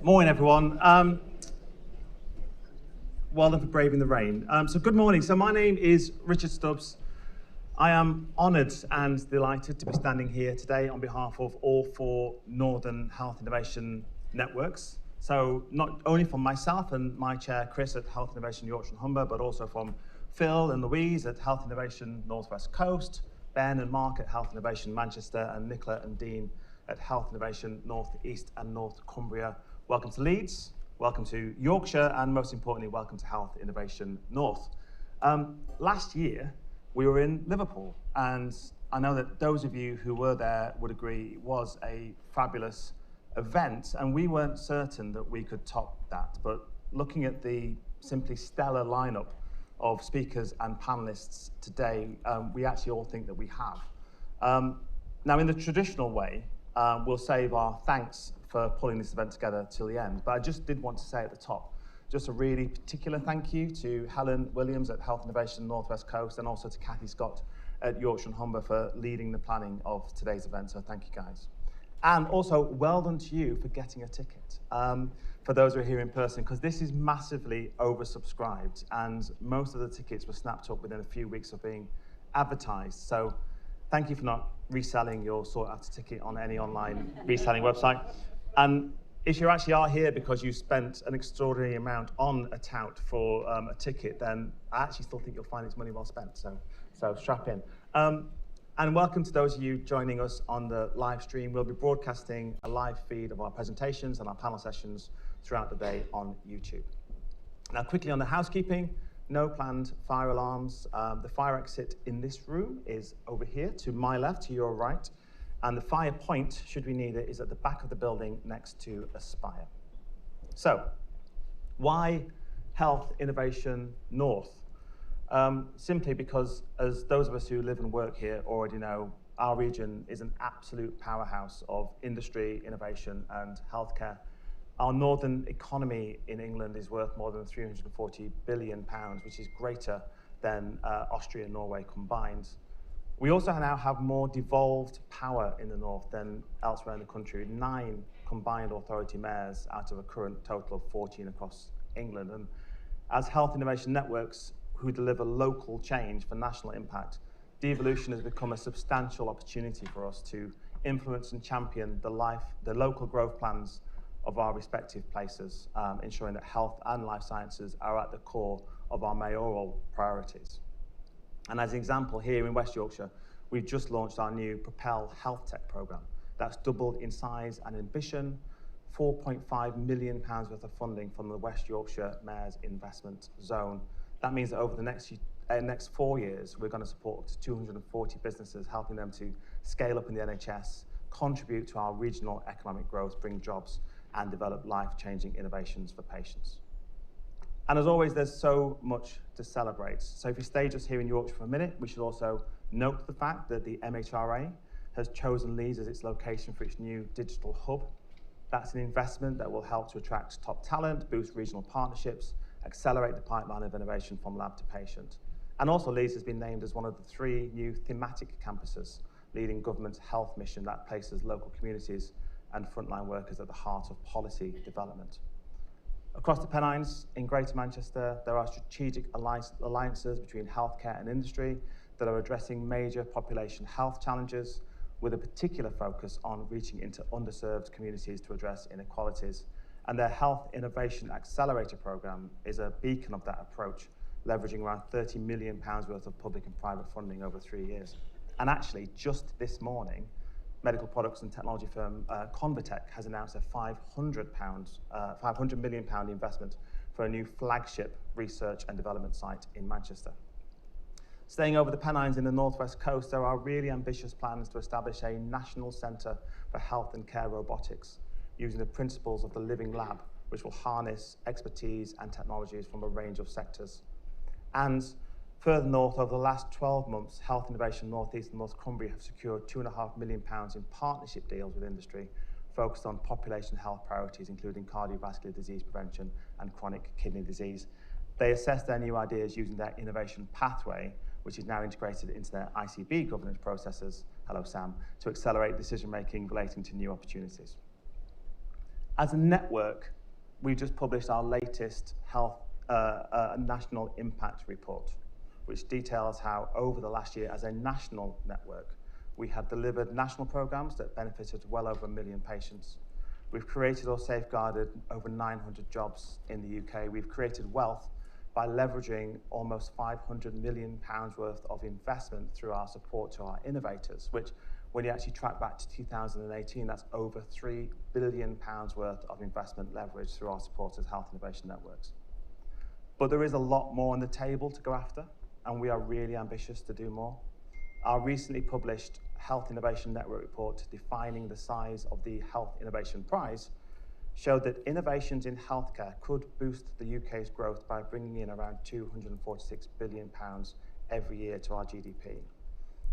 Morning, everyone. Well done for braving the rain. So good morning. So my name is Richard Stubbs. I am honoured and delighted to be standing here today on behalf of all four Northern Health Innovation Networks. So not only from myself and my chair, Chris, at Health Innovation Yorkshire and Humber, but also from Phil and Louise at Health Innovation North West Coast, Ben and Mark at Health Innovation Manchester, and Nicola and Dean at Health Innovation North East and North Cumbria. Welcome to Leeds, welcome to Yorkshire, and most importantly, welcome to Health Innovation North. Last year, we were in Liverpool, and I know that those of you who were there would agree it was a fabulous event, and we weren't certain that we could top that. But looking at the simply stellar lineup of speakers and panelists today, we actually all think that we have. Now, in the traditional way, we'll save our thanks for pulling this event together till the end, but I just did want to say at the top, just a really particular thank you to Helen Williams at Health Innovation North West Coast, and also to Kathy Scott at Yorkshire and Humber for leading the planning of today's event, so thank you guys. And also, well done to you for getting a ticket, for those who are here in person, because this is massively oversubscribed, and most of the tickets were snapped up within a few weeks of being advertised. So thank you for not reselling your sought-after ticket on any online reselling website. And if you actually are here because you spent an extraordinary amount on a tout for a ticket, then I actually still think you'll find it's money well spent, so strap in. And welcome to those of you joining us on the live stream. We'll be broadcasting a live feed of our presentations and our panel sessions throughout the day on YouTube. Now, quickly on the housekeeping, no planned fire alarms. The fire exit in this room is over here to my left, to your right. And the fire point, should we need it, is at the back of the building next to Aspire. So, why Health Innovation North? Simply because, as those of us who live and work here already know, our region is an absolute powerhouse of industry, innovation, and healthcare. Our northern economy in England is worth more than £340 billion, which is greater than Austria and Norway combined. We also now have more devolved power in the north than elsewhere in the country, 9 combined authority mayors out of a current total of 14 across England. And as health innovation networks who deliver local change for national impact, devolution has become a substantial opportunity for us to influence and champion the local growth plans of our respective places, ensuring that health and life sciences are at the core of our mayoral priorities. And as an example, here in West Yorkshire, we've just launched our new Propel Health Tech programme. That's doubled in size and ambition, £4.5 million worth of funding from the West Yorkshire Mayor's Investment Zone. That means that over the next 4 years, we're going to support up to 240 businesses, helping them to scale up in the NHS, contribute to our regional economic growth, bring jobs, and develop life-changing innovations for patients. And as always, there's so much to celebrate. So if you stay just here in Yorkshire for a minute, we should also note the fact that the MHRA has chosen Leeds as its location for its new digital hub. That's an investment that will help to attract top talent, boost regional partnerships, accelerate the pipeline of innovation from lab to patient. And also Leeds has been named as one of the 3 new thematic campuses leading government's health mission that places local communities and frontline workers at the heart of policy development. Across the Pennines, in Greater Manchester, there are strategic alliances between healthcare and industry that are addressing major population health challenges, with a particular focus on reaching into underserved communities to address inequalities. And their Health Innovation Accelerator programme is a beacon of that approach, leveraging around £30 million worth of public and private funding over 3 years. And actually, just this morning, medical products and technology firm Convatec has announced a £500 million investment for a new flagship research and development site in Manchester. Staying over the Pennines in the northwest coast, there are really ambitious plans to establish a national centre for health and care robotics, using the principles of the Living Lab, which will harness expertise and technologies from a range of sectors. And further north, over the last 12 months, Health Innovation North East and North Cumbria have secured £2.5 million in partnership deals with industry focused on population health priorities, including cardiovascular disease prevention and chronic kidney disease. They assess their new ideas using their innovation pathway, which is now integrated into their ICB governance processes, hello Sam, to accelerate decision-making relating to new opportunities. As a network, we just published our latest health national impact report, which details how over the last year as a national network, we have delivered national programs that benefited well over 1 million patients. We've created or safeguarded over 900 jobs in the UK. We've created wealth by leveraging almost £500 million worth of investment through our support to our innovators, which when you actually track back to 2018, that's over £3 billion worth of investment leverage through our supporters' health innovation networks. But there is a lot more on the table to go after, and we are really ambitious to do more. Our recently published Health Innovation Network report defining the size of the Health Innovation Prize showed that innovations in healthcare could boost the UK's growth by bringing in around £246 billion every year to our GDP.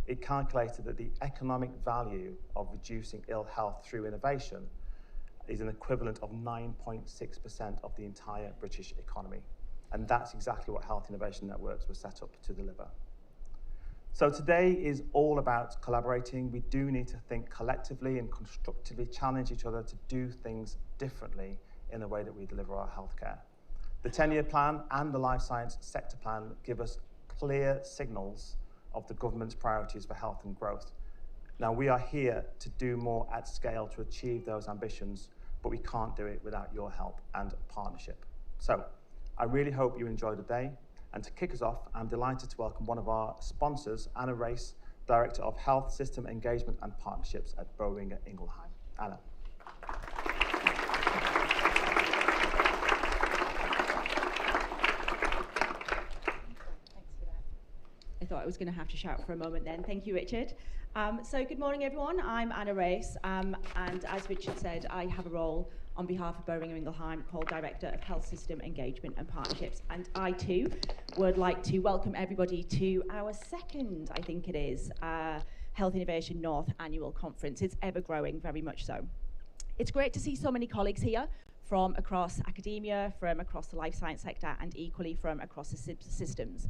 It calculated that the economic value of reducing ill health through innovation is an equivalent of 9.6% of the entire British economy. And that's exactly what Health Innovation Networks were set up to deliver. So today is all about collaborating. We do need to think collectively and constructively challenge each other to do things differently in the way that we deliver our healthcare. The 10-year plan and the life science sector plan give us clear signals of the government's priorities for health and growth. Now, we are here to do more at scale to achieve those ambitions, but we can't do it without your help and partnership. So I really hope you enjoy the day. And to kick us off, I'm delighted to welcome one of our sponsors, Anna Race, Director of Health System Engagement and Partnerships at Boehringer Ingelheim. Anna. I thought I was going to have to shout for a moment then. Thank you, Richard. So good morning, everyone. I'm Anna Race, and as Richard said, I have a role on behalf of Boehringer Ingelheim called Director of Health System Engagement and Partnerships. And I, too, would like to welcome everybody to our second, I think it is, Health Innovation North annual conference. It's ever growing, very much so. It's great to see so many colleagues here from across academia, from across the life science sector, and equally from across the systems.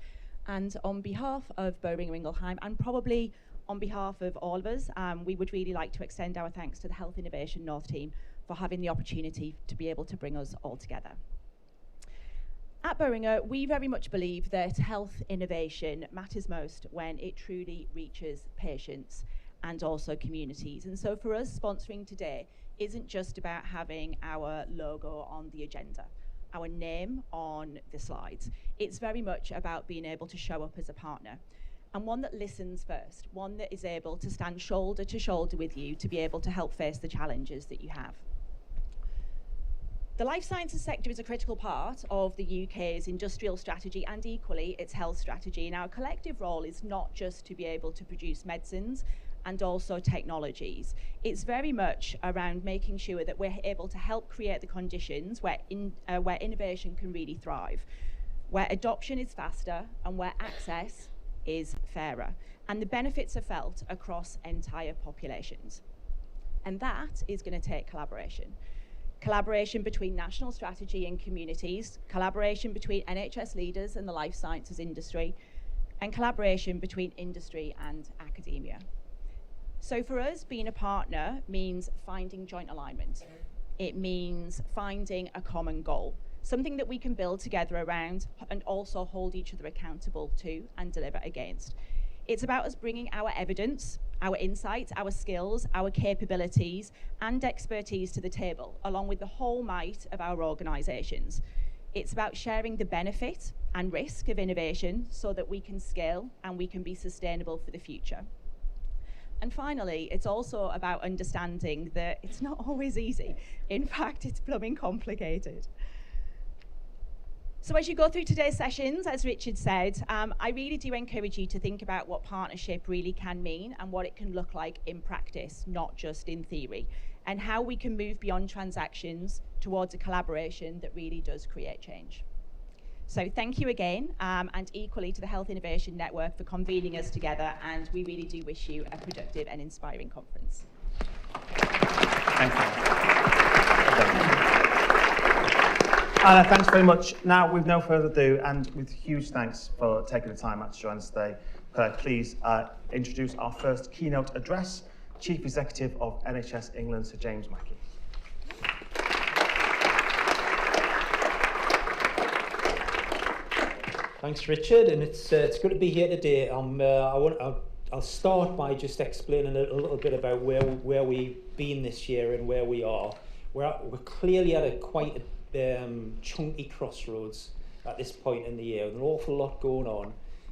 And on behalf of Boehringer Ingelheim, and probably on behalf of all of us, we would really like to extend our thanks to the Health Innovation North team for having the opportunity to be able to bring us all together. At Boehringer, we very much believe that health innovation matters most when it truly reaches patients and also communities. And so for us, sponsoring today isn't just about having our logo on the agenda, our name on the slides. It's very much about being able to show up as a partner, and one that listens first, one that is able to stand shoulder to shoulder with you to be able to help face the challenges that you have. The life sciences sector is a critical part of the UK's industrial strategy and equally its health strategy. And our collective role is not just to be able to produce medicines and also technologies. It's very much around making sure that we're able to help create the conditions where innovation can really thrive, where adoption is faster and where access is fairer. And the benefits are felt across entire populations. And that is going to take collaboration. Collaboration between national strategy and communities, collaboration between NHS leaders and the life sciences industry, and collaboration between industry and academia. So for us, being a partner means finding joint alignment. It means finding a common goal, something that we can build together around and also hold each other accountable to and deliver against. It's about us bringing our evidence, our insights, our skills, our capabilities and expertise to the table, along with the whole might of our organisations. It's about sharing the benefit and risk of innovation so that we can scale and we can be sustainable for the future. And finally, it's also about understanding that it's not always easy. In fact, it's blooming complicated. So as you go through today's sessions, as Richard said, I really do encourage you to think about what partnership really can mean and what it can look like in practice, not just in theory, and how we can move beyond transactions towards a collaboration that really does create change. So thank you again, and equally to the Health Innovation Network for convening us together, and we really do wish you a productive and inspiring conference. Thank you. Anna, thanks very much. Now, with no further ado, and with huge thanks for taking the time out to join us today, please introduce our first keynote address, Chief Executive of NHS England, Sir James Mackey. Thanks, Richard, and it's good to be here today. I'll start by just explaining a little bit about where we've been this year and where we are. We're clearly at a quite chunky crossroads at this point in the year. There's an awful lot going on.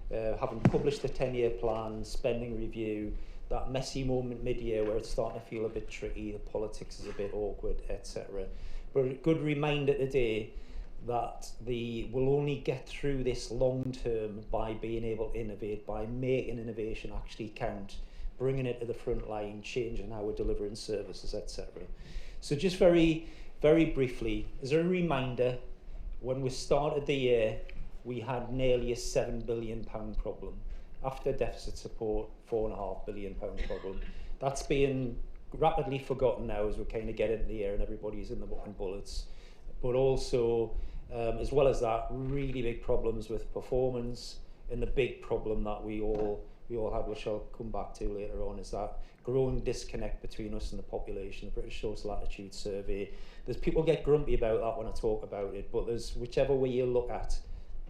Having published the 10-year plan, spending review, that messy moment mid-year where it's starting to feel a bit tricky, the politics is a bit awkward, etc. But a good reminder today that we'll only get through this long term by being able to innovate, by making innovation actually count, bringing it to the front line, changing how we're delivering services, etc. So just very, very briefly, as a reminder, when we started the year, we had nearly a £7 billion problem. After deficit support, £4.5 billion problem. That's being rapidly forgotten now as we kind of get into the year and everybody's in the booking bullets. But also, as well as that, really big problems with performance, and the big problem that we all had, which I'll come back to later on, is that growing disconnect between us and the population. The British Social Attitude Survey. There's people get grumpy about that when I talk about it, but there's whichever way you look at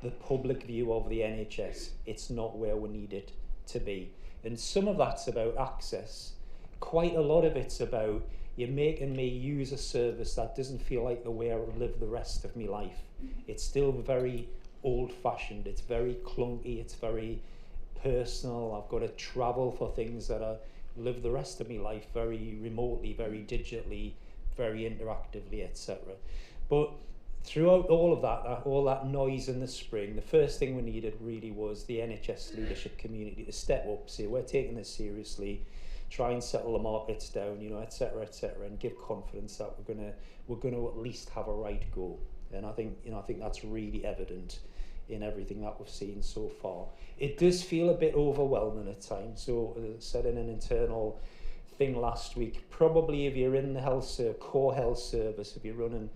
the public view of the NHS, it's not where we need it to be. And some of that's about access. Quite a lot of it's about you're making me use a service that doesn't feel like the way I would live the rest of my life. It's still very old-fashioned, it's very clunky, it's very personal. I've got to travel for things that I live the rest of my life very remotely, very digitally, very interactively, etc. But throughout all of that, all that noise in the spring, the first thing we needed really was the NHS leadership community to step up, say we're taking this seriously, try and settle the markets down, etc., and give confidence that we're going to at least have a right go. And I think that's really evident in everything that we've seen so far. It does feel a bit overwhelming at times. So, as I said in an internal thing last week, probably if you're in the core health service, if you're running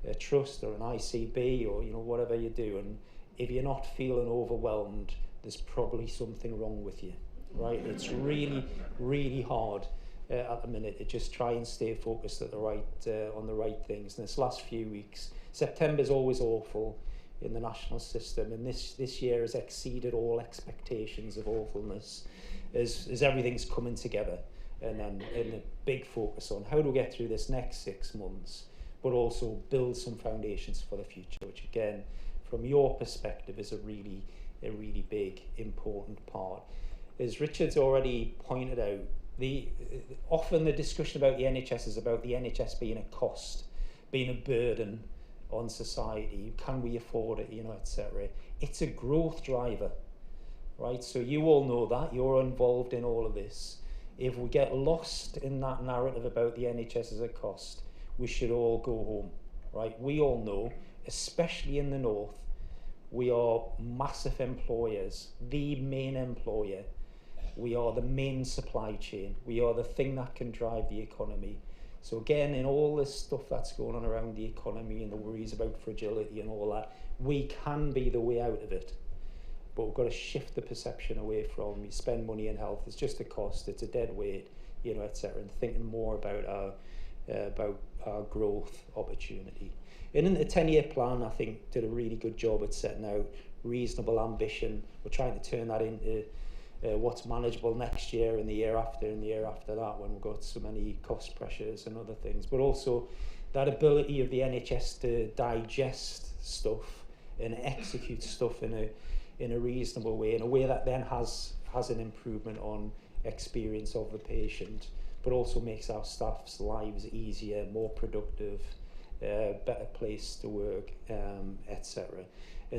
a trust or an ICB or whatever you do, and if you're not feeling overwhelmed, there's probably something wrong with you, right? It's really, really hard at the minute to just try and stay focused at on the right things. And this last few weeks, September's always awful in the national system, and this year has exceeded all expectations of awfulness as everything's coming together, and a big fig on how do we get through this next 6 months, but also build some foundations for the future, which again, from your perspective, is a really big, important part. As Richard's already pointed out, often the discussion about the NHS is about the NHS being a cost, being a burden on society. Can we afford it, etc. It's a growth driver, right? So you all know that, you're involved in all of this. If we get lost in that narrative about the NHS as a cost, we should all go home, right? We all know, especially in the north, we are massive employers, the main employer. We are the main supply chain. We are the thing that can drive the economy. So again, in all this stuff that's going on around the economy and the worries about fragility and all that, we can be the way out of it. But we've got to shift the perception away from you spend money in health, it's just a cost, it's a dead weight, etc., and thinking more about our growth opportunity. And in the 10-year plan, I think did a really good job at setting out reasonable ambition. We're trying to turn that into what's manageable next year and the year after and the year after that, when we've got so many cost pressures and other things, but also that ability of the NHS to digest stuff and execute stuff in a reasonable way, in a way that then has an improvement on experience of the patient, but also makes our staff's lives easier, more productive, better place to work, etc.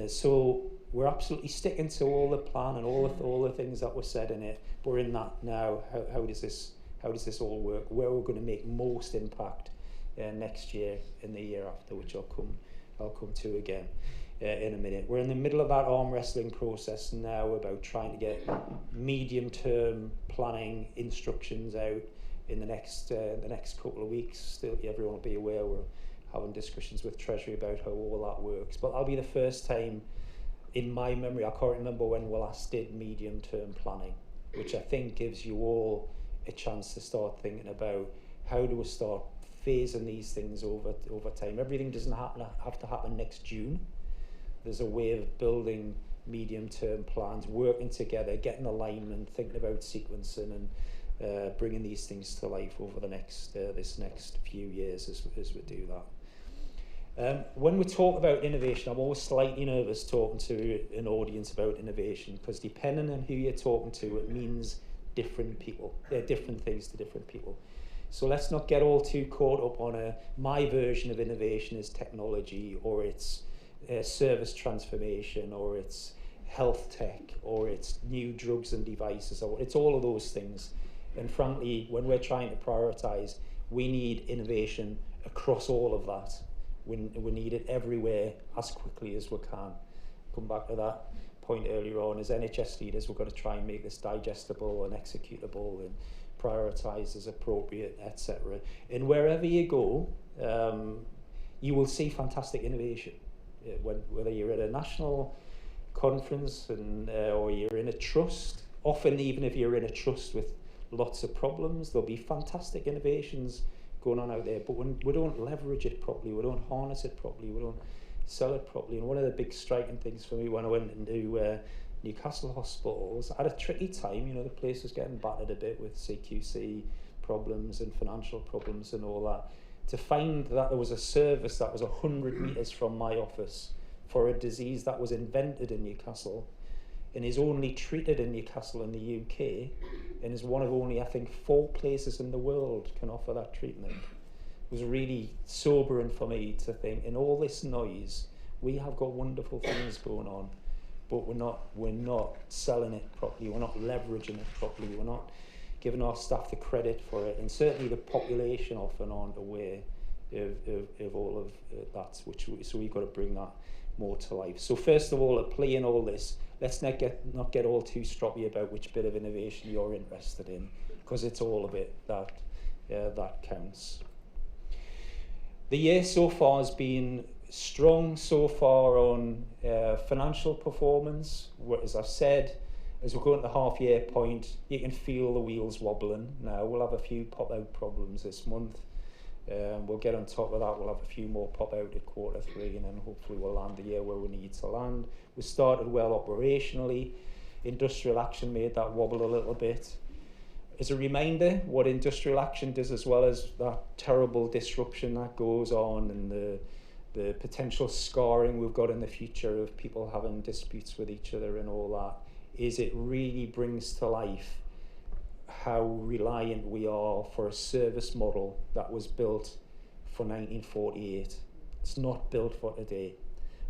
So we're absolutely sticking to all the plan and all the things that were said in it. We're in that now. How does this all work? Where we're going to make most impact next year and the year after, which I'll come to again in a minute. We're in the middle of that arm wrestling process now about trying to get medium-term planning instructions out in the next couple of weeks. Still, everyone will be aware we're having discussions with Treasury about how all that works. But that'll be the first time in my memory, I can't remember when we last did medium-term planning, which I think gives you all a chance to start thinking about how do we start phasing these things over time. Everything doesn't have to happen next June. There's a way of building medium-term plans, working together, getting alignment, thinking about sequencing, and bringing these things to life over the next this next few years as we do that. When we talk about innovation, I'm always slightly nervous talking to an audience about innovation, because depending on who you're talking to, it means different people. They're different things to different people. So let's not get all too caught up on my version of innovation is technology, or it's service transformation, or it's health tech, or it's new drugs and devices, or it's all of those things. And frankly, when we're trying to prioritize, we need innovation across all of that. We need it everywhere as quickly as we can. Come back to that point earlier on. As NHS leaders, we've got to try and make this digestible and executable and prioritise as appropriate, etc. And wherever you go, you will see fantastic innovation. Whether you're at a national conference or you're in a trust, often even if you're in a trust with lots of problems, there'll be fantastic innovations going on out there, but when we don't leverage it properly, we don't harness it properly, we don't sell it properly. And one of the big striking things for me when I went into Newcastle Hospital was I had a tricky time. You know, the place was getting battered a bit with CQC problems and financial problems and all that. To find that there was a service that was 100 metres from my office for a disease that was invented in Newcastle and is only treated in Newcastle in the UK, and is one of only, I think, 4 places in the world can offer that treatment. It was really sobering for me to think, in all this noise, we have got wonderful things going on, but we're not selling it properly, we're not leveraging it properly, we're not giving our staff the credit for it, and certainly the population often aren't aware of all of that, so we've got to bring that more to life. So first of all, at play in all this, let's not get all too stroppy about which bit of innovation you're interested in, because it's all of it that counts. The year so far has been strong so far on financial performance. As I've said, as we're going to the half-year point, you can feel the wheels wobbling now. We'll have a few pop-out problems this month. We'll get on top of that. We'll have a few more pop out at Q3, and then hopefully we'll land the year where we need to land. We started well operationally. Industrial action made that wobble a little bit. As a reminder, what industrial action does, as well as that terrible disruption that goes on and the potential scarring we've got in the future of people having disputes with each other and all that, is it really brings to life how reliant we are for a service model that was built for 1948. It's not built for today,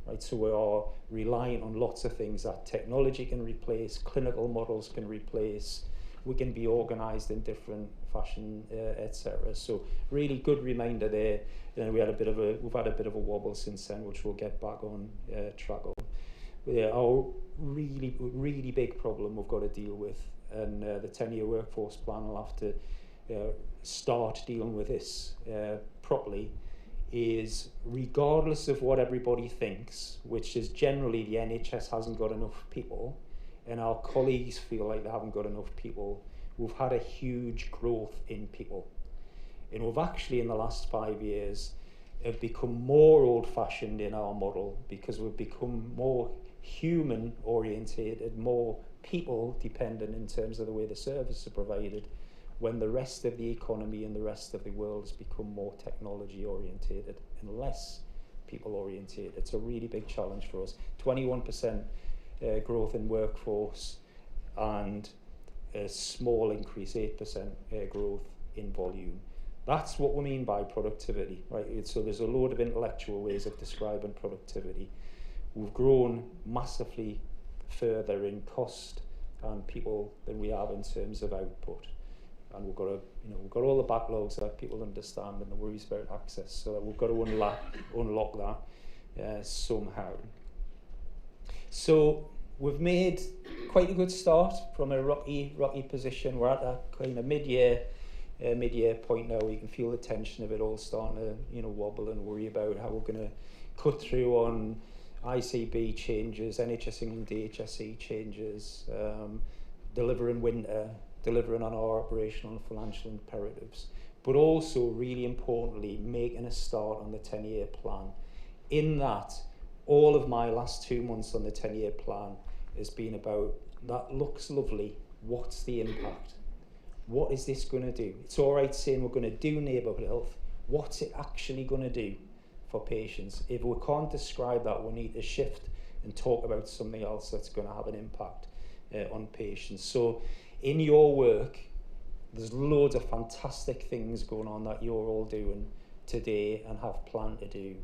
right? So we are reliant on lots of things that technology can replace, clinical models can replace, we can be organised in different fashion, etc. So really good reminder there. You know, we've had a bit of a wobble since then, which we'll get back on track of. Our really big problem we've got to deal with, and the 10-year workforce plan will have to start dealing with this properly, is regardless of what everybody thinks, which is generally the NHS hasn't got enough people, and our colleagues feel like they haven't got enough people, we've had a huge growth in people. And we've actually, in the last 5 years, have become more old-fashioned in our model, because we've become more human-orientated, more people-dependent in terms of the way the services are provided, when the rest of the economy and the rest of the world has become more technology-orientated and less people-orientated. It's a really big challenge for us. 21% growth in workforce and a small increase, 8% growth in volume. That's what we mean by productivity, right? So there's a load of intellectual ways of describing productivity. We've grown massively further in cost and people than we have in terms of output. And we've got all the backlogs that people understand and the worries about access. So that we've got to unlock that somehow. So we've made quite a good start from a rocky position. We're at that kind of mid-year point now. You can feel the tension of it all starting to wobble and worry about how we're going to cut through on ICB changes, NHS England DHSE changes, delivering winter, delivering on our operational and financial imperatives, but also really importantly making a start on the 10-year plan. In that, all of my last 2 months on the 10-year plan has been about, that looks lovely, what's the impact? What is this going to do? It's all right saying we're going to do neighbourhood health. What's it actually going to do for patients? If we can't describe that, we need to shift and talk about something else that's going to have an impact on patients. So in your work, there's loads of fantastic things going on that you're all doing today and have planned to do.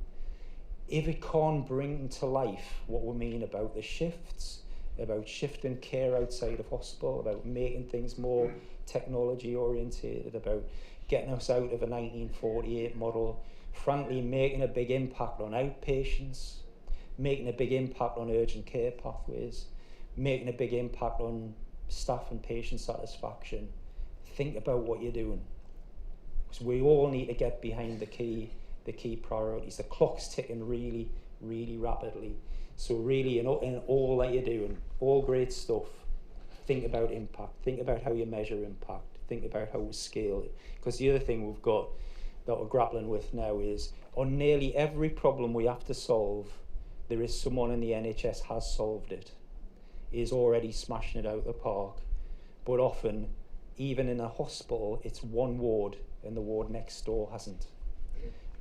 If it can't bring to life what we mean about the shifts, about shifting care outside of hospital, about making things more technology orientated, about getting us out of a 1948 model, frankly making a big impact on outpatients, making a big impact on urgent care pathways, making a big impact on staff and patient satisfaction. Think about what you're doing. Because we all need to get behind the key priorities. The clock's ticking really, really rapidly. So really, in all that you're doing, all great stuff, think about impact. Think about how you measure impact. Think about how we scale it. Because the other thing we've got that we're grappling with now is, on nearly every problem we have to solve, there is someone in the NHS has solved it, is already smashing it out of the park. But often, even in a hospital, it's one ward and the ward next door hasn't.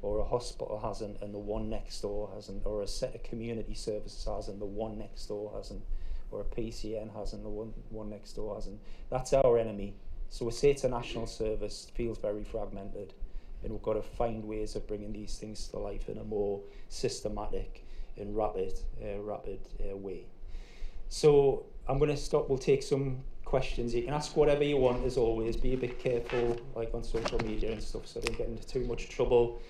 Or a hospital hasn't and the one next door hasn't. Or a set of community services has and the one next door hasn't. Or a PCN hasn't, the one next door hasn't. That's our enemy. So we say it's a national service, feels very fragmented. And we've got to find ways of bringing these things to life in a more systematic and rapid way. So I'm going to stop. We'll take some questions. You can ask whatever you want, as always. Be a bit careful, like on social media and stuff, so don't get into too much trouble.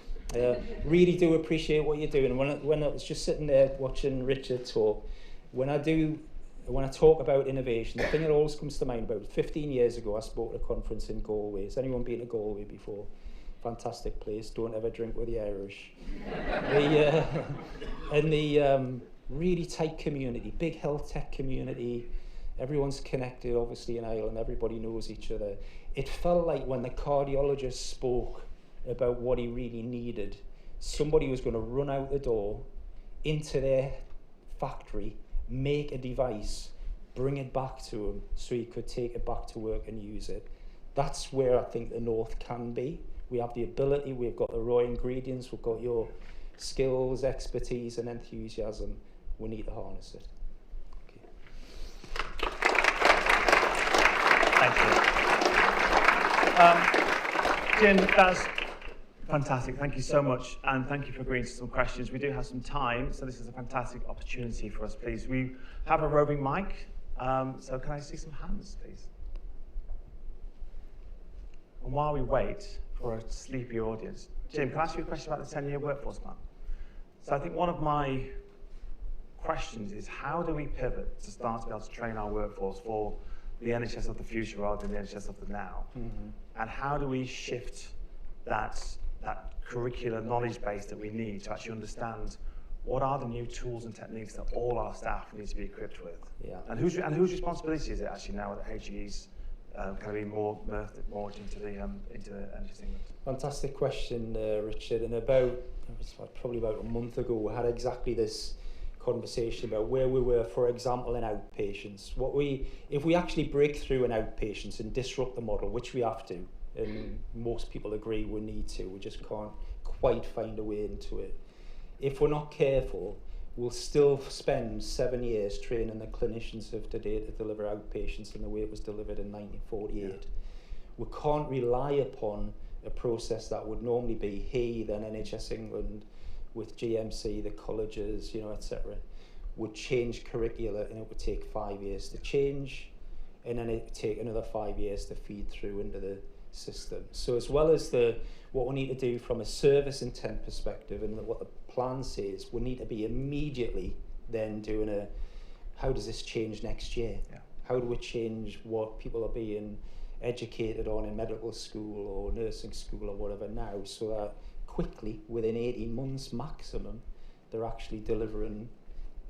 Really do appreciate what you're doing. When I was just sitting there watching Richard talk, when I talk about innovation, the thing that always comes to mind, about 15 years ago, I spoke at a conference in Galway. Has anyone been to Galway before? Fantastic place. Don't ever drink with the Irish. The really tight community, big health tech community. Everyone's connected, obviously, in Ireland. Everybody knows each other. It felt like when the cardiologist spoke about what he really needed, somebody was going to run out the door into their factory, make a device, bring it back to him so he could take it back to work and use it. That's where I think the North can be. We have the ability, we've got the raw ingredients, we've got your skills, expertise and enthusiasm. We need to harness it. Okay. Thank you. Jim, that's fantastic. Thank you so much, and thank you for agreeing to some questions. We do have some time, so this is a fantastic opportunity for us, please. We have a roving mic, so can I see some hands, please? And while we wait for a sleepy audience, Jim, can I ask you a question about the 10-year workforce plan? So I think one of my questions is, how do we pivot to start to be able to train our workforce for the NHS of the future rather than the NHS of the now? Mm-hmm. And how do we shift that curricular knowledge base that we need to actually understand what are the new tools and techniques that all our staff need to be equipped with? Yeah. And whose responsibility is it actually now that HE's kind of being more immersed into the NHS England? Fantastic question, Richard. And Probably about a month ago, we had exactly this conversation about where we were, for example, in outpatients. If we actually break through in outpatients and disrupt the model, which we have to, and most people agree we need to, we just can't quite find a way into it. If we're not careful, we'll still spend 7 years training the clinicians of today to deliver outpatients in the way it was delivered in 1948. Yeah. We can't rely upon a process that would normally be then NHS England with GMC, the colleges, etc., would change curricula, and it would take 5 years to change, and then it would take another 5 years to feed through into the system. So as well as what we need to do from a service intent perspective and what the plan says, we need to be immediately then doing how does this change next year? Yeah. How do we change what people are being educated on in medical school or nursing school or whatever now, so that quickly, within 18 months maximum, they're actually delivering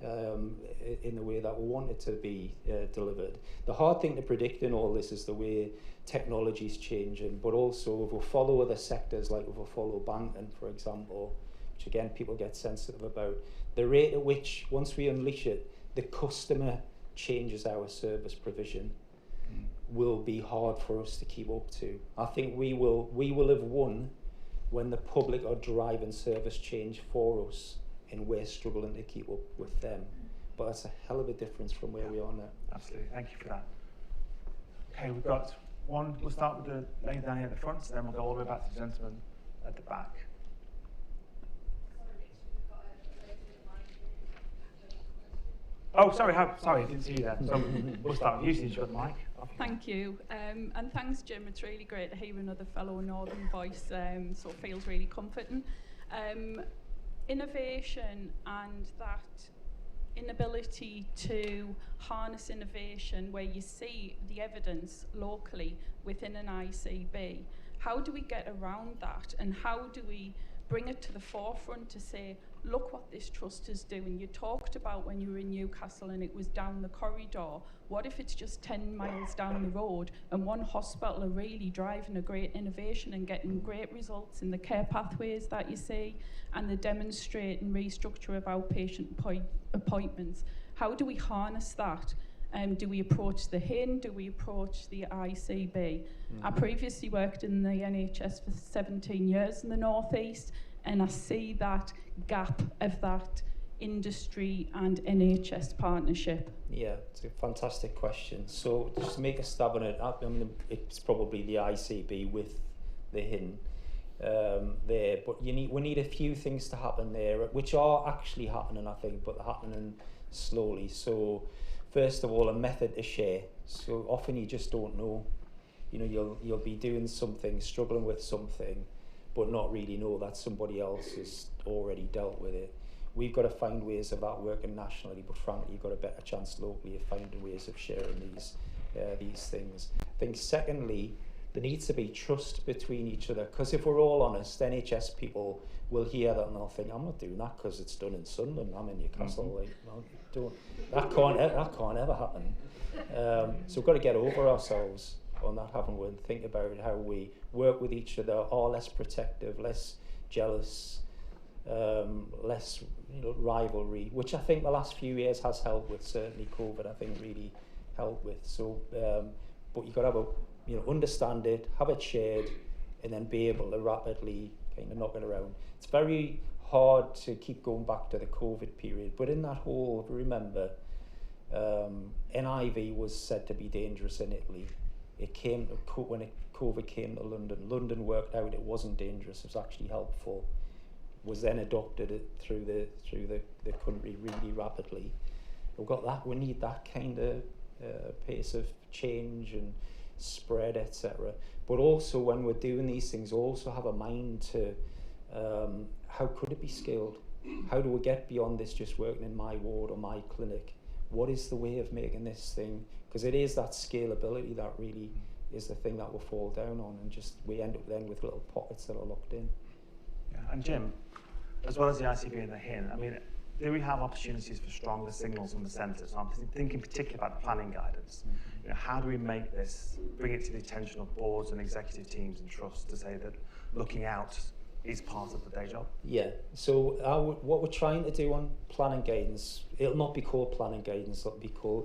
in the way that we want it to be delivered. The hard thing to predict in all this is the way technology is changing, but also if we follow other sectors, like if we follow banking, for example, which again people get sensitive about, the rate at which, once we unleash it, the customer changes our service provision will be hard for us to keep up to. I think we will have won when the public are driving service change for us and we're struggling to keep up with them. But that's a hell of a difference from where we are now. Absolutely, thank you for that. Okay, we've got one, we'll start with the lady down here at the front, so then we'll go all the way back to the gentleman at the back. Oh, sorry, sorry, I didn't see you there. So we'll start with you since you've got the mic. Thank you, and thanks, Jim. It's really great to hear another fellow Northern voice, so it feels really comforting. Innovation and that inability to harness innovation where you see the evidence locally within an ICB. How do we get around that, and how do we bring it to the forefront to say, look what this trust is doing? You talked about when you were in Newcastle and it was down the corridor. What if it's just 10 miles down the road and one hospital are really driving a great innovation and getting great results in the care pathways that you see and the demonstrate and restructure of outpatient appointments? How do we harness that? Do we approach the HIN? Do we approach the ICB? I previously worked in the NHS for 17 years in the North East, and I see that gap of that industry and NHS partnership. Yeah, it's a fantastic question. So just to make a stab on it, I mean, it's probably the ICB with the HIN there, but we need a few things to happen there, which are actually happening, I think, but they're happening slowly. So first of all, a method to share. So often you just don't know. You know, you'll be doing something, struggling with something, but not really know that somebody else has already dealt with it. We've got to find ways of that working nationally, but frankly, you've got a better chance locally of finding ways of sharing these things. I think secondly, there needs to be trust between each other, because if we're all honest, NHS people will hear that and they'll think, I'm not doing that because it's done in Sunderland, I'm in Newcastle. Like, no, that can't ever happen. So we've got to get over ourselves on that, haven't we, and think about how we work with each other, are less protective, less jealous, less rivalry, which I think the last few years has helped with. Certainly COVID, I think, really helped with. So, but you've got to have understand it, have it shared, and then be able to rapidly kind of knock it around. It's very hard to keep going back to the COVID period, but in that whole, remember, NIV was said to be dangerous in Italy. It came when COVID came to London. London worked out it wasn't dangerous. It was actually helpful. Was then adopted through the country really rapidly. We've got that. We need that kind of pace of change and spread, etc. But also, when we're doing these things, also have a mind to how could it be scaled? How do we get beyond this just working in my ward or my clinic? What is the way of making this thing? Because it is that scalability that really is the thing that we'll fall down on, and just we end up then with little pockets that are locked in. Yeah. And Jim, as well as the ICB and the HIN, I mean, do we have opportunities for stronger signals from the centre? So I'm thinking particularly about the planning guidance. You know, how do we make this, bring it to the attention of boards and executive teams and trusts to say that looking out is part of the day job? Yeah, so what we're trying to do on planning guidance, it'll not be called planning guidance,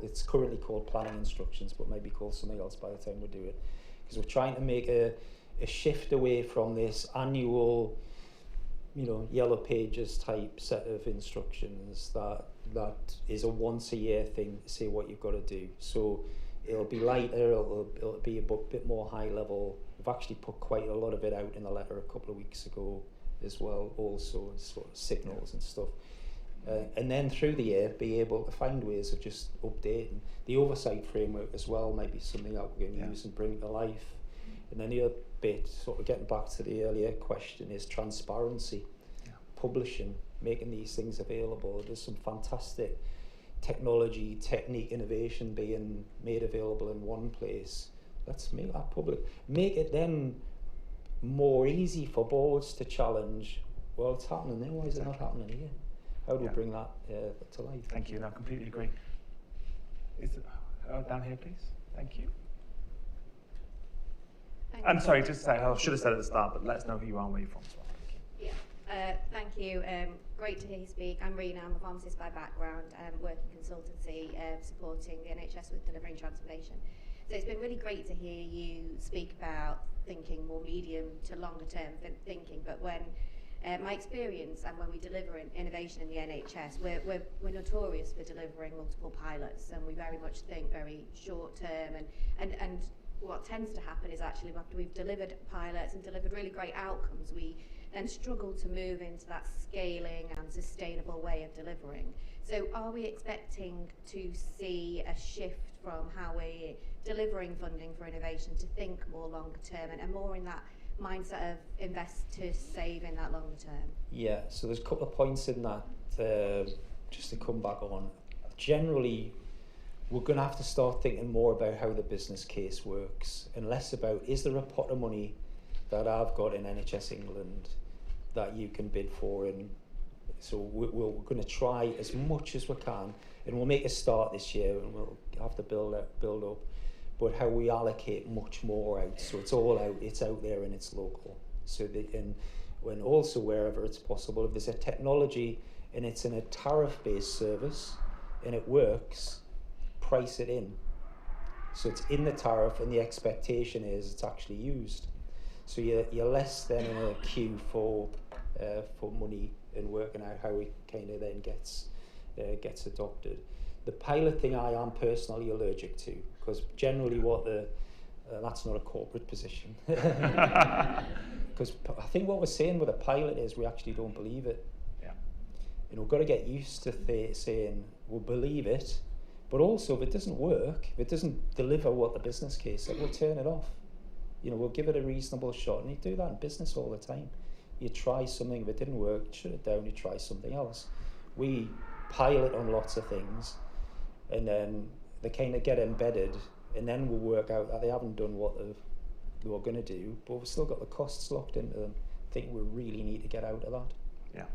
it's currently called planning instructions, but maybe called something else by the time we do it. Because we're trying to make a shift away from this annual, yellow pages type set of instructions that is a once a year thing to say what you've got to do. So it'll be lighter, it'll be a bit more high level. We've actually put quite a lot of it out in the letter a couple of weeks ago as well, also sort of signals and stuff. And then through the year, be able to find ways of just updating. The oversight framework as well might be something that we can use and bring to life. And then the other bit, sort of getting back to the earlier question, is transparency. Publishing, making these things available. There's some fantastic technology, technique, innovation being made available in one place. Let's make that public. Make it then more easy for boards to challenge, well, it's happening there, why is it not happening here? How do we bring that to life? Thank you, I completely agree. Down here, please. Thank you. I'm sorry, just say, I should have said at the start, but let us know who you are and where you're from as well. Yeah, Thank you. Great to hear you speak. I'm Rena. I'm a pharmacist by background, working consultancy, supporting the NHS with delivering transformation. So it's been really great to hear you speak about thinking more medium to longer term thinking. But when my experience and when we deliver innovation in the NHS, we're notorious for delivering multiple pilots, and we very much think very short term. And what tends to happen is actually after we've delivered pilots and delivered really great outcomes, we then struggle to move into that scaling and sustainable way of delivering. So are we expecting to see a shift from how we're delivering funding for innovation to think more longer term and more in that mindset of invest to save in that longer term? Yeah, so there's a couple of points in that, just to come back on. Generally, we're going to have to start thinking more about how the business case works and less about, is there a pot of money that I've got in NHS England that you can bid for? And so we're going to try as much as we can, and we'll make a start this year, and we'll have to build up, but how we allocate much more out, so it's all out, it's out there and it's local. So and when also wherever it's possible, if there's a technology and it's in a tariff-based service and it works, price it in. So it's in the tariff and the expectation is it's actually used. So you're less than in a queue for money and working out how it kind of then gets adopted. The pilot thing I am personally allergic to, because generally that's not a corporate position. Because I think what we're saying with a pilot is we actually don't believe it. Yeah. And we've got to get used to saying we'll believe it, but also if it doesn't work, if it doesn't deliver what the business case said, we'll turn it off. We'll give it a reasonable shot, and you do that in business all the time. You try something, if it didn't work, shut it down, you try something else. We pilot on lots of things, and then they kind of get embedded, and then we'll work out that they haven't done what they were going to do, but we've still got the costs locked into them. I think we really need to get out of that. Yeah.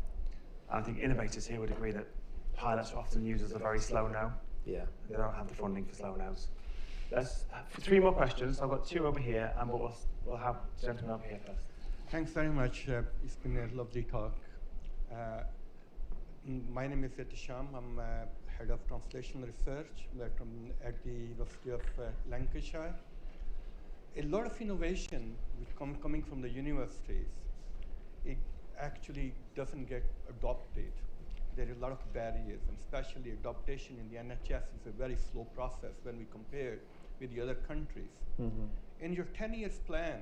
I think innovators here would agree that pilots are often used as a very slow no. Yeah. They don't have the funding for slow no's. Let's have 3 more questions. I've got 2 over here, and we'll have the gentleman over here first. Thanks very much. It's been a lovely talk. My name is Etisham. I'm head of translational research at the University of Lancashire. A lot of innovation coming from the universities, it actually doesn't get adopted. There are a lot of barriers, and especially adaptation in the NHS is a very slow process when we compare with the other countries. Mm-hmm. In your 10 years plan,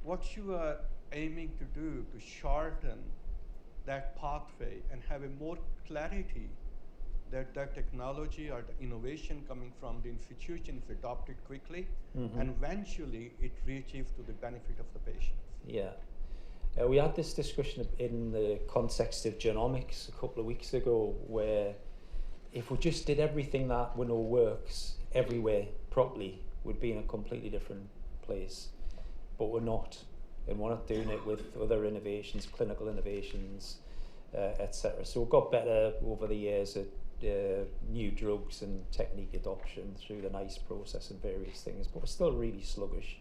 what you are aiming to do to shorten that pathway and have a more clarity that that technology or the innovation coming from the institution is adopted quickly, Mm-hmm. and eventually it reaches to the benefit of the patients. Yeah. We had this discussion in the context of genomics a couple of weeks ago, where if we just did everything that we know works everywhere properly, we'd be in a completely different place. But we're not. And we're not doing it with other innovations, clinical innovations, etc. So we've got better over the years at new drugs and technique adoption through the NICE process and various things, but we're still really sluggish.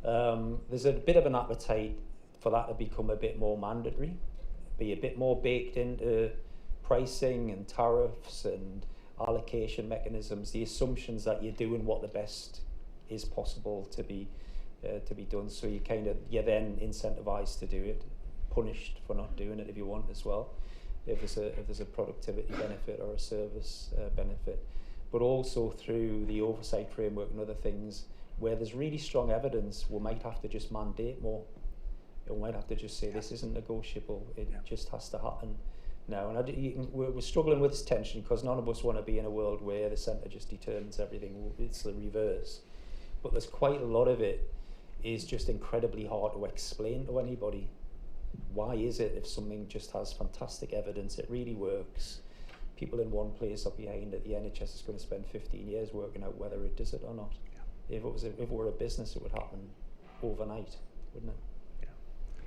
There's a bit of an appetite for that to become a bit more mandatory, be a bit more baked into pricing and tariffs and allocation mechanisms, the assumptions that you're doing what the best is possible to be done, so you're then incentivized to do it, punished for not doing it if you want as well, if there's a productivity benefit or a service benefit, but also through the oversight framework and other things where there's really strong evidence, we might have to just mandate more. We might have to just say this isn't negotiable, it just has to happen now. And we're struggling with this tension because none of us want to be in a world where the centre just determines everything. It's the reverse. But there's quite a lot of it is just incredibly hard to explain to anybody. Why is it if something just has fantastic evidence, it really works, people in one place are behind it, the NHS is going to spend 15 years working out whether it does it or not? Yeah. If it were a business, it would happen overnight, wouldn't it?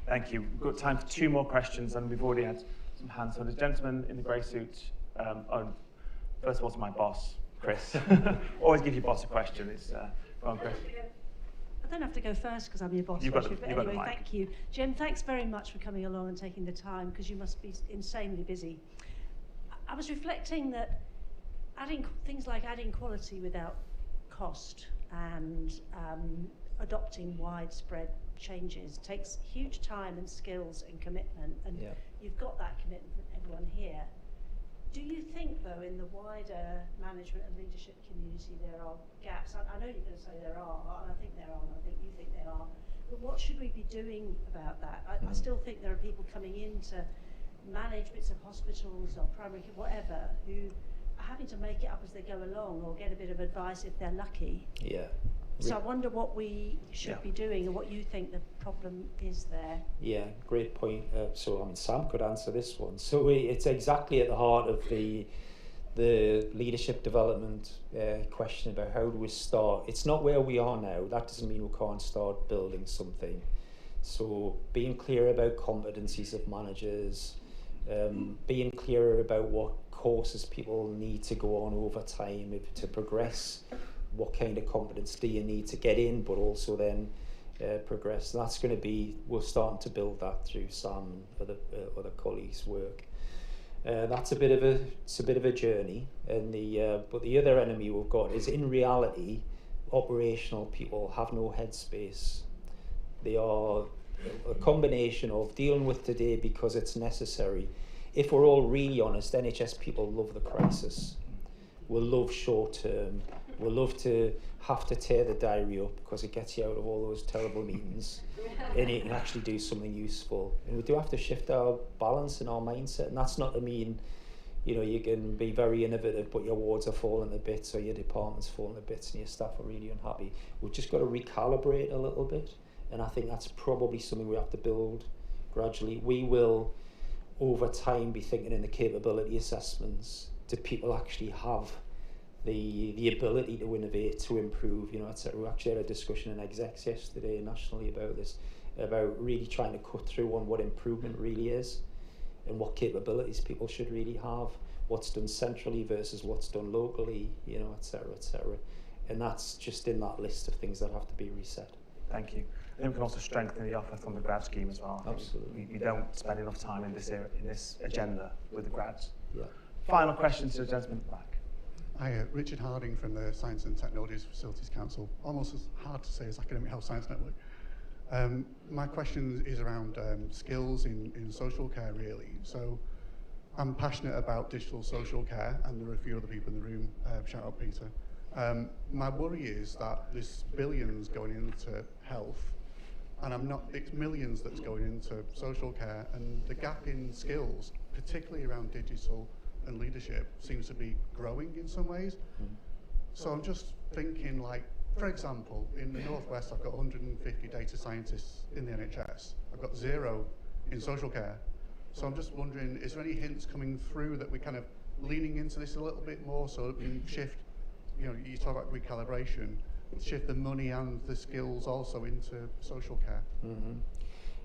Thank you. We've got time for 2 more questions, and we've already had some hands. So the gentleman in the grey suit, first of all, to my boss, Chris. Always give your boss a question. It's go on, Chris. don't have to go first because I'm your boss. You've got Richard, the- but you've got the anyway, mic. thank you. Jim, thanks very much for coming along and taking the time because you must be insanely busy. I was reflecting that adding things like adding quality without cost and adopting widespread changes takes huge time and skills and commitment, and Yeah. you've got that commitment from everyone here. Do you think, though, in the wider management and leadership community there are gaps? I know you're going to say there are, and I think there are, and I think you think there are, but what should we be doing about that? I still think there are people coming in to manage bits of hospitals or primary care, whatever, who are having to make it up as they go along or get a bit of advice if they're lucky. Yeah. So I wonder what we should be doing and what you think the problem is there. Yeah, great point. So, I mean, Sam could answer this one. So it's exactly at the heart of the leadership development question about how do we start. It's not where we are now. That doesn't mean we can't start building something. So being clear about competencies of managers, being clearer about what courses people need to go on over time to progress. What kind of competence do you need to get in, but also then progress? And that's going to be, we're starting to build that through Sam and other colleagues' work. That's a bit of a journey. And but the other enemy we've got is, in reality, operational people have no headspace. They are a combination of dealing with today because it's necessary. If we're all really honest, NHS people love the crisis. We'll love short term. We'll love to have to tear the diary up because it gets you out of all those terrible meetings and you can actually do something useful. And we do have to shift our balance and our mindset. And that's not to mean, you know, you can be very innovative but your wards are falling to bits or your department's falling to bits and your staff are really unhappy. We've just got to recalibrate a little bit. And I think that's probably something we have to build gradually. We will, over time, be thinking in the capability assessments. Do people actually have the ability to innovate, to improve, you know, etc. We actually had a discussion in execs yesterday nationally about this, about really trying to cut through on what improvement really is and what capabilities people should really have, what's done centrally versus what's done locally, you know, etc., etc. And that's just in that list of things that have to be reset. Thank you. I think we can also strengthen the offer from the grad scheme as well. Absolutely. We don't spend enough time in this agenda with the grads. Yeah. Final question to the gentleman at the back. Hi, Richard Harding from the Science and Technologies Facilities Council. Almost as hard to say as Academic Health Science Network. My question is around skills in social care, really. So I'm passionate about digital social care, and there are a few other people in the room. Shout out Peter. My worry is that there's billions going into health, and it's millions that's going into social care, and the gap in skills, particularly around digital and leadership, seems to be growing in some ways. So I'm just thinking, like, for example, in the Northwest, I've got 150 data scientists in the NHS. I've got 0 in social care. So I'm just wondering, is there any hints coming through that we're kind of leaning into this a little bit more so that we can shift, you know, you talk about recalibration, shift the money and the skills also into social care? Mm-hmm.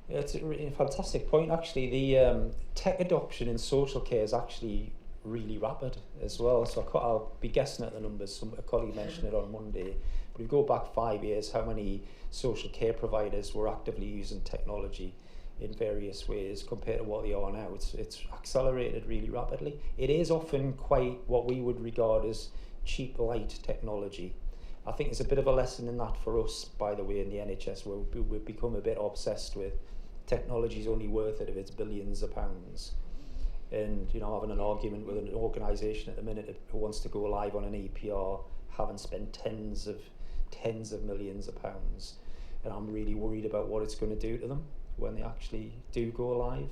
Yeah, it's a really fantastic point, actually. The tech adoption in social care is actually really rapid as well. So I'll be guessing at the numbers. A colleague mentioned it on Monday. But if you go back 5 years, how many social care providers were actively using technology in various ways compared to what they are now? It's accelerated really rapidly. It is often quite what we would regard as cheap, light technology. I think there's a bit of a lesson in that for us, by the way, in the NHS, where we've become a bit obsessed with technology's only worth it if it's billions of pounds. And, you know, having an argument with an organisation at the minute who wants to go live on an APR, having spent tens of millions of pounds. And I'm really worried about what it's going to do to them when they actually do go live.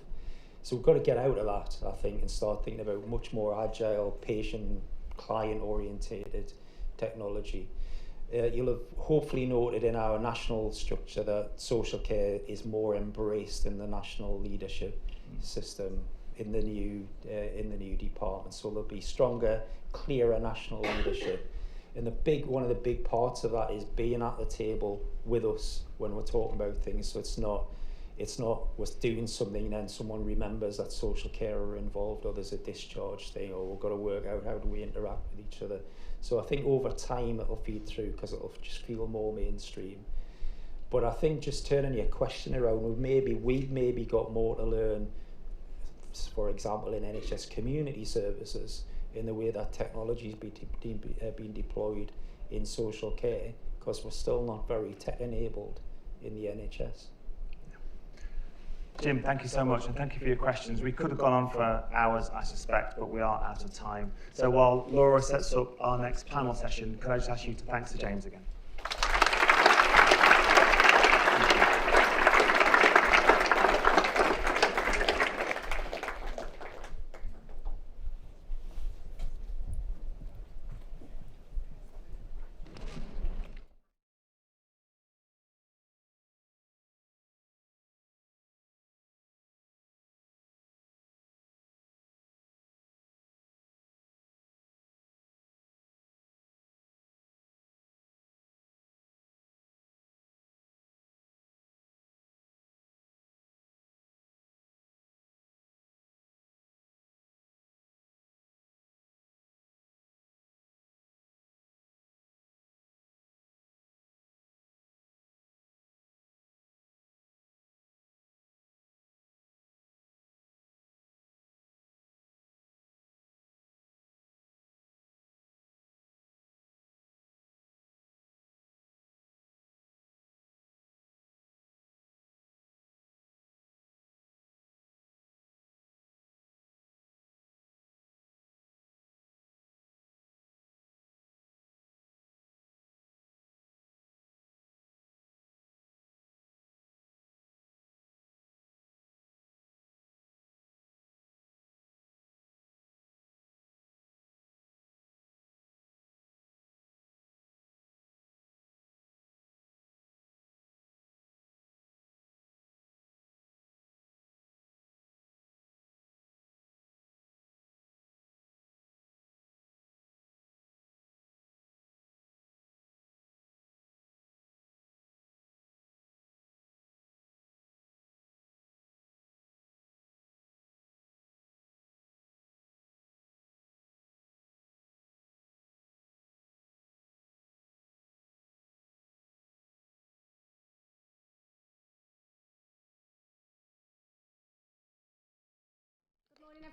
So we've got to get out of that, I think, and start thinking about much more agile, patient, client-orientated technology. You'll have hopefully noted in our national structure that social care is more embraced in the national leadership system in the new department. So there'll be stronger, clearer national leadership. And one of the big parts of that is being at the table with us when we're talking about things. So it's not we're doing something and then someone remembers that social care are involved, or there's a discharge thing, or we've got to work out how do we interact with each other. So I think over time it'll feed through because it'll just feel more mainstream. But I think just turning your question around, we've maybe got more to learn, for example, in NHS community services, in the way that technology is being deployed in social care, because we're still not very tech-enabled in the NHS. Jim, thank you so much, and thank you for your questions. We could have gone on for hours, I suspect, but we are out of time. So while Laura sets up our next panel session, could I just ask you to thank Sir James again?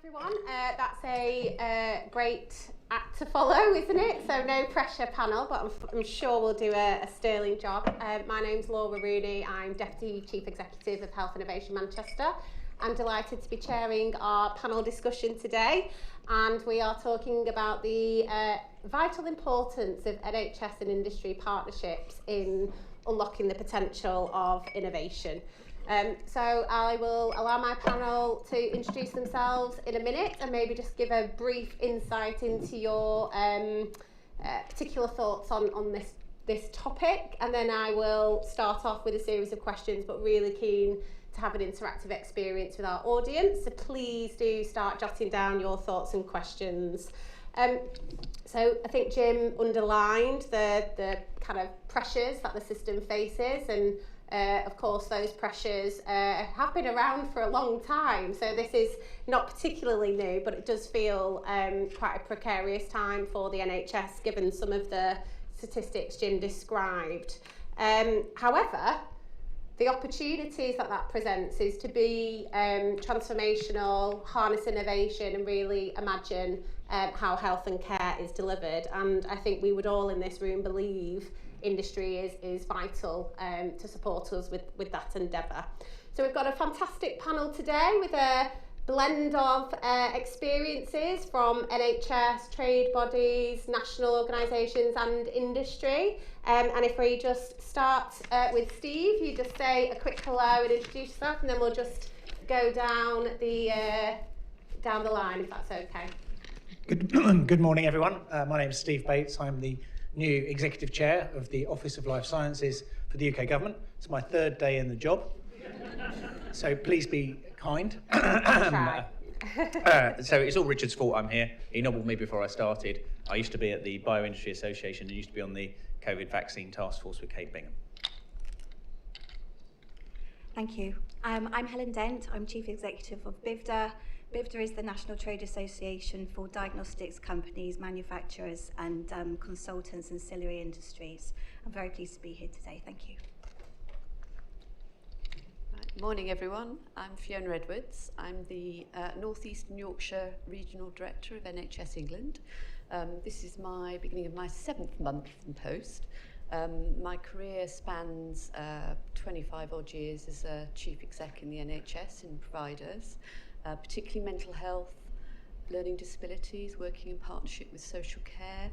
Good morning, everyone. That's a great act to follow, isn't it? So no pressure panel, but I'm sure we'll do a sterling job. My name's Laura Rooney. I'm Deputy Chief Executive of Health Innovation Manchester. I'm delighted to be chairing our panel discussion today, and we are talking about the vital importance of NHS and industry partnerships in unlocking the potential of innovation. So I will allow my panel to introduce themselves in a minute and maybe just give a brief insight into your particular thoughts on this topic, and then I will start off with a series of questions, but really keen to have an interactive experience with our audience. So please do start jotting down your thoughts and questions. So I think Jim underlined the kind of pressures that the system faces, and of course those pressures have been around for a long time, so this is not particularly new, but it does feel quite a precarious time for the NHS given some of the statistics Jim described. However, the opportunities that presents is to be transformational, harness innovation, and really imagine how health and care is delivered. And I think we would all in this room believe industry is vital to support us with that endeavour. So we've got a fantastic panel today with a blend of experiences from NHS, trade bodies, national organisations and industry. And if we just start with Steve, you just say a quick hello and introduce yourself, and then we'll just go down the line, if that's okay. Good morning, everyone. My name is Steve Bates. I'm the new Executive Chair of the Office of Life Sciences for the UK Government. It's my third day in the job, so please be kind. So it's all Richard's fault I'm here. He nobbled me before I started. I used to be at the Bioindustry Association and used to be on the COVID vaccine task force with Kate Bingham. Thank you. I'm Helen Dent. I'm Chief Executive of BIVDA. BIVDA is the National Trade Association for diagnostics companies, manufacturers and consultants and ancillary industries. I'm very pleased to be here today. Thank you. Morning everyone, I'm Fiona Edwards. I'm the North Eastern Yorkshire Regional Director of NHS England. This is my beginning of my 7th month in post. My career spans 25 odd years as a Chief Exec in the NHS in providers, particularly mental health, learning disabilities, working in partnership with social care,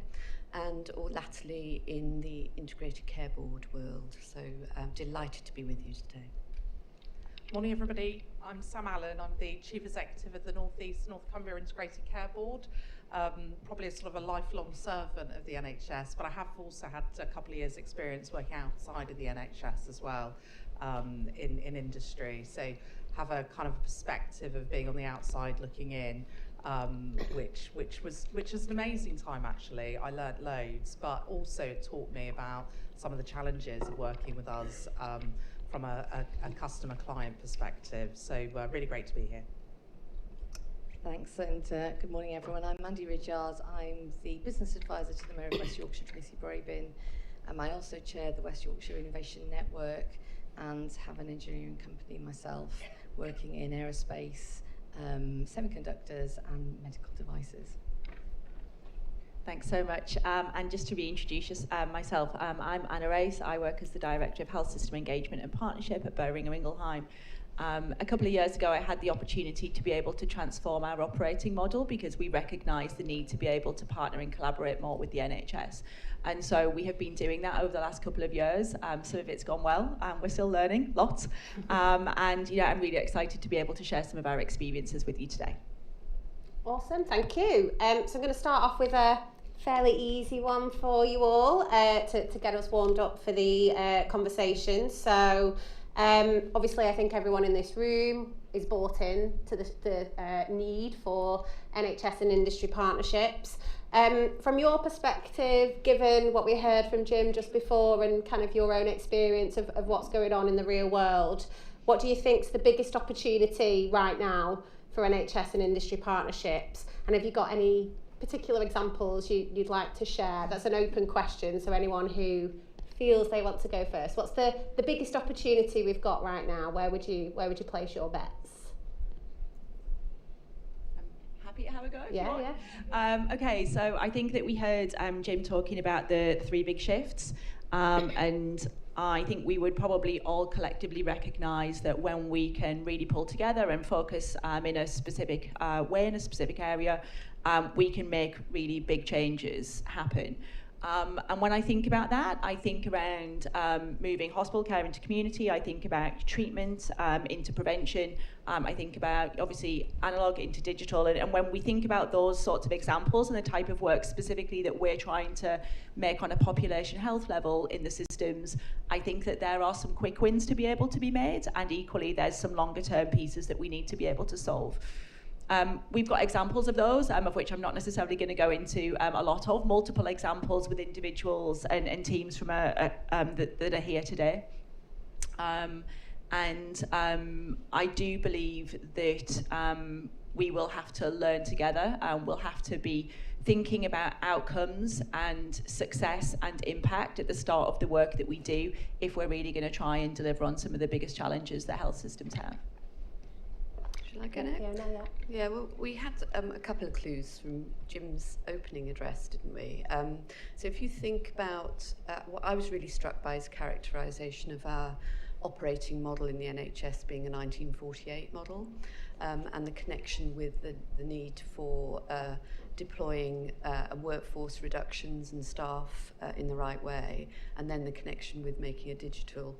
and or latterly in the Integrated Care Board world. So I'm delighted to be with you today. Morning everybody, I'm Sam Allen, I'm the Chief Executive of the North East North Cumbria Integrated Care Board, probably a sort of a lifelong servant of the NHS, but I have also had a couple of years experience working outside of the NHS as well, in industry, so have a kind of perspective of being on the outside looking in, which was an amazing time actually. I learnt loads, but also it taught me about some of the challenges of working with us from a customer client perspective. So really great to be here. Thanks, and good morning everyone. I'm Mandy Ridgars. I'm the business advisor to the Mayor of West Yorkshire, Tracy Brabin. I also chair the West Yorkshire Innovation Network and have an engineering company myself working in aerospace, semiconductors and medical devices. Thanks so much. And just to reintroduce myself, I'm Anna Race. I work as the Director of Health System Engagement and Partnership at Boehringer Ingelheim. A couple of years ago, I had the opportunity to be able to transform our operating model because we recognised the need to be able to partner and collaborate more with the NHS. And so we have been doing that over the last couple of years. Some of it's gone well. We're still learning lots. And you know, I'm really excited to be able to share some of our experiences with you today. Awesome, thank you. So I'm going to start off with a fairly easy one for you all to get us warmed up for the conversation. So obviously I think everyone in this room is bought in to the need for NHS and industry partnerships. From your perspective, given what we heard from Jim just before and kind of your own experience of what's going on in the real world, what do you think is the biggest opportunity right now for NHS and industry partnerships? And have you got any particular examples you'd like to share? That's an open question, so anyone who feels they want to go first. What's the biggest opportunity we've got right now? Where would you place your bets? I'm happy to have a go. Yeah. Okay, so I think that we heard Jim talking about the 3 big shifts, and I think we would probably all collectively recognise that when we can really pull together and focus in a specific way in a specific area, we can make really big changes happen. And when I think about that, I think around moving hospital care into community, I think about treatment into prevention, I think about obviously analogue into digital, and when we think about those sorts of examples and the type of work specifically that we're trying to make on a population health level in the systems, I think that there are some quick wins to be able to be made, and equally there's some longer term pieces that we need to be able to solve. We've got examples of those, of which I'm not necessarily going to go into a lot of, multiple examples with individuals and teams from that are here today. And I do believe that we will have to learn together, and we'll have to be thinking about outcomes and success and impact at the start of the work that we do if we're really going to try and deliver on some of the biggest challenges that health systems have. Shall I get it? Yeah, well, we had a couple of clues from Jim's opening address, didn't we? So if you think about what I was really struck by his characterisation of our operating model in the NHS being a 1948 model, and the connection with the need for deploying workforce reductions and staff in the right way, and then the connection with making a digital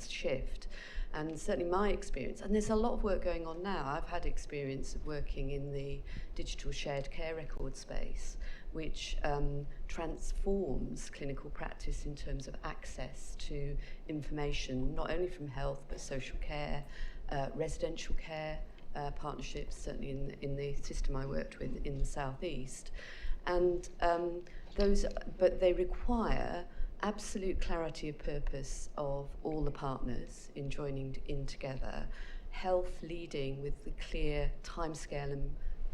shift. And certainly my experience, and there's a lot of work going on now, I've had experience of working in the digital shared care record space, which transforms clinical practice in terms of access to information, not only from health, but social care, residential care partnerships, certainly in the system I worked with in the southeast. And but they require absolute clarity of purpose of all the partners in joining in together, health leading with the clear timescale and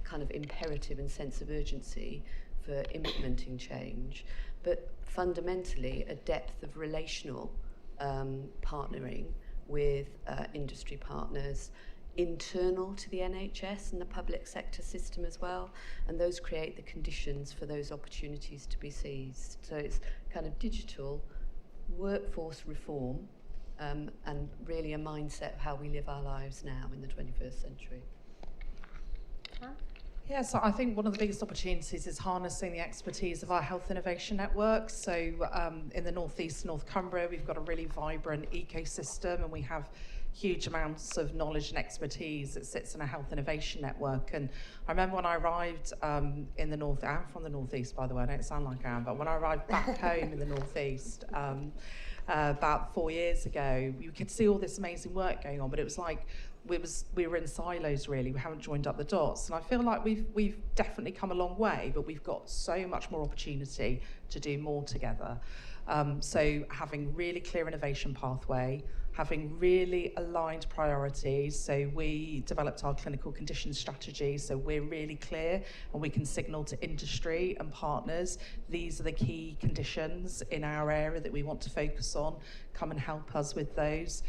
kind of imperative and sense of urgency for implementing change, but fundamentally a depth of relational partnering with industry partners internal to the NHS and the public sector system as well, and those create the conditions for those opportunities to be seized. So it's kind of digital workforce reform and really a mindset of how we live our lives now in the 21st century. Yeah, so I think one of the biggest opportunities is harnessing the expertise of our health innovation network. So in the Northeast, North Cumbria, we've got a really vibrant ecosystem, and we have huge amounts of knowledge and expertise that sits in a health innovation network. And I remember when I arrived in the North, I'm from the Northeast, by the way, I don't sound like I am, but when I arrived back home in the Northeast, about 4 years ago, you could see all this amazing work going on, but it was like we were in silos, really. We haven't joined up the dots, and I feel like we've definitely come a long way, but we've got so much more opportunity to do more together. So having really clear innovation pathway, having really aligned priorities. So we developed our clinical condition strategy, so we're really clear and we can signal to industry and partners, these are the key conditions in our area that we want to focus on, come and help us with those.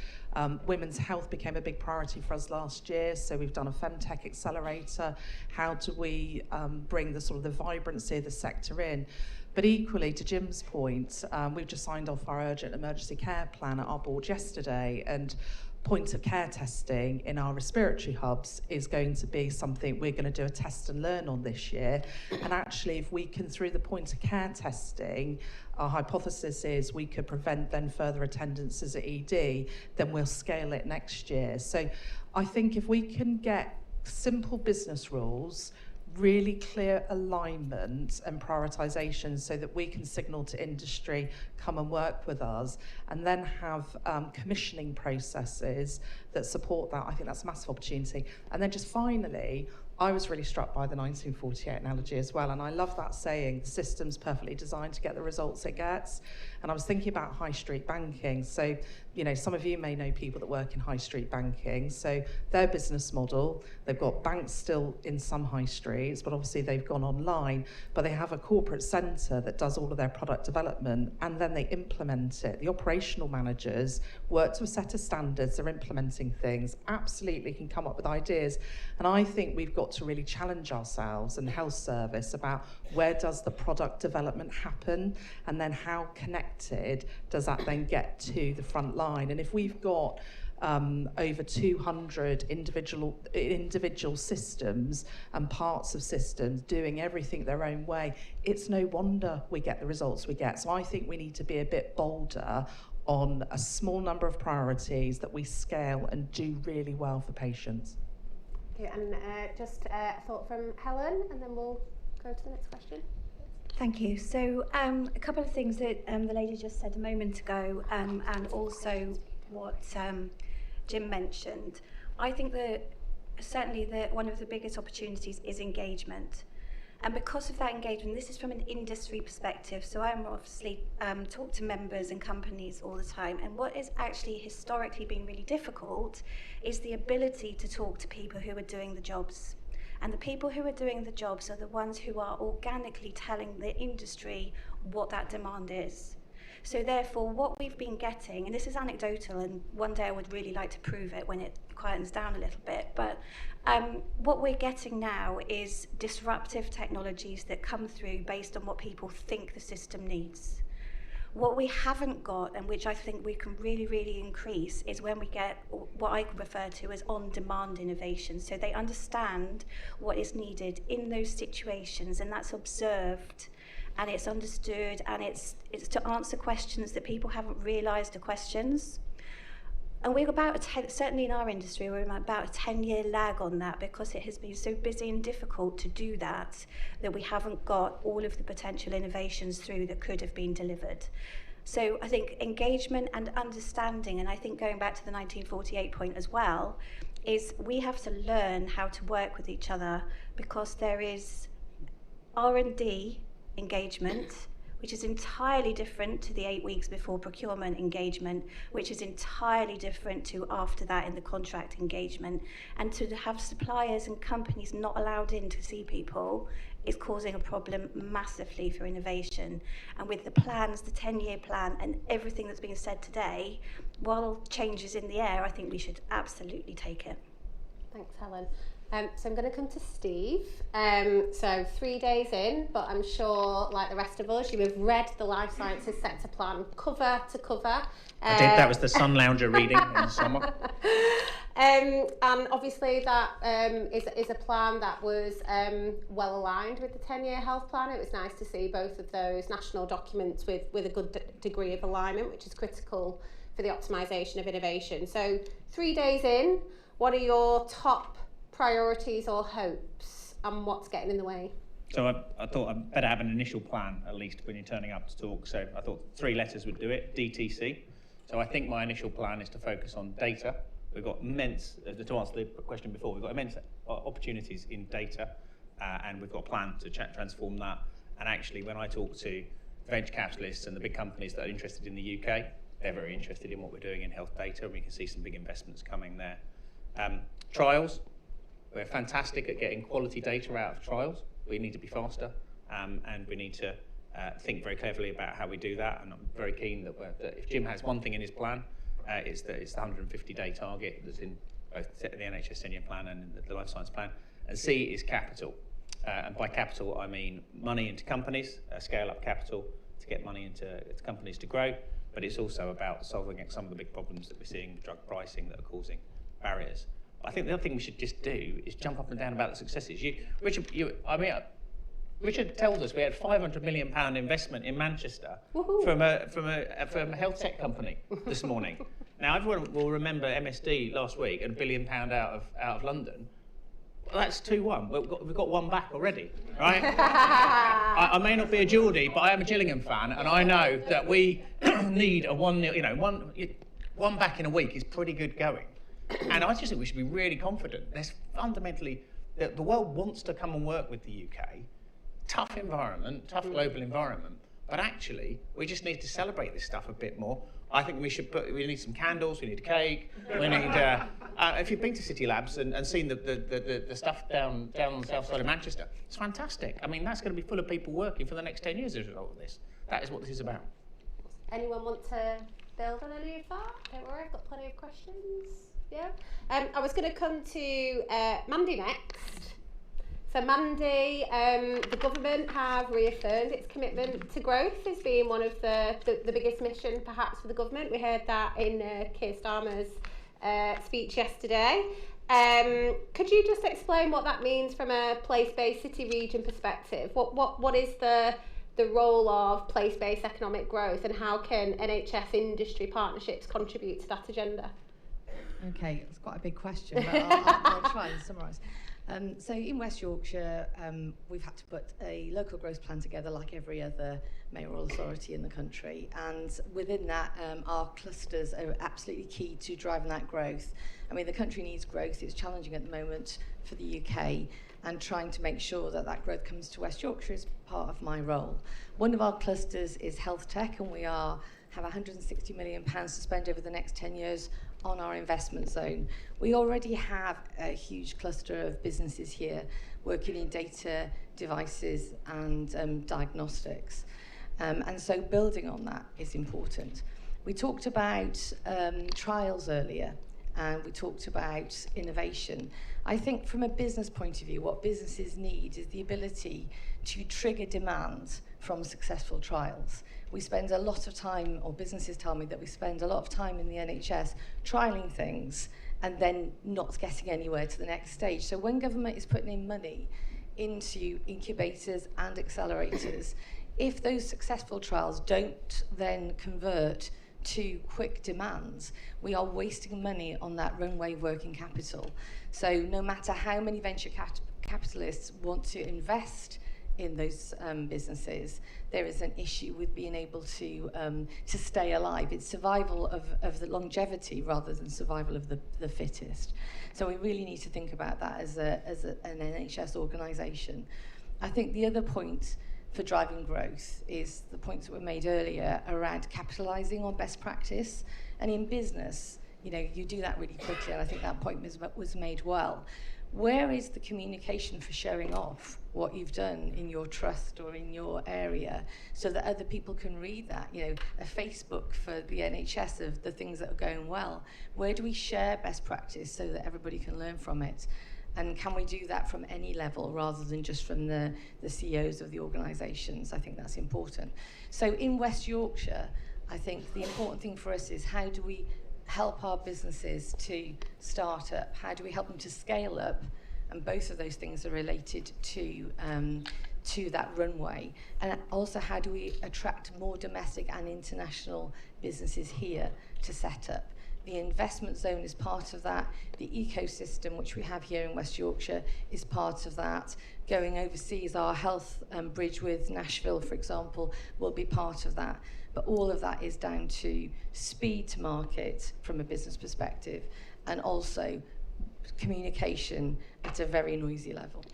Women's health became a big priority for us last year, so we've done a Femtech accelerator. How do we bring the sort of the vibrancy of the sector in? But equally, to Jim's point, we've just signed off our urgent emergency care plan at our board yesterday, and point of care testing in our respiratory hubs is going to be something we're going to do a test and learn on this year. And actually, if we can, through the point of care testing, our hypothesis is we could prevent then further attendances at ED, then we'll scale it next year. So I think if we can get simple business rules, really clear alignment and prioritisation so that we can signal to industry, come and work with us, and then have commissioning processes that support that. I think that's a massive opportunity. And then just finally, I was really struck by the 1948 analogy as well, and I love that saying, the system's perfectly designed to get the results it gets. And I was thinking about high street banking. So, you know, some of you may know people that work in high street banking. So their business model, they've got banks still in some high streets, but obviously they've gone online, but they have a corporate centre that does all of their product development, and then they implement it. The operational managers work to a set of standards, they're implementing things, absolutely can come up with ideas. And I think we've got to really challenge ourselves and health service about where does the product development happen, and then how connected does that then get to the front line. And if we've got over 200 individual systems and parts of systems doing everything their own way, it's no wonder we get the results we get. So I think we need to be a bit bolder on a small number of priorities that we scale and do really well for patients. Okay, and just a thought from Helen, and then we'll go to the next question. Thank you. So a couple of things that the lady just said a moment ago, and also what Jim mentioned. I think that certainly one of the biggest opportunities is engagement. And because of that engagement, this is from an industry perspective, so I'm obviously talk to members and companies all the time, and what has actually historically been really difficult is the ability to talk to people who are doing the jobs. And the people who are doing the jobs are the ones who are organically telling the industry what that demand is. So therefore, what we've been getting, and this is anecdotal, and one day I would really like to prove it when it quietens down a little bit, but what we're getting now is disruptive technologies that come through based on what people think the system needs. What we haven't got, and which I think we can really, really increase, is when we get what I refer to as on-demand innovation. So they understand what is needed in those situations, and that's observed, and it's understood, and it's to answer questions that people haven't realised are questions. And we're about certainly in our industry, we're about a 10-year lag on that, because it has been so busy and difficult to do that we haven't got all of the potential innovations through that could have been delivered. So I think engagement and understanding, and I think going back to the 1948 point as well, is we have to learn how to work with each other, because there is R&D engagement, which is entirely different to the 8 weeks before procurement engagement, which is entirely different to after that in the contract engagement. And to have suppliers and companies not allowed in to see people is causing a problem massively for innovation. And with the plans, the 10-year plan, and everything that's been said today, while change is in the air, I think we should absolutely take it. Thanks, Helen. So I'm going to come to Steve. So 3 days in, but I'm sure, like the rest of us, you have read the Life Sciences Sector Plan cover to cover. I did. That was the Sun Lounger reading in the summer. And obviously that is a plan that was well aligned with the 10-year health plan. It was nice to see both of those national documents with a good degree of alignment, which is critical for the optimisation of innovation. So 3 days in, what are your top priorities or hopes, and what's getting in the way? So I thought I'd better have an initial plan, at least, when you're turning up to talk. So I thought 3 letters would do it, DTC. So I think my initial plan is to focus on data. We've got immense, to answer the question before, we've got immense opportunities in data, and we've got a plan to transform that. And actually, when I talk to venture capitalists and the big companies that are interested in the UK, they're very interested in what we're doing in health data, and we can see some big investments coming there. Trials. We're fantastic at getting quality data out of trials. We need to be faster, and we need to think very cleverly about how we do that. And I'm very keen that if Jim has one thing in his plan, it's the 150-day target that's in both the NHS 10-year plan and the Life Science plan. And C is capital. And by capital, I mean money into companies, scale-up capital to get money into companies to grow. But it's also about solving some of the big problems that we're seeing with drug pricing that are causing barriers. I think the other thing we should just do is jump up and down about the successes. Richard tells us we had £500 million investment in Manchester from a health tech company this morning. Now everyone will remember MSD last week and £1 billion out of London. Well, that's 2-1. We've got one back already, right? I may not be a Geordie, but I am a Gillingham fan, and I know that we need a 1-0. One back in a week is pretty good going. And I just think we should be really confident. There's fundamentally, the world wants to come and work with the UK. Tough environment, tough global environment, but actually we just need to celebrate this stuff a bit more. I think we need some candles, we need a cake, we need, if you've been to City Labs and seen the stuff down on the south side of Manchester, it's fantastic. I mean, that's going to be full of people working for the next 10 years as a result of this. That is what this is about. Anyone want to build on any of that? Don't worry, I've got plenty of questions. Yeah. I was going to come to Mandy next. So Mandy, the government have reaffirmed its commitment to growth as being one of the biggest mission perhaps for the government. We heard that in Keir Starmer's speech yesterday. Could you just explain what that means from a place-based city region perspective? What is the role of place-based economic growth, and how can NHS industry partnerships contribute to that agenda? Okay, it's quite a big question, but I'll try and summarise. So in West Yorkshire, we've had to put a local growth plan together like every other mayoral authority in the country. And within that, our clusters are absolutely key to driving that growth. I mean, the country needs growth. It's challenging at the moment for the UK, and trying to make sure that that growth comes to West Yorkshire is part of my role. One of our clusters is health tech, and we have £160 million to spend over the next 10 years on our investment zone. We already have a huge cluster of businesses here working in data, devices and diagnostics. And so building on that is important. We talked about trials earlier, and we talked about innovation. I think from a business point of view, what businesses need is the ability to trigger demand from successful trials. We spend a lot of time, or businesses tell me that we spend a lot of time in the NHS trialling things and then not getting anywhere to the next stage. So when government is putting in money into incubators and accelerators, if those successful trials don't then convert to quick demands, we are wasting money on that runway working capital. So no matter how many venture capitalists want to invest in those businesses, there is an issue with being able to stay alive. It's survival of the longevity rather than survival of the fittest. So we really need to think about that as an NHS organisation. I think the other point for driving growth is the points that were made earlier around capitalising on best practice. And in business, you do that really quickly, and I think that point was made well. where is the communication for showing off what you've done in your trust or in your area so that other people can read that? You know, a Facebook for the NHS of the things that are going well. Where do we share best practice so that everybody can learn from it? And can we do that from any level rather than just from the CEOs of the organisations? I think that's important. So in West Yorkshire, I think the important thing for us is how do we help our businesses to start up? How do we help them to scale up? And both of those things are related to that runway. And also, how do we attract more domestic and international businesses here to set up? The investment zone is part of that. The ecosystem, which we have here in West Yorkshire, is part of that. Going overseas, our health bridge with Nashville, for example, will be part of that. But all of that is down to speed to market from a business perspective, and also communication at a very noisy level.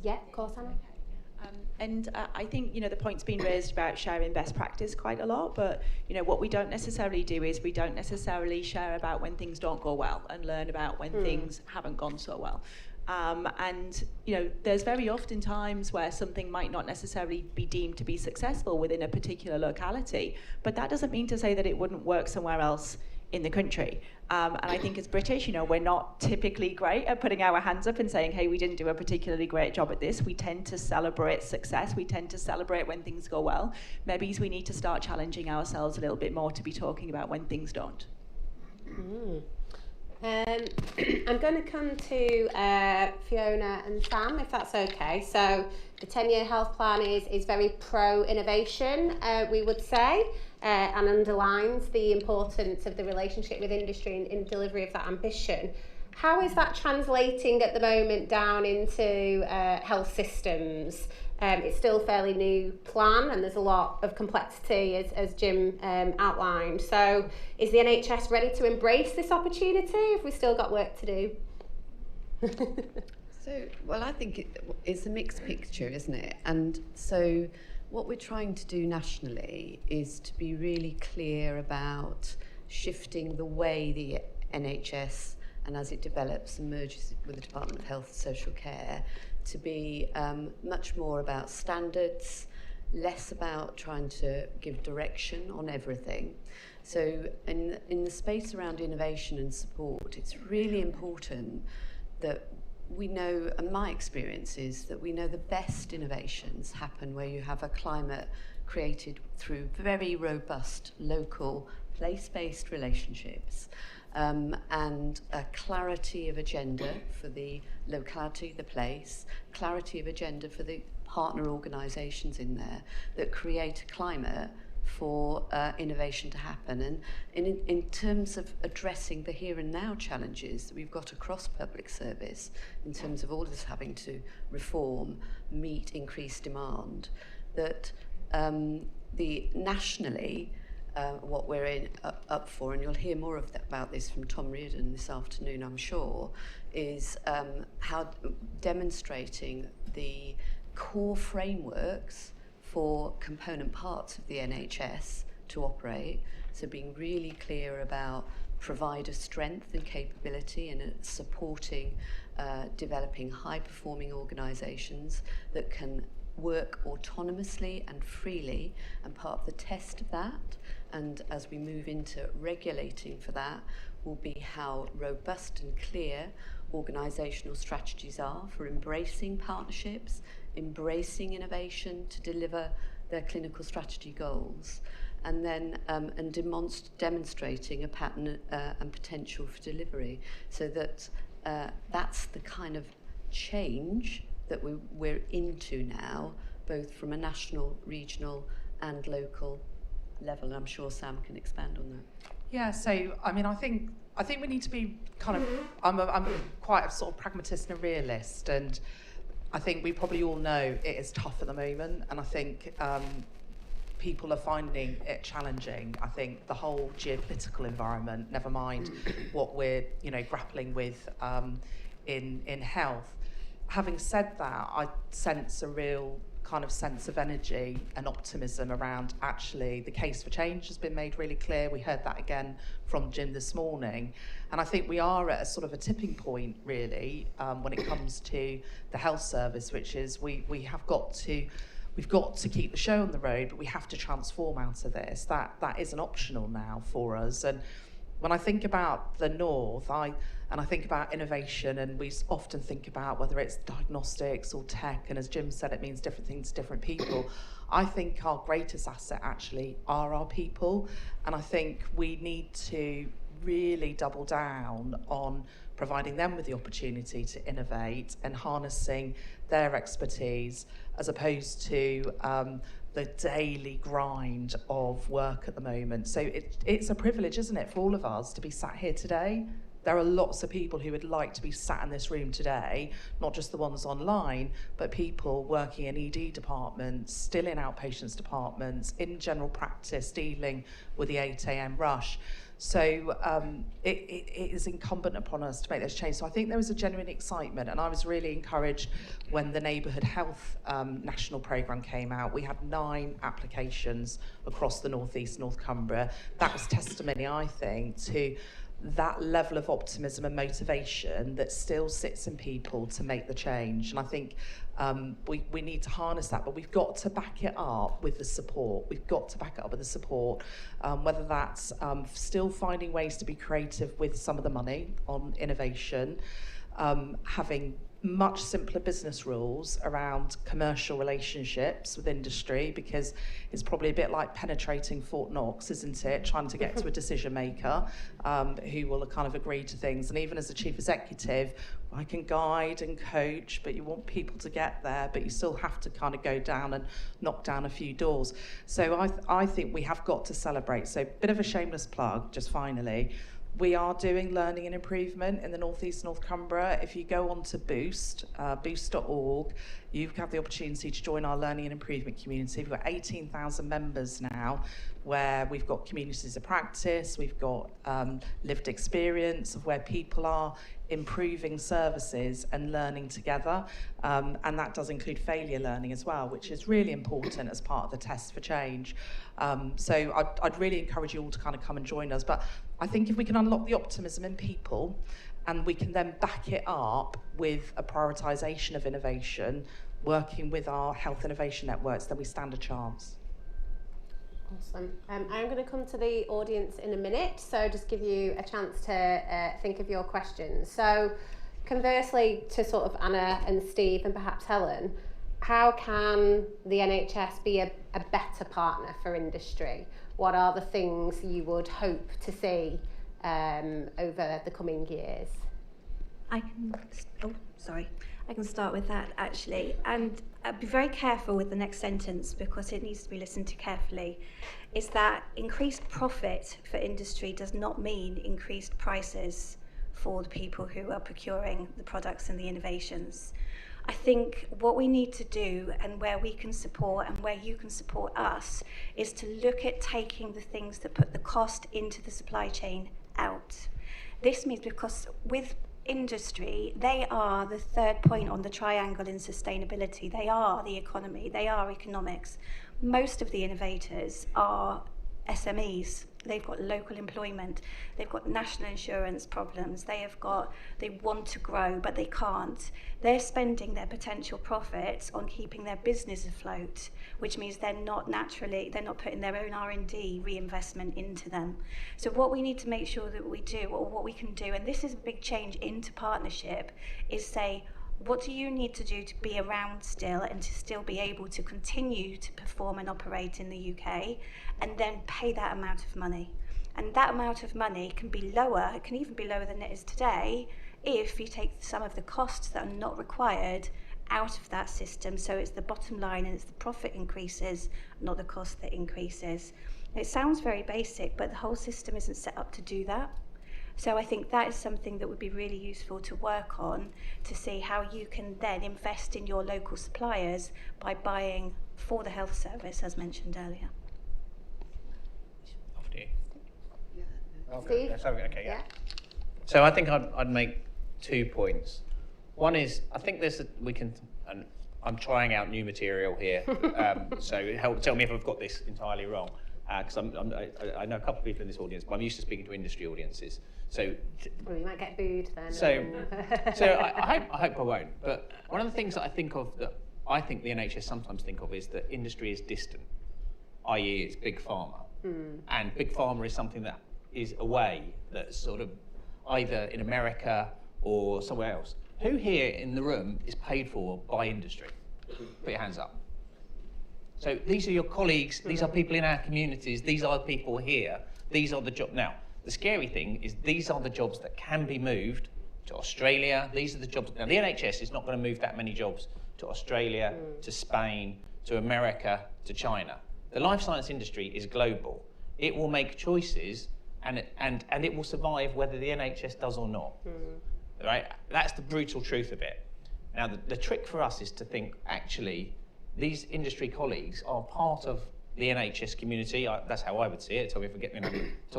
Yeah, of course, Anna. And I think, the point's been raised about sharing best practice quite a lot, but, what we don't necessarily do is we don't necessarily share about when things don't go well and learn about when things haven't gone so well. And there's very often times where something might not necessarily be deemed to be successful within a particular locality, but that doesn't mean to say that it wouldn't work somewhere else in the country. And I think as British, we're not typically great at putting our hands up and saying, hey, we didn't do a particularly great job at this. We tend to celebrate success. We tend to celebrate when things go well. Maybe we need to start challenging ourselves a little bit more to be talking about when things don't. I'm going to come to Fiona and Sam, if that's okay. So the 10-year health plan is very pro-innovation, we would say, and underlines the importance of the relationship with industry in delivery of that ambition. How is that translating at the moment down into health systems? It's still a fairly new plan and there's a lot of complexity as Jim outlined. So is the NHS ready to embrace this opportunity? Have we still got work to do? Well, I think it's a mixed picture, isn't it? And so what we're trying to do nationally is to be really clear about shifting the way the NHS, and as it develops and merges with the Department of Health and Social Care, to be much more about standards, less about trying to give direction on everything. So in the space around innovation and support, it's really important that we know, and my experience is that we know the best innovations happen where you have a climate created through very robust local place-based relationships, and a clarity of agenda for the locality, the place, clarity of agenda for the partner organisations in there that create a climate for innovation to happen. And in terms of addressing the here and now challenges that we've got across public service, in terms of all of us having to reform, meet increased demand, that the nationally, what we're up for, and you'll hear more about this from Tom Reardon this afternoon, I'm sure, is how demonstrating the core frameworks for component parts of the NHS to operate. So being really clear about provider strength and capability and supporting developing high-performing organisations that can work autonomously and freely, and part of the test of that, and as we move into regulating for that, will be how robust and clear organisational strategies are for embracing partnerships, embracing innovation to deliver their clinical strategy goals, and then demonstrating a pattern and potential for delivery, so that that's the kind of change that we're into now, both from a national, regional and local level. And I'm sure Sam can expand on that. Yeah, so I mean, I think we need to be kind of, I'm quite a sort of pragmatist and a realist, and I think we probably all know it is tough at the moment, and I think people are finding it challenging. I think the whole geopolitical environment, never mind what we're grappling with in health. Having said that, I sense a real kind of sense of energy and optimism around actually the case for change has been made really clear. We heard that again from Jim this morning. And I think we are at a sort of a tipping point, really, when it comes to the health service, which is we've got to keep the show on the road, but we have to transform out of this. That isn't optional now for us. And when I think about the North, I think about innovation, and we often think about whether it's diagnostics or tech, and as Jim said, it means different things to different people. I think our greatest asset actually are our people, and I think we need to really double down on providing them with the opportunity to innovate and harnessing their expertise as opposed to the daily grind of work at the moment. So it's a privilege, isn't it, for all of us to be sat here today. There are lots of people who would like to be sat in this room today, not just the ones online, but people working in ED departments, still in outpatients departments, in general practice, dealing with the 8 a.m. rush. So it is incumbent upon us to make those changes. So I think there was a genuine excitement, and I was really encouraged when the Neighbourhood Health National Programme came out. We had 9 applications across the North East, North Cumbria. That was testimony, I think, to that level of optimism and motivation that still sits in people to make the change. And I think we need to harness that, but we've got to back it up with the support. We've got to back it up with the support, whether that's still finding ways to be creative with some of the money on innovation, having much simpler business rules around commercial relationships with industry, because it's probably a bit like penetrating Fort Knox, isn't it? Trying to get to a decision maker who will kind of agree to things. And even as a chief executive, I can guide and coach, but you want people to get there, but you still have to kind of go down and knock down a few doors. So I think we have got to celebrate. So a bit of a shameless plug, just finally. We are doing learning and improvement in the North East, North Cumbria. If you go on to Boost, boost.org, you have the opportunity to join our learning and improvement community. We've got 18,000 members now, where we've got communities of practice, we've got lived experience of where people are improving services and learning together. And that does include failure learning as well, which is really important as part of the test for change. So I'd really encourage you all to kind of come and join us. But I think if we can unlock the optimism in people, and we can then back it up with a prioritisation of innovation, working with our health innovation networks, then we stand a chance. Awesome. I'm going to come to the audience in a minute, so just give you a chance to think of your questions. So conversely to sort of Anna and Steve and perhaps Helen, how can the NHS be a better partner for industry? What are the things you would hope to see over the coming years? I can start with that actually, and be very careful with the next sentence because it needs to be listened to carefully. Is that increased profit for industry does not mean increased prices for the people who are procuring the products and the innovations. I think what we need to do, and where we can support and where you can support us, is to look at taking the things that put the cost into the supply chain out. This means because with industry, they are the third point on the triangle in sustainability. They are the economy, they are economics. Most of the innovators are SMEs. They've got local employment, they've got national insurance problems, they want to grow, but they can't. They're spending their potential profits on keeping their business afloat, which means they're not putting their own R&D reinvestment into them. So what we need to make sure that we do, or what we can do, and this is a big change into partnership, is say, what do you need to do to be around still and to still be able to continue to perform and operate in the UK, and then pay that amount of money. And that amount of money can be lower, it can even be lower than it is today, if you take some of the costs that are not required out of that system. So it's the bottom line and it's the profit increases, not the cost that increases. It sounds very basic, but the whole system isn't set up to do that. So I think that is something that would be really useful to work on, to see how you can then invest in your local suppliers by buying for the health service, as mentioned earlier. After you. Steve? Okay, yeah. So I think I'd make 2 points. One is, I think we can, and I'm trying out new material here, so tell me if I've got this entirely wrong, because I know a couple of people in this audience, but I'm used to speaking to industry audiences. So, well, you might get booed then. So I hope I won't. But one of the things that I think of that I think the NHS sometimes think of is that industry is distant, i.e. it's big pharma. And big pharma is something that is away, that's sort of either in America or somewhere else. Who here in the room is paid for by industry? Put your hands up. So these are your colleagues, these are people in our communities, these are the people here, these are the jobs. Now, the scary thing is these are the jobs that can be moved to Australia. These are the jobs. Now, the NHS is not going to move that many jobs to Australia, to Spain, to America, to China. The life science industry is global. It will make choices and it will survive whether the NHS does or not. Right? That's the brutal truth of it. Now, the trick for us is to think, actually, these industry colleagues are part of the NHS community. That's how I would see it. Tell me if I get,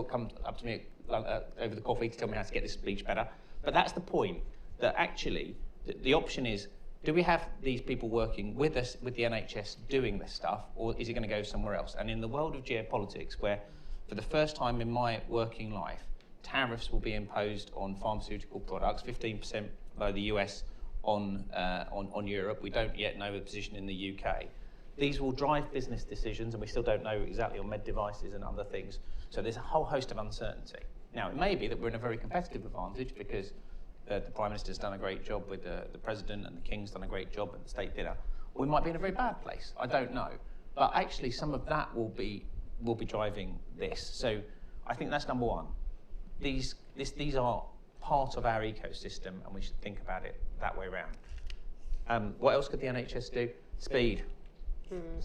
come up to me over the coffee to tell me how to get this speech better. But that's the point, that actually the option is, do we have these people working with us, with the NHS, doing this stuff, or is it going to go somewhere else? And in the world of geopolitics, where for the first time in my working life, tariffs will be imposed on pharmaceutical products, 15% by the US on Europe. We don't yet know the position in the UK. These will drive business decisions, and we still don't know exactly on med devices and other things. So there's a whole host of uncertainty. Now, it may be that we're in a very competitive advantage because the Prime Minister's done a great job with the President, and the King's done a great job at the state dinner. Or we might be in a very bad place. I don't know. But actually, some of that will be driving this. So I think that's number one. These are part of our ecosystem, and we should think about it that way around. What else could the NHS do? Speed.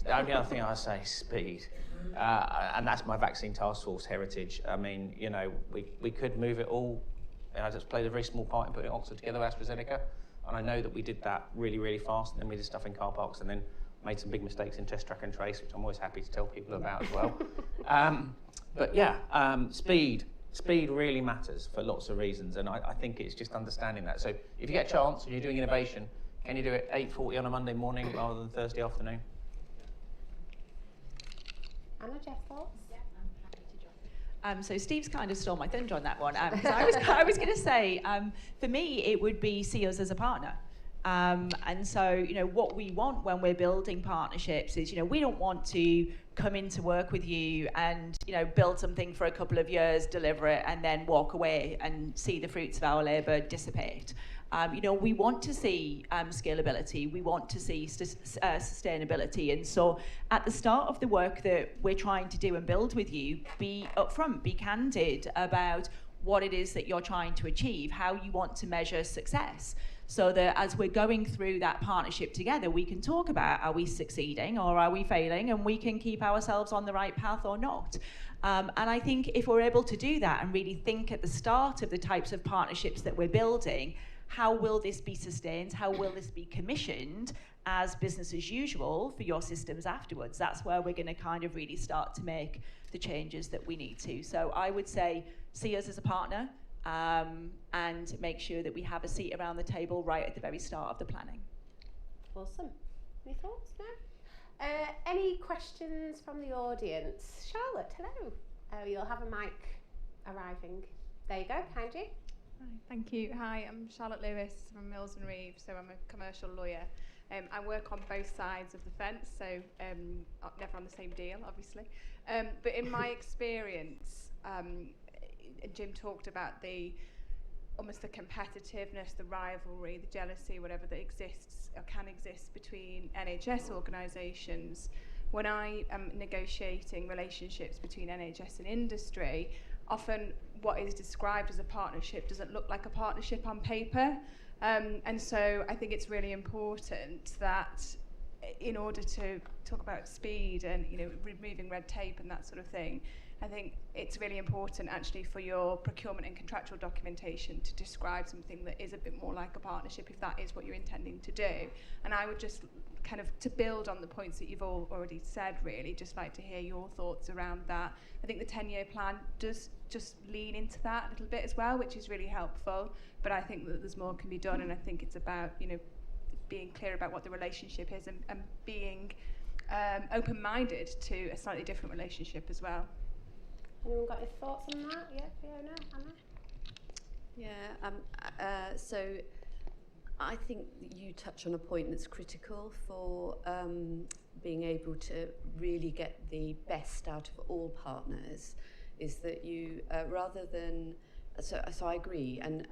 The only other thing I say is speed. And that's my vaccine task force heritage. I mean, we could move it all. I just played a very small part in putting Oxford together, AstraZeneca. And I know that we did that really, really fast. And then we did stuff in car parks and then made some big mistakes in test, track and trace, which I'm always happy to tell people about as well. But yeah, speed really matters for lots of reasons. And I think it's just understanding that. So if you get a chance and you're doing innovation, can you do it 8:40 on a Monday morning rather than Thursday afternoon? Anna, Jeff, thoughts? Yeah, I'm happy to join. So Steve's kind of stole my thunder on that one. I was going to say, for me, it would be see us as a partner. And so, what we want when we're building partnerships is, we don't want to come into work with you and, build something for a couple of years, deliver it, and then walk away and see the fruits of our labour dissipate. We want to see scalability, we want to see sustainability. And so at the start of the work that we're trying to do and build with you, be upfront, be candid about what it is that you're trying to achieve, how you want to measure success, so that as we're going through that partnership together, we can talk about, are we succeeding or are we failing, and we can keep ourselves on the right path or not. And I think if we're able to do that and really think at the start of the types of partnerships that we're building, how will this be sustained? How will this be commissioned as business as usual for your systems afterwards? That's where we're going to kind of really start to make the changes that we need to. So I would say see us as a partner, and make sure that we have a seat around the table right at the very start of the planning. Awesome. Any thoughts? No? Any questions from the audience? Charlotte, hello. You'll have a mic arriving. There you go, behind you. Hi, thank you. Hi, I'm Charlotte Lewis from Mills and Reeves, so I'm a commercial lawyer. I work on both sides of the fence, so never on the same deal, obviously. But in my experience, Jim talked about almost the competitiveness, the rivalry, the jealousy, whatever that exists or can exist between NHS organisations. When I am negotiating relationships between NHS and industry, often what is described as a partnership doesn't look like a partnership on paper. And so I think it's really important that in order to talk about speed and removing red tape and that sort of thing, I think it's really important actually for your procurement and contractual documentation to describe something that is a bit more like a partnership, if that is what you're intending to do. And I would just kind of, to build on the points that you've all already said, really just like to hear your thoughts around that. I think the 10-year plan does just lean into that a little bit as well, which is really helpful, but I think that there's more can be done, and I think it's about being clear about what the relationship is and being open-minded to a slightly different relationship as well. Anyone got any thoughts on that? Yeah, Fiona, Anna? Yeah, so I think you touch on a point that's critical for being able to really get the best out of all partners, is that you, rather than, so I agree, and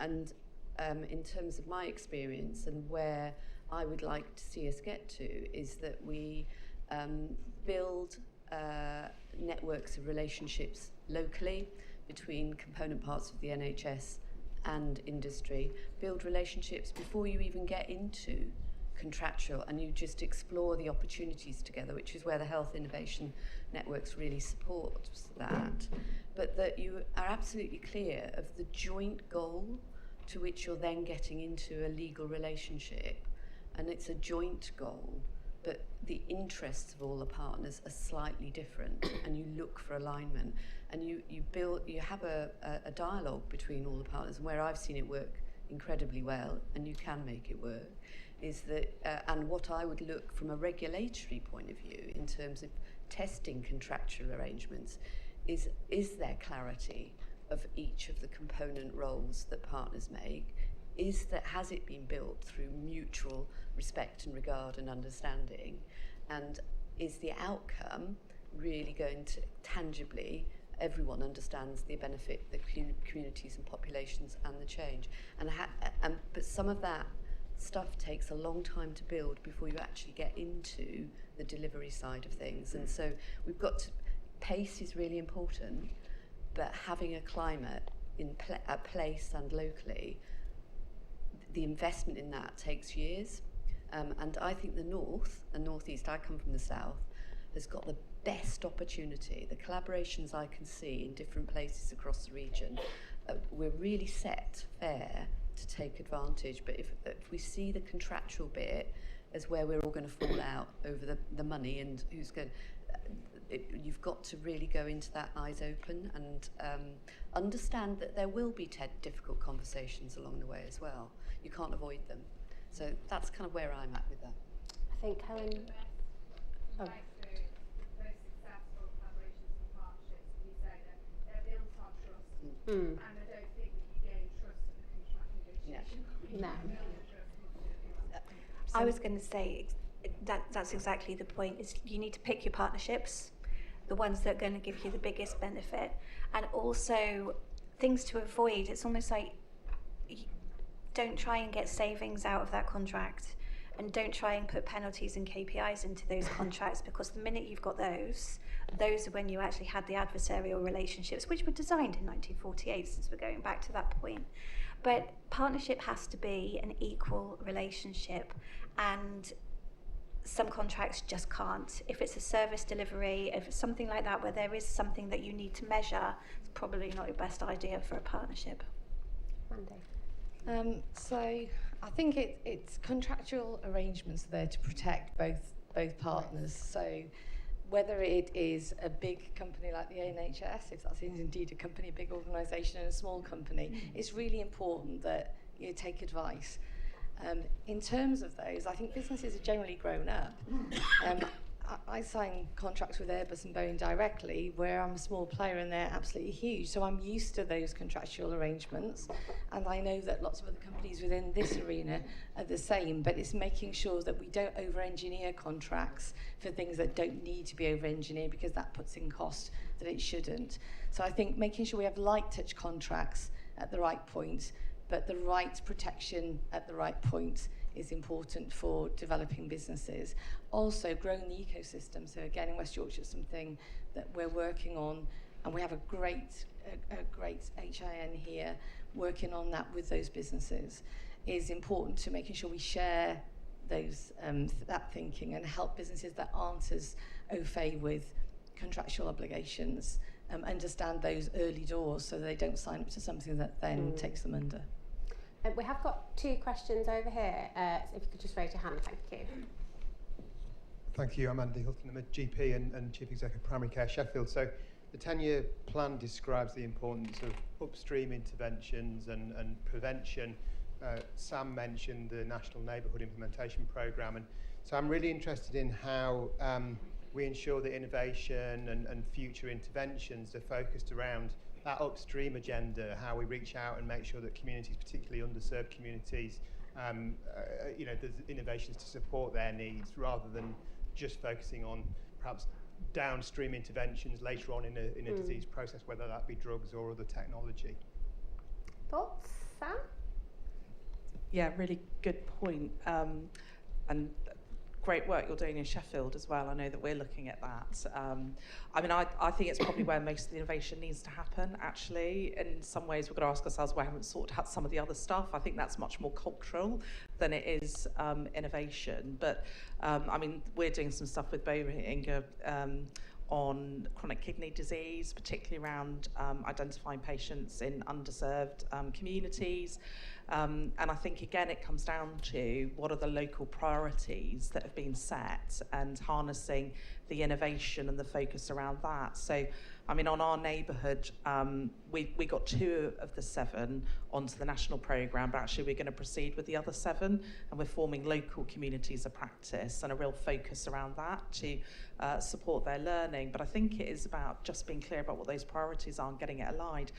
in terms of my experience and where I would like to see us get to, is that we build networks of relationships locally between component parts of the NHS and industry, build relationships before you even get into contractual, and you just explore the opportunities together, which is where the Health Innovation Networks really supports that. But that you are absolutely clear of the joint goal to which you're then getting into a legal relationship, and it's a joint goal, but the interests of all the partners are slightly different, and you look for alignment, and you have a dialogue between all the partners. And where I've seen it work incredibly well, and you can make it work, is that, and what I would look from a regulatory point of view in terms of testing contractual arrangements, is there clarity of each of the component roles that partners make? Has it been built through mutual respect and regard and understanding? And is the outcome really going to tangibly, everyone understands the benefit, the communities and populations and the change? But some of that stuff takes a long time to build before you actually get into the delivery side of things. And so we've got to, pace is really important, but having a climate at place and locally, the investment in that takes years. And I think the North and North East, I come from the South, has got the best opportunity. The collaborations I can see in different places across the region, we're really set fair to take advantage. But if we see the contractual bit as where we're all going to fall out over the money and who's going, you've got to really go into that eyes open and understand that there will be difficult conversations along the way as well. You can't avoid them. So that's kind of where I'm at with that. I think Helen. Oh. And I don't think that you gain trust in the contract negotiation. No. I was going to say that's exactly the point. Is you need to pick your partnerships, the ones that are going to give you the biggest benefit, and also things to avoid. It's almost like don't try and get savings out of that contract, and don't try and put penalties and KPIs into those contracts, because the minute you've got those are when you actually had the adversarial relationships, which were designed in 1948, since we're going back to that point. But partnership has to be an equal relationship, and some contracts just can't. If it's a service delivery, if it's something like that where there is something that you need to measure, it's probably not your best idea for a partnership. Mandy. So I think it's contractual arrangements there to protect both partners. So whether it is a big company like the NHS, if that is indeed a company, a big organisation, and a small company, it's really important that you take advice. In terms of those, I think businesses are generally grown up. I sign contracts with Airbus and Boeing directly, where I'm a small player and they're absolutely huge. So I'm used to those contractual arrangements, and I know that lots of other companies within this arena are the same, but it's making sure that we don't over-engineer contracts for things that don't need to be over-engineered, because that puts in cost that it shouldn't. So I think making sure we have light touch contracts at the right point, but the right protection at the right point is important for developing businesses. Also, growing the ecosystem. So again, in West Yorkshire, something that we're working on, and we have a great HIN here working on that with those businesses, is important to making sure we share those that thinking and help businesses that aren't as au fait with contractual obligations understand those early doors, so they don't sign up to something that then takes them under. We have got 2 questions over here. So if you could just raise your hand, thank you. Thank you. I'm Andy Hilton. I'm a GP and Chief Executive of Primary Care Sheffield. So the 10-year plan describes the importance of upstream interventions and prevention Sam mentioned the National Neighbourhood Implementation Programme, and so I'm really interested in how we ensure that innovation and future interventions are focused around that upstream agenda, how we reach out and make sure that communities, particularly underserved communities, there's innovations to support their needs rather than just focusing on perhaps downstream interventions later on in a disease process, whether that be drugs or other technology. Thoughts, Sam? Yeah, really good point. And great work you're doing in Sheffield as well. I know that we're looking at that. I think it's probably where most of the innovation needs to happen, actually. In some ways, we've got to ask ourselves why haven't sorted out some of the other stuff. I think that's much more cultural than it is innovation. But, we're doing some stuff with Boehringer on chronic kidney disease, particularly around identifying patients in underserved communities. And I think, again, it comes down to what are the local priorities that have been set and harnessing the innovation and the focus around that. So, on our neighbourhood, we got 2 of the 7 onto the national programme, but actually we're going to proceed with the other 7, and we're forming local communities of practice and a real focus around that to support their learning. But I think it is about just being clear about what those priorities are and getting it aligned.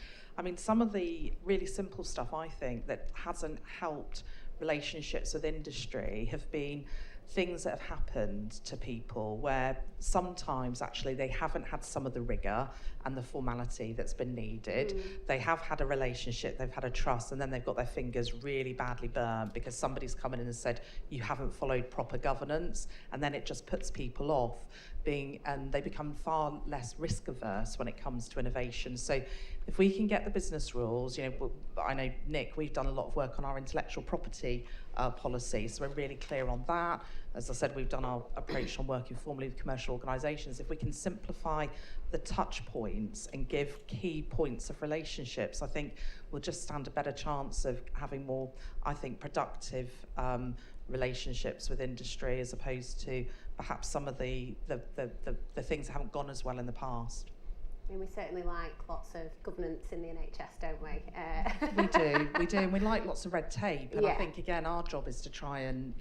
Some of the really simple stuff, I think, that hasn't helped relationships with industry have been things that have happened to people where sometimes actually they haven't had some of the rigour and the formality that's been needed. They have had a relationship, they've had a trust, and then they've got their fingers really badly burnt because somebody's come in and said, you haven't followed proper governance, and then it just puts people off and they become far less risk averse when it comes to innovation. So if we can get the business rules, I know, Nick, we've done a lot of work on our intellectual property policy, so we're really clear on that. As I said, we've done our approach on working formally with commercial organisations. If we can simplify the touch points and give key points of relationships, I think we'll just stand a better chance of having more, productive relationships with industry as opposed to perhaps some of the things that haven't gone as well in the past. We certainly like lots of governance in the NHS, don't we? We do, and we like lots of red tape. And I think, again, our job is to try and,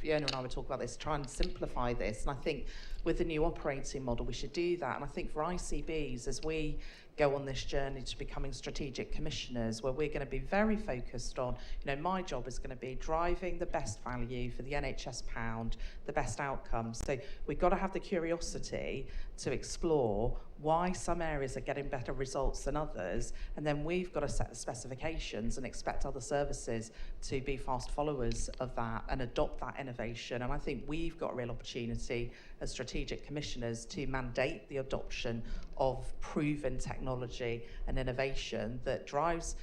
Fiona and I would talk about this, try and simplify this. And I think with the new operating model, we should do that. And I think for ICBs, as we go on this journey to becoming strategic commissioners, where we're going to be very focused on, my job is going to be driving the best value for the NHS pound, the best outcomes. So we've got to have the curiosity to explore why some areas are getting better results than others, and then we've got to set the specifications and expect other services to be fast followers of that and adopt that innovation. And I think we've got a real opportunity as strategic commissioners to mandate the adoption of proven technology and innovation that drives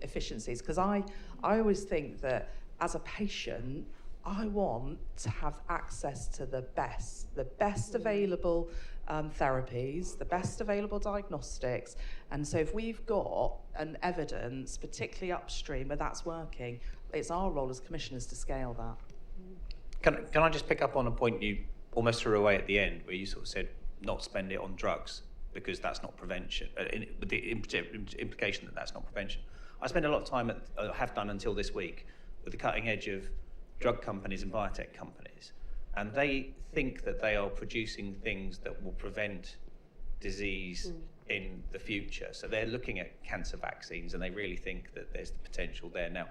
efficiencies. Because I always think that as a patient, I want to have access to the best available therapies, the best available diagnostics. And so if we've got an evidence, particularly upstream, where that's working, it's our role as commissioners to scale that. Can I just pick up on a point you almost threw away at the end, where you sort of said not spend it on drugs because that's not prevention, with the implication that that's not prevention. I spend a lot of time, have done until this week, with the cutting edge of drug companies and biotech companies, and they think that they are producing things that will prevent disease in the future. So they're looking at cancer vaccines, and they really think that there's the potential there. Now,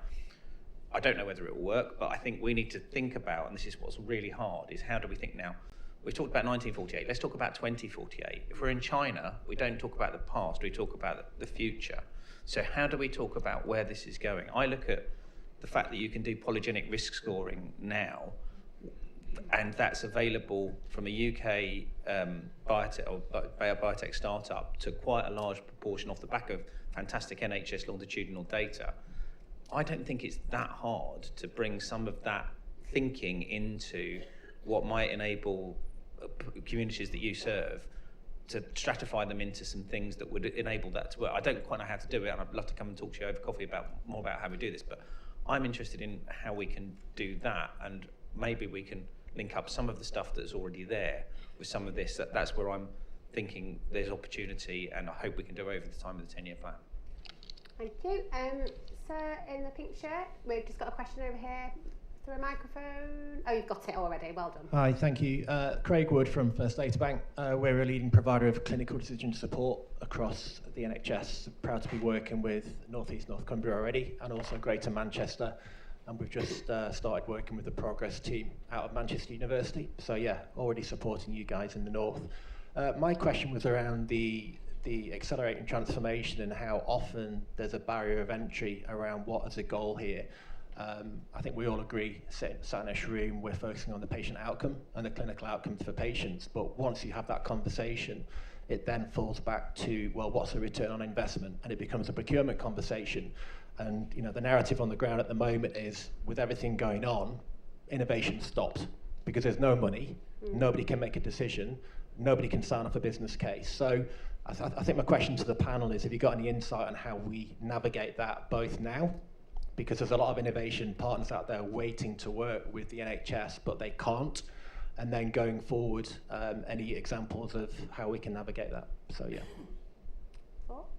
I don't know whether it will work, but I think we need to think about, and this is what's really hard, is how do we think now? We've talked about 1948, let's talk about 2048. If we're in China, we don't talk about the past, we talk about the future. So how do we talk about where this is going? I look at the fact that you can do polygenic risk scoring now, and that's available from a UK biotech startup to quite a large proportion off the back of fantastic NHS longitudinal data. I don't think it's that hard to bring some of that thinking into what might enable communities that you serve to stratify them into some things that would enable that to work. I don't quite know how to do it, and I'd love to come and talk to you over coffee more about how we do this, but I'm interested in how we can do that, and maybe we can link up some of the stuff that's already there with some of this. That's where I'm thinking there's opportunity, and I hope we can do over the time of the 10-year plan. Thank you. Sir in the pink shirt, we've just got a question over here. Through a microphone. Oh, you've got it already. Well done. Hi, thank you. Craig Wood from First Data Bank. We're a leading provider of clinical decision support across the NHS. Proud to be working with North East North Cumbria already, and also Greater Manchester. And we've just started working with the Progress team out of Manchester University. So yeah, already supporting you guys in the North. My question was around the accelerating transformation and how often there's a barrier of entry around what is a goal here. I think we all agree, sat in this room, we're focusing on the patient outcome and the clinical outcomes for patients. But once you have that conversation, it then falls back to, well, what's the return on investment? And it becomes a procurement conversation. And you know, the narrative on the ground at the moment is, with everything going on, innovation stopped because there's no money, nobody can make a decision, nobody can sign off a business case. So I think my question to the panel is, have you got any insight on how we navigate that both now? Because there's a lot of innovation partners out there waiting to work with the NHS, but they can't. And then going forward, any examples of how we can navigate that? So yeah. Thoughts?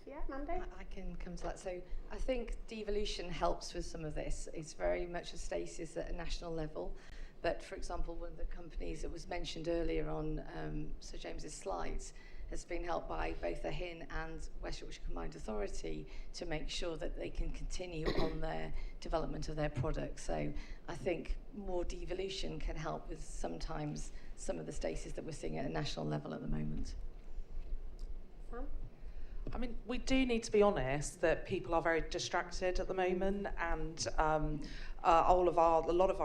Yeah, Mandy? I can come to that. So I think devolution helps with some of this. It's very much a stasis at a national level. But for example, one of the companies that was mentioned earlier on Sir James's slides has been helped by both the HIN and West Yorkshire Combined Authority to make sure that they can continue on their development of their products. So I think more devolution can help with sometimes some of the stasis that we're seeing at a national level at the moment. Sam? I mean, we do need to be honest that people are very distracted at the moment, and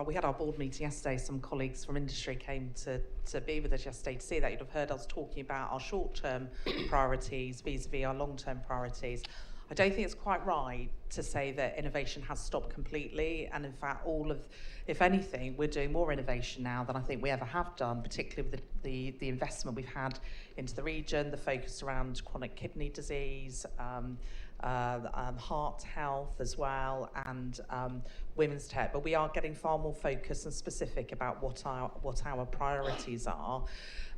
we had our board meeting yesterday. Some colleagues from industry came to be with us yesterday to see that. You'd have heard us talking about our short-term priorities vis-a-vis our long-term priorities. I don't think it's quite right to say that innovation has stopped completely, and in fact, if anything, we're doing more innovation now than I think we ever have done, particularly with the investment we've had into the region, the focus around chronic kidney disease, heart health as well, and women's tech. But we are getting far more focused and specific about what our priorities are.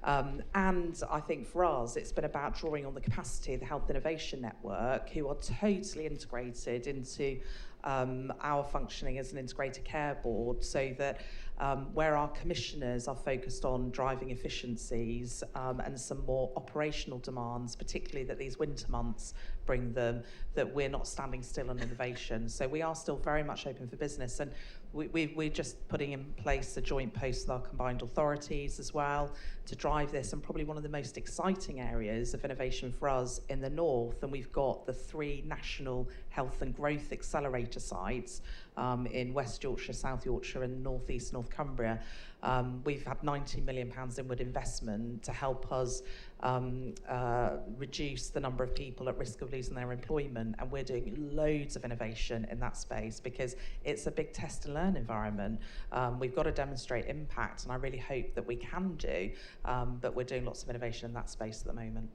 And I think for us, it's been about drawing on the capacity of the Health Innovation Network, who are totally integrated into our functioning as an integrated care board, so that where our commissioners are focused on driving efficiencies and some more operational demands, particularly that these winter months bring them, that we're not standing still on innovation. So we are still very much open for business, and we're just putting in place a joint post with our combined authorities as well to drive this. And probably one of the most exciting areas of innovation for us in the north, and we've got the 3 national health and growth accelerator sites in West Yorkshire, South Yorkshire and North East North Cumbria. We've had £90 million inward investment to help us reduce the number of people at risk of losing their employment, and we're doing loads of innovation in that space because it's a big test and learn environment. We've got to demonstrate impact, and I really hope that we can do, but we're doing lots of innovation in that space at the moment.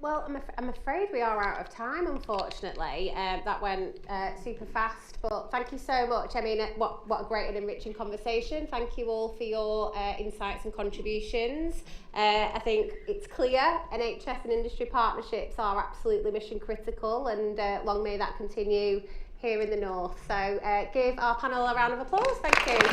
Well, I'm afraid we are out of time, unfortunately. That went super fast, but thank you so much. I mean, what a great and enriching conversation. Thank you all for your insights and contributions. I think it's clear NHS and industry partnerships are absolutely mission critical, and long may that continue here in the north. So give our panel a round of applause. Thank you.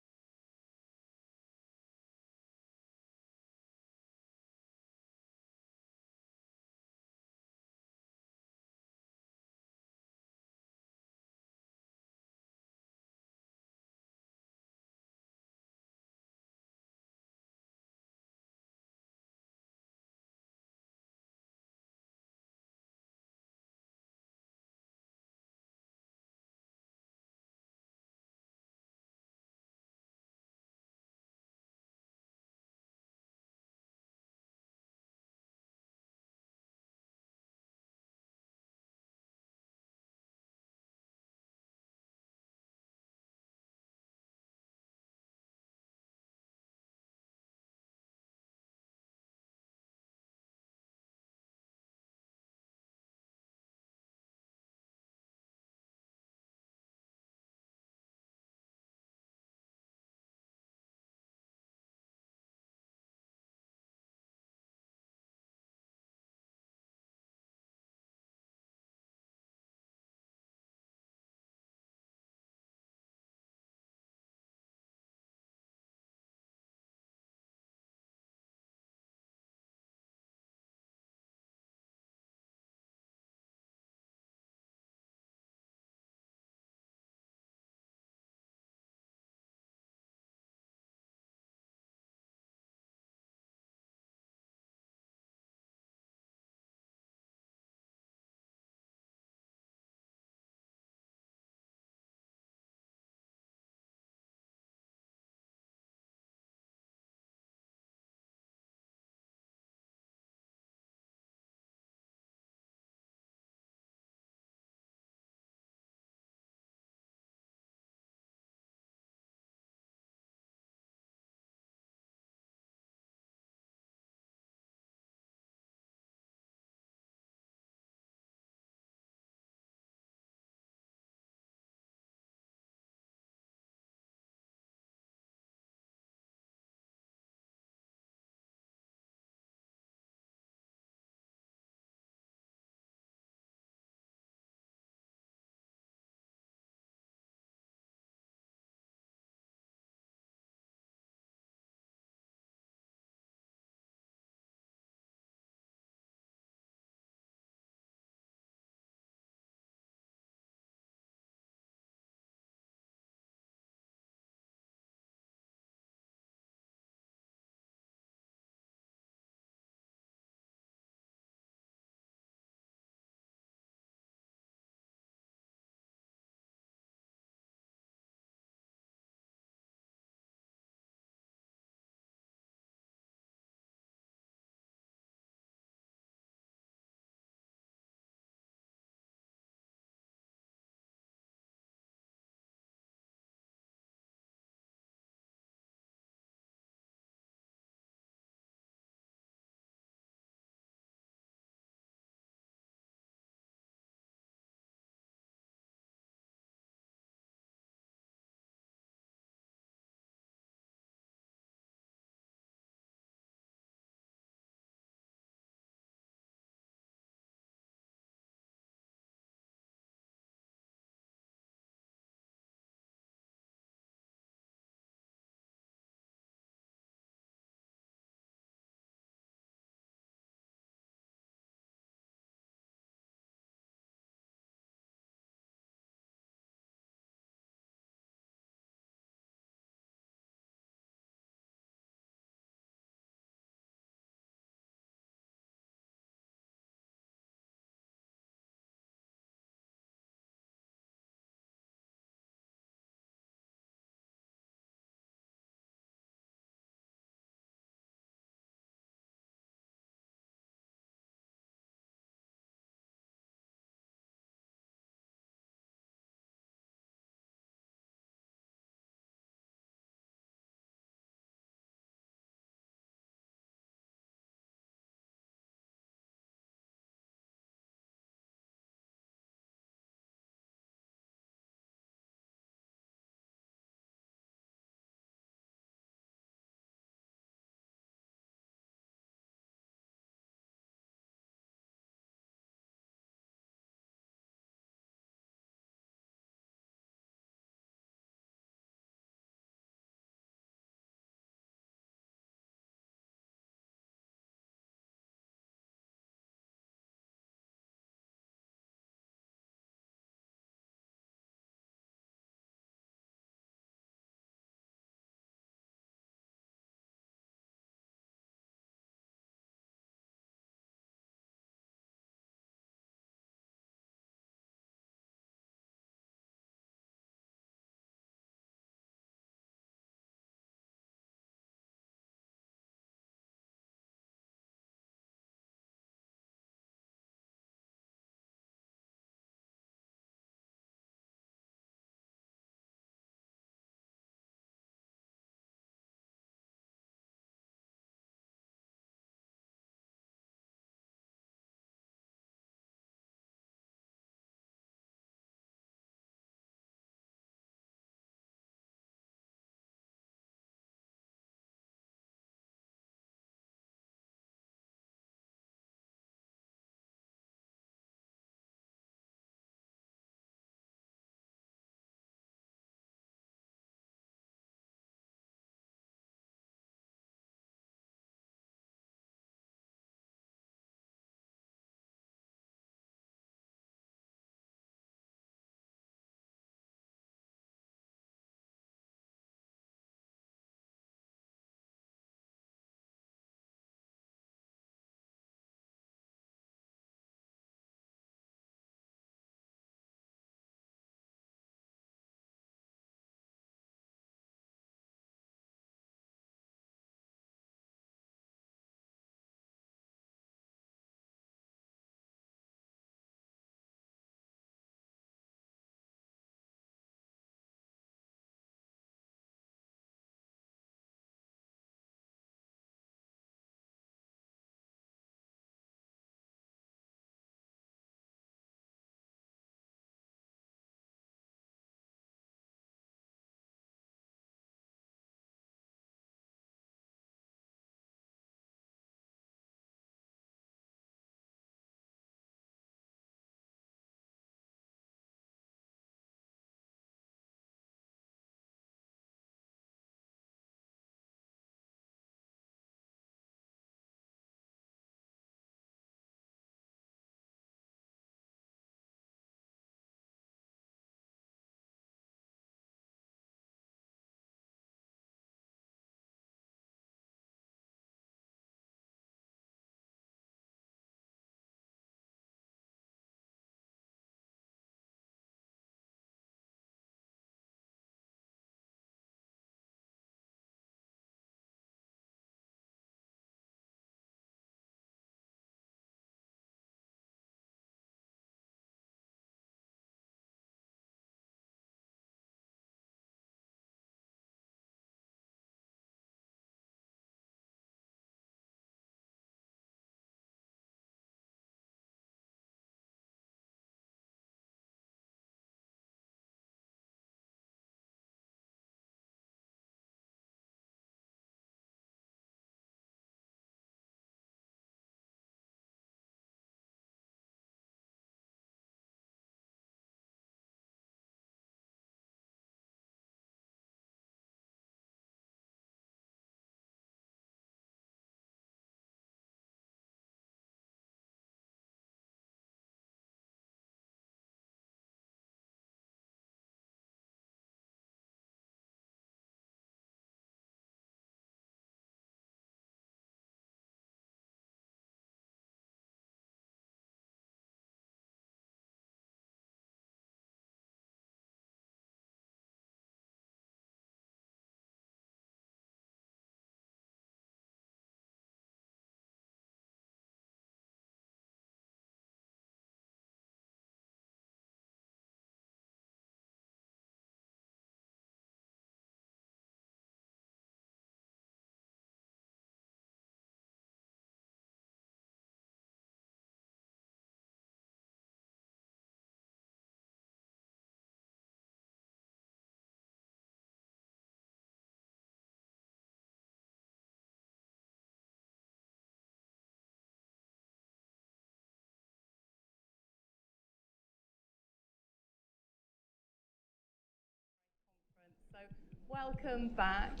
Welcome back.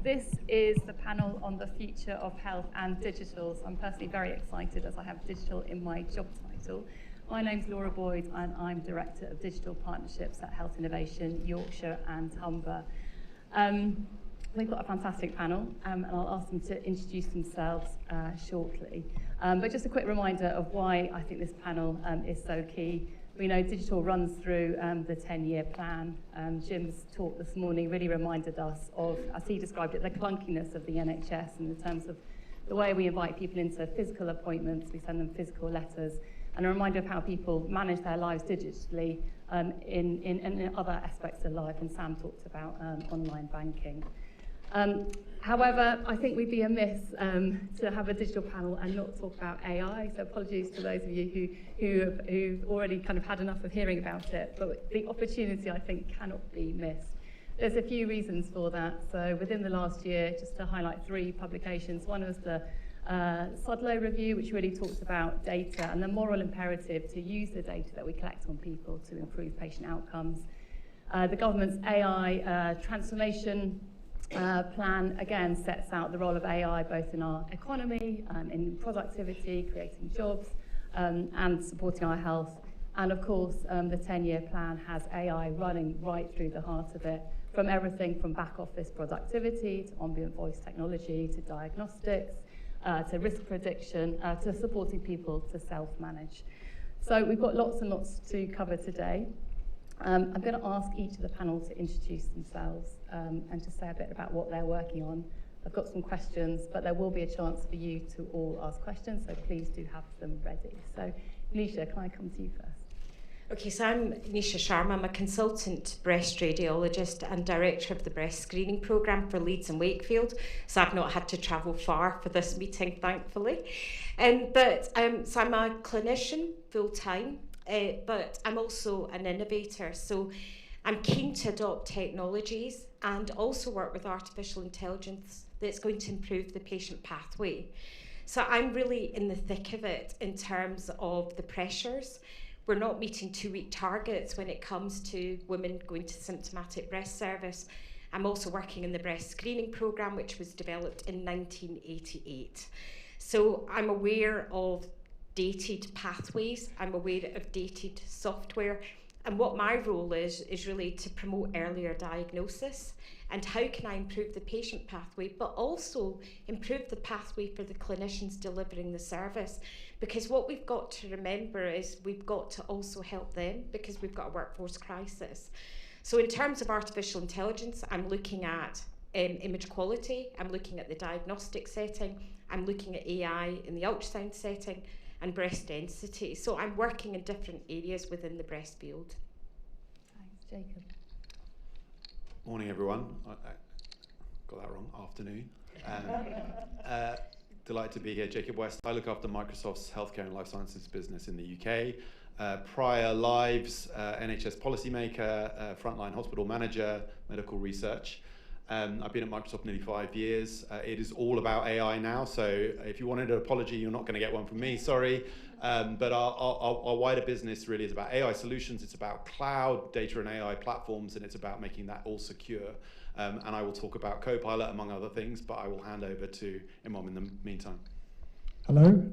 This is the panel on the future of health and digital. So I'm personally very excited as I have digital in my job title. My name's Laura Boyd and I'm Director of Digital Partnerships at Health Innovation, Yorkshire and Humber. We've got a fantastic panel and I'll ask them to introduce themselves shortly. But just a quick reminder of why I think this panel is so key. We know digital runs through the 10-year plan. Jim's talk this morning really reminded us of, as he described it, the clunkiness of the NHS in terms of the way we invite people into physical appointments, we send them physical letters, and a reminder of how people manage their lives digitally in other aspects of life, and Sam talked about online banking. However, I think we'd be amiss to have a digital panel and not talk about AI, so apologies to those of you who've already kind of had enough of hearing about it, but the opportunity, I think, cannot be missed. There's a few reasons for that. So within the last year, just to highlight 3 publications, one was the Sudlow review, which really talks about data and the moral imperative to use the data that we collect on people to improve patient outcomes. The government's AI transformation plan again sets out the role of AI both in our economy, in productivity, creating jobs, and supporting our health. And of course, the 10-year plan has AI running right through the heart of it, from everything from back office productivity to ambient voice technology to diagnostics, to risk prediction, to supporting people to self-manage. So we've got lots and lots to cover today. I'm going to ask each of the panel to introduce themselves and to say a bit about what they're working on. I've got some questions, but there will be a chance for you to all ask questions, so please do have them ready. So, Nisha, can I come to you first? Okay, so I'm Nisha Sharma. I'm a consultant breast radiologist and director of the breast screening programme for Leeds and Wakefield. So I've not had to travel far for this meeting, thankfully. So I'm a clinician full-time, but I'm also an innovator. So I'm keen to adopt technologies and also work with artificial intelligence that's going to improve the patient pathway. So I'm really in the thick of it in terms of the pressures. We're not meeting 2-week targets when it comes to women going to symptomatic breast service. I'm also working in the breast screening programme, which was developed in 1988. So I'm aware of dated pathways, I'm aware of dated software, and what my role is really to promote earlier diagnosis and how can I improve the patient pathway, but also improve the pathway for the clinicians delivering the service. Because what we've got to remember is we've got to also help them because we've got a workforce crisis. So in terms of artificial intelligence, I'm looking at image quality, I'm looking at the diagnostic setting, I'm looking at AI in the ultrasound setting, and breast density. So I'm working in different areas within the breast field. Thanks, Jacob. Morning, everyone. I got that wrong, afternoon. Delighted to be here. Jacob West. I look after Microsoft's healthcare and life sciences business in the UK. Prior lives, NHS policymaker, frontline hospital manager, medical research. I've been at Microsoft nearly 5 years. It is all about AI now, so if you wanted an apology, you're not going to get one from me, sorry. But our wider business really is about AI solutions, it's about cloud, data and AI platforms, and it's about making that all secure. And I will talk about Copilot, among other things, but I will hand over to Imam in the meantime. Hello,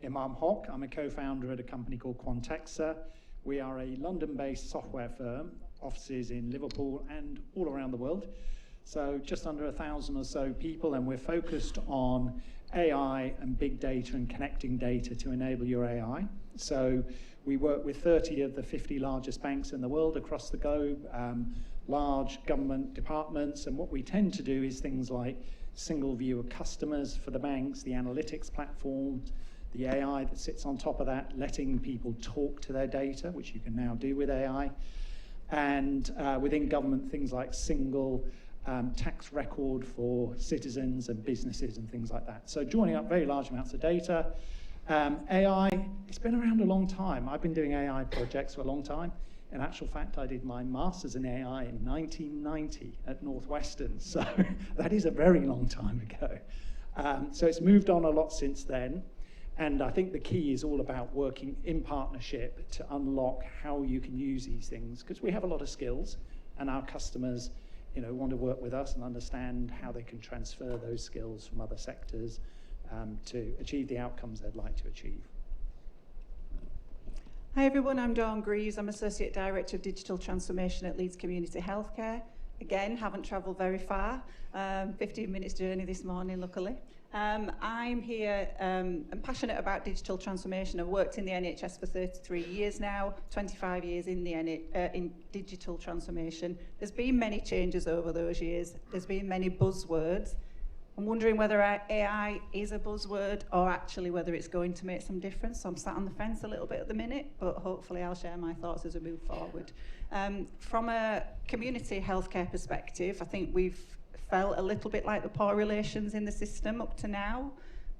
Imam Hock. I'm a co-founder at a company called Quantexa. We are a London-based software firm, offices in Liverpool and all around the world. So just under 1,000 or so people, and we're focused on AI and big data and connecting data to enable your AI. So we work with 30 of the 50 largest banks in the world across the globe, large government departments, and what we tend to do is things like single view of customers for the banks, the analytics platforms, the AI that sits on top of that, letting people talk to their data, which you can now do with AI, and within government, things like single tax record for citizens and businesses and things like that. So joining up very large amounts of data. AI, it's been around a long time. I've been doing AI projects for a long time. In actual fact, I did my master's in AI in 1990 at Northwestern, so that is a very long time ago. So it's moved on a lot since then, and I think the key is all about working in partnership to unlock how you can use these things, because we have a lot of skills, and our customers want to work with us and understand how they can transfer those skills from other sectors to achieve the outcomes they'd like to achieve. Hi everyone, I'm Dawn Greaves. I'm Associate Director of Digital Transformation at Leeds Community Healthcare. Again, haven't travelled very far, 15 minutes journey this morning, luckily. I'm here, I'm passionate about digital transformation. I've worked in the NHS for 33 years now, 25 years in in digital transformation. There's been many changes over those years. There's been many buzzwords. I'm wondering whether AI is a buzzword or actually whether it's going to make some difference. So I'm sat on the fence a little bit at the minute, but hopefully I'll share my thoughts as we move forward. From a community healthcare perspective, I think we've felt a little bit like the poor relations in the system up to now,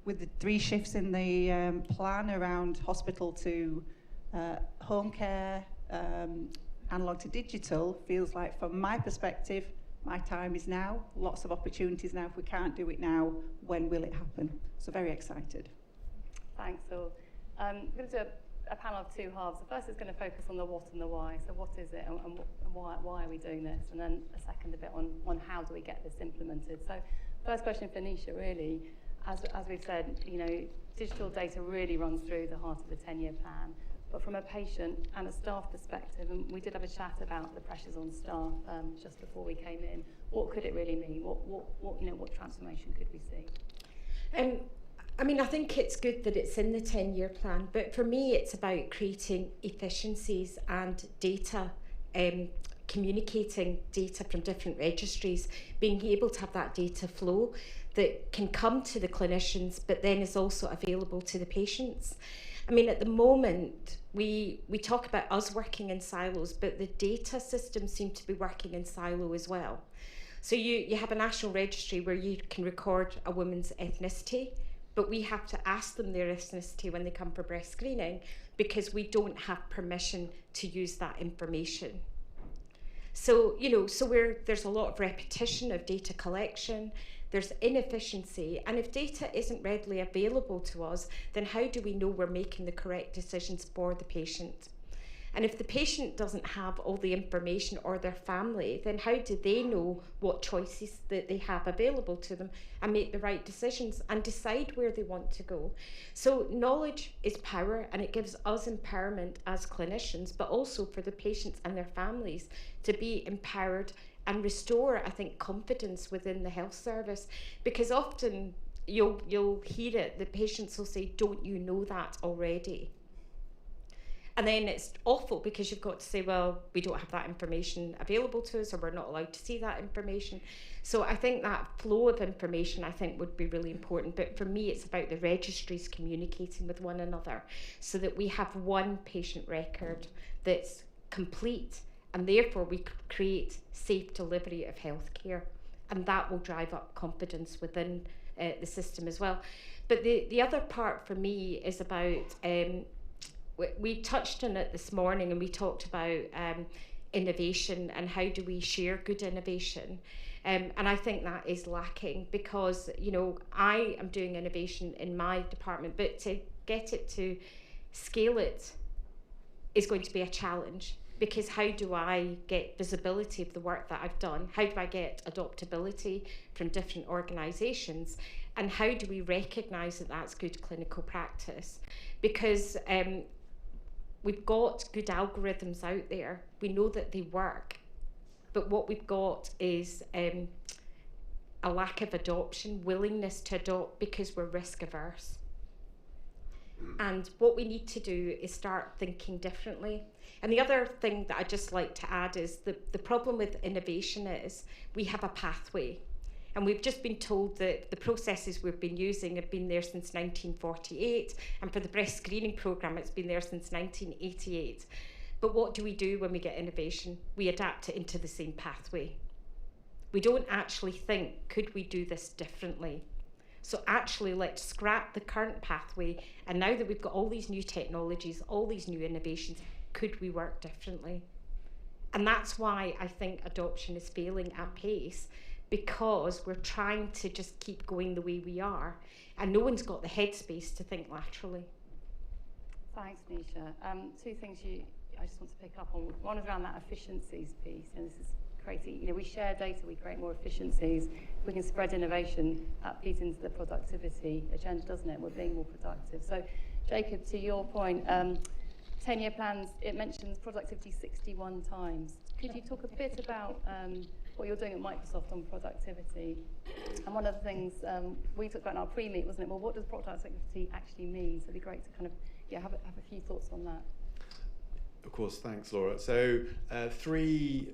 with the 3 shifts in the plan around hospital to home care, analog to digital. Feels like, from my perspective, my time is now. Lots of opportunities now. If we can't do it now, when will it happen? So very excited. Thanks, all. I'm going to do a panel of 2 halves. The first is going to focus on the what and the why. So what is it and why are we doing this? And then a second a bit on how do we get this implemented. So first question for Nisha, really, as we've said, digital data really runs through the heart of the 10-year plan. But from a patient and a staff perspective, and we did have a chat about the pressures on staff just before we came in. What could it really mean? What transformation could we see? I think it's good that it's in the 10-year plan, but for me it's about creating efficiencies and data, communicating data from different registries, being able to have that data flow that can come to the clinicians, but then is also available to the patients. At the moment, we talk about us working in silos, but the data systems seem to be working in silo as well. So you have a national registry where you can record a woman's ethnicity, but we have to ask them their ethnicity when they come for breast screening because we don't have permission to use that information. So, there's a lot of repetition of data collection, there's inefficiency, and if data isn't readily available to us, then how do we know we're making the correct decisions for the patient? And if the patient doesn't have all the information, or their family, then how do they know what choices that they have available to them and make the right decisions and decide where they want to go? So knowledge is power, and it gives us empowerment as clinicians, but also for the patients and their families to be empowered and restore, I think, confidence within the health service. Because often you'll hear it, the patients will say, "Don't you know that already?" And then it's awful because you've got to say, well, we don't have that information available to us, or we're not allowed to see that information. So I think that flow of information, I think, would be really important. But for me, it's about the registries communicating with one another so that we have one patient record that's complete, and therefore we create safe delivery of healthcare. And that will drive up confidence within the system as well. But the other part for me is about we touched on it this morning, and we talked about innovation and how do we share good innovation. And I think that is lacking because, I am doing innovation in my department, but to get it to scale it is going to be a challenge, because how do I get visibility of the work that I've done? How do I get adoptability from different organisations? And how do we recognise that that's good clinical practice? Because we've got good algorithms out there. We know that they work. But what we've got is a lack of adoption, willingness to adopt, because we're risk averse. And what we need to do is start thinking differently. And the other thing that I'd just like to add is the problem with innovation is we have a pathway. And we've just been told that the processes we've been using have been there since 1948. And for the breast screening programme, it's been there since 1988. But what do we do when we get innovation? We adapt it into the same pathway. We don't actually think, could we do this differently? So actually, let's scrap the current pathway. And now that we've got all these new technologies, all these new innovations, could we work differently? And that's why I think adoption is failing at pace, because we're trying to just keep going the way we are, and no one's got the headspace to think laterally. Thanks, Nisha. 2 things I just want to pick up on. One is around that efficiencies piece, and this is creating, we share data, we create more efficiencies. We can spread innovation, that feeds into the productivity agenda, doesn't it? We're being more productive. So, Jacob, to your point, 10-year plans, it mentions productivity 61 times. Could you talk a bit about what you're doing at Microsoft on productivity? And one of the things we talked about in our pre-meet, wasn't it? Well, what does productivity actually mean? So it'd be great to kind of have a few thoughts on that. Of course, thanks, Laura. So 3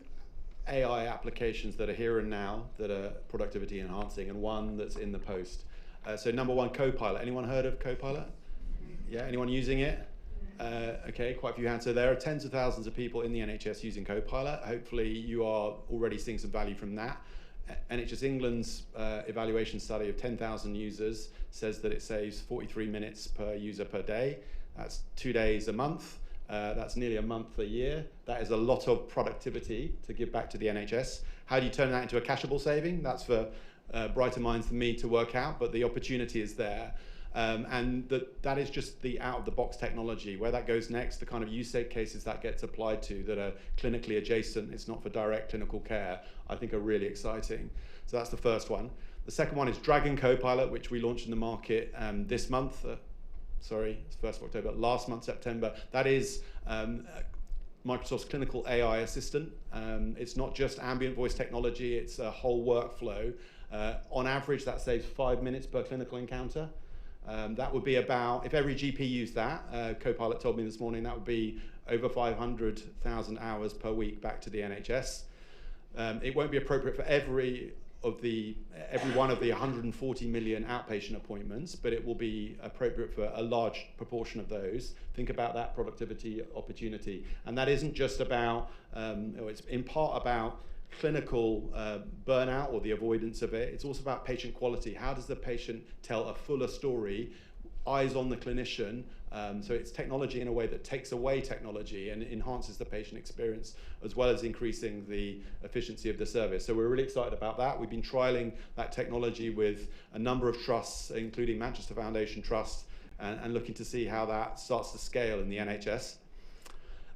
AI applications that are here and now that are productivity enhancing, and one that's in the post. So number 1, Copilot. Anyone heard of Copilot? Yeah, anyone using it? Okay, quite a few hands. So there are tens of thousands of people in the NHS using Copilot. Hopefully you are already seeing some value from that. NHS England's evaluation study of 10,000 users says that it saves 43 minutes per user per day. That's 2 days a month. That's nearly a month a year. That is a lot of productivity to give back to the NHS. How do you turn that into a cashable saving? That's for brighter minds than me to work out, but the opportunity is there. And that is just the out-of-the-box technology. Where that goes next, the kind of use cases that gets applied to that are clinically adjacent, it's not for direct clinical care, I think are really exciting. So that's the first one. The second one is Dragon Copilot, which we launched in the market this month. Sorry, it's 1st of October, last month, September. That is Microsoft's clinical AI assistant. It's not just ambient voice technology, it's a whole workflow. On average, that saves 5 minutes per clinical encounter. That would be about, if every GP used that, Copilot told me this morning, that would be over 500,000 hours per week back to the NHS. It won't be appropriate for every one of the 140 million outpatient appointments, but it will be appropriate for a large proportion of those. Think about that productivity opportunity. And that isn't just about, it's in part about clinical burnout or the avoidance of it. It's also about patient quality. How does the patient tell a fuller story? Eyes on the clinician. So it's technology in a way that takes away technology and enhances the patient experience, as well as increasing the efficiency of the service. So we're really excited about that. We've been trialing that technology with a number of trusts, including Manchester Foundation Trust, and looking to see how that starts to scale in the NHS.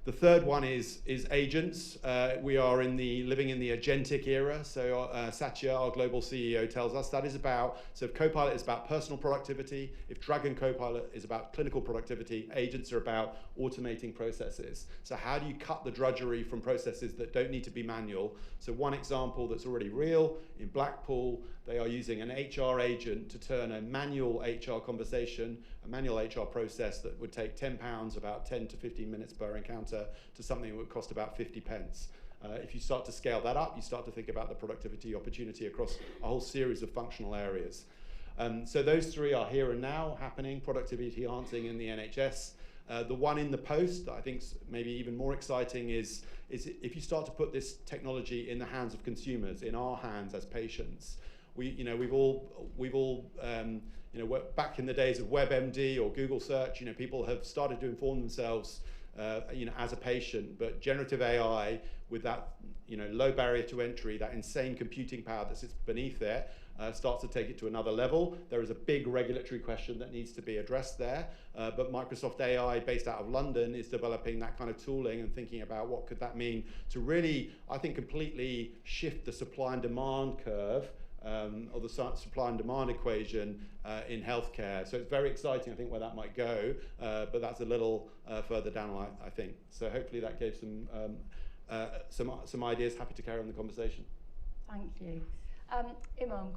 The third one is agents. We are living in the agentic era. So Satya, our global CEO, tells us that is about, so if Copilot is about personal productivity, if Dragon Copilot is about clinical productivity, agents are about automating processes. So how do you cut the drudgery from processes that don't need to be manual? So one example that's already real, in Blackpool, they are using an HR agent to turn a manual HR conversation, a manual HR process that would take £10, about 10 to 15 minutes per encounter, to something that would cost about 50 pence. If you start to scale that up, you start to think about the productivity opportunity across a whole series of functional areas. So those 3 are here and now happening, productivity enhancing in the NHS. The one in the post that I think is maybe even more exciting is if you start to put this technology in the hands of consumers, in our hands as patients. We've all back in the days of WebMD or Google search, people have started to inform themselves, as a patient. But generative AI, with that, low barrier to entry, that insane computing power that sits beneath it, starts to take it to another level. There is a big regulatory question that needs to be addressed there. But Microsoft AI, based out of London, is developing that kind of tooling and thinking about what could that mean to really, I think, completely shift the supply and demand curve. Or the supply and demand equation in healthcare. So it's very exciting, I think, where that might go, but that's a little further down, I think. So hopefully that gave some ideas. Happy to carry on the conversation. Thank you. Imam,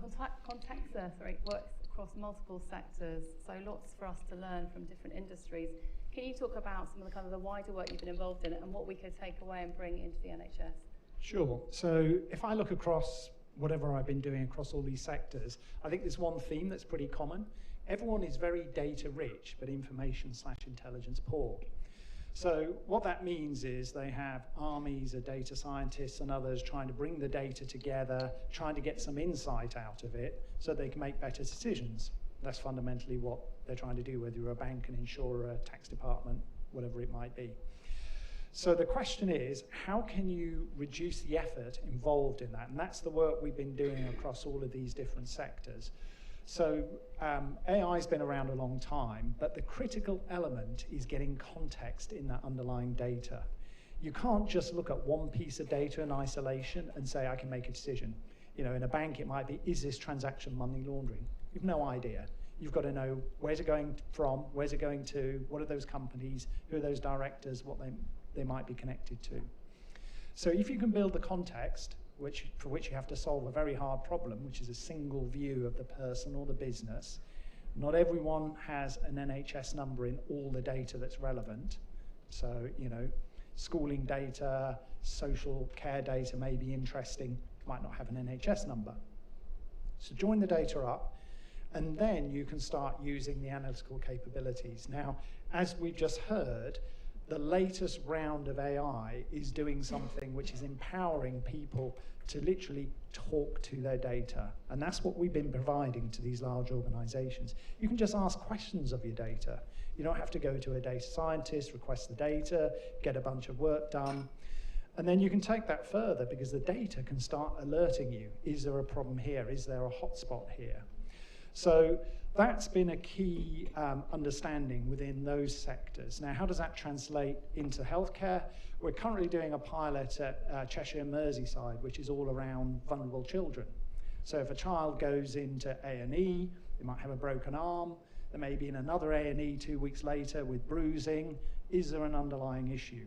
Contexa works across multiple sectors, so lots for us to learn from different industries. Can you talk about some of the kind of the wider work you've been involved in and what we could take away and bring into the NHS? Sure. So if I look across whatever I've been doing across all these sectors, I think there's one theme that's pretty common. Everyone is very data rich, but information/intelligence poor. So what that means is they have armies of data scientists and others trying to bring the data together, trying to get some insight out of it so they can make better decisions. That's fundamentally what they're trying to do, whether you're a bank, an insurer, a tax department, whatever it might be. So the question is, how can you reduce the effort involved in that? And that's the work we've been doing across all of these different sectors. So AI's been around a long time, but the critical element is getting context in that underlying data. You can't just look at one piece of data in isolation and say, I can make a decision. You know, in a bank, it might be, is this transaction money laundering? You've no idea. You've got to know where's it going from, where's it going to, what are those companies, who are those directors, what they might be connected to. So if you can build the context, for which you have to solve a very hard problem, which is a single view of the person or the business, not everyone has an NHS number in all the data that's relevant. So, you know, schooling data, social care data may be interesting, might not have an NHS number. So join the data up, and then you can start using the analytical capabilities. Now, as we've just heard, the latest round of AI is doing something which is empowering people to literally talk to their data. And that's what we've been providing to these large organizations. You can just ask questions of your data. You don't have to go to a data scientist, request the data, get a bunch of work done. And then you can take that further because the data can start alerting you. Is there a problem here? Is there a hotspot here? So that's been a key understanding within those sectors. Now, how does that translate into healthcare? We're currently doing a pilot at Cheshire and Merseyside, which is all around vulnerable children. So if a child goes into A&E, they might have a broken arm, they may be in another A&E 2 weeks later with bruising. Is there an underlying issue?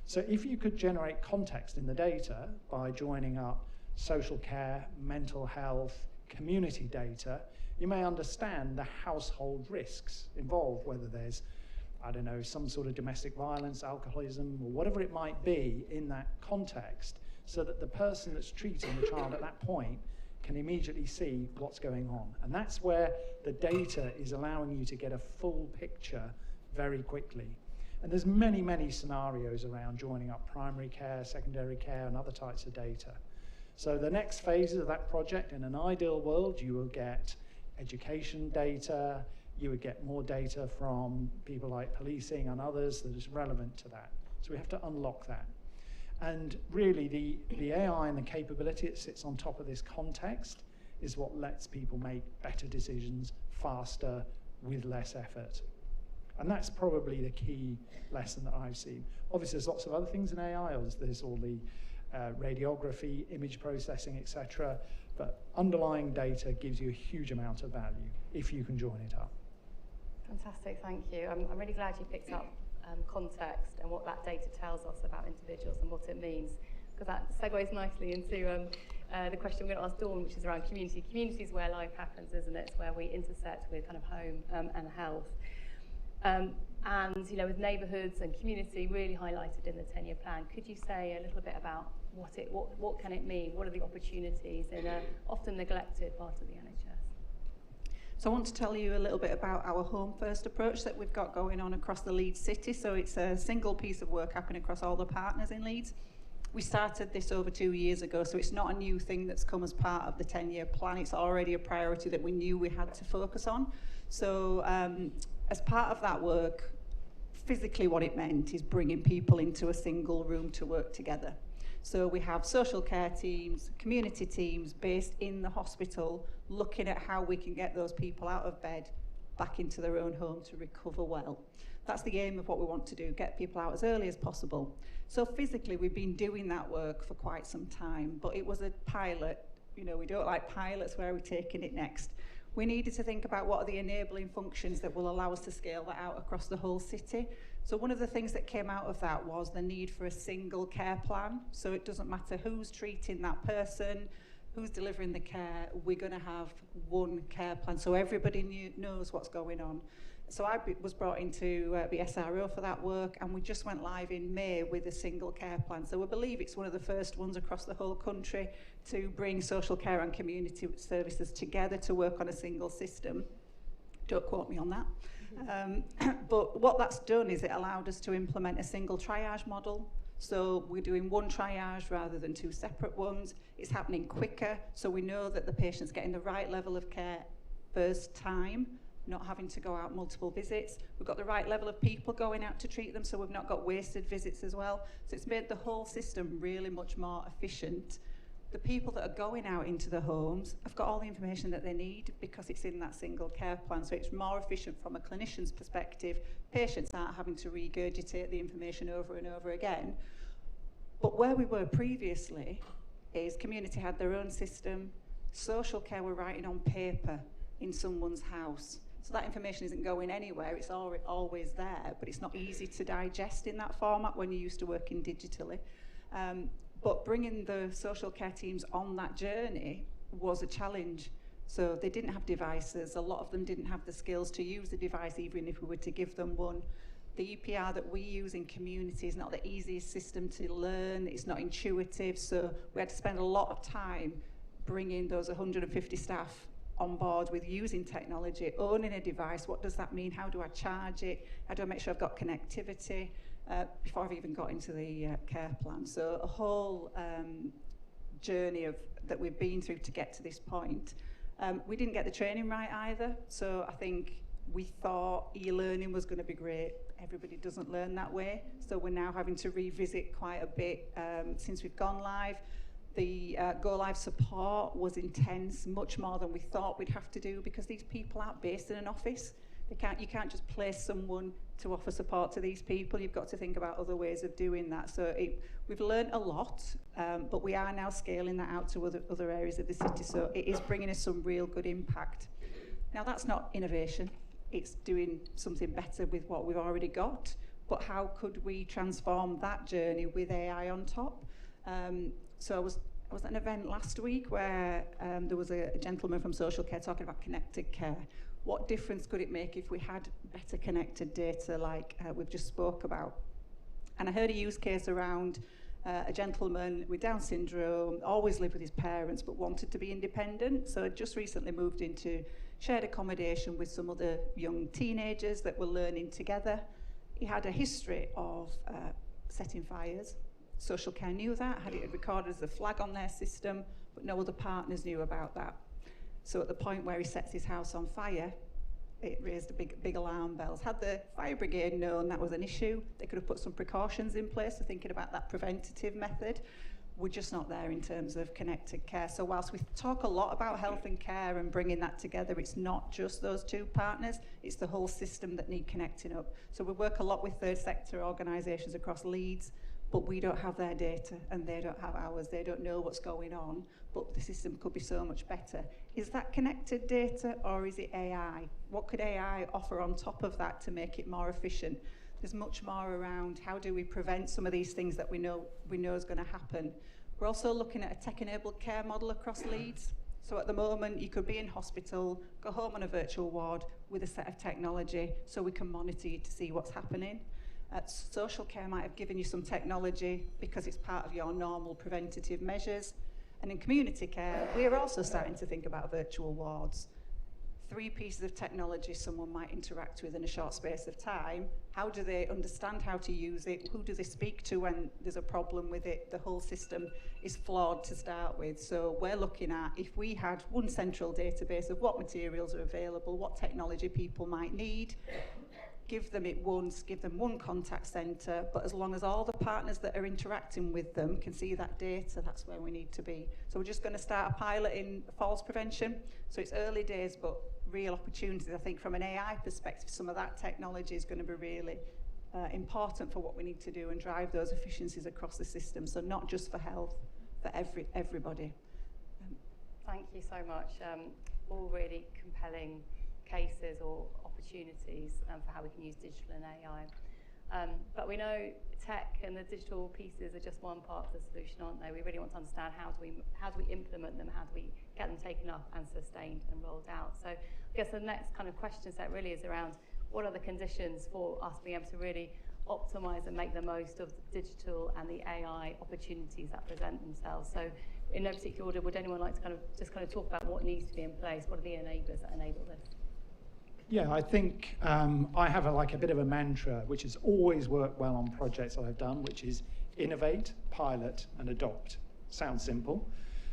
So if you could generate context in the data by joining up social care, mental health, community data, you may understand the household risks involved, whether there's, I don't know, some sort of domestic violence, alcoholism, or whatever it might be in that context, so that the person that's treating the child at that point can immediately see what's going on. And that's where the data is allowing you to get a full picture very quickly. And there's many, many scenarios around joining up primary care, secondary care, and other types of data. So the next phases of that project, in an ideal world, you will get education data, you would get more data from people like policing and others that is relevant to that. So we have to unlock that. And really the AI and the capability that sits on top of this context is what lets people make better decisions faster with less effort. And that's probably the key lesson that I've seen. Obviously, there's lots of other things in AI. There's all the radiography, image processing, etc. But underlying data gives you a huge amount of value if you can join it up. Fantastic, thank you. I'm really glad you picked up context and what that data tells us about individuals and what it means, because that segues nicely into the question I'm going to ask Dawn, which is around community. Community is where life happens, isn't it? It's where we intersect with kind of home and health. And you know, with neighbourhoods and community really highlighted in the 10-year plan, could you say a little bit about what can it mean? What are the opportunities in a often neglected part of the NHS? So I want to tell you a little bit about our home first approach that we've got going on across the Leeds city. So it's a single piece of work happening across all the partners in Leeds. We started this over 2 years ago, so it's not a new thing that's come as part of the 10-year plan. It's already a priority that we knew we had to focus on. So as part of that work, physically what it meant is bringing people into a single room to work together. So we have social care teams, community teams based in the hospital, looking at how we can get those people out of bed, back into their own home to recover well. That's the aim of what we want to do, get people out as early as possible. So physically, we've been doing that work for quite some time, but it was a pilot. You know, we don't like pilots, where are we taking it next? We needed to think about what are the enabling functions that will allow us to scale that out across the whole city. So one of the things that came out of that was the need for a single care plan. So it doesn't matter who's treating that person, who's delivering the care, we're going to have one care plan so everybody knows what's going on. So I was brought in to be SRO for that work, and we just went live in May with a single care plan. So we believe it's one of the first ones across the whole country to bring social care and community services together to work on a single system. Don't quote me on that. But what that's done is it allowed us to implement a single triage model. So we're doing one triage rather than two separate ones. It's happening quicker, so we know that the patient's getting the right level of care first time, not having to go out multiple visits. We've got the right level of people going out to treat them, so we've not got wasted visits as well. So it's made the whole system really much more efficient. The people that are going out into the homes have got all the information that they need because it's in that single care plan. So it's more efficient from a clinician's perspective. Patients aren't having to regurgitate the information over and over again. But where we were previously is community had their own system, social care were writing on paper in someone's house. So that information isn't going anywhere, it's always there, but it's not easy to digest in that format when you're used to working digitally. But bringing the social care teams on that journey was a challenge. So they didn't have devices, a lot of them didn't have the skills to use the device even if we were to give them one. The EPR that we use in community is not the easiest system to learn, it's not intuitive, so we had to spend a lot of time bringing those 150 staff on board with using technology, owning a device. What does that mean? How do I charge it? How do I make sure I've got connectivity before I've even got into the care plan? So a whole journey that we've been through to get to this point. We didn't get the training right either, so I think we thought e-learning was going to be great. Everybody doesn't learn that way, so we're now having to revisit quite a bit since we've gone live. The go live support was intense, much more than we thought we'd have to do, because these people aren't based in an office. You can't just place someone to offer support to these people. You've got to think about other ways of doing that. So we've learned a lot, but we are now scaling that out to other areas of the city. So it is bringing us some real good impact. Now that's not innovation. It's doing something better with what we've already got. But how could we transform that journey with AI on top? So I was at an event last week where there was a gentleman from social care talking about connected care. What difference could it make if we had better connected data like we've just spoke about? And I heard a use case around a gentleman with Down syndrome, always lived with his parents but wanted to be independent. So just recently moved into shared accommodation with some other young teenagers that were learning together. He had a history of setting fires. Social care knew that, had it recorded as a flag on their system, but no other partners knew about that. So at the point where he sets his house on fire, it raised a big alarm bells. Had the fire brigade known that was an issue, they could have put some precautions in place, so thinking about that preventative method. We're just not there in terms of connected care. So whilst we talk a lot about health and care and bringing that together, it's not just those two partners, it's the whole system that need connecting up. So we work a lot with third sector organisations across Leeds, but we don't have their data and they don't have ours. They don't know what's going on, but the system could be so much better. Is that connected data or is it AI? What could AI offer on top of that to make it more efficient? There's much more around how do we prevent some of these things that we know is going to happen. We're also looking at a tech-enabled care model across Leeds. So at the moment, you could be in hospital, go home on a virtual ward with a set of technology so we can monitor you to see what's happening. Social care might have given you some technology because it's part of your normal preventative measures. And in community care, we're also starting to think about virtual wards. 3 pieces of technology someone might interact with in a short space of time. How do they understand how to use it? Who do they speak to when there's a problem with it? The whole system is flawed to start with. So we're looking at, if we had one central database of what materials are available, what technology people might need, give them it once, give them one contact centre, but as long as all the partners that are interacting with them can see that data, that's where we need to be. So we're just going to start a pilot in falls prevention. So it's early days, but real opportunities. I think from an AI perspective, some of that technology is going to be really important for what we need to do and drive those efficiencies across the system. So not just for health, for everybody. Thank you so much. All really compelling cases or opportunities for how we can use digital and AI. But we know tech and the digital pieces are just one part of the solution, aren't they? We really want to understand how do we implement them, how do we get them taken up and sustained and rolled out. So I guess the next kind of question set really is around what are the conditions for us being able to really optimize and make the most of the digital and the AI opportunities that present themselves. So in no particular order, would anyone like to just talk about what needs to be in place? What are the enablers that enable this? Yeah, I think I have a bit of a mantra, which has always worked well on projects I've done, which is innovate, pilot, and adopt. Sounds simple,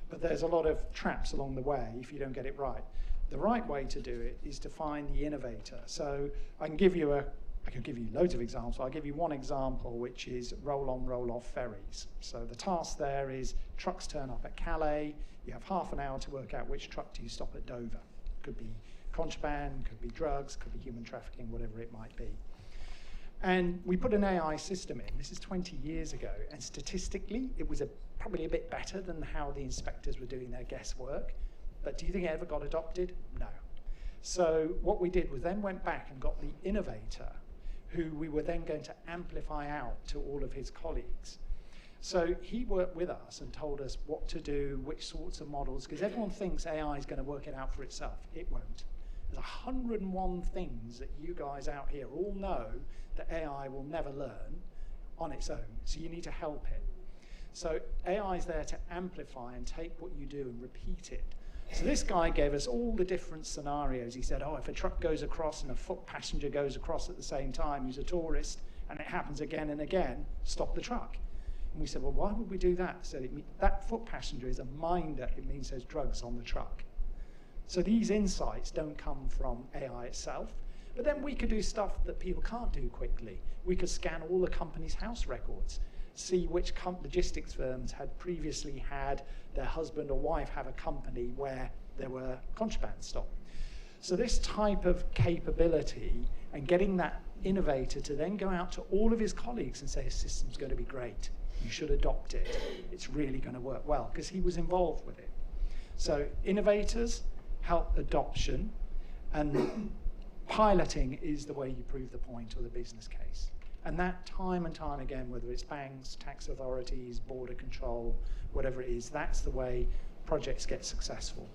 but there's a lot of traps along the way if you don't get it right. The right way to do it is to find the innovator. So I could give you loads of examples. I'll give you one example, which is roll-on, roll-off ferries. So the task there is trucks turn up at Calais. You have half an hour to work out which truck do you stop at Dover. Could be contraband, could be drugs, could be human trafficking, whatever it might be. And we put an AI system in, this is 20 years ago, and statistically it was probably a bit better than how the inspectors were doing their guesswork. But do you think it ever got adopted? No. So what we did was then went back and got the Innovator, who we were then going to amplify out to all of his colleagues. So he worked with us and told us what to do, which sorts of models, because everyone thinks AI is going to work it out for itself. It won't. There's 101 things that you guys out here all know that AI will never learn on its own, so you need to help it. So AI is there to amplify and take what you do and repeat it. So this guy gave us all the different scenarios. He said, oh, if a truck goes across and a foot passenger goes across at the same time who's a tourist, and it happens again and again, stop the truck. And we said, well, why would we do that? So that foot passenger is a minder. It means there's drugs on the truck. So these insights don't come from AI itself. But then we could do stuff that people can't do quickly. We could scan all the company's house records, see which logistics firms had previously had their husband or wife have a company where there were contraband stopped. So this type of capability and getting that innovator to then go out to all of his colleagues and say, this system's going to be great. You should adopt it. It's really going to work well, because he was involved with it. So innovators help adoption, and piloting is the way you prove the point or the business case. And that time and time again, whether it's banks, tax authorities, border control, whatever it is, that's the way projects get successful.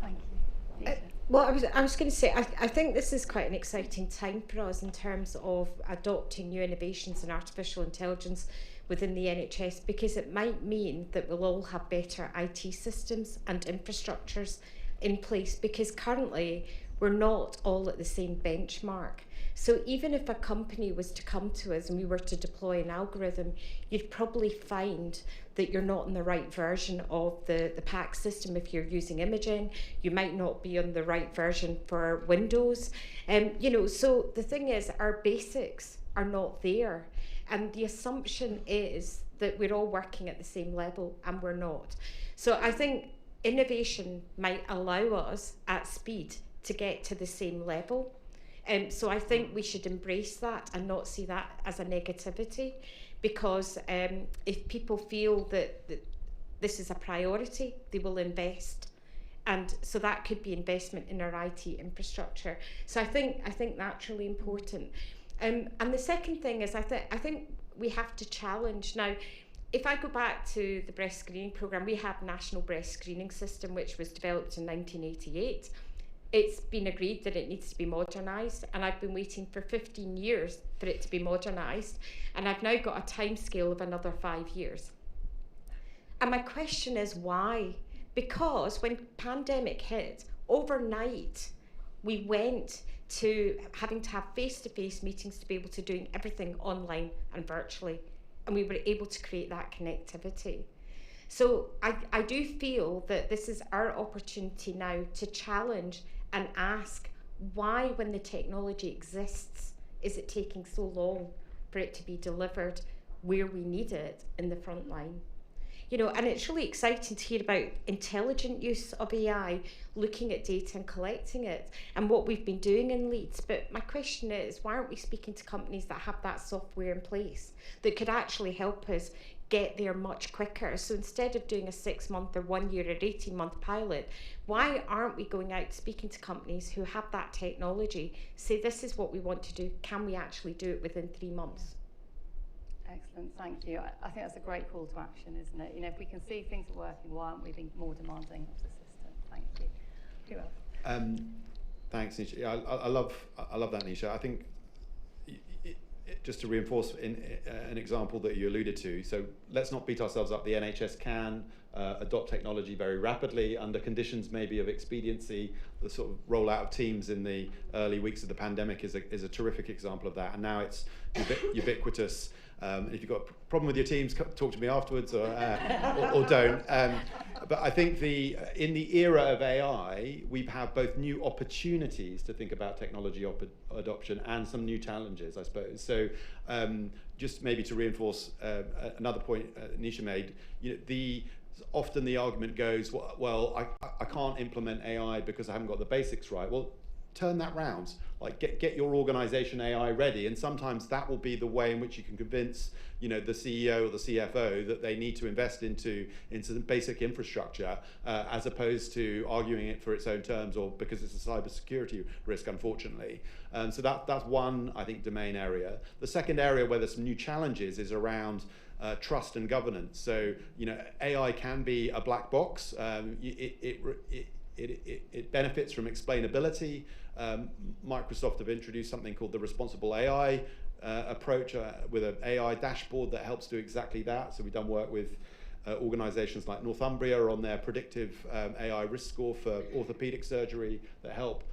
Thank you. Well, I was going to say, I think this is quite an exciting time for us in terms of adopting new innovations in artificial intelligence within the NHS, because it might mean that we'll all have better IT systems and infrastructures in place, because currently we're not all at the same benchmark. So even if a company was to come to us and we were to deploy an algorithm, you'd probably find that you're not in the right version of the PACS system if you're using imaging. You might not be on the right version for Windows. So the thing is, our basics are not there. And the assumption is that we're all working at the same level, and we're not. So I think innovation might allow us at speed to get to the same level. So I think we should embrace that and not see that as a negativity, because if people feel that this is a priority, they will invest. And so that could be investment in our IT infrastructure. So I think that's really important. And the second thing is, I think we have to challenge. Now, if I go back to the breast screening programme, we have National Breast Screening System, which was developed in 1988. It's been agreed that it needs to be modernised, and I've been waiting for 15 years for it to be modernised, and I've now got a timescale of another 5 years. And my question is why? Because when pandemic hit, overnight, we went to having to have face-to-face meetings to be able to doing everything online and virtually, and we were able to create that connectivity. So I do feel that this is our opportunity now to challenge and ask why, when the technology exists, is it taking so long for it to be delivered where we need it in the front line? And it's really exciting to hear about intelligent use of AI, looking at data and collecting it, and what we've been doing in Leeds. But my question is, why aren't we speaking to companies that have that software in place that could actually help us get there much quicker? So instead of doing a 6-month or 1 year or 18-month pilot, why aren't we going out speaking to companies who have that technology, say this is what we want to do, can we actually do it within 3 months? Excellent, thank you. I think that's a great call to action, isn't it? If we can see things are working, why aren't we being more demanding of the system? Thank you. Who else? Thanks, Nisha. Yeah, I love that, Nisha. I think just to reinforce an example that you alluded to, so let's not beat ourselves up. The NHS can adopt technology very rapidly under conditions maybe of expediency. The sort of rollout of Teams in the early weeks of the pandemic is a terrific example of that, and now it's ubiquitous. If you've got a problem with your Teams, talk to me afterwards, or don't. But I think in the era of AI, we have both new opportunities to think about technology adoption and some new challenges, I suppose. So just maybe to reinforce another point Nisha made, often the argument goes, well, I can't implement AI because I haven't got the basics right. Well, turn that round. Like get your organization AI ready, and sometimes that will be the way in which you can convince, you know, the CEO or the CFO that they need to invest into the basic infrastructure, as opposed to arguing it for its own terms or because it's a cybersecurity risk, unfortunately. So that's one, I think, domain area. The second area where there's some new challenges is around trust and governance. So, you know, AI can be a black box. It benefits from explainability. Microsoft have introduced something called the responsible AI approach with an AI dashboard that helps do exactly that. So we've done work with organizations like Northumbria on their predictive AI risk score for orthopedic surgery that help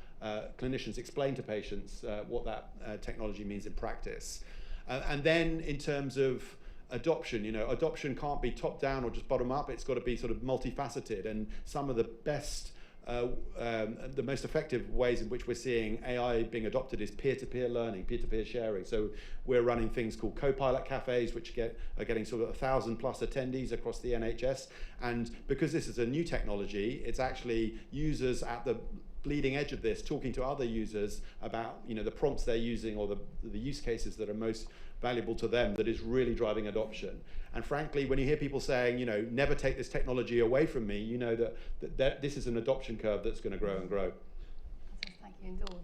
clinicians explain to patients what that technology means in practice. And then in terms of adoption, you know, adoption can't be top down or just bottom up. It's got to be sort of multifaceted, and some of the best the most effective ways in which we're seeing AI being adopted is peer-to-peer learning, peer-to-peer sharing. So we're running things called co-pilot cafes, which are getting sort of 1,000 plus attendees across the NHS. And because this is a new technology, it's actually users at the bleeding edge of this talking to other users about, you know, the prompts they're using or the use cases that are most valuable to them that is really driving adoption. And frankly, when you hear people saying, you know, never take this technology away from me, you know that this is an adoption curve that's going to grow and grow. Thank you, and Dawn.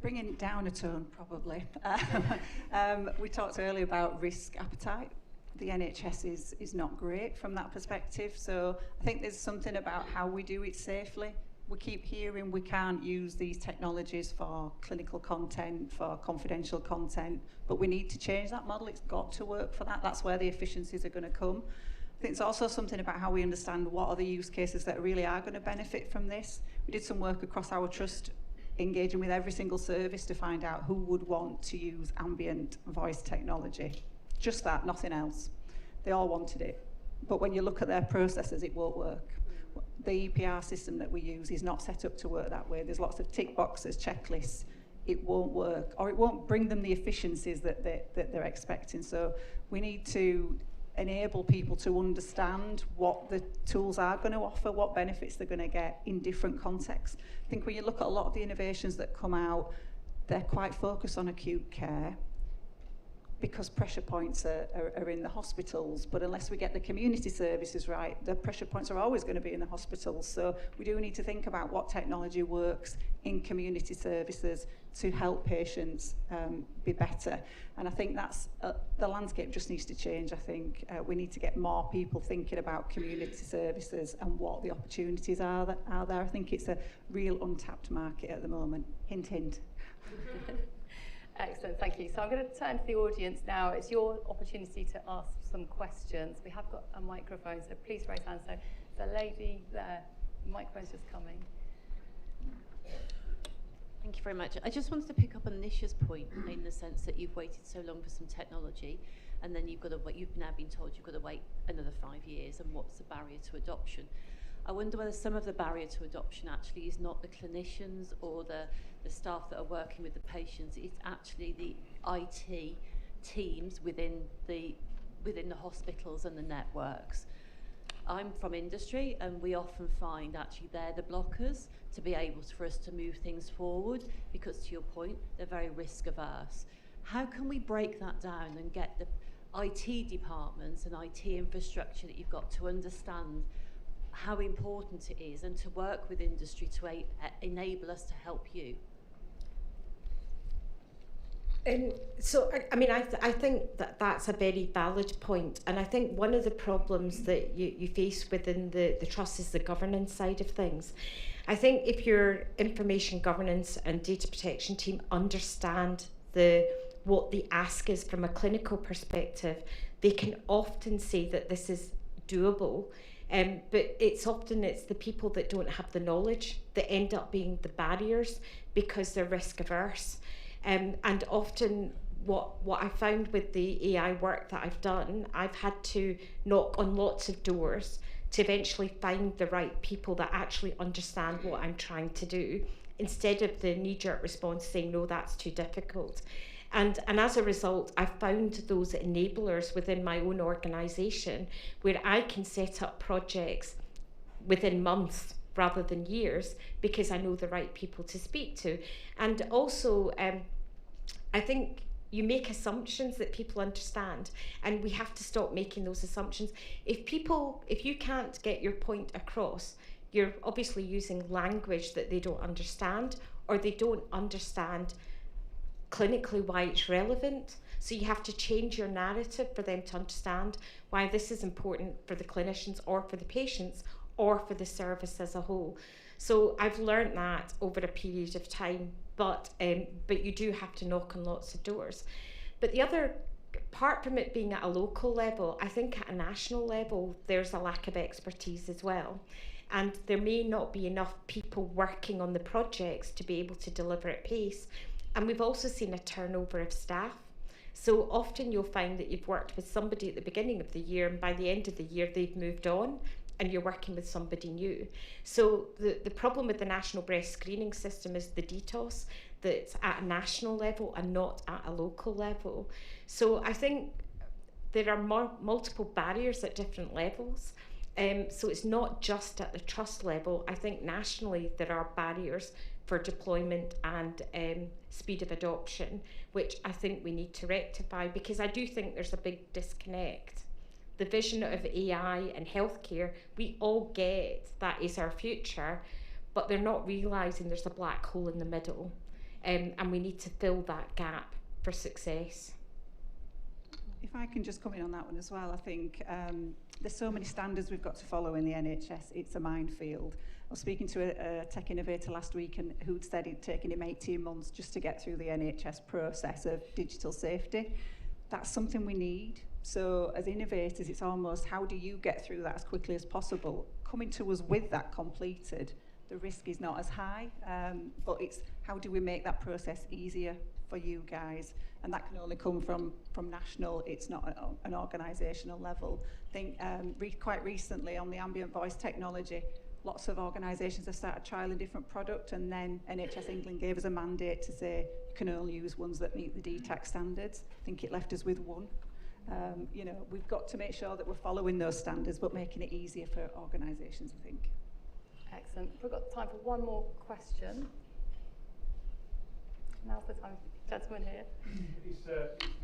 Bringing it down a tone, probably. We talked earlier about risk appetite. The NHS is not great from that perspective. So I think there's something about how we do it safely. We keep hearing we can't use these technologies for clinical content, for confidential content, but we need to change that model. It's got to work for that. That's where the efficiencies are going to come. I think it's also something about how we understand what are the use cases that really are going to benefit from this. We did some work across our trust, engaging with every single service to find out who would want to use ambient voice technology. Just that, nothing else. They all wanted it. But when you look at their processes, it won't work. The EPR system that we use is not set up to work that way. There's lots of tick boxes, checklists. It won't work, or it won't bring them the efficiencies that they're expecting. So we need to enable people to understand what the tools are going to offer, what benefits they're going to get in different contexts. I think when you look at a lot of the innovations that come out, they're quite focused on acute care, because pressure points are in the hospitals, but unless we get the community services right, the pressure points are always going to be in the hospitals. So we do need to think about what technology works in community services to help patients be better. And I think that's the landscape just needs to change. I think we need to get more people thinking about community services and what the opportunities are there. I think it's a real untapped market at the moment. Hint, hint. Excellent, thank you. So I'm going to turn to the audience now. It's your opportunity to ask some questions. We have got a microphone, so please raise hands. So the lady there, the microphone's just coming. Thank you very much. I just wanted to pick up on Nisha's point in the sense that you've waited so long for some technology, and then you've now been told you've got to wait another 5 years, and what's the barrier to adoption? I wonder whether some of the barrier to adoption actually is not the clinicians or the staff that are working with the patients. It's actually the IT teams within the hospitals and the networks. I'm from industry, and we often find actually they're the blockers to be able for us to move things forward, because to your point, they're very risk averse. How can we break that down and get the IT departments and IT infrastructure that you've got to understand how important it is, and to work with industry to enable us to help you? So, I mean, I think that's a very valid point. And I think one of the problems that you face within the trust is the governance side of things. I think if your information governance and data protection team understand what the ask is from a clinical perspective, they can often say that this is doable. But it's the people that don't have the knowledge that end up being the barriers, because they're risk averse. And often what I found with the AI work that I've done, I've had to knock on lots of doors to eventually find the right people that actually understand what I'm trying to do, instead of the knee-jerk response saying, no, that's too difficult. And as a result, I've found those enablers within my own organisation where I can set up projects within months rather than years, because I know the right people to speak to. And also, I think you make assumptions that people understand, and we have to stop making those assumptions. If you can't get your point across, you're obviously using language that they don't understand, or they don't understand clinically why it's relevant. So you have to change your narrative for them to understand why this is important for the clinicians or for the patients or for the service as a whole. So I've learned that over a period of time, but you do have to knock on lots of doors. But the other apart from it being at a local level, I think at a national level there's a lack of expertise as well. And there may not be enough people working on the projects to be able to deliver at pace. And we've also seen a turnover of staff. So often you'll find that you've worked with somebody at the beginning of the year, and by the end of the year they've moved on and you're working with somebody new. So the problem with the National Breast Screening System is the DTOS, that's at a national level and not at a local level. So I think there are multiple barriers at different levels. So it's not just at the trust level. I think nationally there are barriers for deployment and speed of adoption, which I think we need to rectify, because I do think there's a big disconnect. The vision of AI and healthcare, we all get that is our future, but they're not realising there's a black hole in the middle, and we need to fill that gap for success. If I can just come in on that one as well, I think there's so many standards we've got to follow in the NHS, it's a minefield. I was speaking to a tech innovator last week and who'd said it'd taken him 18 months just to get through the NHS process of digital safety. That's something we need. So as innovators, it's almost how do you get through that as quickly as possible? Coming to us with that completed, the risk is not as high, but it's how do we make that process easier for you guys? And that can only come from national, it's not an organisational level. I think quite recently on the ambient voice technology, lots of organisations have started trialling different product, and then NHS England gave us a mandate to say you can only use ones that meet the DTAC standards. I think it left us with one. You know, we've got to make sure that we're following those standards, but making it easier for organisations, I think. Excellent. We've got time for one more question. Now's the time. Gentleman here. It's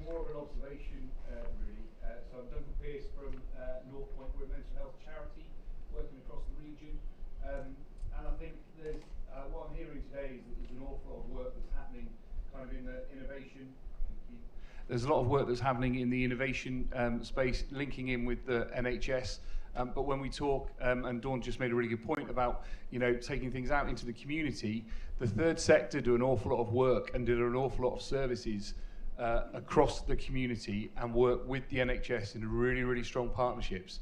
more of an observation, really. So I'm Duncan Pearce from North Point. We're a mental health charity working across the region. And I think there's what I'm hearing today is that there's an awful lot of work that's happening kind of in the innovation. There's a lot of work that's happening in the innovation space, linking in with the NHS. But when we talk, and Dawn just made a really good point about, you know, taking things out into the community, the third sector do an awful lot of work and do an awful lot of services across the community and work with the NHS in really, really strong partnerships.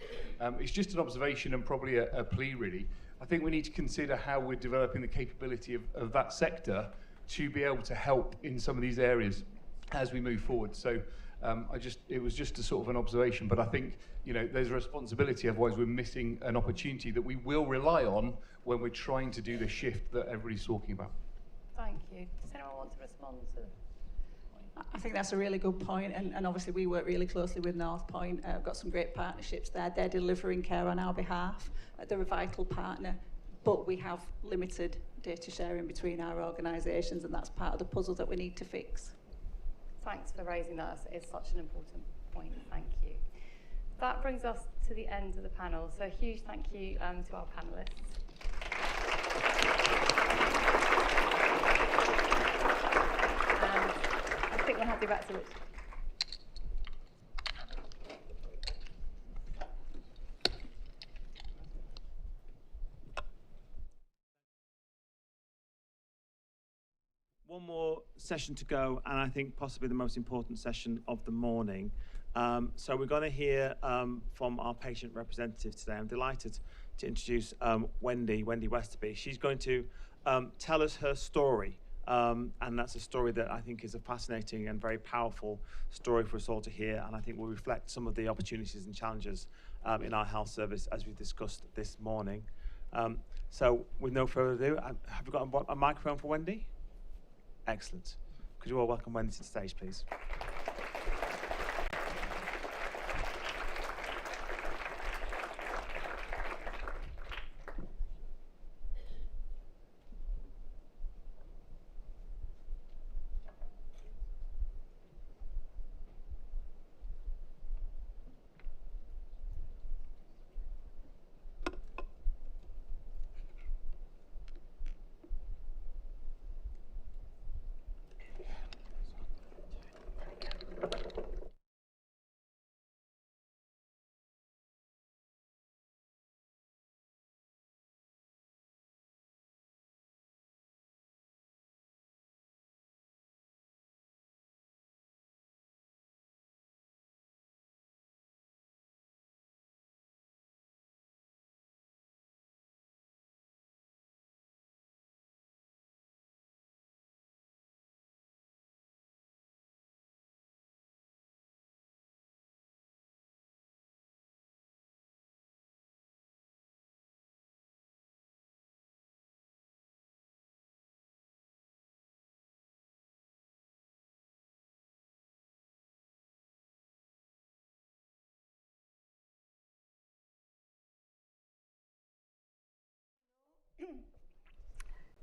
It's just an observation and probably a plea, really. I think we need to consider how we're developing the capability of that sector to be able to help in some of these areas as we move forward. So it was just a sort of an observation, but I think, you know, there's a responsibility, otherwise we're missing an opportunity that we will rely on when we're trying to do the shift that everybody's talking about. Thank you. Does anyone want to respond to? I think that's a really good point, and obviously we work really closely with North Point. I've got some great partnerships there. They're delivering care on our behalf. They're a vital partner, but we have limited data sharing between our organisations, and that's part of the puzzle that we need to fix. Thanks for raising that. It's such an important point. Thank you. That brings us to the end of the panel. So a huge thank you to our panellists. I think we'll hand you back to Rich. One more session to go, and I think possibly the most important session of the morning. So we're going to hear from our patient representative today. I'm delighted to introduce Wendy Westerby. She's going to tell us her story, and that's a story that I think is a fascinating and very powerful story for us all to hear, and I think will reflect some of the opportunities and challenges in our health service as we discussed this morning. So with no further ado, have we got a microphone for Wendy? Excellent. Could you all welcome Wendy to the stage, please?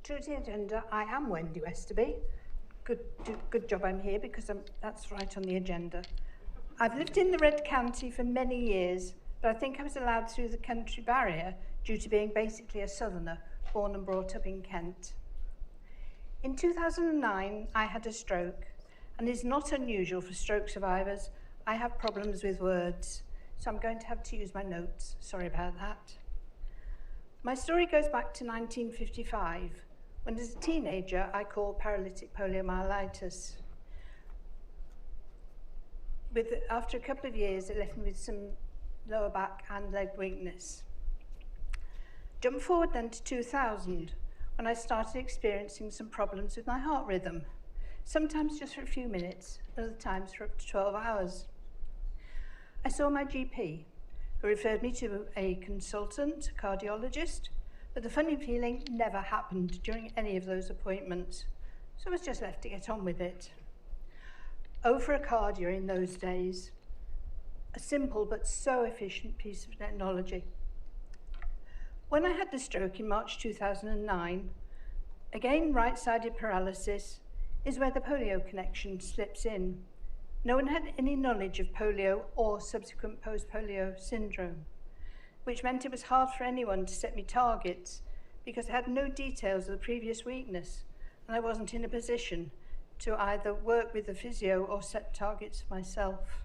True to the agenda, I am Wendy Westerby. Good job I'm here because that's right on the agenda. I've lived in the Red County for many years, but I think I was allowed through the country barrier due to being basically a southerner, born and brought up in Kent. In 2009, I had a stroke, and it's not unusual for stroke survivors. I have problems with words, so I'm going to have to use my notes. Sorry about that. My story goes back to 1955, when as a teenager I caught paralytic poliomyelitis. After a couple of years, it left me with some lower back and leg weakness. Jump forward then to 2000, when I started experiencing some problems with my heart rhythm, sometimes just for a few minutes, other times for up to 12 hours. I saw my GP, who referred me to a consultant, a cardiologist, but the funny feeling never happened during any of those appointments, so I was just left to get on with it. Oh, for a cardio in those days. A simple but so efficient piece of technology. When I had the stroke in March 2009, again right-sided paralysis is where the polio connection slips in. No one had any knowledge of polio or subsequent post-polio syndrome, which meant it was hard for anyone to set me targets because I had no details of the previous weakness and I wasn't in a position to either work with the physio or set targets for myself.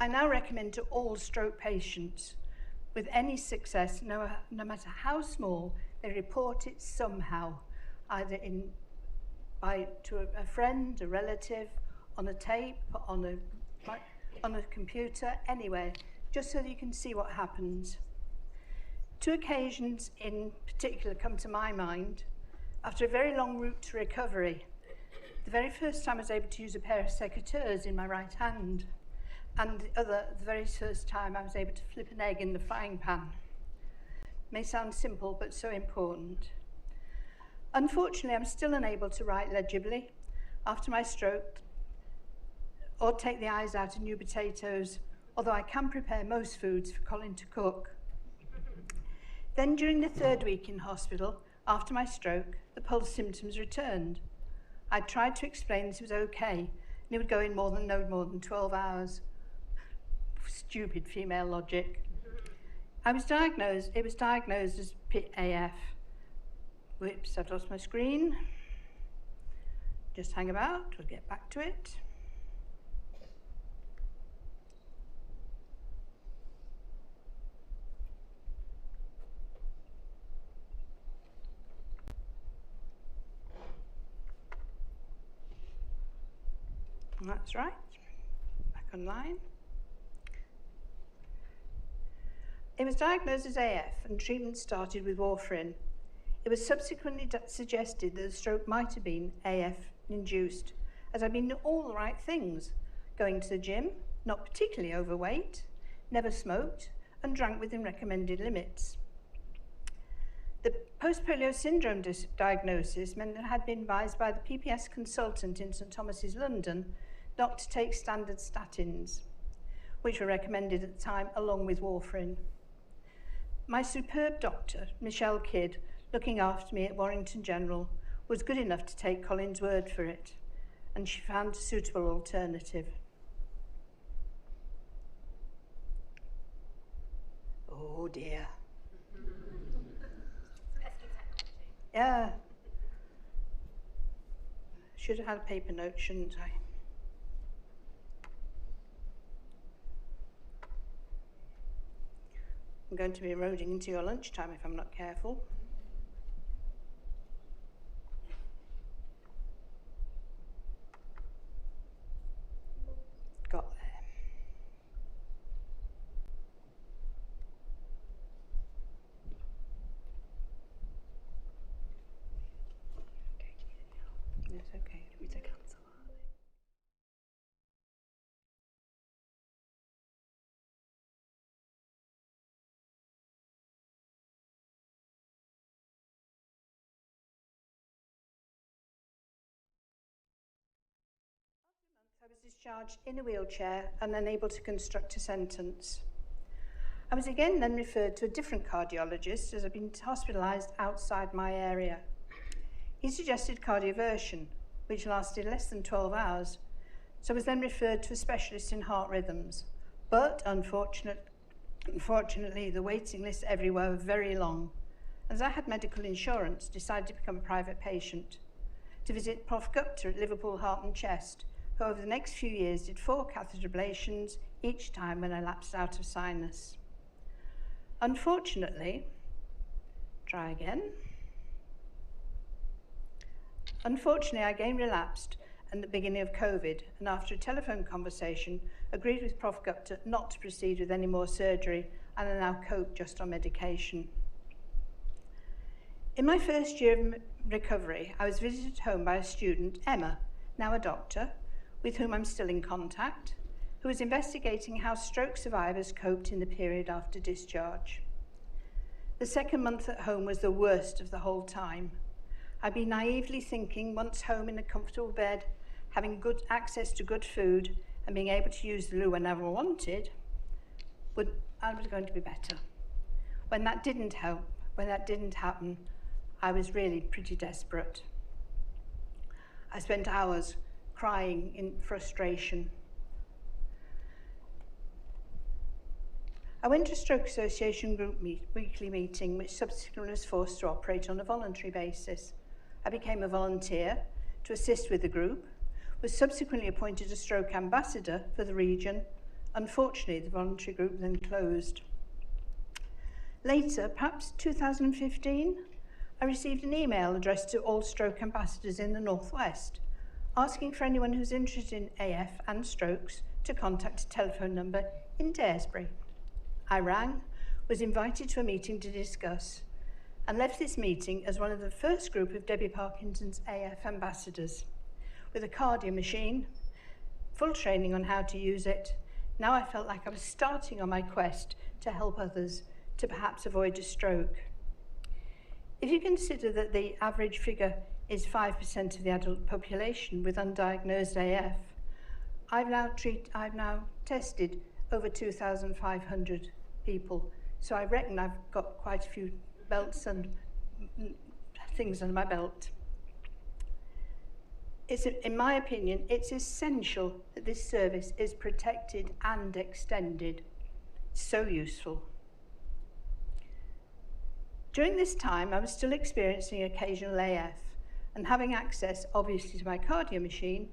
I now recommend to all stroke patients with any success, no matter how small, they report it somehow, either to a friend, a relative, on a tape, on a computer, anywhere, just so that you can see what happens. Two occasions in particular come to my mind. After a very long route to recovery, the very first time I was able to use a pair of secateurs in my right hand, and the very first time I was able to flip an egg in the frying pan. May sound simple, but so important. Unfortunately, I'm still unable to write legibly after my stroke, or take the eyes out of new potatoes, although I can prepare most foods for Colin to cook. Then during the third week in hospital, after my stroke, the pulse symptoms returned. I tried to explain this was okay, and it would go in no more than 12 hours. Stupid female logic. It was diagnosed as PIT AF. Whoops, I've lost my screen. Just hang about, we'll get back to it. That's right, back online. It was diagnosed as AF and treatment started with warfarin. It was subsequently suggested that the stroke might have been AF induced, as I'd been doing all the right things, going to the gym, not particularly overweight, never smoked, and drank within recommended limits. The post-polio syndrome diagnosis meant that I had been advised by the PPS consultant in St Thomas's, London, not to take standard statins, which were recommended at the time along with warfarin. My superb doctor, Michelle Kidd, looking after me at Warrington General, was good enough to take Colin's word for it, and she found a suitable alternative. Oh dear. Yeah. Should have had a paper note, shouldn't I? I'm going to be eroding into your lunchtime if I'm not careful. Got there. It's okay. We take cancel. I was discharged in a wheelchair and unable to construct a sentence. I was again then referred to a different cardiologist as I'd been hospitalised outside my area. He suggested cardioversion, which lasted less than 12 hours, so I was then referred to a specialist in heart rhythms. But unfortunately, the waiting lists everywhere were very long. As I had medical insurance, decided to become a private patient, to visit Prof Gupta at Liverpool Heart and Chest, who over the next few years did 4 catheter ablations each time when I lapsed out of sinus. Unfortunately, I again relapsed at the beginning of COVID, and after a telephone conversation, agreed with Prof Gupta not to proceed with any more surgery, and I now cope just on medication. In my first year of recovery, I was visited home by a student, Emma, now a doctor, with whom I'm still in contact, who was investigating how stroke survivors coped in the period after discharge. The second month at home was the worst of the whole time. I'd been naively thinking once home in a comfortable bed, having good access to good food and being able to use the loo whenever I wanted, I was going to be better. When that didn't happen, I was really pretty desperate. I spent hours crying in frustration. I went to a Stroke Association group weekly meeting, which subsequently was forced to operate on a voluntary basis. I became a volunteer to assist with the group, was subsequently appointed a stroke ambassador for the region. Unfortunately, the voluntary group then closed. Later, perhaps 2015, I received an email addressed to all stroke ambassadors in the Northwest, asking for anyone who's interested in AF and strokes to contact a telephone number in Daresbury. I rang, was invited to a meeting to discuss, and left this meeting as one of the first group of Debbie Parkinson's AF ambassadors. With a cardio machine, full training on how to use it, now I felt like I was starting on my quest to help others to perhaps avoid a stroke. If you consider that the average figure is 5% of the adult population with undiagnosed AF, I've now tested over 2,500 people, so I reckon I've got quite a few belts and things under my belt. In my opinion, it's essential that this service is protected and extended. It's so useful. During this time, I was still experiencing occasional AF, and having access, obviously, to my cardio machine,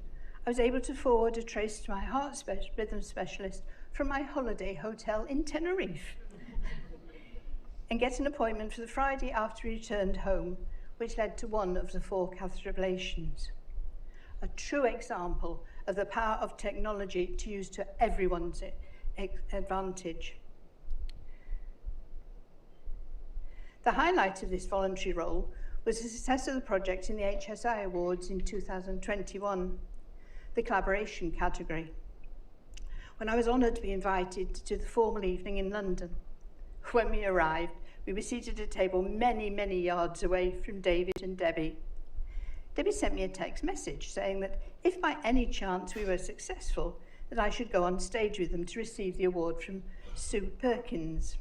I was able to forward a trace to my heart rhythm specialist from my holiday hotel in Tenerife and get an appointment for the Friday after we returned home, which led to one of the 4 catheter ablations. A true example of the power of technology to use to everyone's advantage. The highlight of this voluntary role was the success of the project in the HSI Awards in 2021, the collaboration category, when I was honoured to be invited to the formal evening in London. When we arrived, we were seated at a table many, many yards away from David and Debbie. Debbie sent me a text message saying that if by any chance we were successful, that I should go on stage with them to receive the award from Sue Perkins.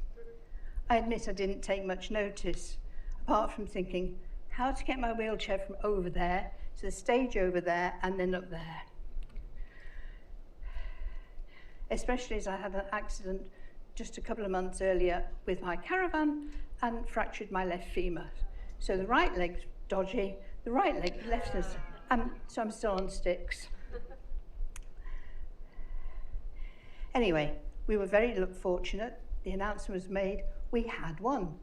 I admit I didn't take much notice, apart from thinking how to get my wheelchair from over there to the stage over there and then up there. Especially as I had an accident just a couple of months earlier with my caravan and fractured my left femur. So the right leg's dodgy, the right leg left us, and so I'm still on sticks. Anyway, we were very fortunate. The announcement was made. We had won.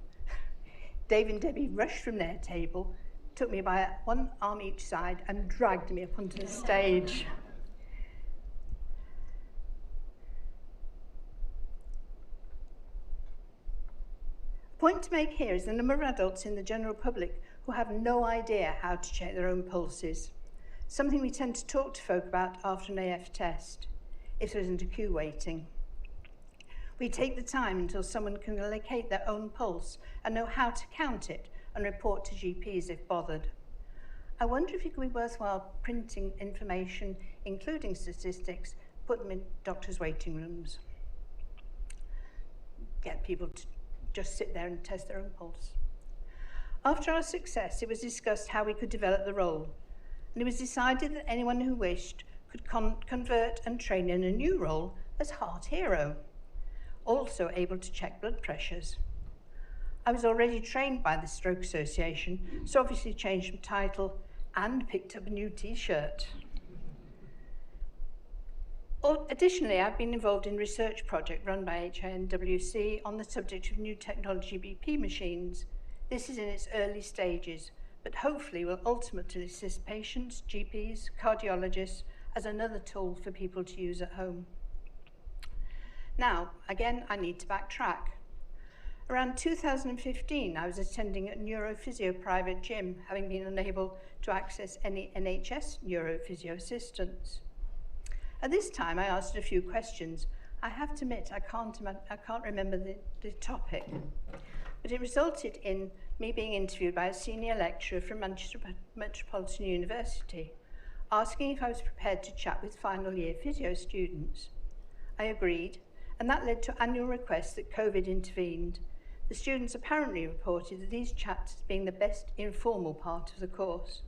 Dave and Debbie rushed from their table, took me by one arm each side and dragged me up onto the stage. The point to make here is the number of adults in the general public who have no idea how to check their own pulses, something we tend to talk to folk about after an AF test, if there isn't a queue waiting. We take the time until someone can locate their own pulse and know how to count it and report to GPs if bothered. I wonder if it could be worthwhile printing information, including statistics, put them in doctors' waiting rooms. get people to just sit there and test their own pulse. After our success, it was discussed how we could develop the role, and it was decided that anyone who wished could convert and train in a new role as Heart Hero, also able to check blood pressures. I was already trained by the Stroke Association, so obviously changed my title and picked up a new t-shirt. Additionally, I've been involved in a research project run by HINWC on the subject of new technology BP machines. This is in its early stages, but hopefully will ultimately assist patients, GPs, cardiologists as another tool for people to use at home. Now, again, I need to backtrack. Around 2015, I was attending a neurophysio private gym, having been unable to access any NHS neurophysio assistance. At this time, I asked a few questions. I have to admit, I can't remember the topic, but it resulted in me being interviewed by a senior lecturer from Manchester Metropolitan University, asking if I was prepared to chat with final year physio students. I agreed, and that led to annual requests that COVID intervened. The students apparently reported that these chats as being the best informal part of the course.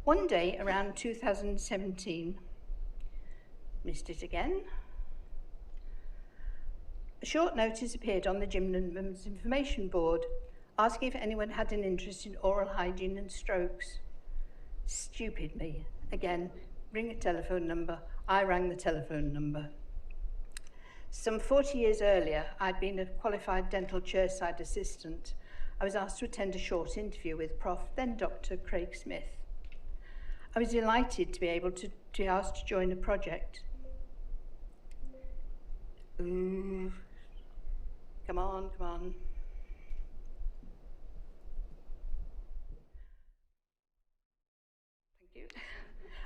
One day, around 2017, missed it again, a short notice appeared on the gym members' information board, asking if anyone had an interest in oral hygiene and strokes. Stupid me. Again, ring a telephone number. I rang the telephone number. Some 40 years earlier, I'd been a qualified dental chairside assistant. I was asked to attend a short interview with then Dr. Craig Smith. I was delighted to be able to be asked to join a project. Ooh, come on, come on. Thank you.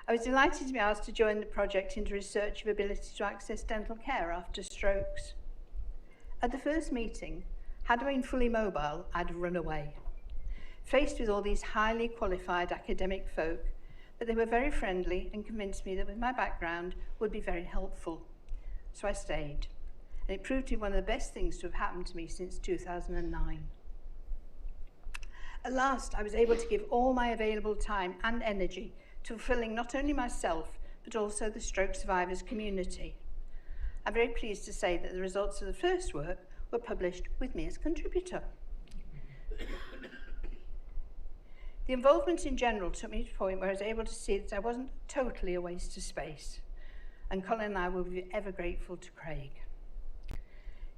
I was delighted to be asked to join the project into research of ability to access dental care after strokes. At the first meeting, had I been fully mobile, I'd have run away. Faced with all these highly qualified academic folk, but they were very friendly and convinced me that with my background would be very helpful. So I stayed, and it proved to be one of the best things to have happened to me since 2009. At last, I was able to give all my available time and energy to fulfilling not only myself, but also the stroke survivors community. I'm very pleased to say that the results of the first work were published with me as contributor. The involvement in general took me to a point where I was able to see that I wasn't totally a waste of space, and Colin and I will be ever grateful to Craig.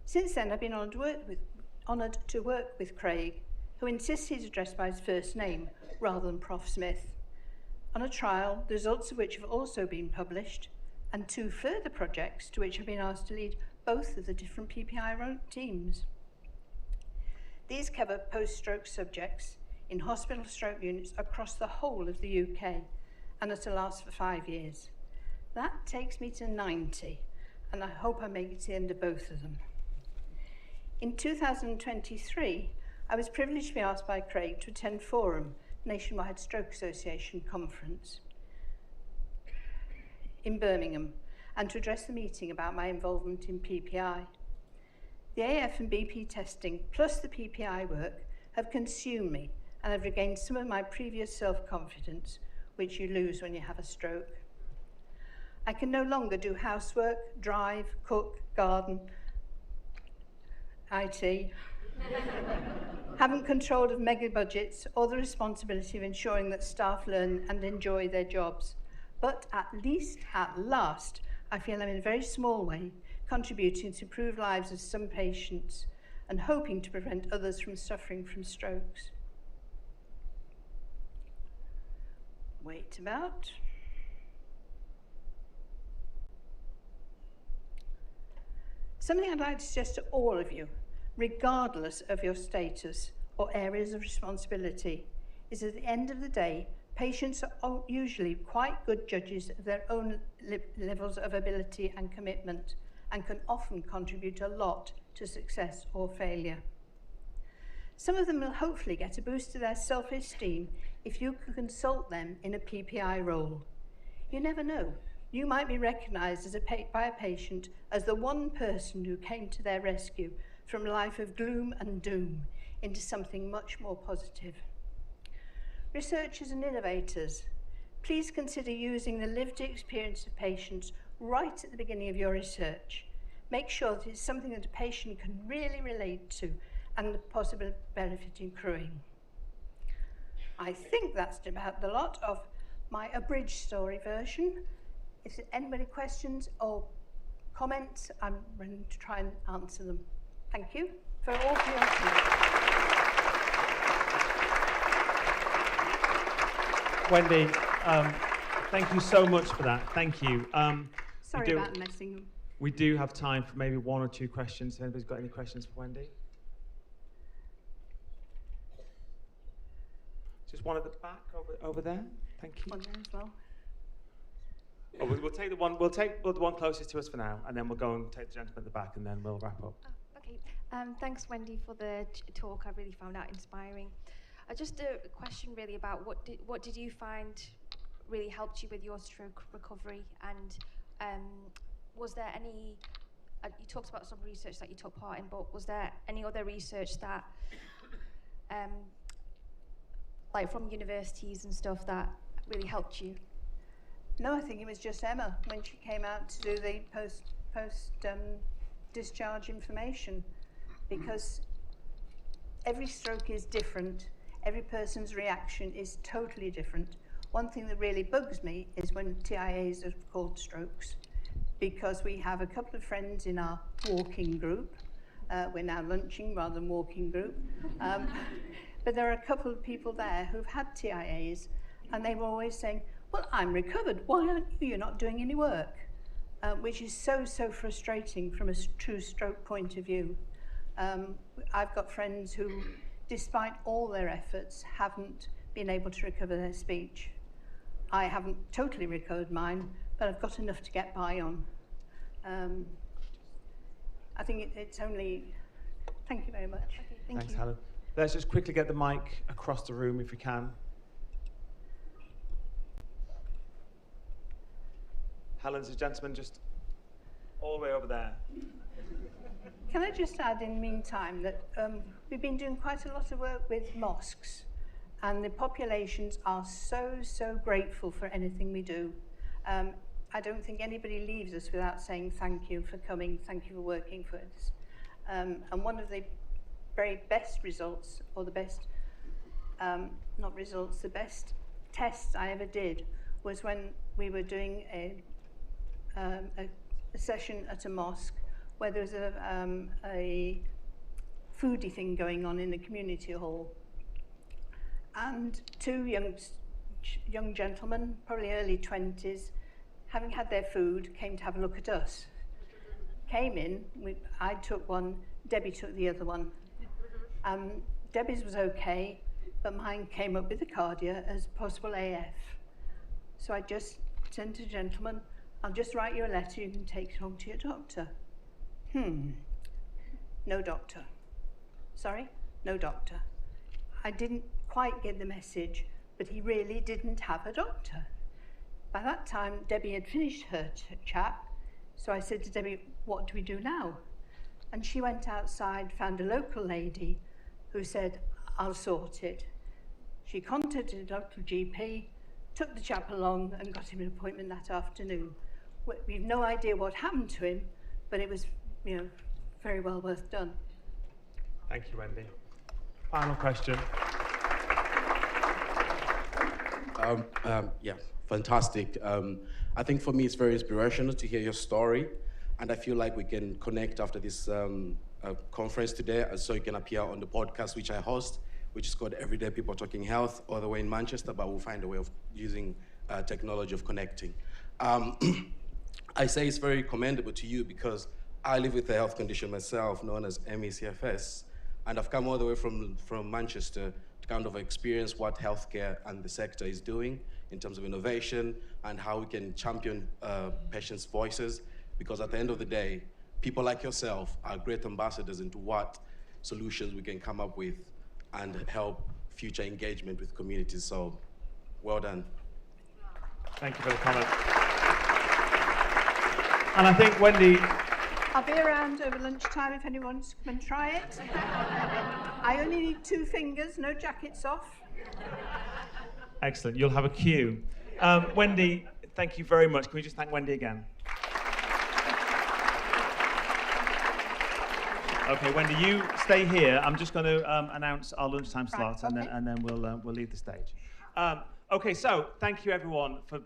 Since then, I've been honoured to work with Craig, who insists he's addressed by his first name rather than Prof. Smith, on a trial, the results of which have also been published, and 2 further projects to which I've been asked to lead both of the different PPI teams. These cover post-stroke subjects in hospital stroke units across the whole of the UK, and are to last for 5 years. That takes me to 90, and I hope I make it to the end of both of them. In 2023, I was privileged to be asked by Craig to attend Forum, Nationwide Stroke Association conference in Birmingham, and to address the meeting about my involvement in PPI. The AF and BP testing plus the PPI work have consumed me, and I've regained some of my previous self-confidence, which you lose when you have a stroke. I can no longer do housework, drive, cook, garden, IT, haven't control of mega budgets or the responsibility of ensuring that staff learn and enjoy their jobs. But at least, at last, I feel I'm in a very small way contributing to improve lives of some patients and hoping to prevent others from suffering from strokes. Wait about. Something I'd like to suggest to all of you, regardless of your status or areas of responsibility, is at the end of the day, patients are usually quite good judges of their own levels of ability and commitment, and can often contribute a lot to success or failure. Some of them will hopefully get a boost to their self-esteem if you can consult them in a PPI role. You never know. You might be recognised as by a patient as the one person who came to their rescue from a life of gloom and doom into something much more positive. Researchers and innovators, please consider using the lived experience of patients right at the beginning of your research. Make sure that it's something that a patient can really relate to and the possible benefit accruing. I think that's about the lot of my abridged story version. If there's anybody questions or comments, I'm ready to try and answer them. Thank you for all for your attention. Wendy, thank you so much for that. Thank you. Sorry about messing them. We do have time for maybe one or two questions. If anybody's got any questions for Wendy? Just one at the back over there. Thank you. One there as well. Oh, we'll take the one. We'll take the one closest to us for now, and then we'll go and take the gentleman at the back, and then we'll wrap up. Oh, okay. Thanks, Wendy, for the talk. I really found that inspiring. Just a question, really, about what did you find really helped you with your stroke recovery, and was there any? You talked about some research that you took part in, but was there any other research that, like from universities and stuff, that really helped you? No, I think it was just Emma when she came out to do the post discharge information, because every stroke is different. Every person's reaction is totally different. One thing that really bugs me is when TIAs are called strokes, because we have a couple of friends in our walking group. We're now lunching rather than walking group. But there are a couple of people there who've had TIAs, and they were always saying, well, I'm recovered. Why aren't you? You're not doing any work, which is so frustrating from a true stroke point of view. I've got friends who, despite all their efforts, haven't been able to recover their speech. I haven't totally recovered mine, but I've got enough to get by on. I think it's only... Thank you very much. Okay, Thanks, Helen. Let's just quickly get the mic across the room if we can. Helen's a gentleman just all the way over there. Can I just add in the meantime that we've been doing quite a lot of work with mosques, and the populations are so grateful for anything we do. I don't think anybody leaves us without saying thank you for coming, thank you for working for us. And one of the very best results, or the best, not results, the best tests I ever did was when we were doing a session at a mosque where there was a foodie thing going on in the community hall. And two young gentlemen, probably early 20s, having had their food, came to have a look at us. Came in, I took one, Debbie took the other one. Debbie's was okay, but mine came up with a cardia as possible AF. So I just said to the gentleman, I'll just write you a letter, you can take it home to your doctor. No doctor. Sorry? No doctor. I didn't quite get the message, but he really didn't have a doctor. By that time, Debbie had finished her chat, so I said to Debbie, what do we do now? And she went outside, found a local lady who said, I'll sort it. She contacted a local GP, took the chap along and got him an appointment that afternoon. We've no idea what happened to him, but it was, very well worth done. Thank you, Wendy. Final question. Yeah, fantastic. I think for me it's very inspirational to hear your story, and I feel like we can connect after this conference today, so you can appear on the podcast which I host, which is called Everyday People Talking Health, all the way in Manchester, but we'll find a way of using technology of connecting. I say it's very commendable to you because I live with a health condition myself known as MECFS, and I've come all the way from Manchester to kind of experience what healthcare and the sector is doing in terms of innovation and how we can champion patients' voices, because at the end of the day, people like yourself are great ambassadors into what solutions we can come up with and help future engagement with communities. So, well done. Thank you for the comment. And I think Wendy, I'll be around over lunchtime if anyone wants to come and try it. I only need 2 fingers, no jackets off. excellent, you'll have a queue. Wendy, thank you very much. Can we just thank Wendy again? Okay, Wendy, you stay here. I'm just going to announce our lunchtime slot, and then we'll leave the stage. Okay, so thank you everyone for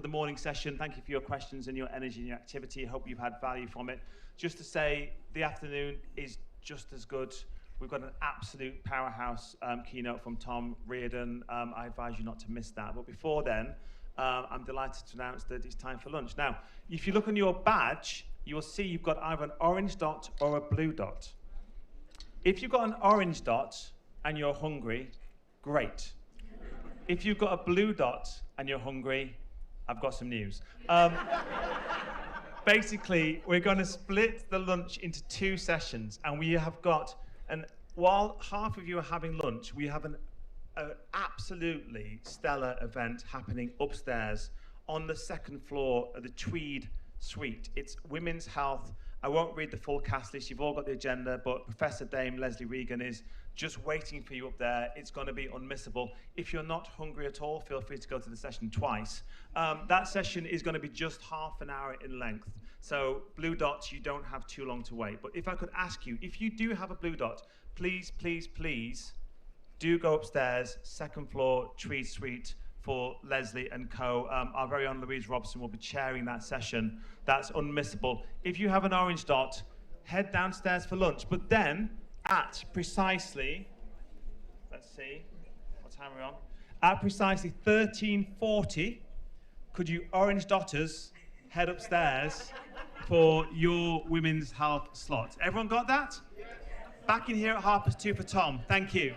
the morning session. Thank you for your questions and your energy and your activity. I hope you've had value from it. Just to say, the afternoon is just as good. We've got an absolute powerhouse keynote from Tom Reardon. I advise you not to miss that. But before then, I'm delighted to announce that it's time for lunch. Now, if you look on your badge, you will see you've got either an orange dot or a blue dot. If you've got an orange dot and you're hungry, great. If you've got a blue dot and you're hungry, I've got some news. Basically, we're going to split the lunch into 2 sessions, and we have got, and while half of you are having lunch, we have an absolutely stellar event happening upstairs on the 2nd floor of the Tweed Suite. It's women's health. I won't read the full cast list. You've all got the agenda, but Professor Dame Leslie Regan is just waiting for you up there. It's going to be unmissable. If you're not hungry at all, feel free to go to the session twice. That session is going to be just half an hour in length. So blue dots, you don't have too long to wait. But if I could ask you, if you do have a blue dot, please, please, please do go upstairs, 2nd floor, Tweed Suite, for Leslie and co. Our very own Louise Robson will be chairing that session. That's unmissable. If you have an orange dot, head downstairs for lunch. But then, at precisely, let's see, what time are we on? At precisely 13:40, could you orange dotters head upstairs for your women's health slot? Everyone got that? Back in here at 2:30 for Tom. Thank you.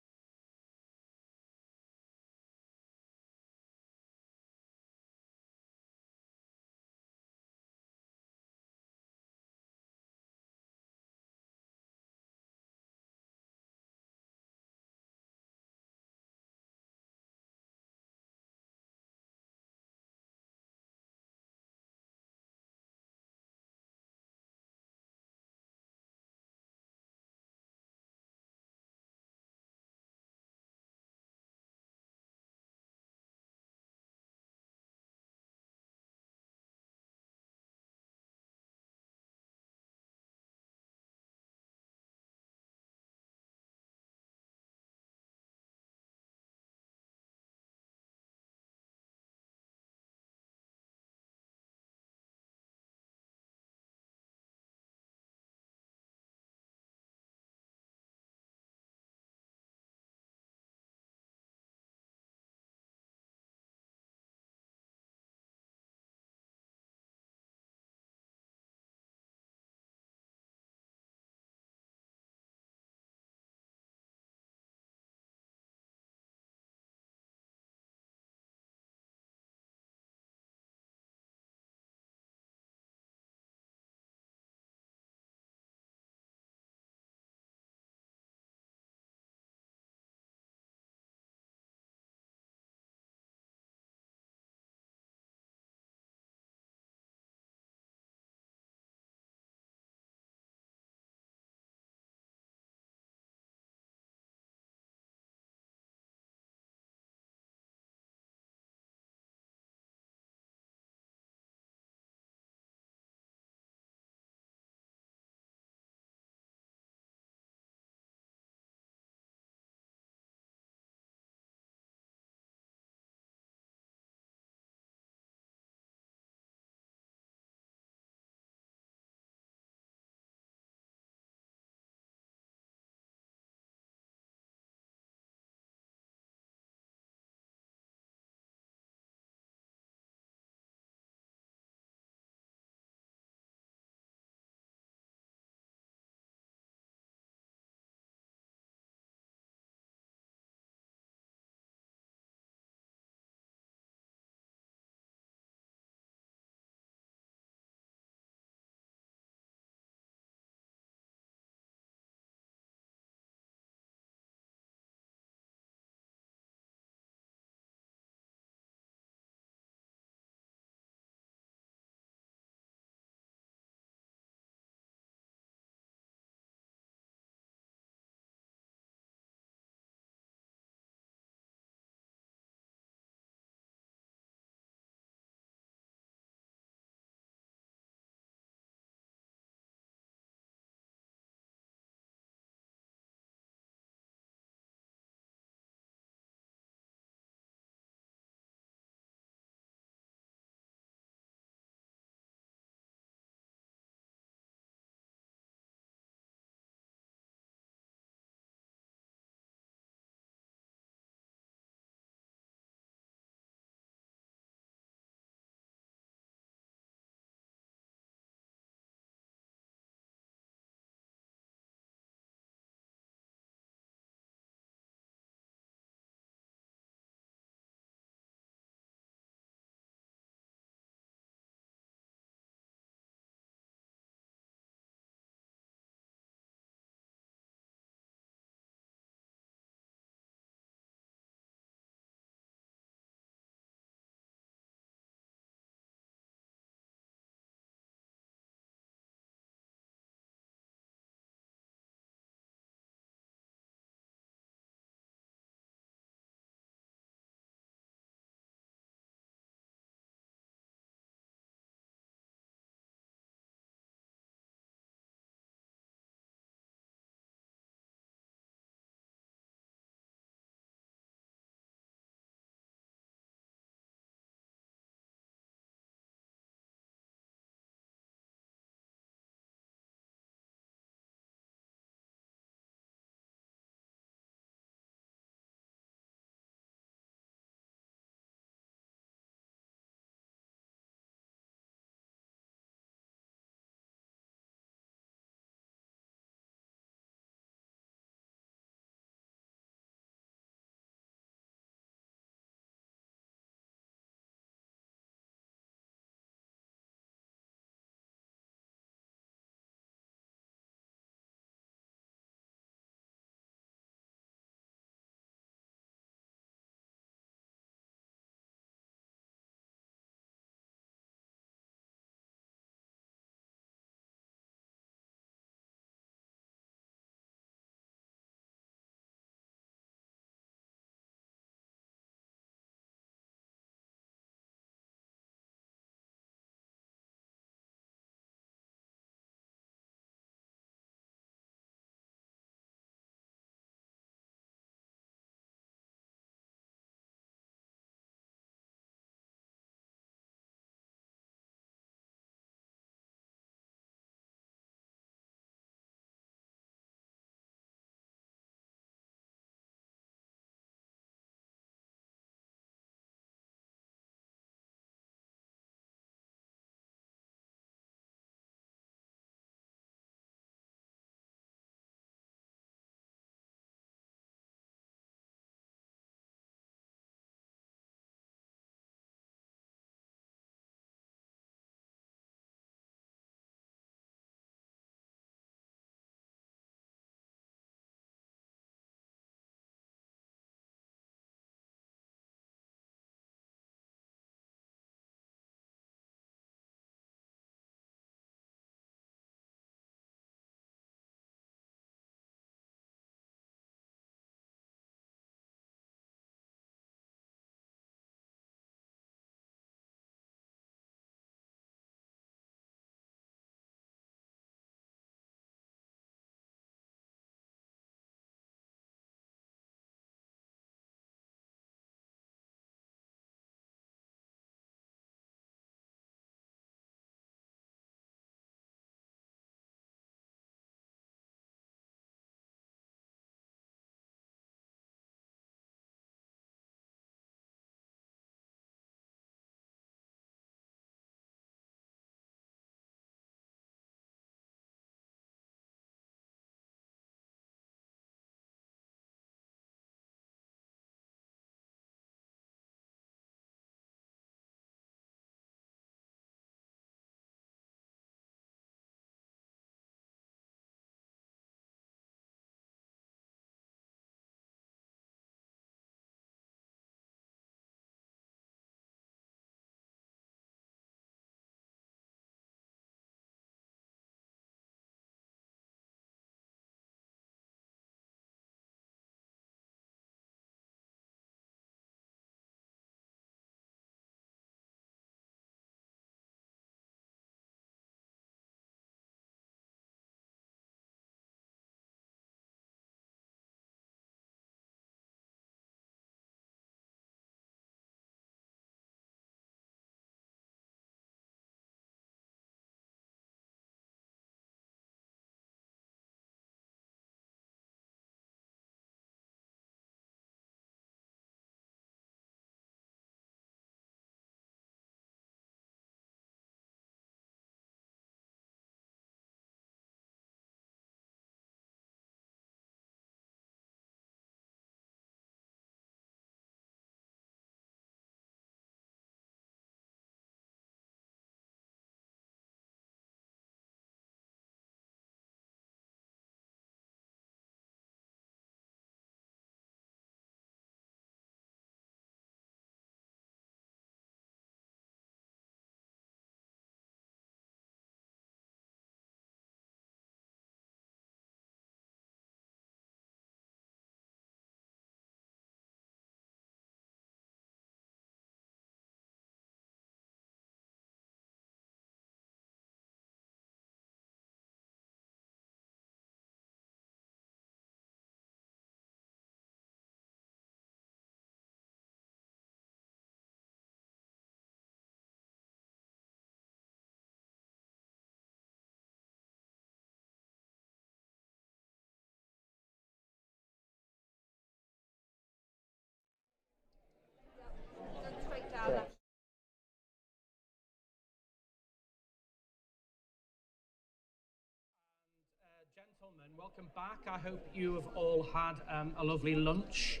Welcome back. I hope you have all had a lovely lunch.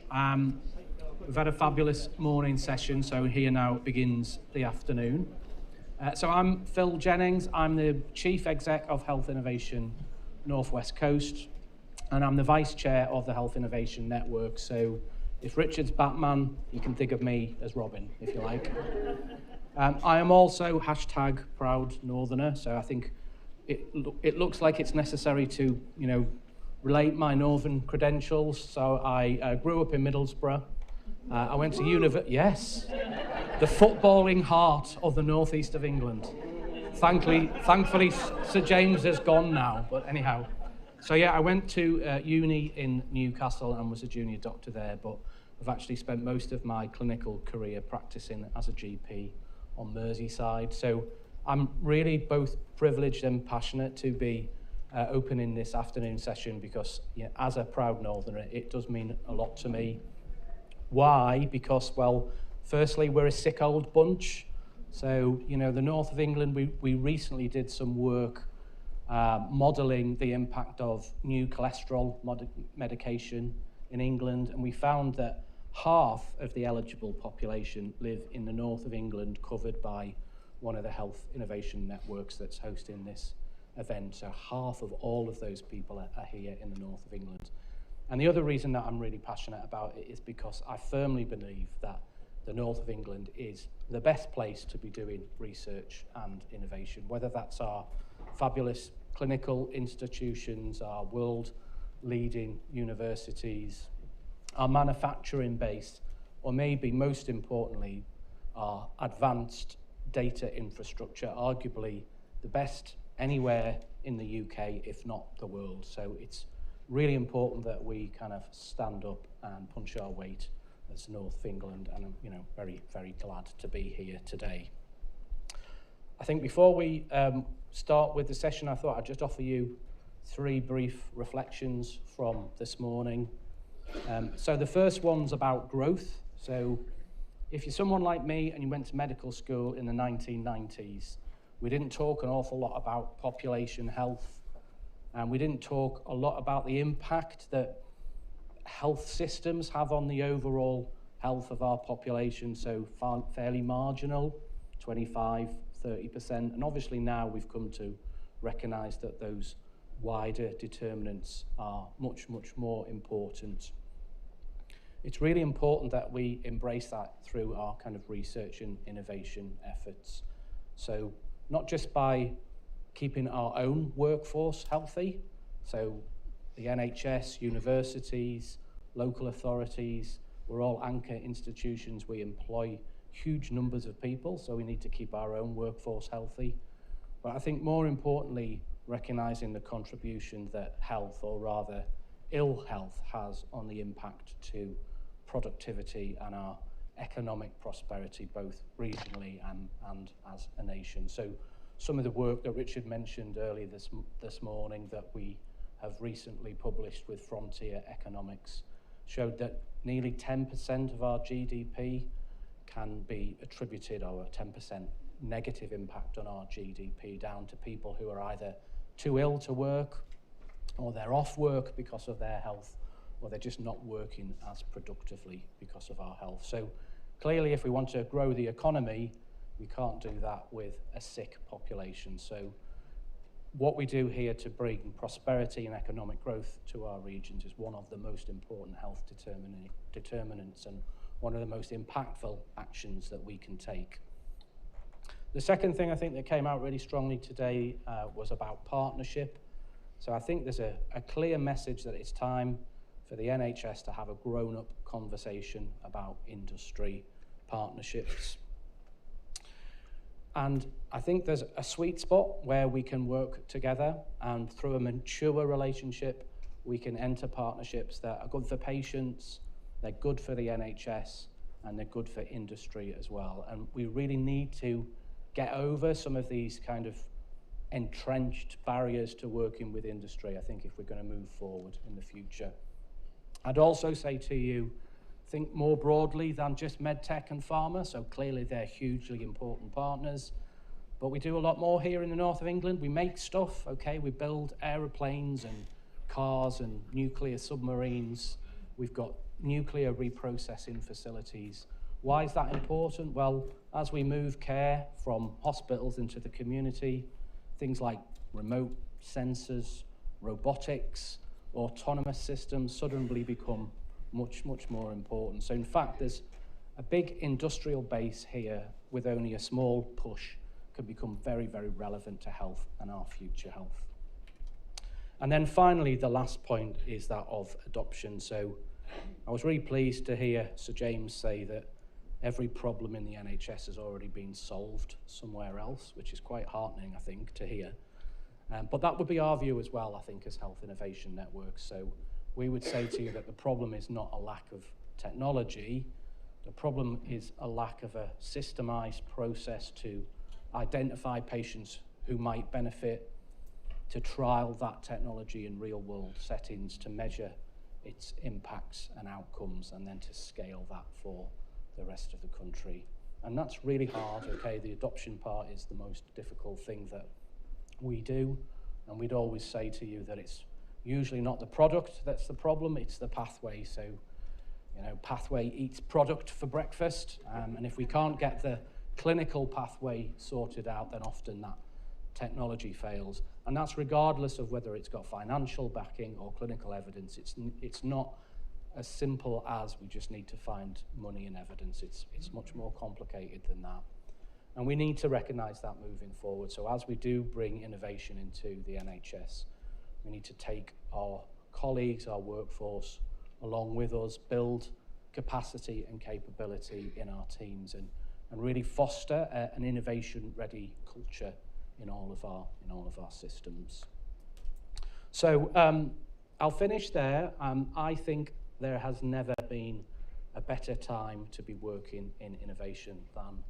We've had a fabulous morning session, so here now begins the afternoon. So I'm Phil Jennings. I'm the Chief Exec of Health Innovation North West Coast, and I'm the Vice Chair of the Health Innovation Network. So if Richard's Batman, you can think of me as Robin, if you like. I am also #Proud Northerner, so I think it looks like it's necessary to, relate my northern credentials. So I grew up in Middlesbrough. I went to yes, the footballing heart of the northeast of England. Thankfully, Sir James has gone now, but anyhow. So yeah, I went to uni in Newcastle and was a junior doctor there, but I've actually spent most of my clinical career practicing as a GP on Merseyside. So I'm really both privileged and passionate to be opening this afternoon session because as a proud Northerner, it does mean a lot to me. Why? Because, well, firstly, we're a sick old bunch. So, the north of England, we recently did some work modelling the impact of new cholesterol medication in England, and we found that half of the eligible population live in the north of England, covered by one of the health innovation networks that's hosting this event. So half of all of those people are here in the north of England. And the other reason that I'm really passionate about it is because I firmly believe that the north of England is the best place to be doing research and innovation, whether that's our fabulous clinical institutions, our world-leading universities, our manufacturing base, or maybe most importantly, our advanced data infrastructure, arguably the best anywhere in the UK, if not the world. So it's really important that we kind of stand up and punch our weight as North of England, and I'm very, very glad to be here today. I think before we start with the session, I thought I'd just offer you 3 brief reflections from this morning. So the first one's about growth. So if you're someone like me and you went to medical school in the 1990s, we didn't talk an awful lot about population health, and we didn't talk a lot about the impact that health systems have on the overall health of our population, so fairly marginal, 25, 30%. And obviously now we've come to recognise that those wider determinants are much, much more important. It's really important that we embrace that through our kind of research and innovation efforts. So not just by keeping our own workforce healthy, so the NHS, universities, local authorities, we're all anchor institutions. We employ huge numbers of people, so we need to keep our own workforce healthy. But I think more importantly, recognising the contribution that health, or rather ill health, has on the impact to productivity and our economic prosperity, both regionally and as a nation. So some of the work that Richard mentioned earlier this morning that we have recently published with Frontier Economics showed that nearly 10% of our GDP can be attributed, or a 10% negative impact on our GDP, down to people who are either too ill to work, or they're off work because of their health, or they're just not working as productively because of our health. So clearly, if we want to grow the economy, we can't do that with a sick population. So what we do here to bring prosperity and economic growth to our regions is one of the most important health determinants and one of the most impactful actions that we can take. The second thing I think that came out really strongly today was about partnership. So I think there's a clear message that it's time for the NHS to have a grown-up conversation about industry partnerships. And I think there's a sweet spot where we can work together, and through a mature relationship, we can enter partnerships that are good for patients, they're good for the NHS, and they're good for industry as well. And we really need to get over some of these kind of entrenched barriers to working with industry, I think, if we're going to move forward in the future. I'd also say to you, think more broadly than just medtech and pharma. So clearly they're hugely important partners, but we do a lot more here in the north of England. We make stuff, okay? We build aeroplanes and cars and nuclear submarines. We've got nuclear reprocessing facilities. Why is that important? Well, as we move care from hospitals into the community, things like remote sensors, robotics, autonomous systems suddenly become much, much more important. So in fact, there's a big industrial base here with only a small push can become very, very relevant to health and our future health. And then finally, the last point is that of adoption. So I was really pleased to hear Sir James say that every problem in the NHS has already been solved somewhere else, which is quite heartening, I think, to hear. But that would be our view as well, I think, as Health Innovation Networks. So we would say to you that the problem is not a lack of technology. The problem is a lack of a systemised process to identify patients who might benefit, to trial that technology in real-world settings, to measure its impacts and outcomes, and then to scale that for the rest of the country. And that's really hard, okay? The adoption part is the most difficult thing that we do, and we'd always say to you that it's usually not the product that's the problem, it's the pathway. So, you know, pathway eats product for breakfast, and if we can't get the clinical pathway sorted out, then often that technology fails. And that's regardless of whether it's got financial backing or clinical evidence. It's not as simple as we just need to find money and evidence. It's much more complicated than that. And we need to recognise that moving forward. So as we do bring innovation into the NHS, we need to take our colleagues, our workforce, along with us, build capacity and capability in our teams, and really foster an innovation-ready culture in all of our systems. So I'll finish there. I think there has never been a better time to be working in innovation than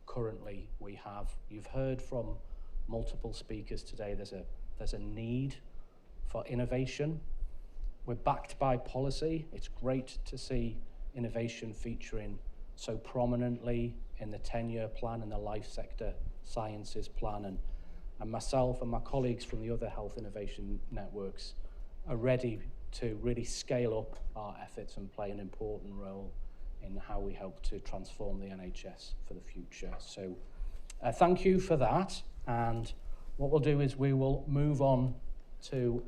currently we have. You've heard from multiple speakers today. There's a need for innovation. We're backed by policy. It's great to see innovation featuring so prominently in the 10-year plan and the life sector sciences plan, and myself and my colleagues from the other health innovation networks are ready to really scale up our efforts and play an important role in how we help to transform the NHS for the future. So thank you for that, and what we'll do is we will move on to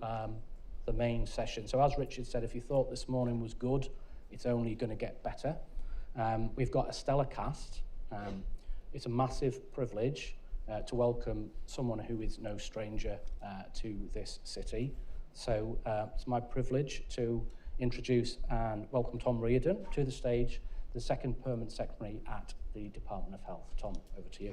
the main session. So as Richard said, if you thought this morning was good, it's only going to get better. We've got a stellar cast. It's a massive privilege to welcome someone who is no stranger to this city. So it's my privilege to introduce and welcome Tom Reardon to the stage, the second Permanent Secretary at the Department of Health. Tom, over to you.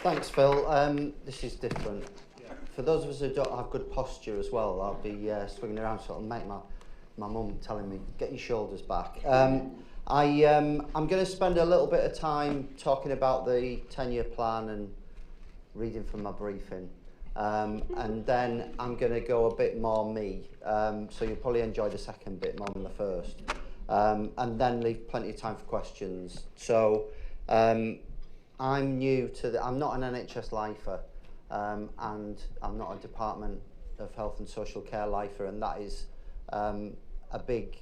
Thanks, Phil. This is different. For those of us who don't have good posture as well, I'll be swinging around, so it'll make my mum telling me, get your shoulders back. I'm going to spend a little bit of time talking about the 10-year plan and reading from my briefing. And then I'm going to go a bit more me, so you'll probably enjoy the second bit more than the first. And then leave plenty of time for questions. So I'm new to I'm not an NHS lifer, and I'm not a Department of Health and Social Care lifer, and that is a big,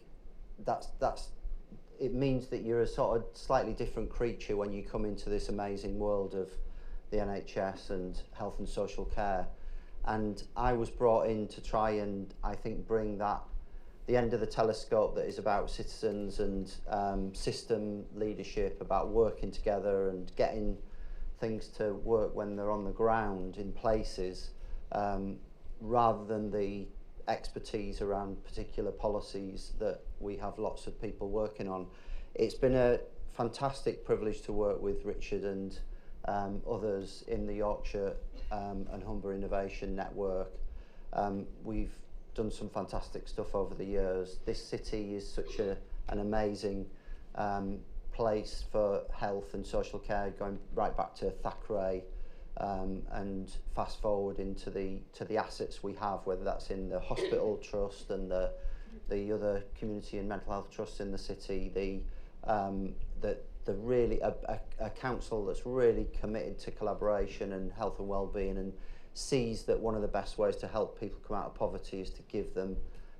it means that you're a sort of slightly different creature when you come into this amazing world of the NHS and health and social care. And I was brought in to try and, I think, bring that, the end of the telescope that is about citizens and system leadership, about working together and getting things to work when they're on the ground in places, rather than the expertise around particular policies that we have lots of people working on. It's been a fantastic privilege to work with Richard and others in the Yorkshire and Humber Innovation Network. We've done some fantastic stuff over the years. This city is such an amazing place for health and social care, going right back to Thackeray, and fast forward into the assets we have, whether that's in the hospital trust and the other community and mental health trusts in the city, the that the really a council that's really committed to collaboration and health and well-being, and sees that one of the best ways to help people come out of poverty is to give them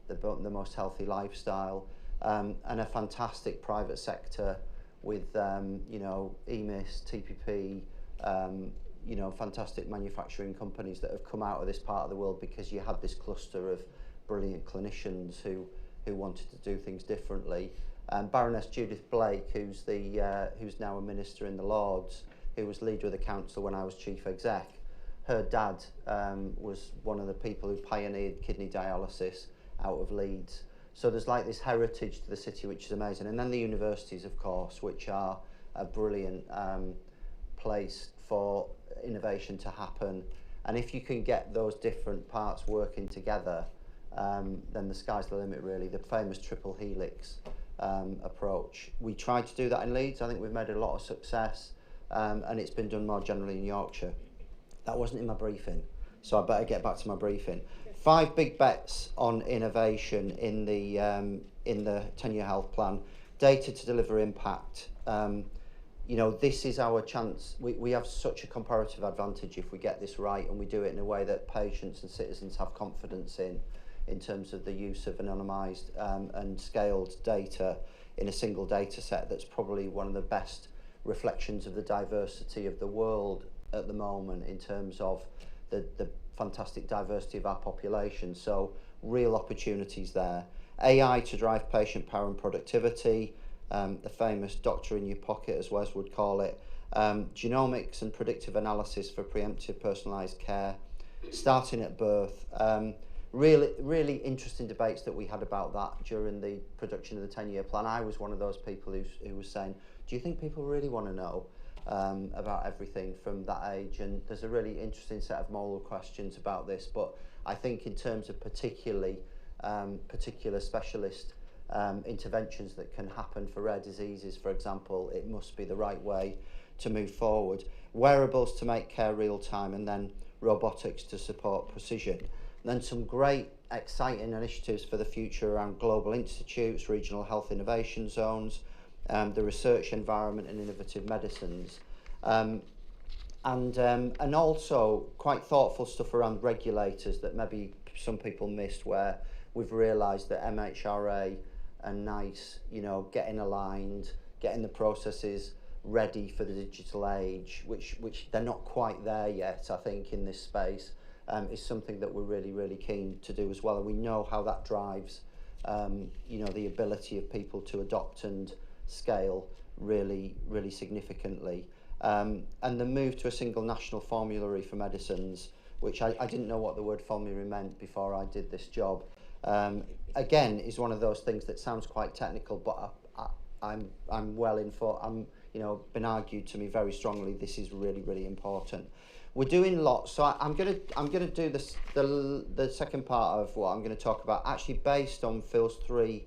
the most healthy lifestyle, and a fantastic private sector with you know, EMIS, TPP, you know, fantastic manufacturing companies that have come out of this part of the world because you had this cluster of brilliant clinicians who wanted to do things differently. Baroness Judith Blake, who's now a minister in the Lords, who was leader of the council when I was chief exec, her dad was one of the people who pioneered kidney dialysis out of Leeds. So there's like this heritage to the city, which is amazing. And then the universities, of course, which are a brilliant place for innovation to happen. And if you can get those different parts working together, then the sky's the limit, really. The famous triple helix approach. We tried to do that in Leeds. I think we've made a lot of success, and it's been done more generally in Yorkshire. That wasn't in my briefing, so I better get back to my briefing. 5 big bets on innovation in the 10-year health plan. Data to deliver impact. You know, this is our chance. We have such a comparative advantage if we get this right, and we do it in a way that patients and citizens have confidence in terms of the use of anonymised and scaled data in a single data set that's probably one of the best reflections of the diversity of the world at the moment in terms of the fantastic diversity of our population. So real opportunities there. AI to drive patient power and productivity, the famous doctor in your pocket, as Wes would call it. Genomics and predictive analysis for preemptive personalised care, starting at birth. Really interesting debates that we had about that during the production of the 10-year plan. I was one of those people who was saying, do you think people really want to know about everything from that age? And there's a really interesting set of moral questions about this, but I think in terms of particular specialist interventions that can happen for rare diseases, for example, it must be the right way to move forward. Wearables to make care real time, and then robotics to support precision. And then some great exciting initiatives for the future around global institutes, regional health innovation zones, the research environment and innovative medicines, and also quite thoughtful stuff around regulators that maybe some people missed, where we've realised that MHRA and NICE, you know, getting aligned, getting the processes ready for the digital age, which they're not quite there yet, I think, in this space, is something that we're really keen to do as well. And we know how that drives, you know, the ability of people to adopt and scale really significantly. And the move to a single national formulary for medicines, which I didn't know what the word formulary meant before I did this job, again, is one of those things that sounds quite technical, but I'm well informed. You know, been argued to me very strongly. This is really important. We're doing lots, so I'm gonna do this, the second part of what I'm going to talk about, actually based on Phil's 3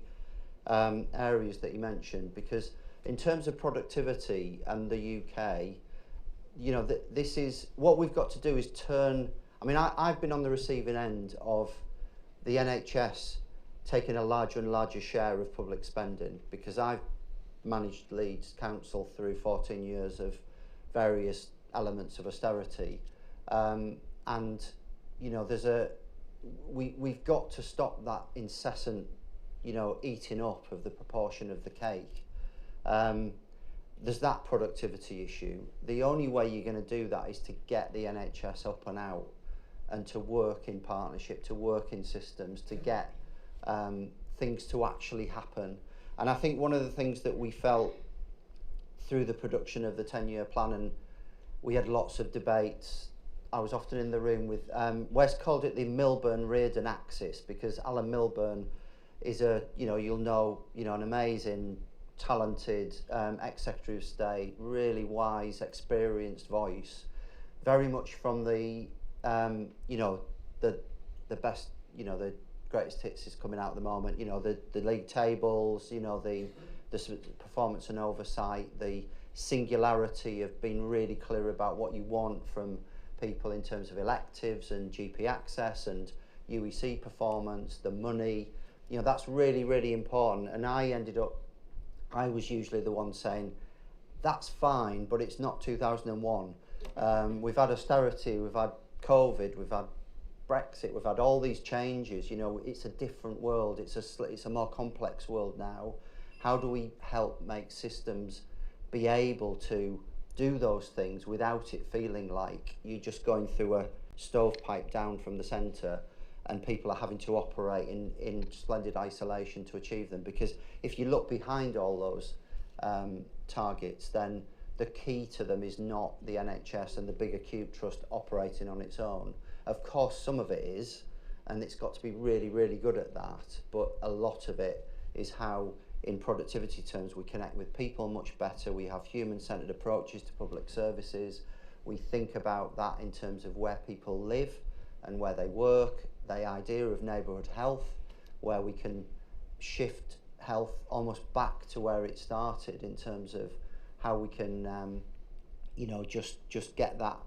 areas that he mentioned, because in terms of productivity and the UK, you know, this is what we've got to do is turn. I mean, I've been on the receiving end of the NHS taking a larger and larger share of public spending, because I've managed Leeds Council through 14 years of various elements of austerity, and you know, we've got to stop that incessant, you know, eating up of the proportion of the cake. There's that productivity issue. The only way you're going to do that is to get the NHS up and out, and to work in partnership, to work in systems, to get things to actually happen. And I think one of the things that we felt through the production of the 10-year plan, and we had lots of debates. I was often in the room with, Wes called it the Milburn-Reardon axis, because Alan Milburn is you'll know, an amazing, talented ex-Secretary of State, really wise, experienced voice, very much from the best, the greatest hits is coming out at the moment, the league tables, the performance and oversight, the singularity of being really clear about what you want from people in terms of electives and GP access and UEC performance, the money, that's really important. And I ended up I was usually the one saying, that's fine, but it's not 2001. We've had austerity, we've had COVID, we've had Brexit, we've had all these changes. You know, it's a different world. It's a more complex world now. How do we help make systems be able to do those things without it feeling like you're just going through a stovepipe down from the centre and people are having to operate in splendid isolation to achieve them? Because if you look behind all those targets, then the key to them is not the NHS and the big acute trust operating on its own. Of course, some of it is, and it's got to be really, really good at that, but a lot of it is how, in productivity terms, we connect with people much better. We have human-centred approaches to public services. We think about that in terms of where people live and where they work, the idea of neighbourhood health, where we can shift health almost back to where it started in terms of how we can, you know, just get that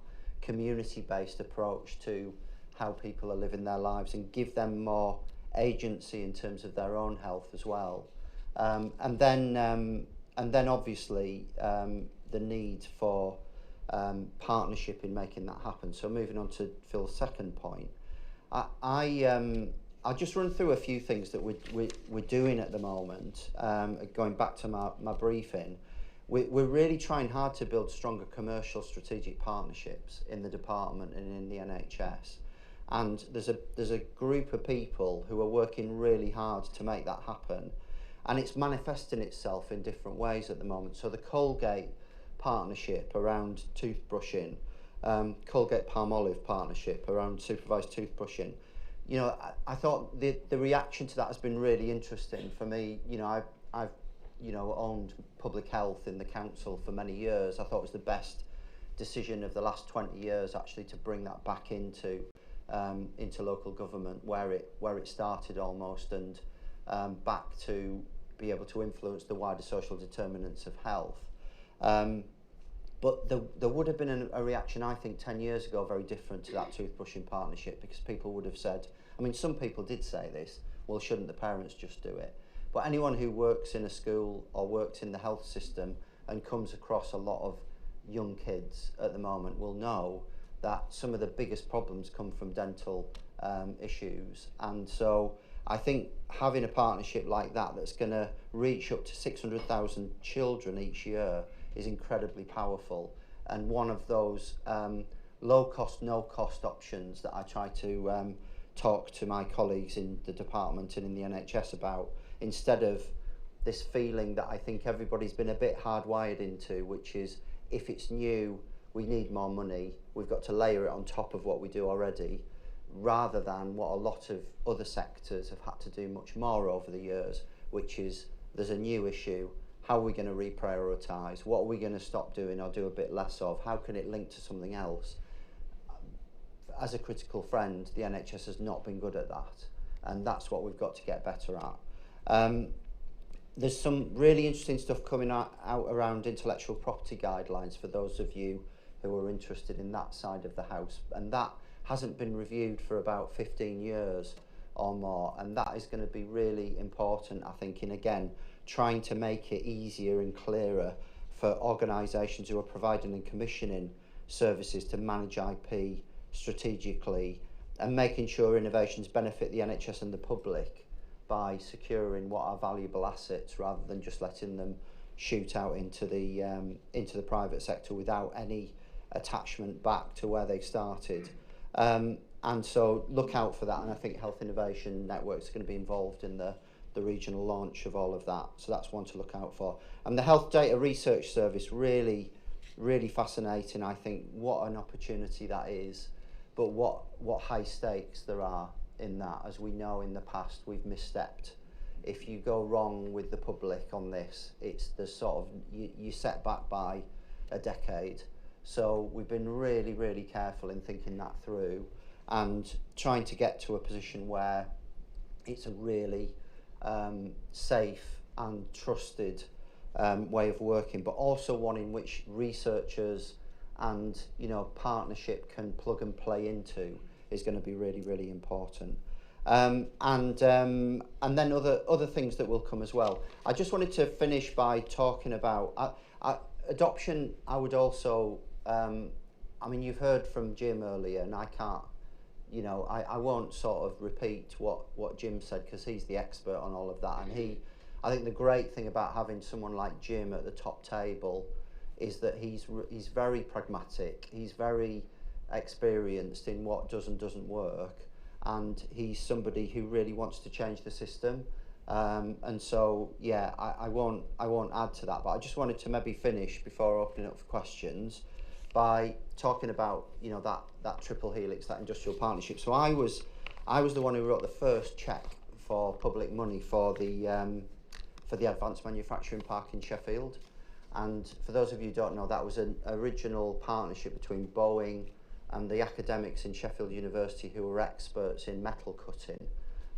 community-based approach to how people are living their lives and give them more agency in terms of their own health as well. And then obviously the need for partnership in making that happen. So moving on to Phil's second point, I'll just run through a few things that we're doing at the moment. Going back to my briefing, we're really trying hard to build stronger commercial strategic partnerships in the department and in the NHS. And there's a group of people who are working really hard to make that happen. And it's manifesting itself in different ways at the moment. So the Colgate partnership around toothbrushing, Colgate-Palmolive partnership around supervised toothbrushing, you know, I thought the reaction to that has been really interesting for me. You know, I've you know, owned public health in the council for many years. I thought it was the best decision of the last 20 years actually to bring that back into local government where it started almost, and back to be able to influence the wider social determinants of health. But there would have been a reaction, I think, 10 years ago very different to that toothbrushing partnership, because people would have said, I mean, some people did say this, well, shouldn't the parents just do it? But anyone who works in a school or works in the health system and comes across a lot of young kids at the moment will know that some of the biggest problems come from dental issues. And so I think having a partnership like that that's going to reach up to 600,000 children each year is incredibly powerful. And one of those low-cost, no-cost options that I try to talk to my colleagues in the department and in the NHS about, instead of this feeling that I think everybody's been a bit hardwired into, which is if it's new, we need more money, we've got to layer it on top of what we do already, rather than what a lot of other sectors have had to do much more over the years, which is there's a new issue, how are we going to reprioritise, what are we going to stop doing or do a bit less of, how can it link to something else? As a critical friend, the NHS has not been good at that, and that's what we've got to get better at. There's some really interesting stuff coming out around intellectual property guidelines for those of you who are interested in that side of the house, and that hasn't been reviewed for about 15 years or more, and that is going to be really important, I think, in again trying to make it easier and clearer for organisations who are providing and commissioning services to manage IP strategically, and making sure innovations benefit the NHS and the public by securing what are valuable assets rather than just letting them shoot out into the private sector without any attachment back to where they started. And so look out for that, and I think Health Innovation Networks are going to be involved in the regional launch of all of that, so that's one to look out for. And the Health Data Research Service, really fascinating. I think what an opportunity that is, but what high stakes there are in that. As we know, in the past we've misstepped. If you go wrong with the public on this, it's the sort of you set back by a decade. So we've been really careful in thinking that through and trying to get to a position where it's a really safe and trusted way of working, but also one in which researchers and partnership can plug and play into is going to be really important. And then other things that will come as well. I just wanted to finish by talking about adoption. I would also, I mean, you've heard from Jim earlier, and I can't, you know, I won't sort of repeat what Jim said, because he's the expert on all of that. And I think the great thing about having someone like Jim at the top table is that he's very pragmatic, he's very experienced in what does and doesn't work, and he's somebody who really wants to change the system. And so, yeah, I won't add to that, but I just wanted to maybe finish before opening up for questions by talking about, you know, that triple helix, that industrial partnership. So I was the one who wrote the first cheque for public money for the Advanced Manufacturing Park in Sheffield. And for those of you who don't know, that was an original partnership between Boeing and the academics in Sheffield University who were experts in metal cutting.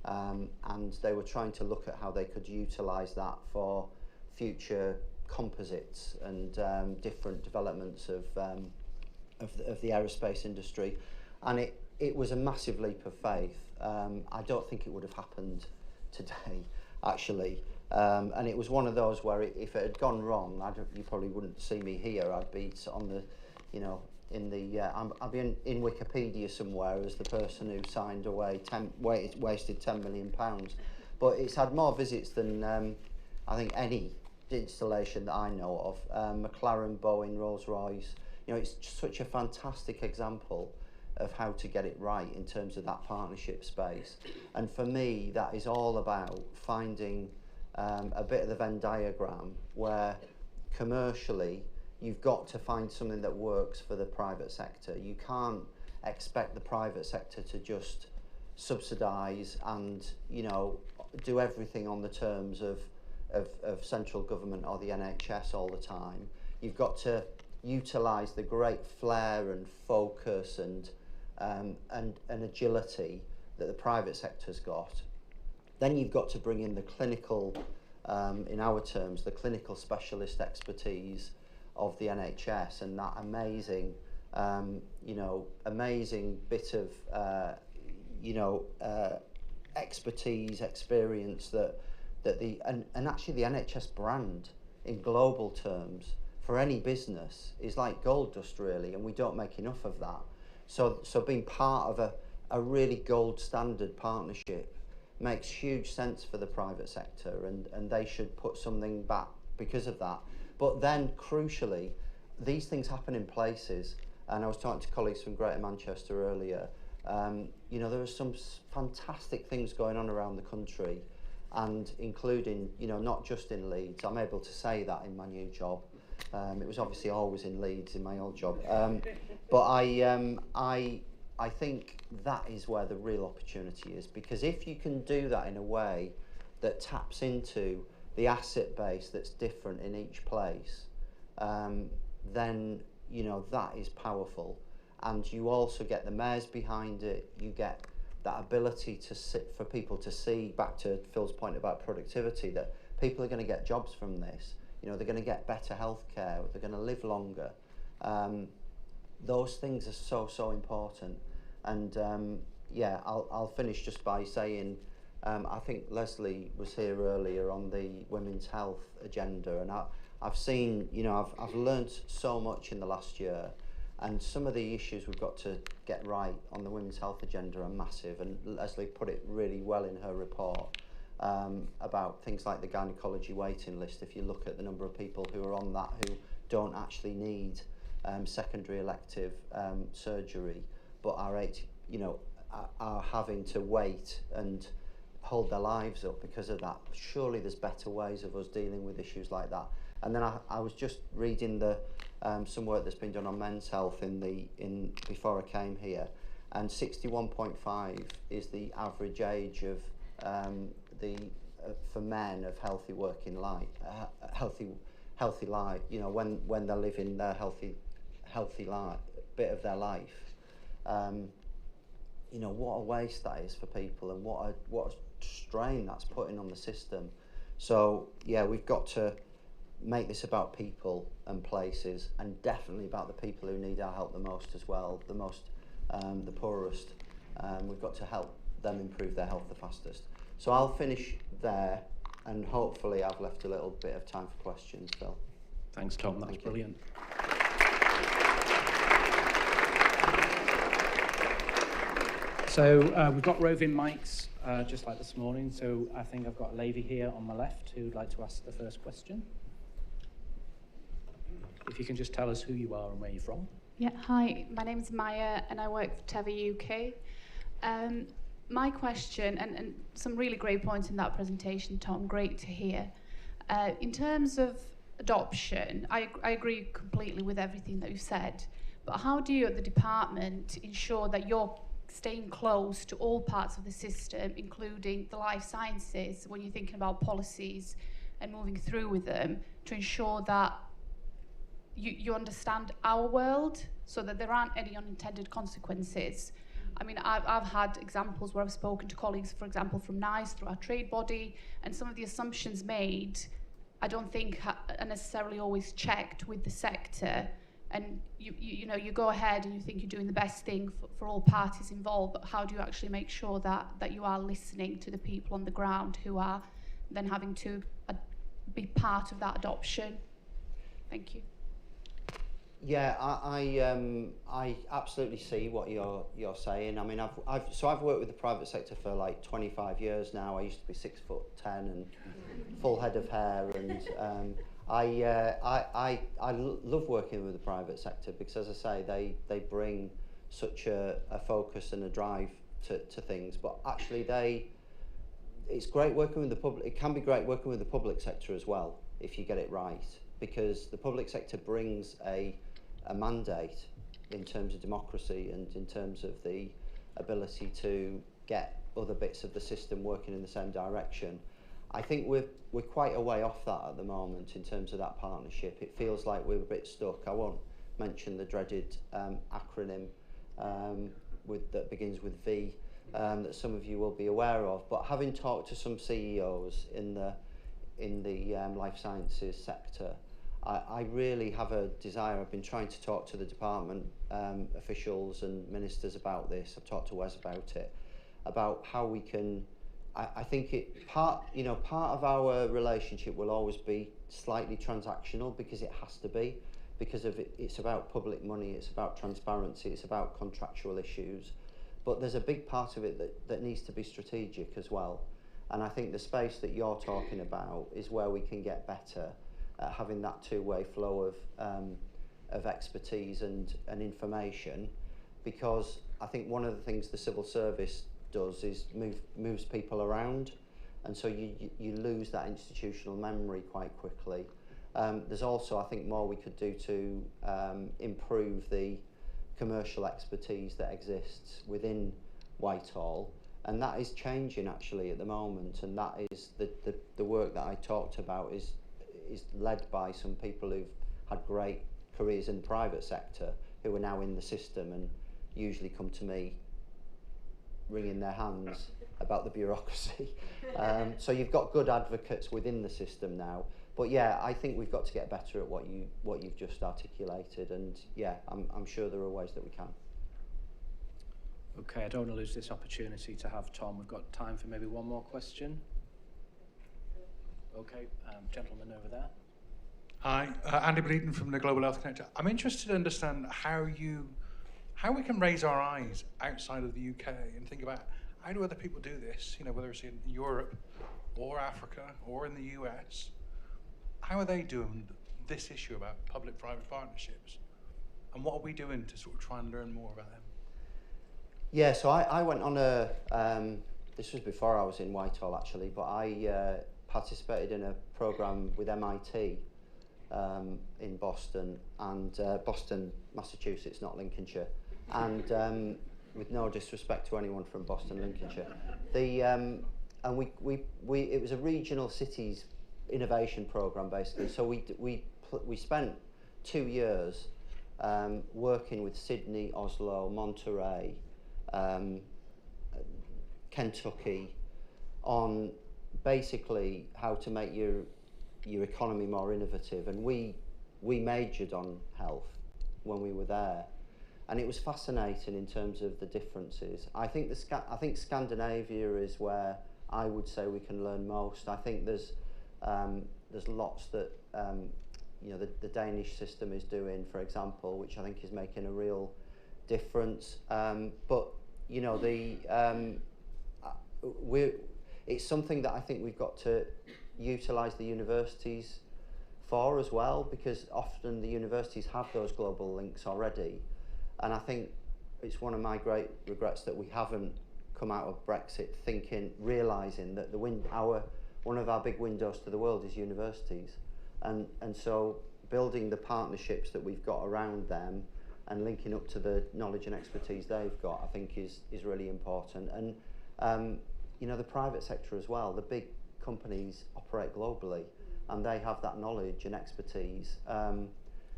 And they were trying to look at how they could utilise that for future composites and different developments of the aerospace industry. And it was a massive leap of faith. I don't think it would have happened today, actually. And it was one of those where if it had gone wrong, you probably wouldn't see me here. I'd be on the, you know, I'd be in Wikipedia somewhere as the person who signed away wasted £10 million. But it's had more visits than I think any installation that I know of. McLaren, Boeing, Rolls-Royce. You know, it's such a fantastic example of how to get it right in terms of that partnership space. And for me, that is all about finding a bit of the Venn diagram where commercially you've got to find something that works for the private sector. You can't expect the private sector to just subsidise and, you know, do everything on the terms of central government or the NHS all the time. You've got to utilise the great flair and focus and agility that the private sector's got. Then you've got to bring in the clinical, in our terms, the clinical specialist expertise of the NHS and that amazing, amazing bit of, expertise, experience that actually the NHS brand in global terms for any business is like gold dust, really, and we don't make enough of that. So being part of a really gold standard partnership makes huge sense for the private sector, and they should put something back because of that. But then, crucially, these things happen in places, and I was talking to colleagues from Greater Manchester earlier. There are some fantastic things going on around the country, and including, not just in Leeds. I'm able to say that in my new job. It was obviously always in Leeds in my old job. But I think that is where the real opportunity is, because if you can do that in a way that taps into the asset base that's different in each place, then that is powerful. And you also get the mayors behind it. You get that ability for people to see, back to Phil's point about productivity, that people are going to get jobs from this. They're going to get better healthcare. They're going to live longer. Those things are so important. And I'll finish just by saying, I think Leslie was here earlier on the women's health agenda, and I've seen, I've learned so much in the last year, and some of the issues we've got to get right on the women's health agenda are massive, and Leslie put it really well in her report about things like the gynecology waiting list. If you look at the number of people who are on that who don't actually need secondary elective surgery, but are having to wait and hold their lives up because of that. Surely there's better ways of us dealing with issues like that. And then I was just reading some work that's been done on men's health before I came here, and 61.5 is the average age of for men of healthy working life, healthy life. When they're living their healthy life, bit of their life. What a waste that is for people, and what a strain that's putting on the system. So yeah, we've got to make this about people and places, and definitely about the people who need our help the most as well, the poorest. We've got to help them improve their health the fastest. So I'll finish there, and hopefully I've left a little bit of time for questions, Phil. Thanks, Tom. That's brilliant. So we've got roving mics, just like this morning. So I think I've got a lady here on my left who'd like to ask the first question. If you can just tell us who you are and where you're from. Yeah, hi, my name's Maya and I work for Teva UK. My question, and some really great points in that presentation, Tom, great to hear. In terms of adoption, I agree completely with everything that you said, but how do you at the department ensure that you're staying close to all parts of the system, including the life sciences, when you're thinking about policies and moving through with them, to ensure that you understand our world so that there aren't any unintended consequences? I mean, I've had examples where I've spoken to colleagues, for example, from NICE through our trade body, and some of the assumptions made, I don't think are necessarily always checked with the sector. And you go ahead and you think you're doing the best thing for all parties involved, but how do you actually make sure that you are listening to the people on the ground who are then having to be part of that adoption? Thank you. Yeah, I absolutely see what you're saying. I mean, I've worked with the private sector for like 25 years now. I used to be 6'10" and full head of hair, and I love working with the private sector because, as I say, they bring such a focus and a drive to things. But actually, it's great working with the public. It can be great working with the public sector as well if you get it right, because the public sector brings a mandate in terms of democracy and in terms of the ability to get other bits of the system working in the same direction. I think we're quite a way off that at the moment in terms of that partnership. It feels like we're a bit stuck. I won't mention the dreaded acronym that begins with V that some of you will be aware of. But having talked to some CEOs in the life sciences sector, I really have a desire. I've been trying to talk to the department officials and ministers about this. I've talked to Wes about it, about how we can. I think part of our relationship will always be slightly transactional because it has to be, because of it's about public money, it's about transparency, it's about contractual issues. But there's a big part of it that needs to be strategic as well. And I think the space that you're talking about is where we can get better at having that two-way flow of expertise and information, because I think one of the things the civil service does is moves people around, and so you lose that institutional memory quite quickly. There's also, I think, more we could do to improve the commercial expertise that exists within Whitehall, and that is changing actually at the moment, and that is the work that I talked about is led by some people who've had great careers in the private sector who are now in the system and usually come to me wringing their hands about the bureaucracy. So you've got good advocates within the system now. But yeah, I think we've got to get better at what you've just articulated, and yeah, I'm sure there are ways that we can. Okay, I don't want to lose this opportunity to have Tom. We've got time for maybe one more question. Okay, gentleman over there. Hi, Andy Bleeden from the Global Health Connector. I'm interested to understand how we can raise our eyes outside of the UK and think about how do other people do this, whether it's in Europe or Africa or in the US. How are they doing this issue about public-private partnerships? And what are we doing to sort of try and learn more about them? Yeah, so I went on this was before I was in Whitehall actually, but I participated in a programme with MIT in Boston, and Boston, Massachusetts, not Lincolnshire. And with no disrespect to anyone from Boston, Lincolnshire, and it was a regional cities innovation program basically. So we spent 2 years working with Sydney, Oslo, Monterey, Kentucky on basically how to make your economy more innovative, and we majored on health when we were there. and it was fascinating in terms of the differences. I think Scandinavia is where I would say we can learn most. I think there's lots that the Danish system is doing, for example, which I think is making a real difference. But it's something that I think we've got to utilise the universities for as well, because often the universities have those global links already, and I think it's one of my great regrets that we haven't come out of Brexit realising that one of our big windows to the world is universities, and so building the partnerships that we've got around them and linking up to the knowledge and expertise they've got, I think is really important. And the private sector as well, the big companies operate globally and they have that knowledge and expertise.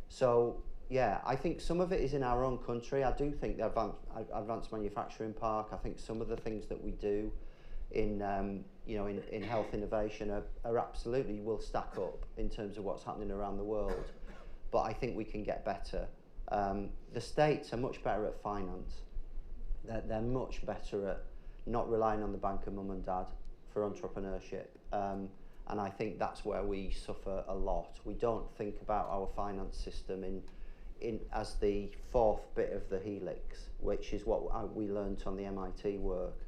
So yeah, I think some of it is in our own country. I do think the advanced manufacturing park, I think some of the things that we do in health innovation are absolutely will stack up in terms of what's happening around the world, but I think we can get better. The States are much better at finance. They're much better at not relying on the bank of mum and dad for entrepreneurship, and I think that's where we suffer a lot. We don't think about our finance system in as the fourth bit of the helix, which is what we learnt on the MIT work.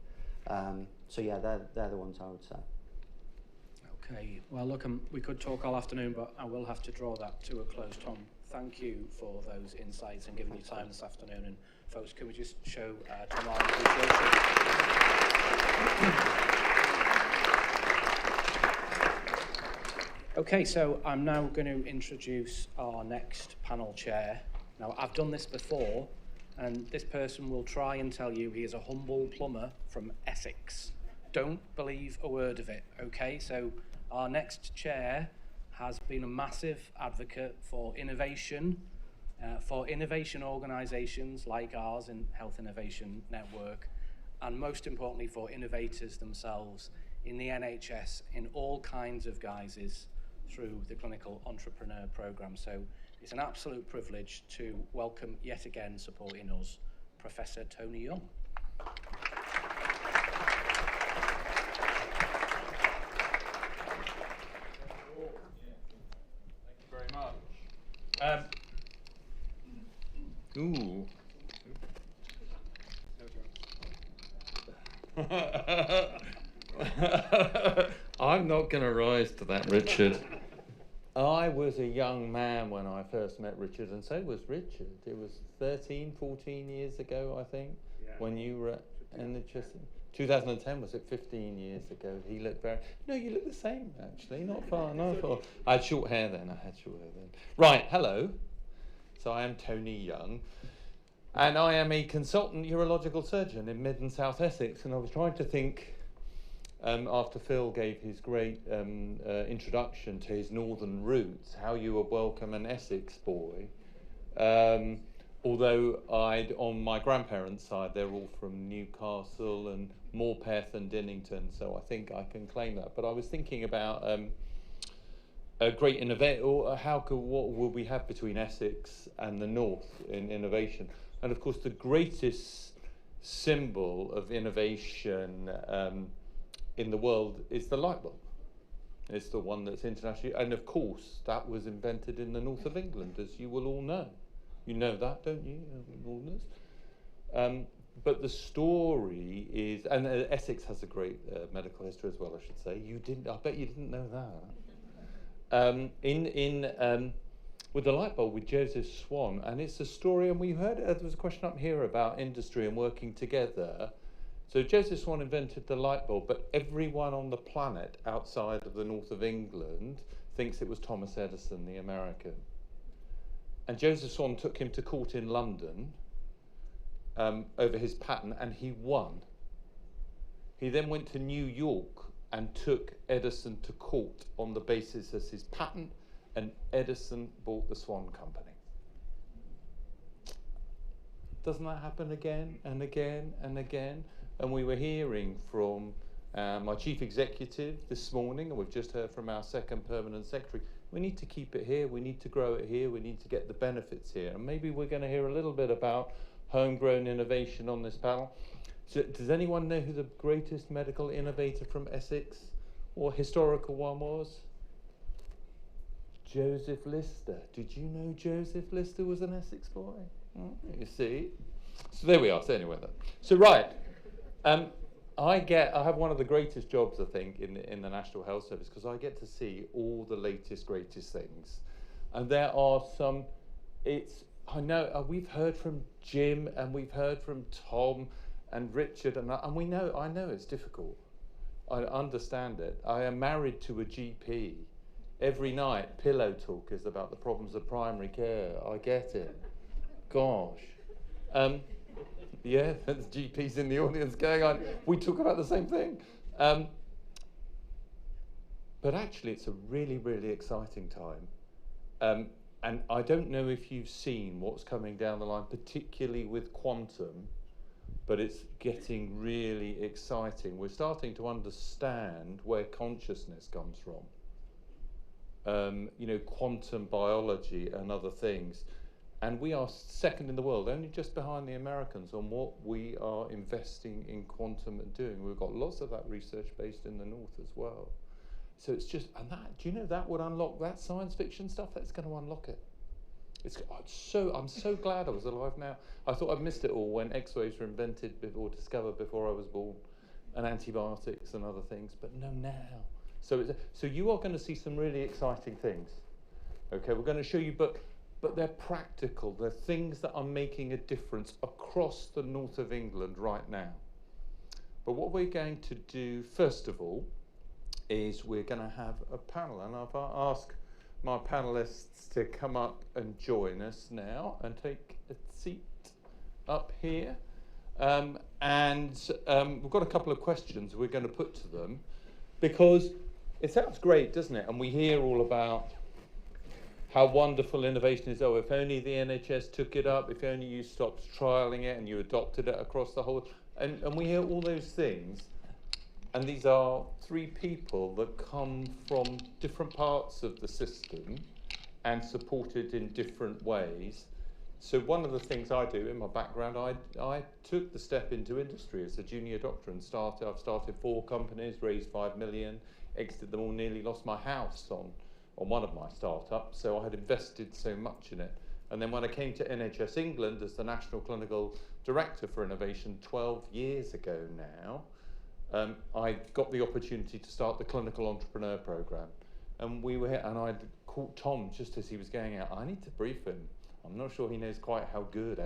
So yeah, they're the ones I would say. Okay, well look, we could talk all afternoon, but I will have to draw that to a close. Tom, thank you for those insights and giving you time this afternoon. And folks, can we just show Tom our appreciation? Okay, so I'm now going to introduce our next panel chair. Now, I've done this before, and this person will try and tell you he is a humble plumber from Essex. Don't believe a word of it, okay? So our next chair has been a massive advocate for innovation organisations like ours in Health Innovation Network, and most importantly for innovators themselves in the NHS in all kinds of guises through the Clinical Entrepreneur Programme. So it's an absolute privilege to welcome yet again supporting us, Professor Tony Young. Very much. Ooh. I'm not going to rise to that, Richard. I was a young man when I first met Richard, and so was Richard. It was 13, 14 years ago, I think, when you were at NHS. 2010, was it 15 years ago? He looked very... No, you look the same, actually. Not far, not far. I had short hair then. Right, hello. So I am Tony Young, and I am a consultant urological surgeon in Mid and South Essex, and I was trying to think, after Phil gave his great introduction to his northern roots, how you would welcome an Essex boy. Although on my grandparents' side, they're all from Newcastle and Morpeth and Dinnington, so I think I can claim that. But I was thinking about a great innovator, or what will we have between Essex and the north in innovation? And of course, the greatest symbol of innovation in the world is the light bulb. It's the one that's internationally, and of course, that was invented in the north of England, as you will all know. You know that, don't you, Northerners? But the story is, and Essex has a great medical history as well, I should say. I bet you didn't know that. With the light bulb with Joseph Swan, and it's a story, and we heard there was a question up here about industry and working together. So Joseph Swan invented the light bulb, but everyone on the planet outside of the north of England thinks it was Thomas Edison, the American. And Joseph Swan took him to court in London over his patent, and he won. He then went to New York and took Edison to court on the basis of his patent, and Edison bought the Swan Company. Doesn't that happen again and again and again? And we were hearing from my chief executive this morning, and we've just heard from our second permanent secretary. we need to keep it here, we need to grow it here, we need to get the benefits here. And maybe we're going to hear a little bit about homegrown innovation on this panel. So does anyone know who the greatest medical innovator from Essex or historical one was? Joseph Lister. Did you know Joseph Lister was an Essex boy? You see? So there we are. So anyway, so right. I have one of the greatest jobs, I think, in the National Health Service, because I get to see all the latest, greatest things. And there are some, I know, we've heard from Jim, and we've heard from Tom and Richard, and I know it's difficult. I understand it. I am married to a GP. Every night, pillow talk is about the problems of primary care. I get it. Gosh. Yeah, there's GPs in the audience going on. We talk about the same thing. But actually, it's a really, really exciting time. And I don't know if you've seen what's coming down the line, particularly with quantum, but it's getting really exciting. We're starting to understand where consciousness comes from. Quantum biology and other things. And we are second in the world, only just behind the Americans, on what we are investing in quantum and doing. We've got lots of that research based in the north as well. So it's just, and that, do you know that would unlock that science fiction stuff? That's going to unlock it. I'm so glad I was alive now. I thought I'd missed it all when X-rays were invented or discovered before I was born, and antibiotics and other things, but no, now. So you are going to see some really exciting things. Okay, we're going to show you, but they're practical. They're things that are making a difference across the north of England right now. But what we're going to do, first of all, is we're going to have a panel. And I've asked my panelists to come up and join us now and take a seat up here. We've got a couple of questions we're going to put to them, because it sounds great, doesn't it? And we hear all about how wonderful innovation is. Oh, if only the NHS took it up, if only you stopped trialling it and you adopted it across the whole, and we hear all those things. And these are three people that come from different parts of the system and supported in different ways. So one of the things I do in my background, I took the step into industry as a junior doctor and I've started 4 companies, raised 5 million, exited them all, nearly lost my house on one of my startups. So I had invested so much in it. And then when I came to NHS England as the National Clinical Director for Innovation 12 years ago now, I got the opportunity to start the Clinical Entrepreneur Programme. And we were here, and I'd called Tom just as he was going out. I need to brief him. I'm not sure he knows quite how good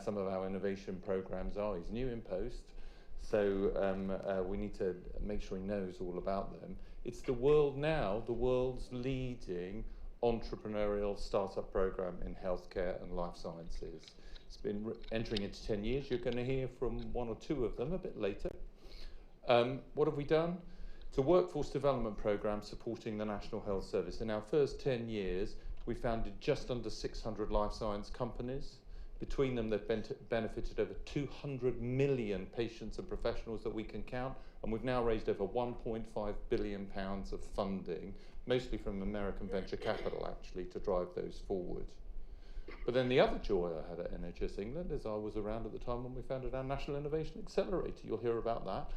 some of our innovation programs are. He's new in post, so we need to make sure he knows all about them. It's the world's leading entrepreneurial startup program in healthcare and life sciences. It's been entering into 10 years. You're going to hear from 1 or 2 of them a bit later. What have we done? It's a workforce development program supporting the National Health Service. In our first 10 years, we founded just under 600 life science companies. Between them, they've benefited over 200 million patients and professionals that we can count, and we've now raised over £1.5 billion of funding, mostly from American venture capital, actually, to drive those forward. But then the other joy I had at NHS England is I was around at the time when we founded our National Innovation Accelerator. You'll hear about that.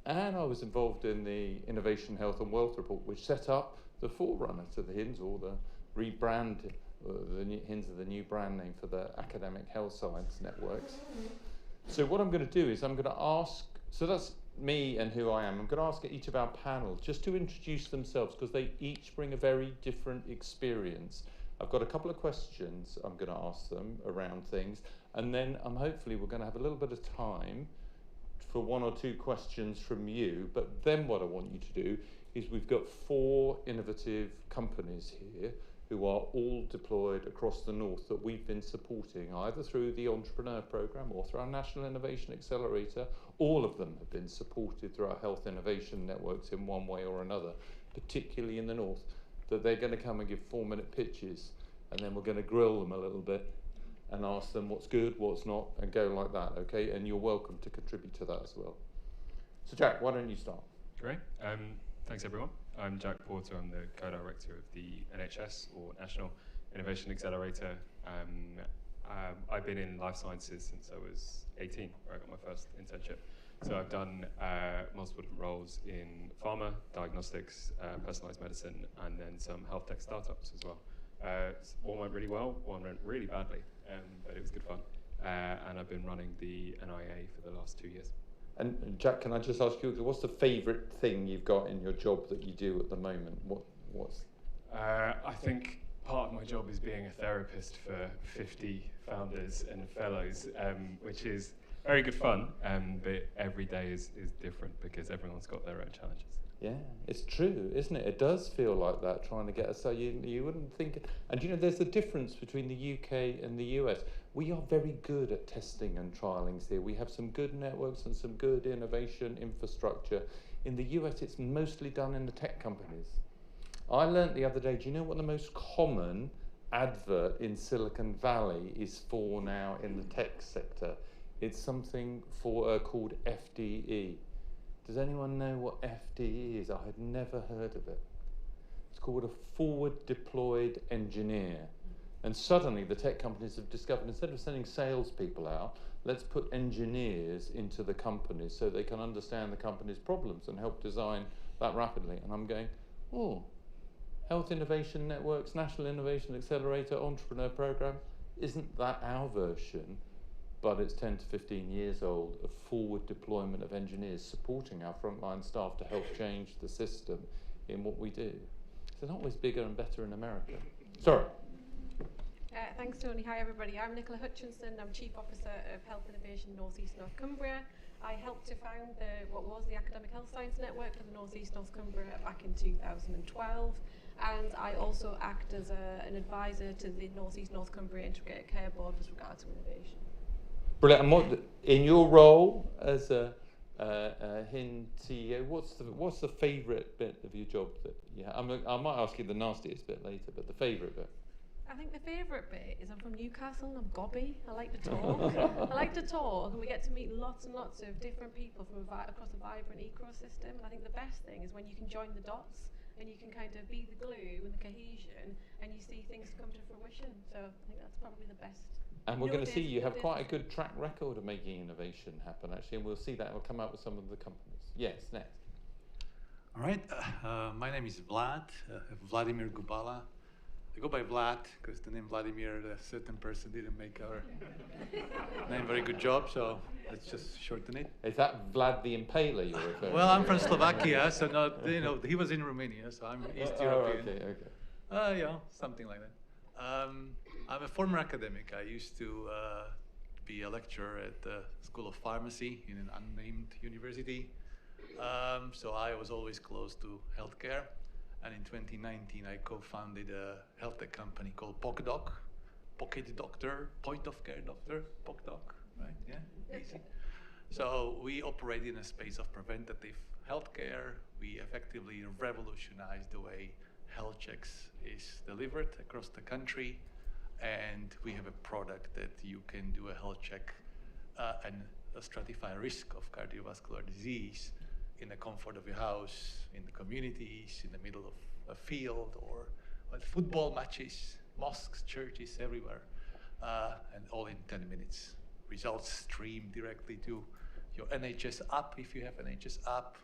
And I was involved in the Innovation Health and Wealth Report, which set up the forerunner to the HINS, or the rebrand, the HINS are the new brand name for the academic health science networks. So what I'm going to do is I'm going to ask, so that's me and who I am. I'm going to ask each of our panel just to introduce themselves, because they each bring a very different experience. I've got a couple of questions I'm going to ask them around things, and then hopefully we're going to have a little bit of time for 1 or 2 questions from you. But then what I want you to do is, we've got 4 innovative companies here who are all deployed across the north that we've been supporting either through the Entrepreneur Programme or through our National Innovation Accelerator. All of them have been supported through our health innovation networks in one way or another, particularly in the north, that they're going to come and give 4-minute pitches, and then we're going to grill them a little bit and ask them what's good, what's not, and go like that, okay? And you're welcome to contribute to that as well. So Jack, why don't you start? Great. Thanks everyone. I'm Jack Porter. I'm the co-director of the NHS, or National Innovation Accelerator. I've been in life sciences since I was 18, where I got my first internship. So I've done multiple different roles in pharma, diagnostics, personalised medicine, and then some health tech startups as well. One went really well, one went really badly, but it was good fun. And I've been running the NIA for the last 2 years. And Jack, can I just ask you, what's the favourite thing you've got in your job that you do at the moment? What's? I think part of my job is being a therapist for 50 founders and fellows, which is very good fun, but every day is different because everyone's got their own challenges. Yeah, it's true, isn't it? It does feel like that, trying to get us. So you wouldn't think. And you know, there's a difference between the UK and the US. We are very good at testing and trialling here. We have some good networks and some good innovation infrastructure. In the US, it's mostly done in the tech companies. I learnt the other day, do you know what the most common advert in Silicon Valley is for now in the tech sector? It's something called FDE. Does anyone know what FDE is? I had never heard of it. It's called a forward deployed engineer. And suddenly the tech companies have discovered, instead of sending salespeople out, let's put engineers into the companies so they can understand the company's problems and help design that rapidly. And I'm going, oh, Health Innovation Networks, National Innovation Accelerator, Entrepreneur Program, isn't that our version? But it's 10 to 15 years old, of forward deployment of engineers supporting our frontline staff to help change the system in what we do. It's not always bigger and better in America. Sorry. Thanks, Tony. Hi, everybody. I'm Nicola Hutchinson. I'm Chief Officer of Health Innovation North East North Cumbria. I helped to found what was the Academic Health Science Network for the North East North Cumbria back in 2012. And I also act as an advisor to the North East North Cumbria Integrated Care Board with regard to innovation. Brilliant. And what, in your role as a HIN CEO, what's the favourite bit of your job that you have? I might ask you the nastiest bit later, but the favourite bit. I think the favourite bit is I'm from Newcastle and I'm gobby. I like to talk. I like to talk, and we get to meet lots and lots of different people from across a vibrant ecosystem. And I think the best thing is when you can join the dots and you can kind of be the glue and the cohesion, and you see things come to fruition. So I think that's probably the best. And we're going to see you have quite a good track record of making innovation happen, actually, and we'll see that. We'll come out with some of the companies. Yes, next. All right. My name is Vlad, Vladimir Gubala. I go by Vlad because the name Vladimir, a certain person didn't make our name very good job, so let's just shorten it. Is that Vlad the Impaler you're referring to? Well, I'm from Slovakia, so not, you know, he was in Romania, so I'm East European. Okay. You know, something like that. I'm a former academic. I used to be a lecturer at the School of Pharmacy in an unnamed university. So I was always close to healthcare. And in 2019, I co-founded a health tech company called PocDoc, Pocket Doctor, Point of Care Doctor, PocDoc, right? Yeah, easy. So we operate in a space of preventative healthcare. We effectively revolutionized the way health checks is delivered across the country. And we have a product that you can do a health check and stratify risk of cardiovascular disease in the comfort of your house, in the communities, in the middle of a field, or at football matches, mosques, churches, everywhere, and all in 10 minutes. Results stream directly to your NHS app, if you have an NHS app,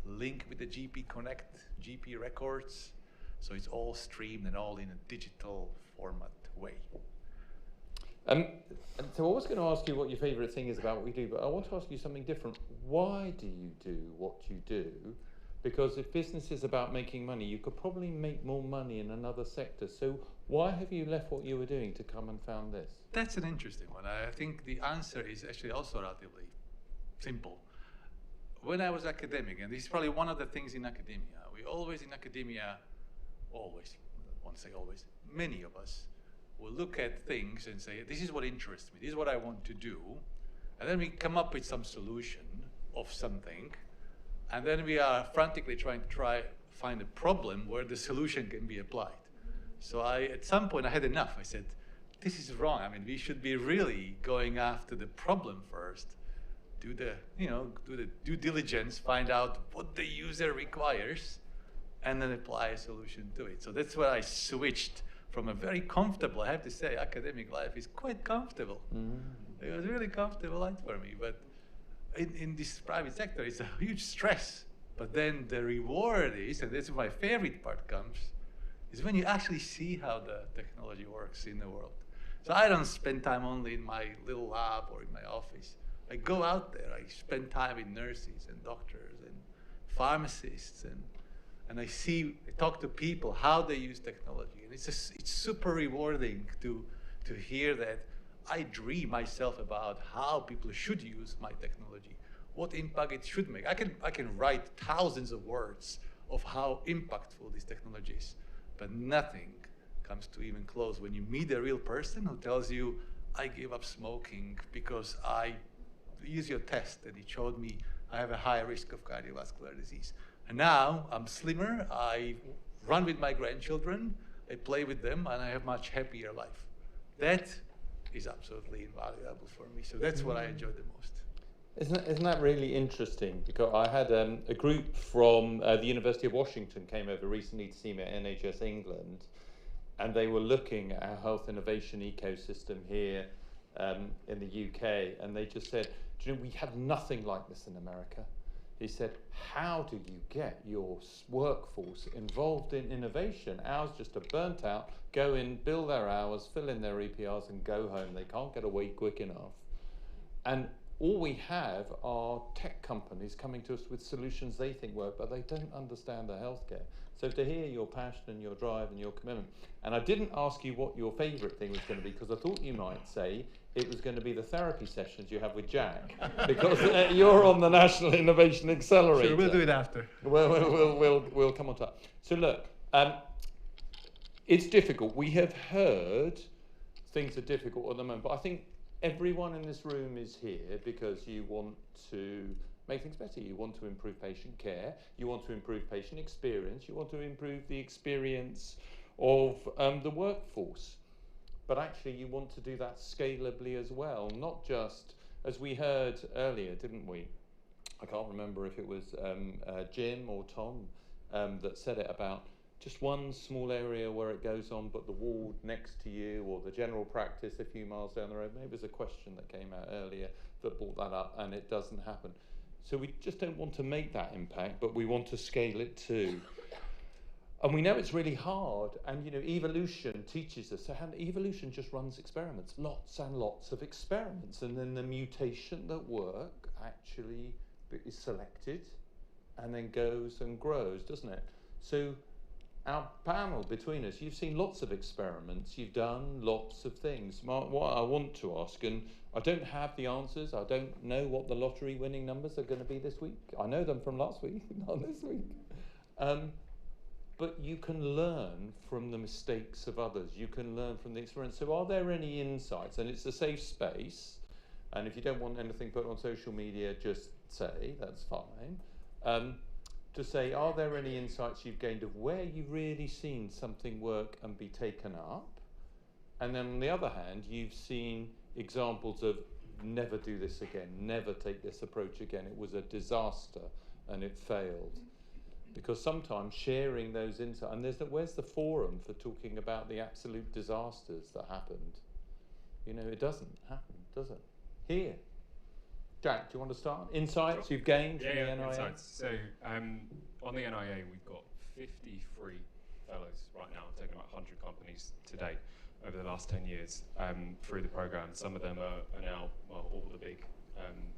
link with the GP Connect, GP records, so it's all streamed and all in a digital format way. And so I was going to ask you what your favourite thing is about what we do, but I want to ask you something different. Why do you do what you do? Because if business is about making money, you could probably make more money in another sector. So why have you left what you were doing to come and found this? That's an interesting one. I think the answer is actually also relatively simple. When I was academic, and this is probably one of the things in academia, we always in academia, always, I won't say always, many of us will look at things and say, this is what interests me, this is what I want to do, and then we come up with some solution of something, and then we are frantically trying to find a problem where the solution can be applied. So at some point I had enough. I said, this is wrong. I mean, we should be really going after the problem first, do the due diligence, find out what the user requires, and then apply a solution to it. So that's where I switched from a very comfortable, I have to say, academic life is quite comfortable. It was really comfortable life for me, but in this private sector, it's a huge stress. But then the reward is, and that's where my favorite part comes, is when you actually see how the technology works in the world. So I don't spend time only in my little lab or in my office. I go out there, I spend time with nurses and doctors and pharmacists, and I talk to people, how they use technology. And it's super rewarding to hear that I dream myself about how people should use my technology, what impact it should make. I can write thousands of words of how impactful this technology is, but nothing comes to even close when you meet a real person who tells you, I gave up smoking because I used your test and it showed me I have a high risk of cardiovascular disease. And now I'm slimmer, I run with my grandchildren, I play with them, and I have a much happier life. That is absolutely invaluable for me. So that's what I enjoy the most. Isn't that really interesting? Because I had a group from the University of Washington came over recently to see me at NHS England, and they were looking at our health innovation ecosystem here in the UK, and they just said, do you know, we have nothing like this in America. He said, how do you get your workforce involved in innovation? Ours just are burnt out, go in, bill their hours, fill in their EPRs and go home. They can't get away quick enough. And all we have are tech companies coming to us with solutions they think work, but they don't understand the healthcare. So to hear your passion and your drive and your commitment, and I didn't ask you what your favourite thing was going to be, because I thought you might say it was going to be the therapy sessions you have with Jack, because you're on the National Innovation Accelerator. Sure, we'll do it after. We'll come on to that. So look, it's difficult. We have heard things are difficult at the moment, but I think everyone in this room is here because you want to make things better. You want to improve patient care. You want to improve patient experience. You want to improve the experience of the workforce. But actually, you want to do that scalably as well, not just, as we heard earlier, didn't we? I can't remember if it was Jim or Tom that said it about just one small area where it goes on, but the ward next to you or the general practice a few miles down the road. Maybe there's a question that came out earlier that brought that up, and it doesn't happen. So we just don't want to make that impact, but we want to scale it too. And we know it's really hard, and you know, evolution teaches us, and evolution just runs experiments, lots and lots of experiments, and then the mutation that work actually is selected and then goes and grows, doesn't it? So our panel between us, you've seen lots of experiments, you've done lots of things. Mark, what I want to ask, and I don't have the answers, I don't know what the lottery winning numbers are going to be this week. I know them from last week, not this week. But you can learn from the mistakes of others. You can learn from the experience. So are there any insights? And it's a safe space. And if you don't want anything put on social media, just say, that's fine. To say, are there any insights you've gained of where you've really seen something work and be taken up? And then on the other hand, you've seen examples of never do this again, never take this approach again. It was a disaster and it failed. Because sometimes sharing those insights, and where's the forum for talking about the absolute disasters that happened? You know, it doesn't happen, does it? Here. Jack, do you want to start? Insights you've gained from the NIA? Insights. So on the NIA, we've got 53 fellows right now, taking about 100 companies today over the last 10 years through the program. Some of them are now, well, all the big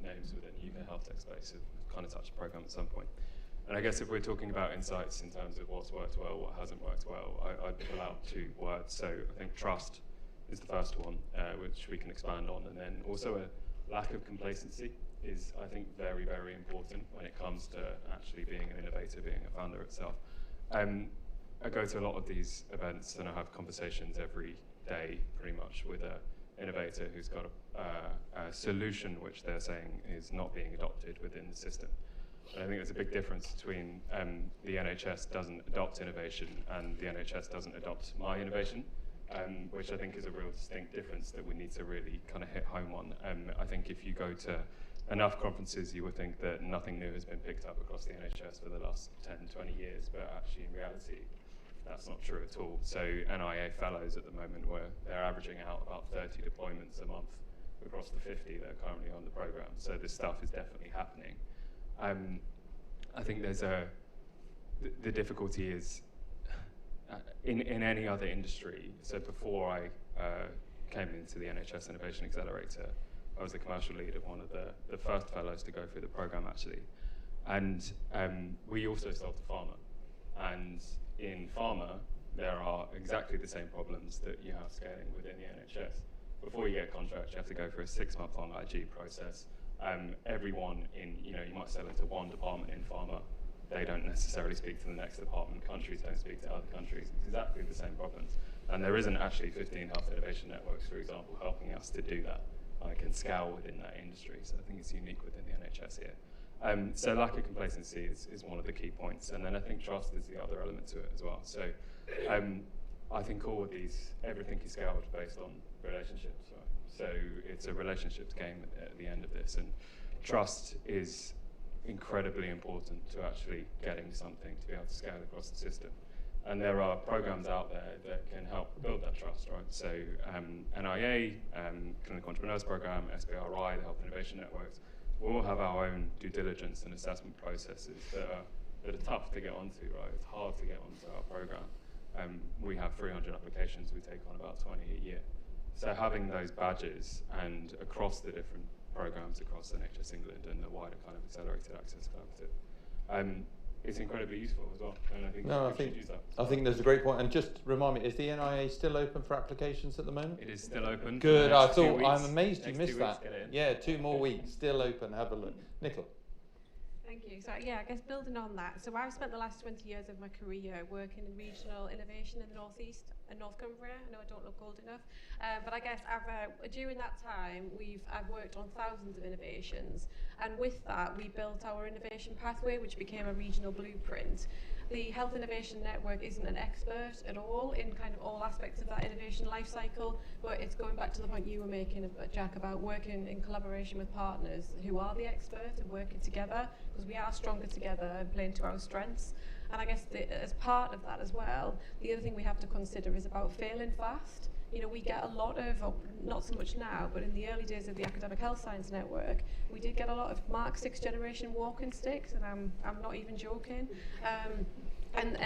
names within the UK health tech space have kind of touched the program at some point. And I guess if we're talking about insights in terms of what's worked well, what hasn't worked well, I'd pull out 2 words. So I think trust is the first one, which we can expand on. And then also a lack of complacency is, I think, very, very important when it comes to actually being an innovator, being a founder itself. I go to a lot of these events and I have conversations every day pretty much with an innovator who's got a solution which they're saying is not being adopted within the system. And I think there's a big difference between the NHS doesn't adopt innovation and the NHS doesn't adopt my innovation, which I think is a real distinct difference that we need to really kind of hit home on. I think if you go to enough conferences, you would think that nothing new has been picked up across the NHS for the last 10, 20 years, but actually in reality, that's not true at all. So NIA fellows at the moment, where they're averaging out about 30 deployments a month across the 50 that are currently on the program. So this stuff is definitely happening. I think there's the difficulty is in any other industry. So before I came into the NHS Innovation Accelerator, I was the commercial lead of one of the first fellows to go through the program, actually. And we also sold to pharma. And in pharma, there are exactly the same problems that you have scaling within the NHS. Before you get a contract, you have to go through a 6-month-long IG process. Everyone you might sell into one department in pharma. They don't necessarily speak to the next department. Countries don't speak to other countries. It's exactly the same problems. And there isn't actually 15 health innovation networks, for example, helping us to do that. I can scale within that industry. So I think it's unique within the NHS here. So lack of complacency is one of the key points. And then I think trust is the other element to it as well. So I think all of these, everything is scaled based on relationships. Right? So it's a relationships game at the end of this. And trust is incredibly important to actually getting something to be able to scale across the system. And there are programs out there that can help build that trust, right? So NIA, Clinical Entrepreneurs Program, SBRI, the Health Innovation Networks, we all have our own due diligence and assessment processes that are tough to get onto, right? It's hard to get onto our program. We have 300 applications, we take on about 20 a year. So having those badges and across the different programs across NHS England and the wider kind of accelerated access collaborative, it's incredibly useful as well. And I think we should use that. I think there's a great point. And just remind me, is the NIA still open for applications at the moment? It is still open. Good. I'm amazed you missed that. Yeah, 2 more weeks, still open. Have a look. Nicola. Thank you. So yeah, I guess building on that. So I've spent the last 20 years of my career working in regional innovation in the North East and North Cumbria. I know I don't look old enough, but I guess during that time I've worked on thousands of innovations, and with that we built our innovation pathway, which became a regional blueprint. The Health Innovation Network isn't an expert at all in kind of all aspects of that innovation life cycle, but it's going back to the point you were making, Jack, about working in collaboration with partners who are the experts and working together, because we are stronger together and playing to our strengths. And I guess as part of that as well, the other thing we have to consider is about failing fast. We get a lot of, not so much now, but in the early days of the Academic Health Science Network, we did get a lot of Mark 6th generation walking sticks, and I'm not even joking. And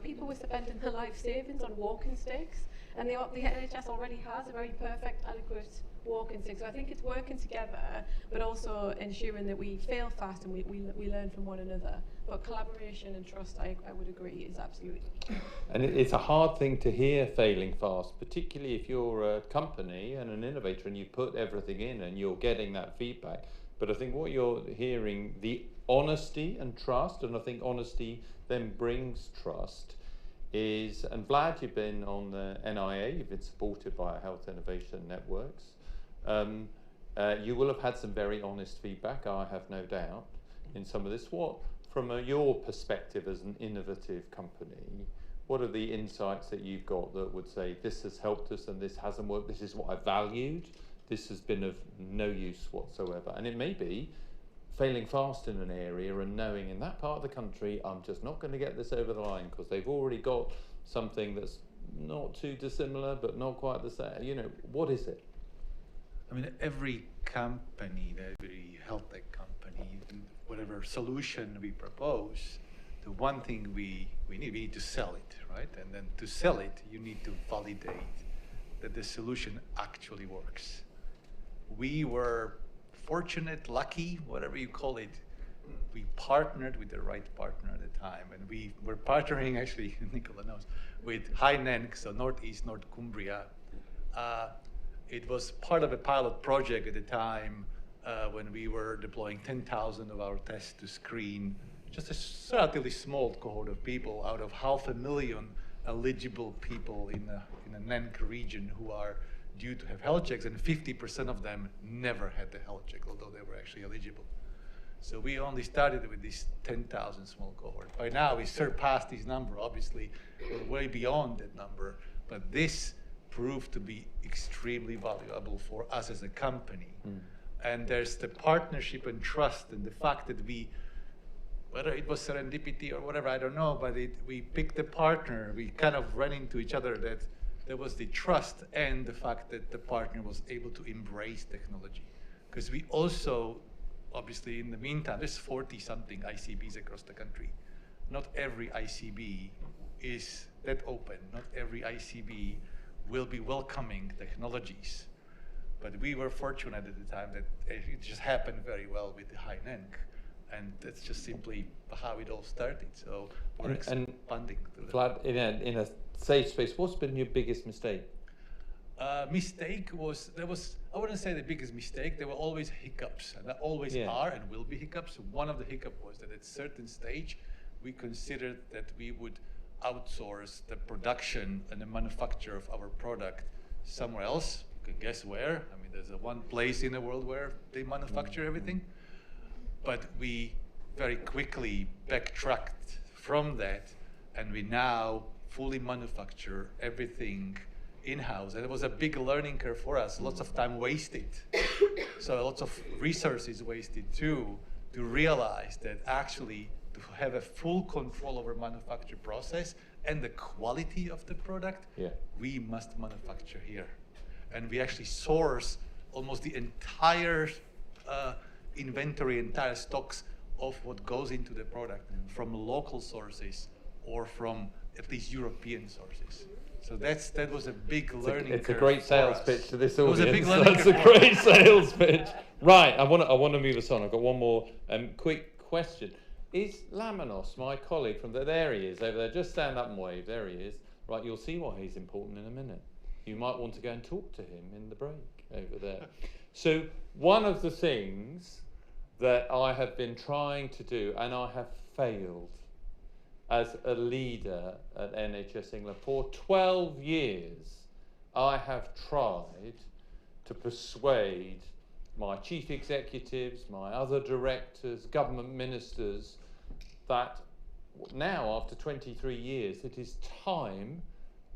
people were spending their life savings on walking sticks, and the NHS already has a very perfect, adequate walking stick. So I think it's working together, but also ensuring that we fail fast and we learn from one another. But collaboration and trust, I would agree, is absolutely key. And it's a hard thing to hear, failing fast, particularly if you're a company and an innovator and you put everything in and you're getting that feedback. But I think what you're hearing, the honesty and trust, and I think honesty then brings trust, is, and Vlad, you've been on the NIA, you've been supported by Health Innovation Networks. You will have had some very honest feedback, I have no doubt, in some of this. What, from your perspective as an innovative company, what are the insights that you've got that would say, this has helped us and this hasn't worked, this is what I valued, this has been of no use whatsoever? And it may be failing fast in an area and knowing in that part of the country, I'm just not going to get this over the line because they've already got something that's not too dissimilar, but not quite the same. What is it? I mean, every company, every health tech company, whatever solution we propose, the one thing we need to sell it, right? And then to sell it, you need to validate that the solution actually works. We were fortunate, lucky, whatever you call it. We partnered with the right partner at the time, and we were partnering, actually, Nicola knows, with HINENC, so Northeast North Cumbria. It was part of a pilot project at the time when we were deploying 10,000 of our tests to screen just a relatively small cohort of people out of 500,000 eligible people in the NENC region who are due to have health checks, and 50% of them never had the health check, although they were actually eligible. So we only started with this 10,000 small cohort. By now, we surpassed this number. Obviously, we're way beyond that number, but this proved to be extremely valuable for us as a company. And there's the partnership and trust, and the fact that we, whether it was serendipity or whatever, I don't know, but we picked a partner, we kind of ran into each other, that there was the trust and the fact that the partner was able to embrace technology. Because we also, obviously in the meantime, there's 40-something ICBs across the country. Not every ICB is that open. Not every ICB will be welcoming technologies. But we were fortunate at the time that it just happened very well with the Hynenc. And that's just simply how it all started. So we're expanding. Vlad, in a safe space, what's been your biggest mistake? Mistake was, I wouldn't say the biggest mistake, there were always hiccups, and there always are and will be hiccups. One of the hiccups was that at a certain stage, we considered that we would outsource the production and the manufacture of our product somewhere else. You can guess where. I mean, there's one place in the world where they manufacture everything. But we very quickly backtracked from that, and we now fully manufacture everything in-house. And it was a big learning curve for us, lots of time wasted. So lots of resources wasted too, to realize that actually to have a full control over manufacture process and the quality of the product, we must manufacture here. And we actually source almost the entire inventory, entire stocks of what goes into the product from local sources or from at least European sources. So that was a big learning curve. It's a great sales pitch to this audience. It was a big learning curve. That's a great sales pitch. Right, I want to move us on. I've got one more quick question. Is Lamanos, my colleague from there he is over there, just stand up and wave, there he is. Right, you'll see why he's important in a minute. You might want to go and talk to him in the break over there. So one of the things that I have been trying to do, and I have failed as a leader at NHS England for 12 years, I have tried to persuade my chief executives, my other directors, government ministers, that now, after 23 years, it is time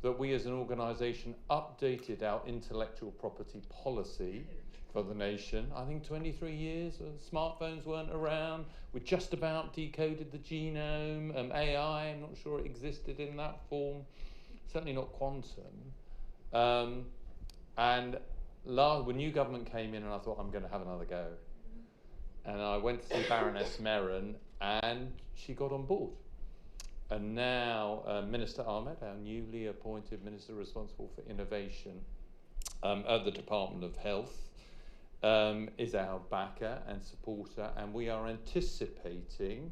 that we as an organisation updated our intellectual property policy for the nation. I think 23 years, smartphones weren't around, we just about decoded the genome, AI, I'm not sure it existed in that form, certainly not quantum. And when new government came in, and I thought, I'm going to have another go. And I went to see Baroness Merron, and she got on board. And now Minister Ahmed, our newly appointed Minister responsible for innovation at the Department of Health, is our backer and supporter, and we are anticipating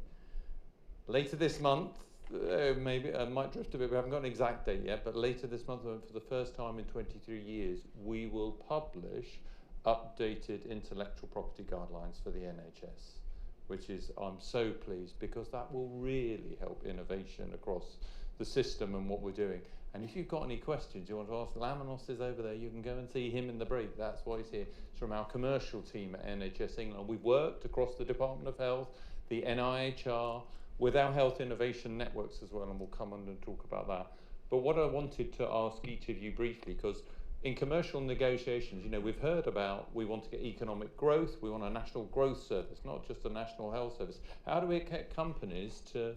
later this month, maybe I might drift a bit, we haven't got an exact date yet, but later this month, for the first time in 23 years, we will publish updated intellectual property guidelines for the NHS, which is, I'm so pleased, because that will really help innovation across the system and what we're doing. And if you've got any questions you want to ask, Lamanos is over there, you can go and see him in the break, that's why he's here. It's from our commercial team at NHS England. We've worked across the Department of Health, the NIHR, with our health innovation networks as well, and we'll come on and talk about that. But what I wanted to ask each of you briefly, because in commercial negotiations, you know, we've heard about, we want to get economic growth, we want a national growth service, not just a national health service. How do we get companies to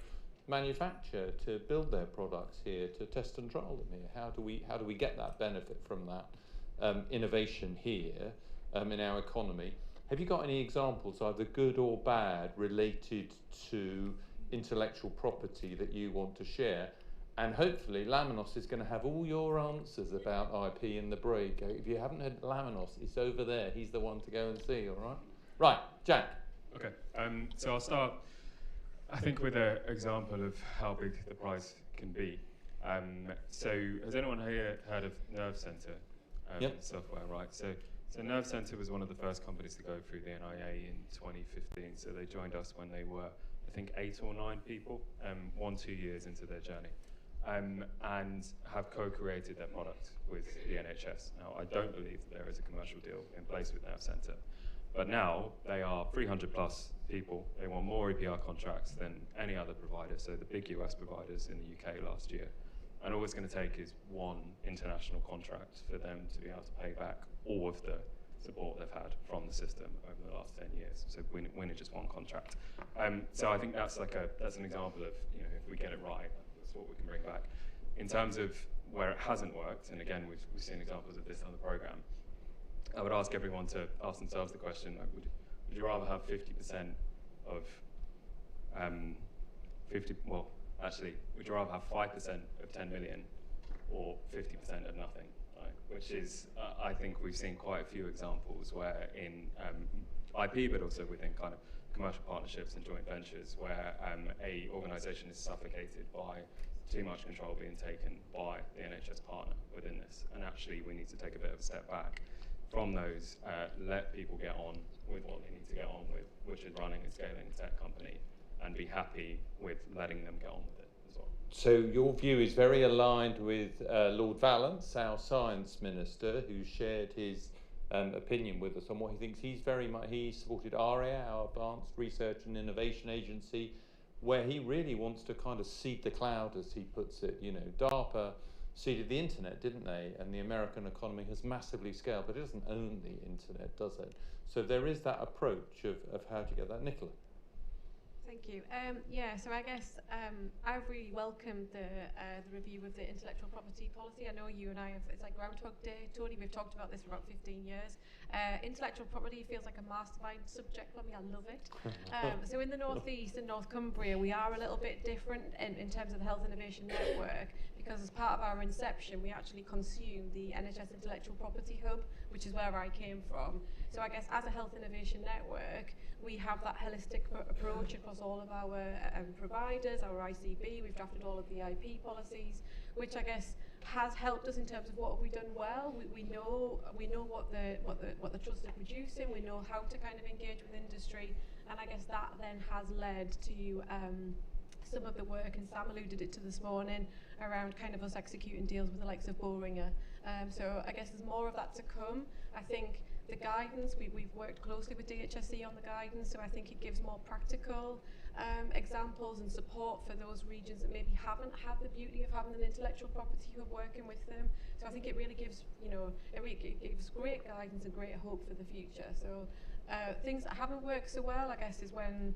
manufacture, to build their products here, to test and trial them here? How do we get that benefit from that innovation here in our economy? Have you got any examples, either good or bad, related to intellectual property that you want to share? And hopefully Lamanos is going to have all your answers about IP in the break. If you haven't heard Lamanos, it's over there. He's the one to go and see, all right? Right, Jack. Okay, so I'll start, I think, with an example of how big the prize can be. So has anyone here heard of Nerve Center software, right? So Nerve Center was one of the first companies to go through the NIA in 2015. So they joined us when they were, I think, 8 or 9 people, 1-2 years into their journey. And have co-created their product with the NHS. Now, I don't believe that there is a commercial deal in place with Nerve Center, but now they are 300 plus people. They won more EPR contracts than any other provider, so the big US providers in the UK last year. And all it's going to take is one international contract for them to be able to pay back all of the support they've had from the system over the last 10 years. So winning just one contract. So I think that's an example of, you know, if we get it right, that's what we can bring back. In terms of where it hasn't worked, and again, we've seen examples of this on the programme, I would ask everyone to ask themselves the question, like, would you rather have 50% of, would you rather have 5% of 10 million or 50% of nothing? Right? Which is, I think we've seen quite a few examples where in IP, but also within kind of commercial partnerships and joint ventures, where a organisation is suffocated by too much control being taken by the NHS partner within this. And actually, we need to take a bit of a step back from those, let people get on with what they need to get on with, which is running and scaling a tech company, and be happy with letting them get on with it as well. So your view is very aligned with Lord Valence, our science minister, who shared his opinion with us on what he thinks. He supported ARIA, our Advanced Research and Innovation Agency, where he really wants to kind of seed the cloud, as he puts it. You know, DARPA seeded the internet, didn't they? And the American economy has massively scaled, but it doesn't own the internet, does it? So there is that approach of how to get that. Nicola? Thank you. So I guess I've really welcomed the review of the intellectual property policy. I know you and I have, it's like Groundhog Day, Tony, we've talked about this for about 15 years. Intellectual property feels like a mastermind subject for me, I love it. So in the North East and North Cumbria, we are a little bit different in terms of the Health Innovation Network, because as part of our inception, we actually consumed the NHS Intellectual Property Hub, which is where I came from. So I guess as a Health Innovation Network, we have that holistic approach across all of our providers, our ICB. We've drafted all of the IP policies, which I guess has helped us in terms of what have we done well. We know what the trusts are producing. We know how to kind of engage with industry, and I guess that then has led to some of the work, and Sam alluded it to this morning, around kind of us executing deals with the likes of Boehringer. So I guess there's more of that to come. I think the guidance, we've worked closely with DHSE on the guidance, so I think it gives more practical examples and support for those regions that maybe haven't had the beauty of having an intellectual property hub working with them. So I think it really gives, it gives great guidance and great hope for the future. So things that haven't worked so well, I guess, is when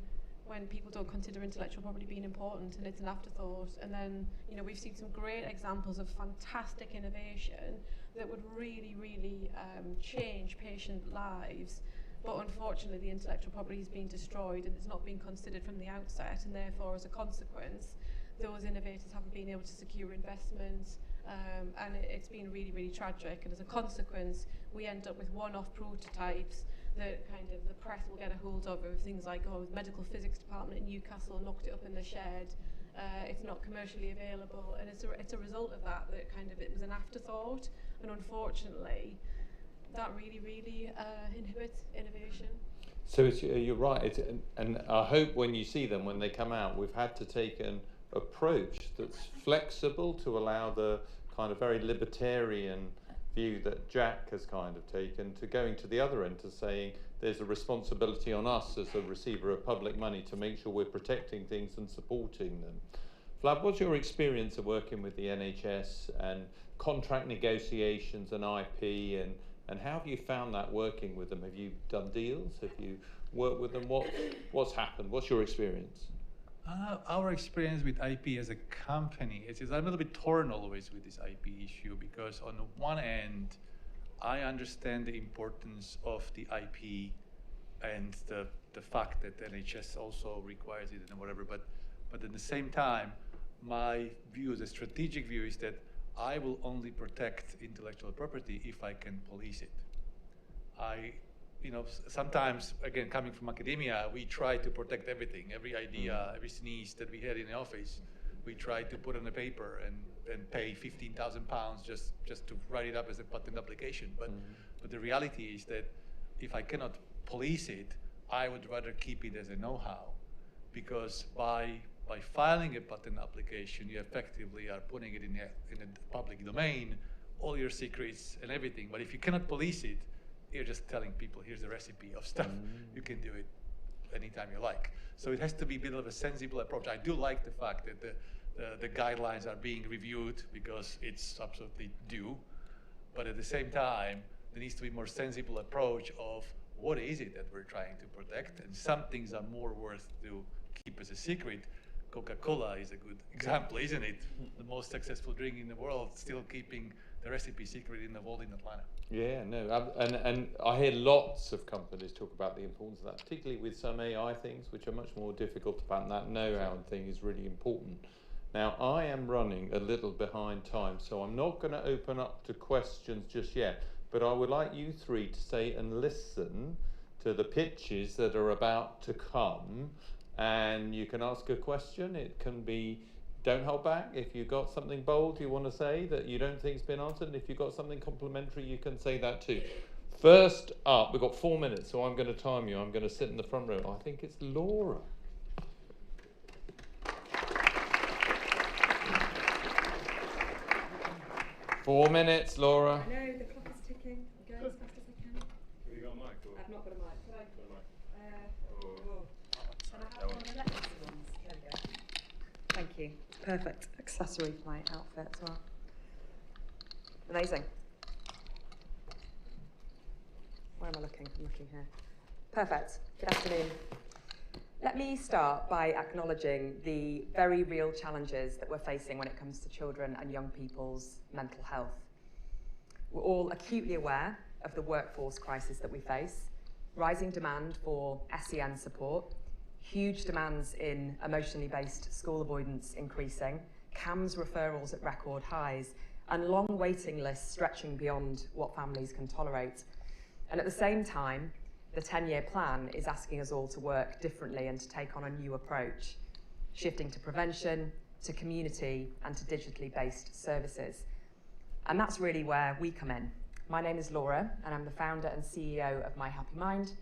people don't consider intellectual property being important and it's an afterthought. And then, we've seen some great examples of fantastic innovation that would really, really change patient lives. But unfortunately, the intellectual property is being destroyed and it's not being considered from the outset. And therefore, as a consequence, those innovators haven't been able to secure investments. And it's been really, really tragic. And as a consequence, we end up with one-off prototypes that kind of the press will get a hold of things like, the medical physics department in Newcastle knocked it up in the shed. It's not commercially available, and it's a result of that kind of it was an afterthought, and unfortunately, that really, really inhibits innovation. So you're right, and I hope when you see them, when they come out, we've had to take an approach that's flexible to allow the kind of very libertarian view that Jack has kind of taken, to going to the other end, to saying there's a responsibility on us as a receiver of public money to make sure we're protecting things and supporting them. Flav, what's your experience of working with the NHS and contract negotiations and IP, and how have you found that working with them? Have you done deals? Have you worked with them? What's happened? What's your experience? Our experience with IP as a company is I'm a little bit torn always with this IP issue, because on the one end, I understand the importance of the IP and the fact that the NHS also requires it and whatever, but at the same time, my view, the strategic view, is that I will only protect intellectual property if I can police it. Sometimes, again, coming from academia, we try to protect everything, every idea, every sneeze that we had in the office, we try to put on a paper and pay £15,000 just to write it up as a patent application. But the reality is that if I cannot police it, I would rather keep it as a know-how, because by filing a patent application, you effectively are putting it in the public domain, all your secrets and everything. But if you cannot police it, you're just telling people, here's the recipe of stuff. You can do it anytime you like. So it has to be a bit of a sensible approach. I do like the fact that the guidelines are being reviewed, because it's absolutely due. But at the same time, there needs to be more sensible approach of what is it that we're trying to protect, and some things are more worth to keep as a secret. Coca-Cola is a good example, isn't it? The most successful drink in the world, still keeping the recipe secret in the vault in Atlanta. Yeah, no, and I hear lots of companies talk about the importance of that, particularly with some AI things, which are much more difficult to patent. That know-how thing is really important. Now, I am running a little behind time, so I'm not going to open up to questions just yet, but I would like you three to stay and listen to the pitches that are about to come, and you can ask a question. It can be, don't hold back. If you've got something bold you want to say that you don't think's been answered, and if you've got something complimentary, you can say that too. First up, we've got 4 minutes, so I'm going to time you. I'm going to sit in the front row. I think it's Laura. Four minutes, Laura. I know, the clock is ticking. I'm going as fast as I can. Have you got a mic? Or? I've not got a mic. Could I? Shall I That have one of the legacy ones? There we go. Thank you. Perfect accessory for my outfit as well. Amazing. Where am I looking? I'm looking here. Perfect. Good afternoon. Let me start by acknowledging the very real challenges that we're facing when it comes to children and young people's mental health. We're all acutely aware of the workforce crisis that we face, rising demand for SEN support, huge demands in emotionally based school avoidance increasing, CAMS referrals at record highs, and long waiting lists stretching beyond what families can tolerate. And at the same time, the 10-year plan is asking us all to work differently and to take on a new approach, shifting to prevention, to community, and to digitally based services. And that's really where we come in. My name is Laura, and I'm the founder and CEO of My Happy Mind.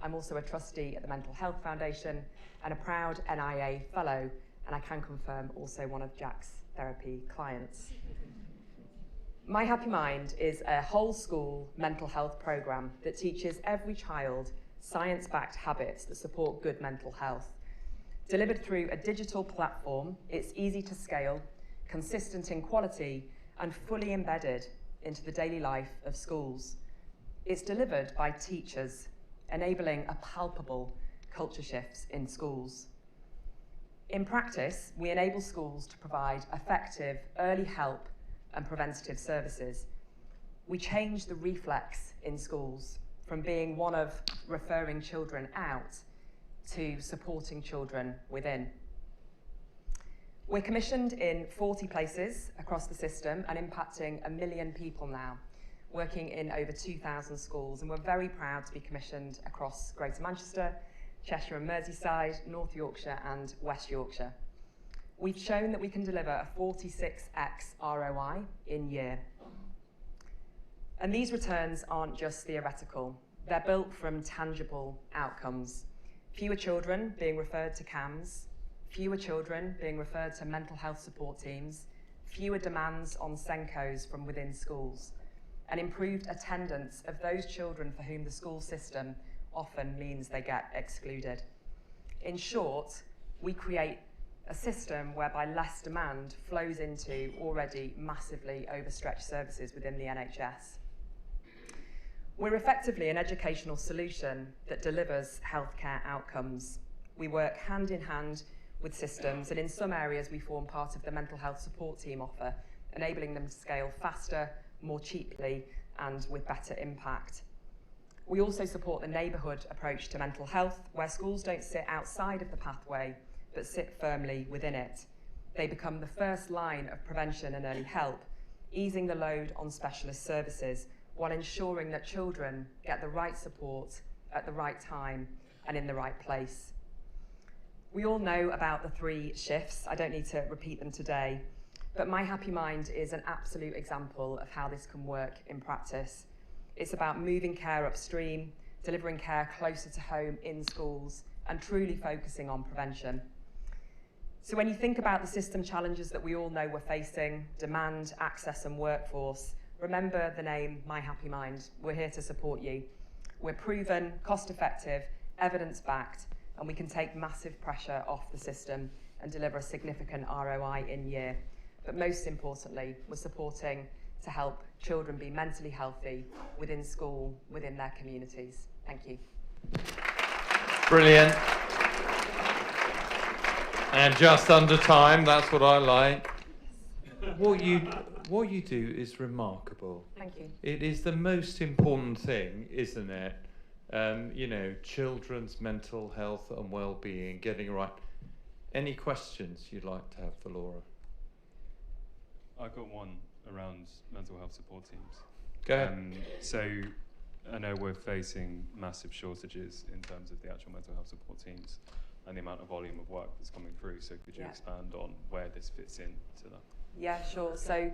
I'm also a trustee at the Mental Health Foundation and a proud NIA fellow, and I can confirm also one of Jack's therapy clients. My Happy Mind is a whole school mental health programme that teaches every child science-backed habits that support good mental health. Delivered through a digital platform, it's easy to scale, consistent in quality, and fully embedded into the daily life of schools. It's delivered by teachers, enabling a palpable culture shifts in schools. In practice, we enable schools to provide effective early help and preventative services. We change the reflex in schools from being one of referring children out to supporting children within. We're commissioned in 40 places across the system and impacting 1 million people now, working in over 2,000 schools, and we're very proud to be commissioned across Greater Manchester, Cheshire and Merseyside, North Yorkshire and West Yorkshire. We've shown that we can deliver a 46x ROI in year. And these returns aren't just theoretical. They're built from tangible outcomes. Fewer children being referred to CAMS, fewer children being referred to mental health support teams, fewer demands on SENCOs from within schools, and improved attendance of those children for whom the school system often means they get excluded. In short, we create a system whereby less demand flows into already massively overstretched services within the NHS. We're effectively an educational solution that delivers healthcare outcomes. We work hand in hand with systems, and in some areas we form part of the mental health support team offer, enabling them to scale faster, more cheaply, and with better impact. We also support the neighbourhood approach to mental health, where schools don't sit outside of the pathway, but sit firmly within it. They become the first line of prevention and early help, easing the load on specialist services while ensuring that children get the right support at the right time and in the right place. We all know about the 3 shifts. I don't need to repeat them today, but My Happy Mind is an absolute example of how this can work in practice. It's about moving care upstream, delivering care closer to home in schools, and truly focusing on prevention. So when you think about the system challenges that we all know we're facing, demand, access and workforce, remember the name My Happy Mind. We're here to support you. We're proven, cost-effective, evidence-backed, and we can take massive pressure off the system and deliver a significant ROI in year. But most importantly, we're supporting to help children be mentally healthy within school, within their communities. Thank you. Brilliant. And just under time, that's what I like. What you do is remarkable. Thank you. It is the most important thing, isn't it? You know, children's mental health and well-being, getting it right. Any questions you'd like to have for Laura? I've got one around mental health support teams. Go ahead. So I know we're facing massive shortages in terms of the actual mental health support teams and the amount of volume of work that's coming through. So could you expand on where this fits into that? Yeah, sure. So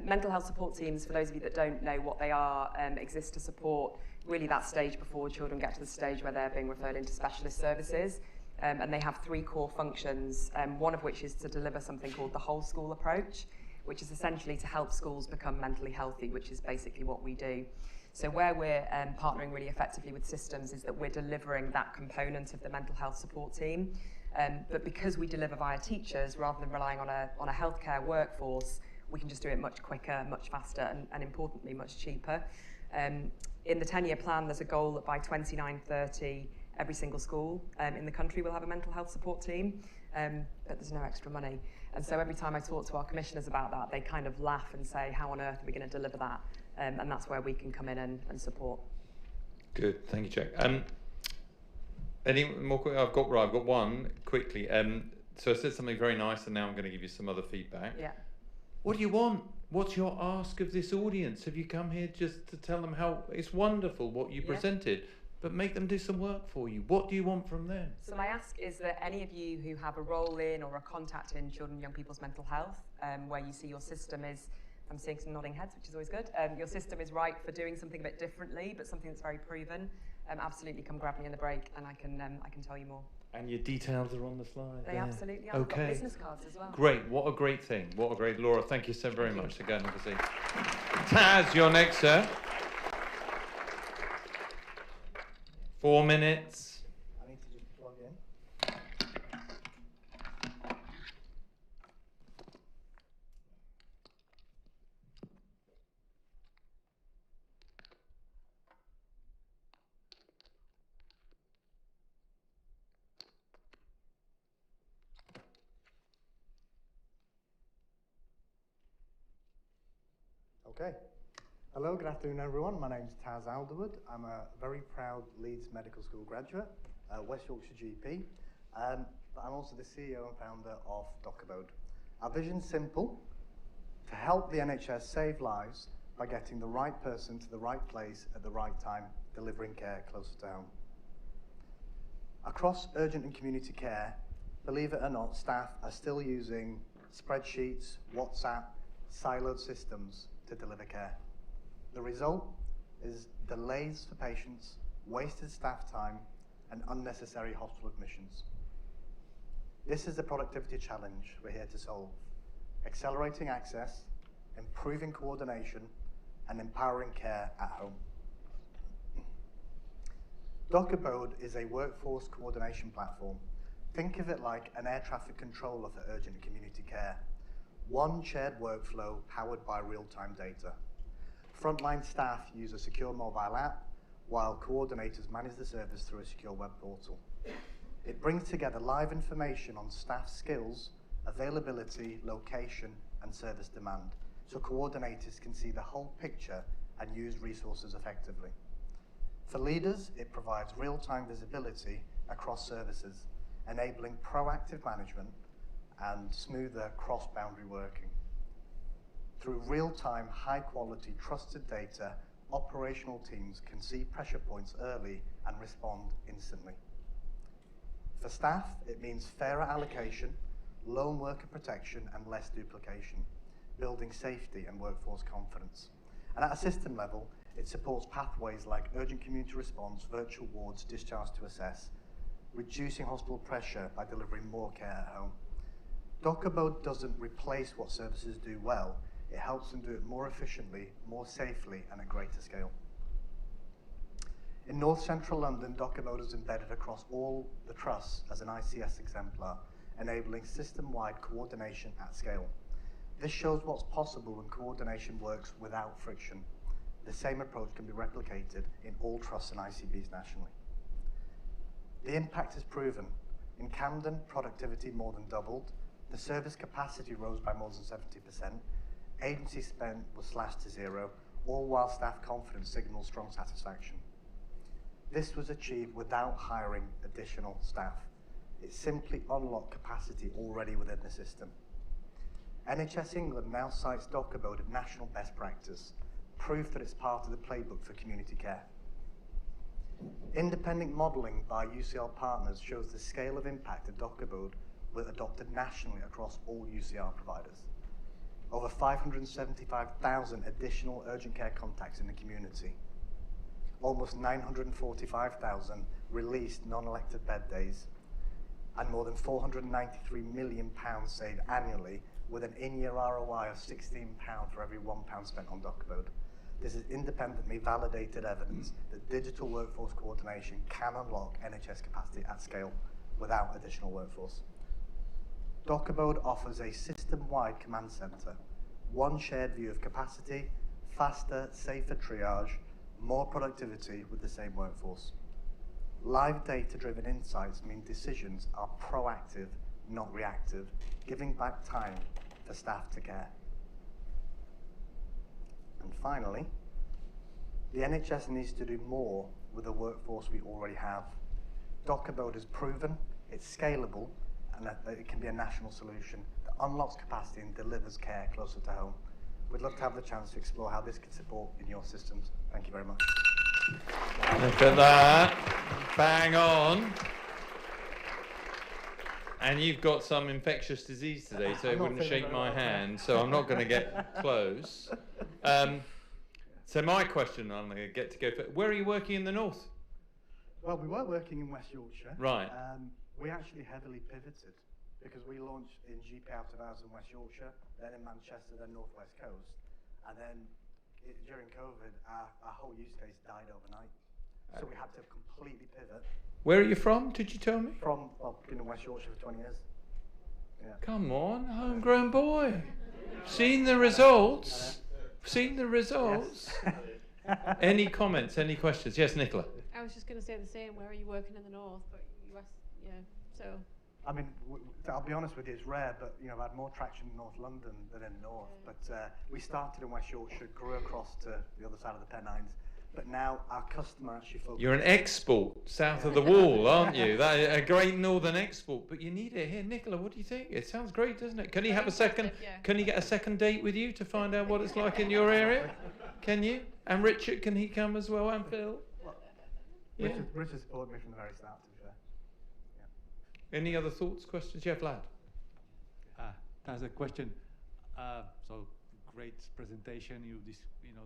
mental health support teams, for those of you that don't know what they are, exist to support really that stage before children get to the stage where they're being referred into specialist services. And they have three core functions, one of which is to deliver something called the whole school approach, which is essentially to help schools become mentally healthy, which is basically what we do. So where we're partnering really effectively with systems is that we're delivering that component of the mental health support team. But because we deliver via teachers, rather than relying on a healthcare workforce, we can just do it much quicker, much faster, and importantly, much cheaper. In the 10-year plan, there's a goal that by 29-30, every single school in the country will have a mental health support team, but there's no extra money. And so every time I talk to our commissioners about that, they kind of laugh and say, how on earth are we going to deliver that? And that's where we can come in and support. Good, thank you, Jack. Any more? I've got one quickly. So I said something very nice, and now I'm going to give you some other feedback. Yeah. What do you want? What's your ask of this audience? Have you come here just to tell them how it's wonderful what you presented, but make them do some work for you? What do you want from them? So my ask is that any of you who have a role in or a contact in children and young people's mental health, where you see your system is, I'm seeing some nodding heads, which is always good. Your system is right for doing something a bit differently, but something that's very proven. Absolutely come grab me in the break, and I can tell you more. And your details are on the slide. They there. absolutely are. Okay. I've got business cards as well. Great. What a great thing. What a great... Laura, thank you so very much again. Taz, you're next, sir. 4 minutes. I need to just plug in. Okay. Hello, good afternoon everyone. My name is Taz Alderwood. I'm a very proud Leeds Medical School graduate, West Yorkshire GP, but I'm also the CEO and founder of Docabode. Our vision's simple: to help the NHS save lives by getting the right person to the right place at the right time, delivering care closer to home. Across urgent and community care, believe it or not, staff are still using spreadsheets, WhatsApp, siloed systems to deliver care. The result is delays for patients, wasted staff time, and unnecessary hospital admissions. This is the productivity challenge we're here to solve: accelerating access, improving coordination, and empowering care at home. Docabode is a workforce coordination platform. Think of it like an air traffic controller for urgent community care. One shared workflow powered by real-time data. Frontline staff use a secure mobile app, while coordinators manage the service through a secure web portal. It brings together live information on staff skills, availability, location, and service demand, so coordinators can see the whole picture and use resources effectively. For leaders, it provides real-time visibility across services, enabling proactive management and smoother cross-boundary working. Through real-time, high-quality, trusted data, operational teams can see pressure points early and respond instantly. For staff, it means fairer allocation, lone worker protection, and less duplication, building safety and workforce confidence. And at a system level, it supports pathways like urgent community response, virtual wards, discharge to assess, reducing hospital pressure by delivering more care at home. Docabode doesn't replace what services do well, it helps them do it more efficiently, more safely, and at greater scale. In North Central London, Docabode is embedded across all the trusts as an ICS exemplar, enabling system-wide coordination at scale. This shows what's possible when coordination works without friction. The same approach can be replicated in all trusts and ICBs nationally. The impact is proven. In Camden, productivity more than doubled. The service capacity rose by more than 70%. Agency spend was slashed to zero, all while staff confidence signaled strong satisfaction. This was achieved without hiring additional staff. It simply unlocked capacity already within the system. NHS England now cites DocuBode as national best practice, proof that it's part of the playbook for community care. Independent modelling by UCL partners shows the scale of impact of DocuBode was adopted nationally across all UCR providers. Over 575,000 additional urgent care contacts in the community. Almost 945,000 released non-elective bed days, and more than £493 million saved annually, with an in-year ROI of £16 for every £1 spent on DocuBode. This is independently validated evidence that digital workforce coordination can unlock NHS capacity at scale without additional workforce. DocuBode offers a system-wide command centre, one shared view of capacity, faster, safer triage, more productivity with the same workforce. Live data-driven insights mean decisions are proactive, not reactive, giving back time for staff to care. And finally, the NHS needs to do more with the workforce we already have. DocuBode is proven, it's scalable, and that it can be a national solution that unlocks capacity and delivers care closer to home. We'd love to have the chance to explore how this can support in your systems. Thank you very much. Look at that. Bang on. And you've got some infectious disease today, so it wouldn't shake my hand, so I'm not going to get close. So my question, I'm going to get to go for, where are you working in the north? Well, we were working in West Yorkshire. Right. We actually heavily pivoted because we launched in GP out of hours in West Yorkshire, then in Manchester, then North West Coast. And then during COVID, our whole use case died overnight. So we had to completely pivot. Where are you from, did you tell me? From, well, been in West Yorkshire for 20 years. Yeah. Come on, homegrown boy. Seen the results. Seen the results. Yes. Any comments, any questions? Yes, Nicola. I was just going to say the same. Where are you working in the north? But you asked, yeah. So. I mean, I'll be honest with you, it's rare, but you know, I've had more traction in North London than in the north. But we started in West Yorkshire, grew across to the other side of the Pennines. But now our customer actually focuses. You're an export south of the wall, aren't you? That a great northern export. But you need it here, Nicola. What do you think? It sounds great, doesn't it? Can he have a second? Can he get a second date with you to find out what it's like in your area? Can you? And Richard, can he come as well? And Phil. Yeah. Richard supported me from the very start, to be fair. Yeah. Any other thoughts, questions? Yeah, Vlad. That's a question. So great presentation. You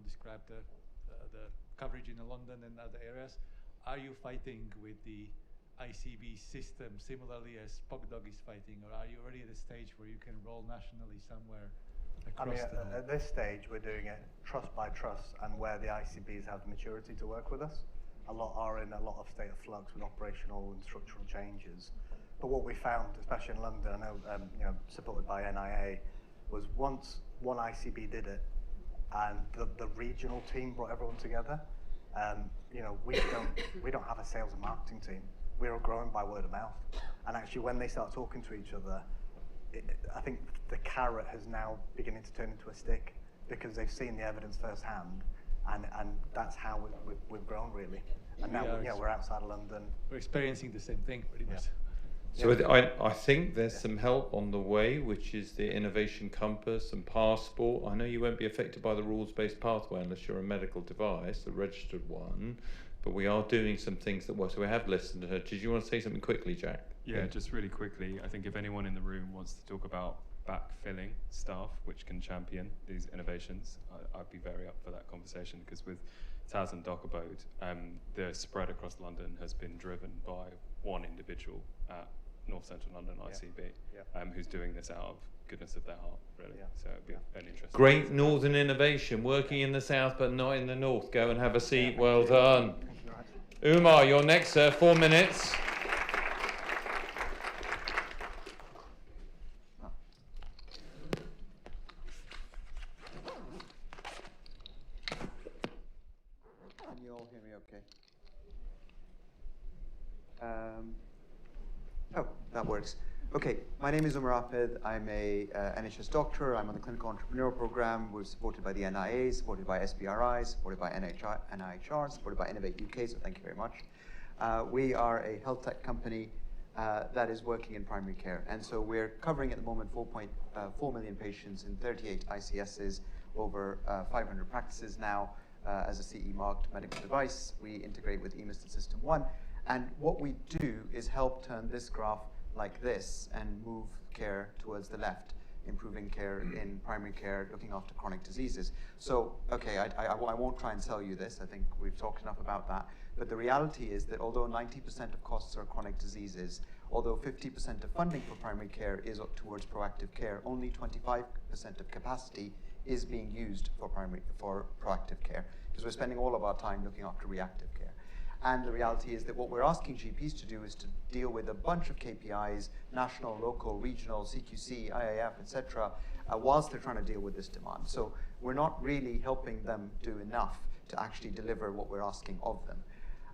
described the coverage in London and other areas. Are you fighting with the ICB system similarly as POCDOG is fighting, or are you already at a stage where you can roll nationally somewhere across at this stage, we're doing it trust by trust, and where the ICBs have the maturity to work with us. A lot are in a lot of state of flux with operational and structural changes. But what we found, especially in London, I know, supported by NIA, was once one ICB did it, and the regional team brought everyone together. We don't have a sales and marketing team. We're all growing by word of mouth. And actually, when they start talking to each other, I think the carrot has now beginning to turn into a stick because they've seen the evidence firsthand, and that's how we've grown really. And now we're outside of London. We're experiencing the same thing pretty much. So I think there's some help on the way, which is the Innovation Compass and Passport. I know you won't be affected by the rules-based pathway unless you're a medical device, the registered one, but we are doing some things that work. So we have listened to her. Did you want to say something quickly, Jack? Yeah, just really quickly. I think if anyone in the room wants to talk about backfilling staff, which can champion these innovations, I'd be very up for that conversation, because with Taz and DocuBode, the spread across London has been driven by one individual at North Central London ICB, who's doing this out of goodness of their heart, really. So it'd be an interesting. Great northern innovation, working in the south but not in the north. Go and have a seat. Well done. Umar, you're next, sir. 4 minutes. Can you all hear me okay? Oh, that works. Okay, my name is Umar Afid. I'm a NHS doctor. I'm on the clinical entrepreneur program. We're supported by the NIA, supported by SBRI, supported by NIHR, supported by Innovate UK, so thank you very much. We are a health tech company that is working in primary care. And so we're covering at the moment 4.4 million patients in 38 ICSs, over 500 practices now. As a CE marked medical device, we integrate with eMystic System 1. And what we do is help turn this graph like this and move care towards the left, improving care in primary care, looking after chronic diseases. So, okay, I won't try and sell you this. I think we've talked enough about that. But the reality is that although 90% of costs are chronic diseases, although 50% of funding for primary care is towards proactive care, only 25% of capacity is being used for proactive care, because we're spending all of our time looking after reactive care. And the reality is that what we're asking GPs to do is to deal with a bunch of KPIs, national, local, regional, CQC, IAF, etc., whilst they're trying to deal with this demand. So we're not really helping them do enough to actually deliver what we're asking of them.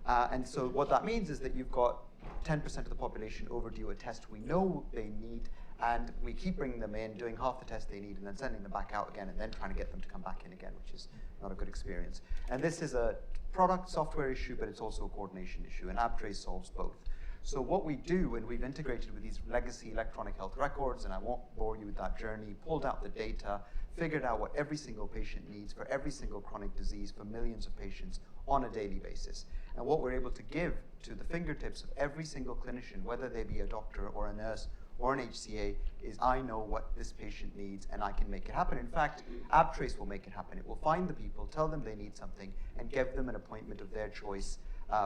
And so what that means is that you've got 10% of the population overdue a test we know they need, and we keep bringing them in, doing half the test they need, and then sending them back out again, and then trying to get them to come back in again, which is not a good experience. And this is a product software issue, but it's also a coordination issue, and AbTrace solves both. So what we do, and we've integrated with these legacy electronic health records, and I won't bore you with that journey, pulled out the data, figured out what every single patient needs for every single chronic disease for millions of patients on a daily basis. And what we're able to give to the fingertips of every single clinician, whether they be a doctor or a nurse or an HCA, is I know what this patient needs and I can make it happen. In fact, AbTrace will make it happen. It will find the people, tell them they need something, and give them an appointment of their choice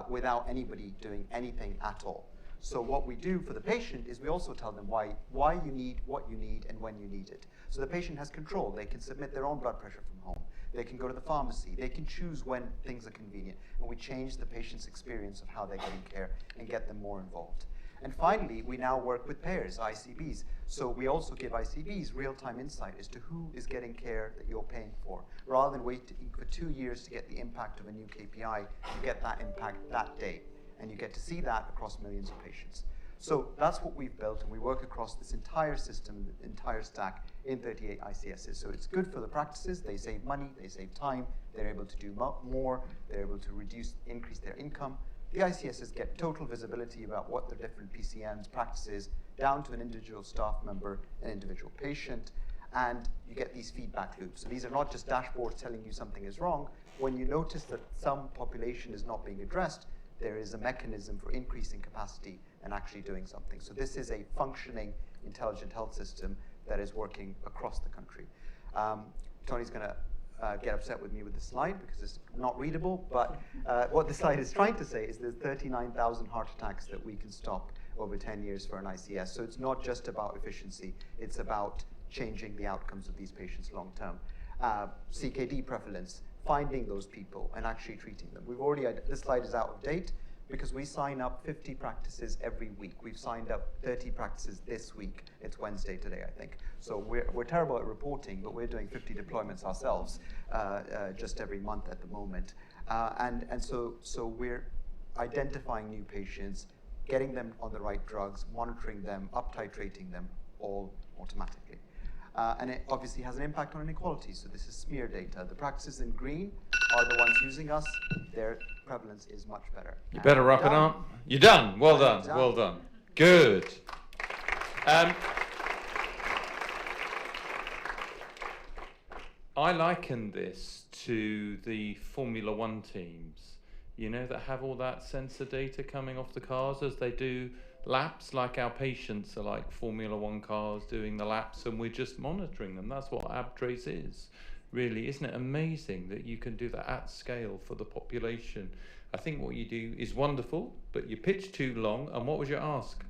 without anybody doing anything at all. So what we do for the patient is we also tell them why you need, what you need, and when you need it. So the patient has control. They can submit their own blood pressure from home. They can go to the pharmacy. They can choose when things are convenient. And we change the patient's experience of how they're getting care and get them more involved. And finally, we now work with payers, ICBs. So we also give ICBs real-time insight as to who is getting care that you're paying for. Rather than wait for 2 years to get the impact of a new KPI, you get that impact that day. And you get to see that across millions of patients. So that's what we've built, and we work across this entire system, the entire stack in 38 ICSs. So it's good for the practices. They save money, they save time, they're able to do more, they're able to increase their income. The ICSs get total visibility about what the different PCNs, practices, down to an individual staff member, an individual patient, and you get these feedback loops. So these are not just dashboards telling you something is wrong. When you notice that some population is not being addressed, there is a mechanism for increasing capacity and actually doing something. So this is a functioning, intelligent health system that is working across the country. Tony's going to get upset with me with the slide because it's not readable, but what the slide is trying to say is there's 39,000 heart attacks that we can stop over 10 years for an ICS. So it's not just about efficiency, it's about changing the outcomes of these patients long term. CKD prevalence, finding those people and actually treating them. We've already, this slide is out of date because we sign up 50 practices every week. We've signed up 30 practices this week. It's Wednesday today, I think. So we're terrible at reporting, but we're doing 50 deployments ourselves just every month at the moment. And so we're identifying new patients, getting them on the right drugs, monitoring them, up-titrating them, all automatically. And it obviously has an impact on inequality. So this is smear data. The practices in green are the ones using us. Their prevalence is much better. You better wrap it up. You're done. Well done. Well done. Good. I liken this to the Formula One teams, you know, that have all that sensor data coming off the cars as they do laps, like our patients are like Formula One cars doing the laps and we're just monitoring them. That's what AbTrace is, really. Isn't it amazing that you can do that at scale for the population? I think what you do is wonderful, but you pitch too long. And what was your ask?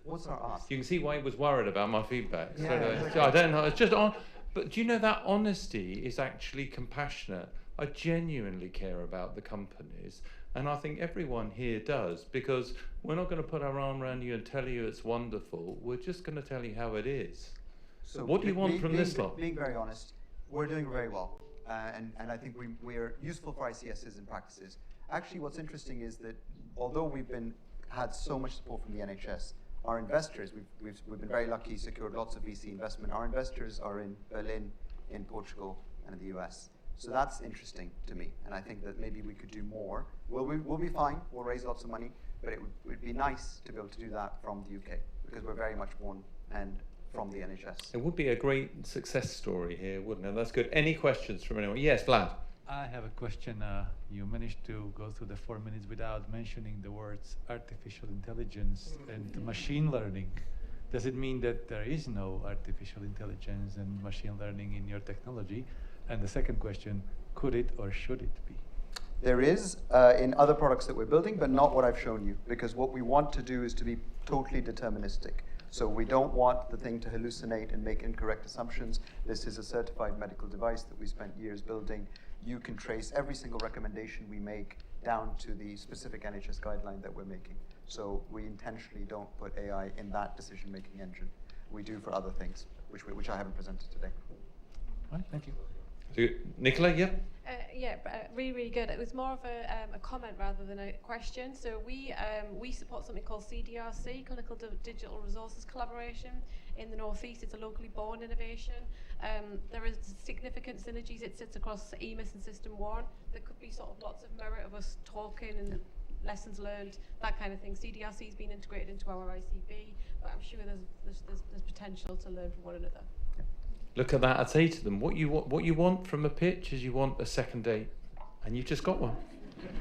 What's our ask? You can see why he was worried about my feedback. Yeah, So I don't know, it's just on. But do you know that honesty is actually compassionate? I genuinely care about the companies. And I think everyone here does, because we're not going to put our arm around you and tell you it's wonderful. We're just going to tell you how it is. So what do you want from this lot? Being very honest, we're doing very well. and I think we're useful for ICSs and practices. Actually, what's interesting is that although we've had so much support from the NHS, our investors, we've been very lucky, secured lots of VC investment. Our investors are in Berlin, in Portugal, and in the US. So that's interesting to me, and I think that maybe we could do more. We'll be fine, we'll raise lots of money, but it would be nice to be able to do that from the UK, because we're very much one and from the NHS. It would be a great success story here, wouldn't it? That's good. Any questions from anyone? Yes, Vlad. I have a question. You managed to go through the 4 minutes without mentioning the words artificial intelligence and machine learning. Does it mean that there is no artificial intelligence and machine learning in your technology? And the second question, could it or should it be? There is in other products that we're building, but not what I've shown you, because what we want to do is to be totally deterministic. So we don't want the thing to hallucinate and make incorrect assumptions. This is a certified medical device that we spent years building. You can trace every single recommendation we make down to the specific NHS guideline that we're making. So we intentionally don't put AI in that decision-making engine. We do for other things, which I haven't presented today. All right, thank you. Nicola, yeah? Really, really good. It was more of a comment rather than a question. So we support something called CDRC, Clinical Digital Resources Collaboration in the North East. It's a locally born innovation. There is significant synergies. It sits across EMIS and System 1. There could be sort of lots of merit of us talking and lessons learned, that kind of thing. CDRC has been integrated into our ICB, but I'm sure there's potential to learn from one another. Look at that. I'd say to them, what you want from a pitch is you want a second date. And you've just got one.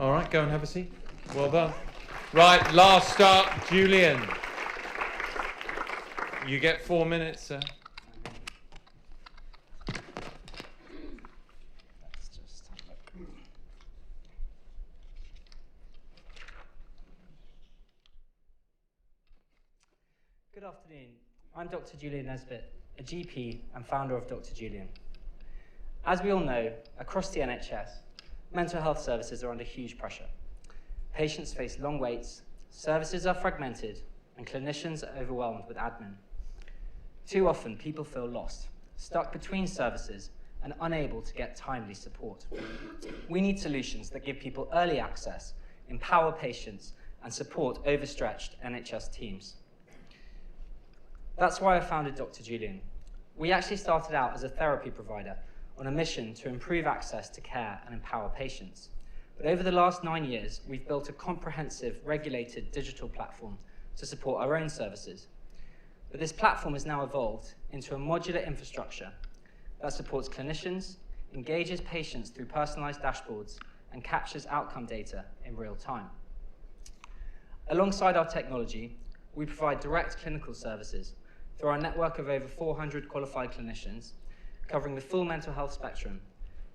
All right, go and have a seat. Well done. Right, last up, Julian. You get 4 minutes, sir. Good afternoon. I'm Dr. Julian Nesbitt, a GP and founder of Dr. Julian. As we all know, across the NHS, mental health services are under huge pressure. Patients face long waits, services are fragmented, and clinicians are overwhelmed with admin. Too often, people feel lost, stuck between services, and unable to get timely support. We need solutions that give people early access, empower patients, and support overstretched NHS teams. That's why I founded Dr. Julian. We actually started out as a therapy provider on a mission to improve access to care and empower patients. But over the last 9 years, we've built a comprehensive, regulated digital platform to support our own services. But this platform has now evolved into a modular infrastructure that supports clinicians, engages patients through personalized dashboards, and captures outcome data in real time. Alongside our technology, we provide direct clinical services through our network of over 400 qualified clinicians, covering the full mental health spectrum,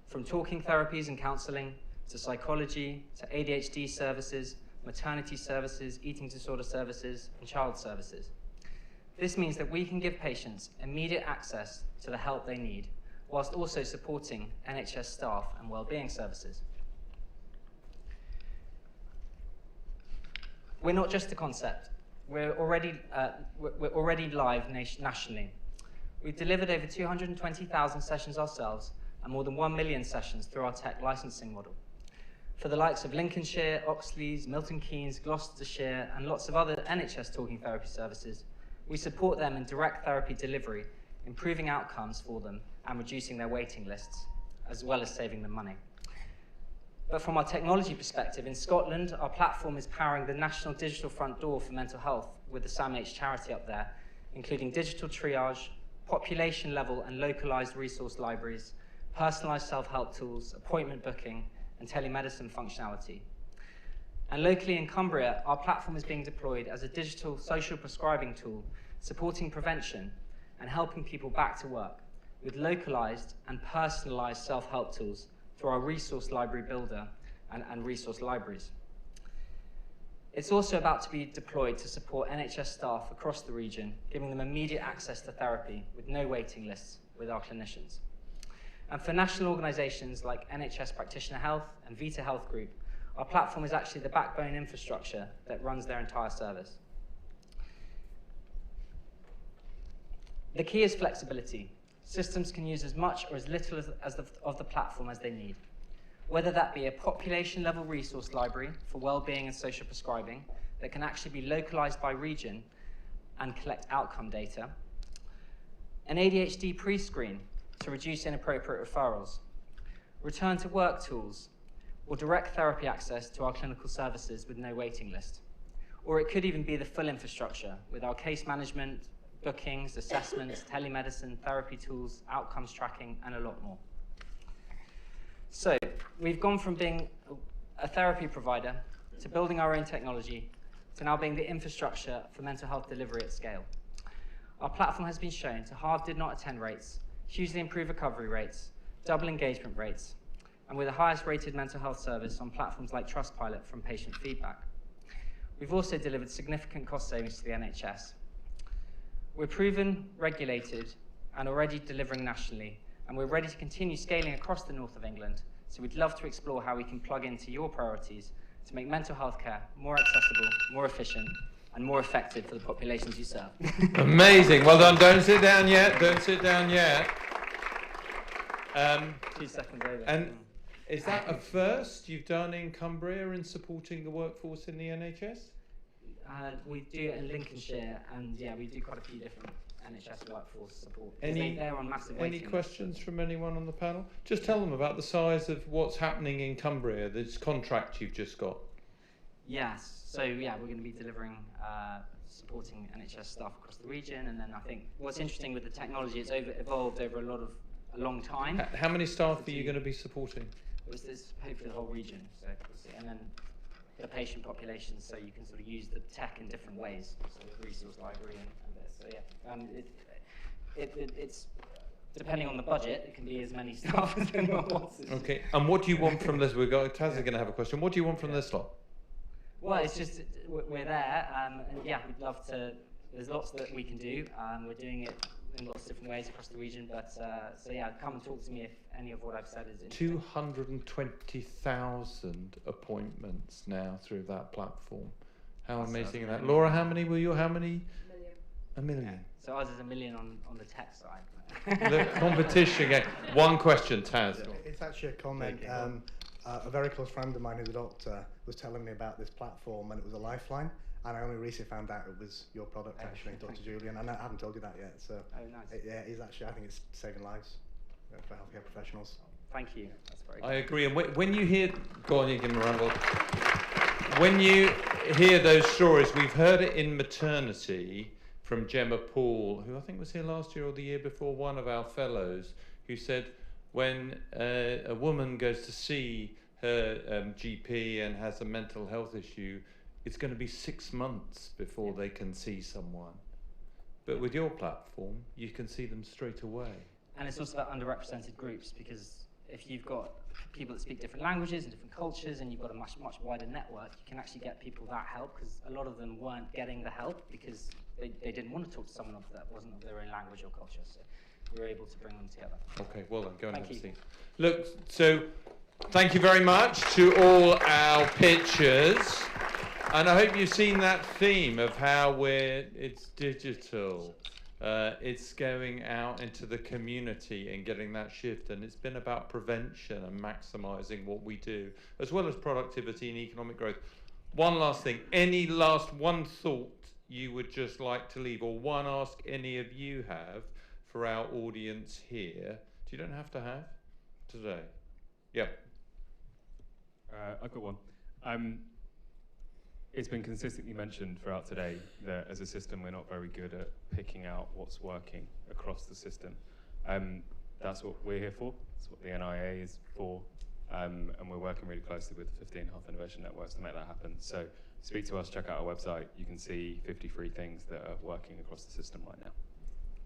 from talking therapies and counselling, to psychology, to ADHD services, maternity services, eating disorder services, and child services. This means that we can give patients immediate access to the help they need, whilst also supporting NHS staff and wellbeing services. We're not just a concept. We're already live nationally. We've delivered over 220,000 sessions ourselves and more than 1 million sessions through our tech licensing model. For the likes of Lincolnshire, Oxleas, Milton Keynes, Gloucestershire, and lots of other NHS talking therapy services, we support them in direct therapy delivery, improving outcomes for them and reducing their waiting lists, as well as saving them money. But from our technology perspective, in Scotland, our platform is powering the national digital front door for mental health with the SAMH charity up there, including digital triage, population level and localized resource libraries, personalized self-help tools, appointment booking, and telemedicine functionality. And locally in Cumbria, our platform is being deployed as a digital social prescribing tool, supporting prevention and helping people back to work with localized and personalized self-help tools through our resource library builder and resource libraries. It's also about to be deployed to support NHS staff across the region, giving them immediate access to therapy with no waiting lists with our clinicians. And for national organisations like NHS Practitioner Health and Vita Health Group, our platform is actually the backbone infrastructure that runs their entire service. The key is flexibility. Systems can use as much or as little of the platform as they need. Whether that be a population-level resource library for well-being and social prescribing that can actually be localized by region and collect outcome data, an ADHD pre-screen to reduce inappropriate referrals, return-to-work tools, or direct therapy access to our clinical services with no waiting list. Or it could even be the full infrastructure with our case management, bookings, assessments, telemedicine, therapy tools, outcomes tracking, and a lot more. So we've gone from being a therapy provider to building our own technology to now being the infrastructure for mental health delivery at scale. Our platform has been shown to halve did not attend rates, hugely improve recovery rates, double engagement rates, and we're the highest rated mental health service on platforms like Trustpilot from patient feedback. We've also delivered significant cost savings to the NHS. We're proven, regulated, and already delivering nationally, and we're ready to continue scaling across the north of England, so we'd love to explore how we can plug into your priorities to make mental health care more accessible, more efficient, and more effective for the populations you serve. Amazing. Well done. Don't sit down yet. Don't sit down yet. 2 seconds over. And is that a first you've done in Cumbria in supporting the workforce in the NHS? We do it in Lincolnshire, and yeah, we do quite a few different NHS workforce support. They're on massive Any waiting questions from anyone on the panel? Just tell them about the size of what's happening in Cumbria, this contract you've just got. Yes, so yeah, we're going to be delivering, supporting NHS staff across the region, and then I think what's interesting with the technology, it's evolved over a long time. How many staff are you going to be supporting? This hopefully the whole region, so we'll see. And then the patient population, so you can sort of use the tech in different ways, so the resource library and this. So yeah, it's depending on the budget, it can be as many staff as anyone wants. Okay, and what do you want from this? Taz is going to have a question. What do you want from this lot? Well, it's just we're there, and yeah, we'd love to. There's lots that we can do. We're doing it in lots of different ways across the region, but so yeah, come and talk to me if any of what I've said is interesting. 220,000 appointments now through that platform. How amazing is that? Laura, how many were you? How many? A million. Yeah. So ours is 1 million on the tech side. The competition game. One question, Taz. It's actually a comment. A very close friend of mine who's a doctor was telling me about this platform, and it was a lifeline. And I only recently found out it was your product, actually, Dr. Julian. And I haven't told you that yet. So nice. Yeah, it's actually, I think it's saving lives for healthcare professionals. Thank you. That's very good. I agree. And when you hear, go on, you give me a round of applause. When you hear those stories, we've heard it in maternity from Gemma Paul, who I think was here last year or the year before, one of our fellows, who said when a woman goes to see her GP and has a mental health issue, it's going to be 6 months before they can see someone. But with your platform, you can see them straight away. And it's also about underrepresented groups, because if you've got people that speak different languages and different cultures, and you've got a much wider network, you can actually get people that help, because a lot of them weren't getting the help because they didn't want to talk to someone that wasn't of their own language or culture. So we were able to bring them together. Okay, well then, go and have a Thank you. seat. Look, so thank you very much to all our pitchers. And I hope you've seen that theme of how it's digital. It's going out into the community and getting that shift. And it's been about prevention and maximising what we do, as well as productivity and economic growth. One last thing. Any last one thought you would just like to leave, or one ask any of you have for our audience here? You don't have to have today. Yeah. I've got one. It's been consistently mentioned throughout today that as a system we're not very good at picking out what's working across the system. That's what we're here for. That's what the NIA is for. And we're working really closely with 15 Health Innovation Networks to make that happen. So speak to us, check out our website. You can see 53 things that are working across the system right now.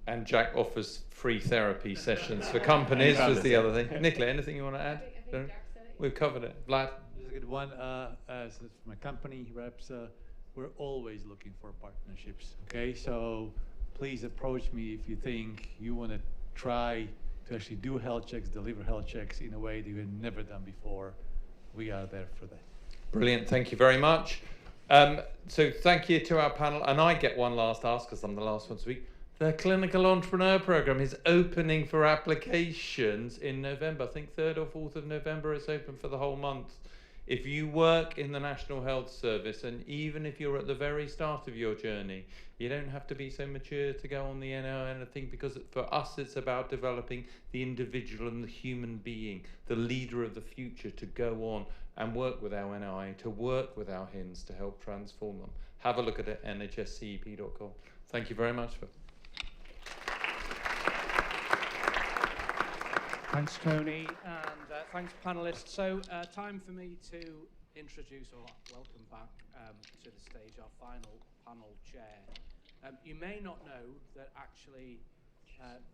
And Jack offers free therapy sessions for companies, was the other thing. Nicola, anything you want to add? No? We've covered it. Vlad? Just a good one. As my company reps, we're always looking for partnerships. Okay, so please approach me if you think you want to try to actually do health checks, deliver health checks in a way that you've never done before. We are there for that. Brilliant. Thank you very much. So thank you to our panel. And I get one last ask because I'm the last one to speak. The Clinical Entrepreneur Programme is opening for applications in November. I think 3rd or 4th of November it's open for the whole month. If you work in the National Health Service, and even if you're at the very start of your journey, you don't have to be so mature to go on the NO anything, because for us it's about developing the individual and the human being, the leader of the future, to go on and work with our NI, to work with our HINs to help transform them. Have a look at it, nhscep.com. Thank you very much. Thanks, Tony, and thanks, panellists. So, time for me to introduce, or welcome back to the stage, our final panel chair. You may not know that actually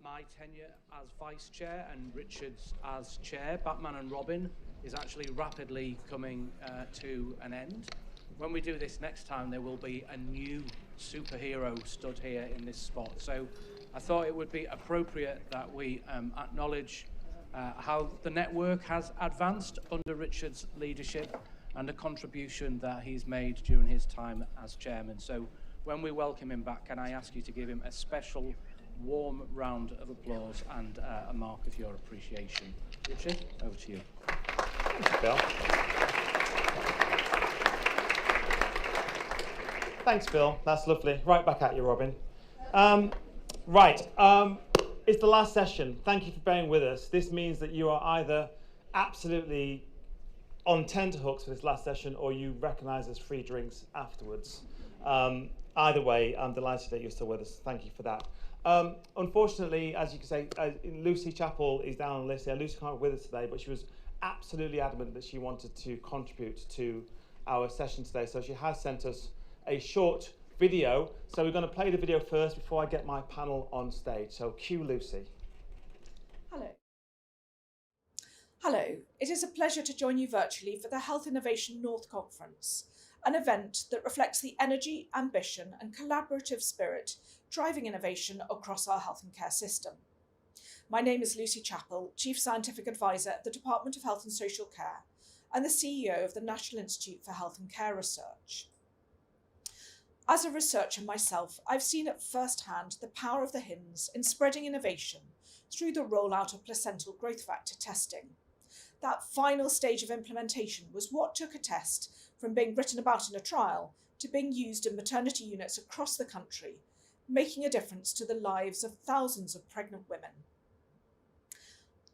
my tenure as vice chair and Richard's as chair, Batman and Robin, is actually rapidly coming to an end. When we do this next time, there will be a new superhero stood here in this spot. So I thought it would be appropriate that we acknowledge how the network has advanced under Richard's leadership and the contribution that he's made during his time as chairman. So when we welcome him back, can I ask you to give him a special warm round of applause and a mark of your appreciation. Richard, over to you. Thanks, Bill. Thanks, Bill. That's lovely. Right back at you, Robin. It's the last session. Thank you for bearing with us. This means that you are either absolutely on tenterhooks for this last session, or you recognise there's free drinks afterwards. Either way, I'm delighted that you're still with us. Thank you for that. Unfortunately, as you can say, Lucy Chappell is down on the list here. Lucy can't be with us today, but she was absolutely adamant that she wanted to contribute to our session today. So she has sent us a short video. So we're going to play the video first before I get my panel on stage. So cue Lucy. Hello. Hello. It is a pleasure to join you virtually for the Health Innovation North Conference, an event that reflects the energy, ambition and collaborative spirit driving innovation across our health and care system. My name is Lucy Chappell, Chief Scientific Advisor at the Department of Health and Social Care and the CEO of the National Institute for Health and Care Research. As a researcher myself, I've seen at first hand the power of the HINs in spreading innovation through the rollout of placental growth factor testing. That final stage of implementation was what took a test from being written about in a trial to being used in maternity units across the country, making a difference to the lives of thousands of pregnant women.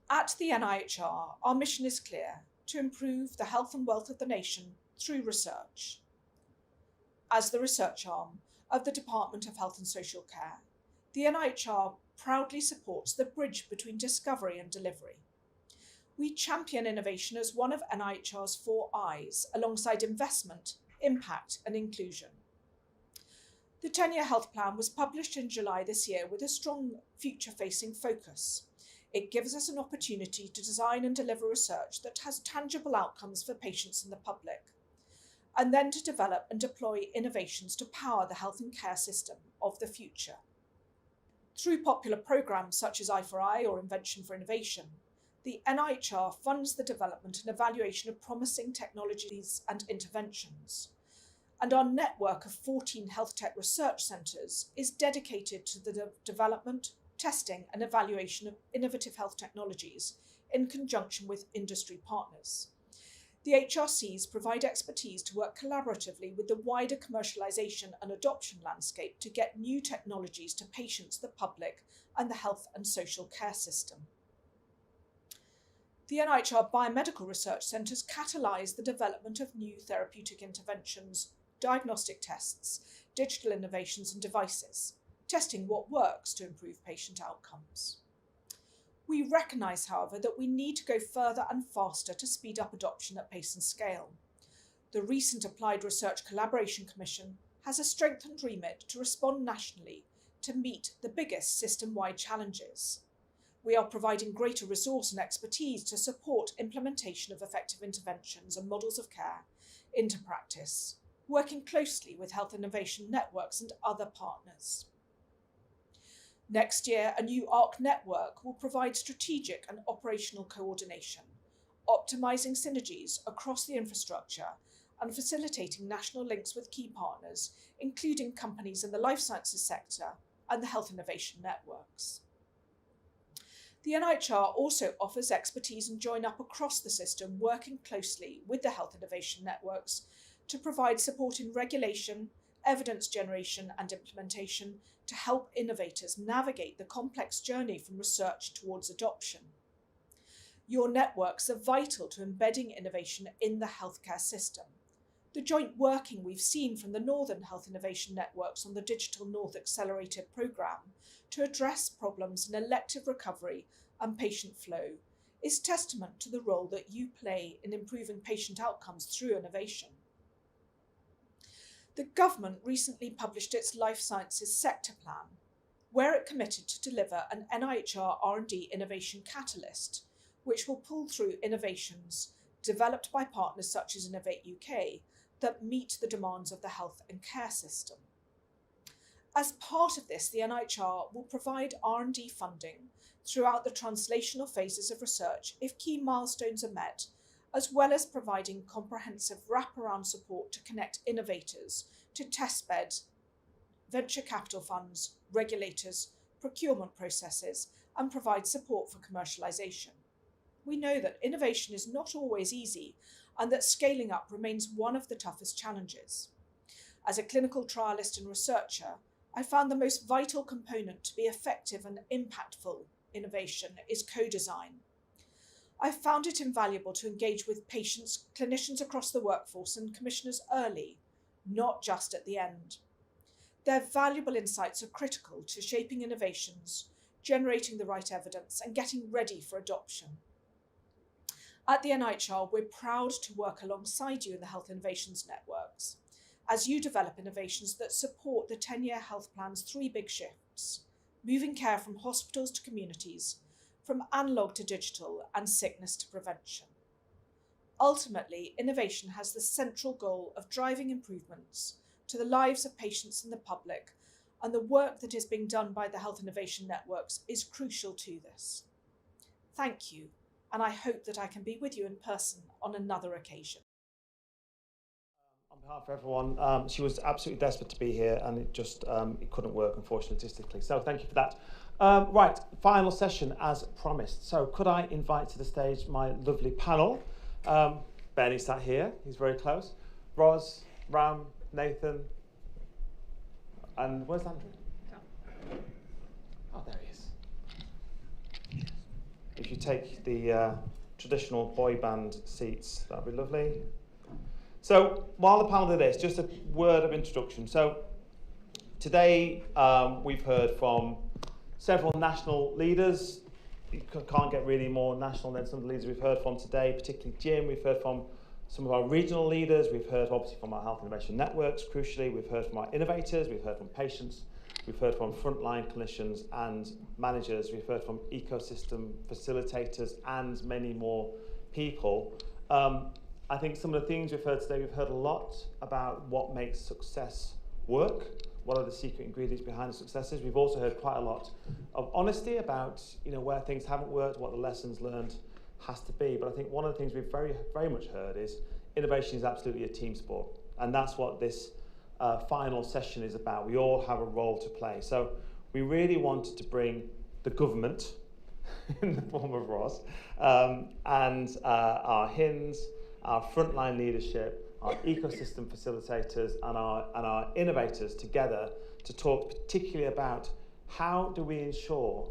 At the NIHR, our mission is clear: to improve the health and wealth of the nation through research. As the research arm of the Department of Health and Social Care, the NIHR proudly supports the bridge between discovery and delivery. We champion innovation as one of NIHR's 4 I's, alongside investment, impact and inclusion. The 10-year health plan was published in July this year with a strong future-facing focus. It gives us an opportunity to design and deliver research that has tangible outcomes for patients and the public, and then to develop and deploy innovations to power the health and care system of the future. Through popular programmes such as I4I or Invention for Innovation, the NIHR funds the development and evaluation of promising technologies and interventions. And our network of 14 health tech research centres is dedicated to the development, testing and evaluation of innovative health technologies in conjunction with industry partners. The HRCs provide expertise to work collaboratively with the wider commercialisation and adoption landscape to get new technologies to patients, the public, and the health and social care system. The NIHR biomedical research centres catalyse the development of new therapeutic interventions, diagnostic tests, digital innovations and devices, testing what works to improve patient outcomes. We recognise, however, that we need to go further and faster to speed up adoption at pace and scale. The recent Applied Research Collaboration Commission has a strengthened remit to respond nationally to meet the biggest system-wide challenges. We are providing greater resource and expertise to support implementation of effective interventions and models of care into practice, working closely with health innovation networks and other partners. Next year, a new ARC network will provide strategic and operational coordination, optimising synergies across the infrastructure and facilitating national links with key partners, including companies in the life sciences sector and the health innovation networks. The NIHR also offers expertise and join up across the system, working closely with the health innovation networks to provide support in regulation, evidence generation and implementation to help innovators navigate the complex journey from research towards adoption. Your networks are vital to embedding innovation in the healthcare system. The joint working we've seen from the Northern Health Innovation Networks on the Digital North Accelerator programme to address problems in elective recovery and patient flow is testament to the role that you play in improving patient outcomes through innovation. The government recently published its Life Sciences Sector Plan, where it committed to deliver an NIHR R&D innovation catalyst, which will pull through innovations developed by partners such as Innovate UK that meet the demands of the health and care system. As part of this, the NIHR will provide R&D funding throughout the translational phases of research if key milestones are met, as well as providing comprehensive wraparound support to connect innovators to testbed, venture capital funds, regulators, procurement processes, and provide support for commercialisation. We know that innovation is not always easy and that scaling up remains one of the toughest challenges. As a clinical trialist and researcher, I found the most vital component to be effective and impactful innovation is co-design. I found it invaluable to engage with patients, clinicians across the workforce and commissioners early, not just at the end. Their valuable insights are critical to shaping innovations, generating the right evidence and getting ready for adoption. At the NIHR, we're proud to work alongside you in the Health Innovations Networks as you develop innovations that support the 10-year health plan's 3 big shifts, moving care from hospitals to communities, from analogue to digital, and sickness to prevention. Ultimately, innovation has the central goal of driving improvements to the lives of patients and the public, and the work that is being done by the Health Innovation Networks is crucial to this. Thank you, and I hope that I can be with you in person on another occasion. On behalf of everyone, she was absolutely desperate to be here, and it just it couldn't work, unfortunately, logistically. So thank you for that. Right, final session as promised. So could I invite to the stage my lovely panel? Benny sat here, he's very close. Roz, Ram, Nathan, and where's Andrew? Oh, there he is. If you take the traditional boy band seats, that'd be lovely. So while the panel did this, just a word of introduction. So today we've heard from several national leaders. You can't get really more national than some of the leaders we've heard from today, particularly Jim. We've heard from some of our regional leaders. We've heard obviously from our health innovation networks, crucially. We've heard from our innovators. We've heard from patients. We've heard from frontline clinicians and managers. We've heard from ecosystem facilitators and many more people. I think some of the things we've heard today, we've heard a lot about what makes success work. What are the secret ingredients behind the successes? We've also heard quite a lot of honesty about, where things haven't worked, what the lessons learned has to be. But I think one of the things we've very, very much heard is innovation is absolutely a team sport. And that's what this final session is about. We all have a role to play. So we really wanted to bring the government in the form of Ross and our HINs, our frontline leadership, our ecosystem facilitators and our innovators together to talk particularly about how do we ensure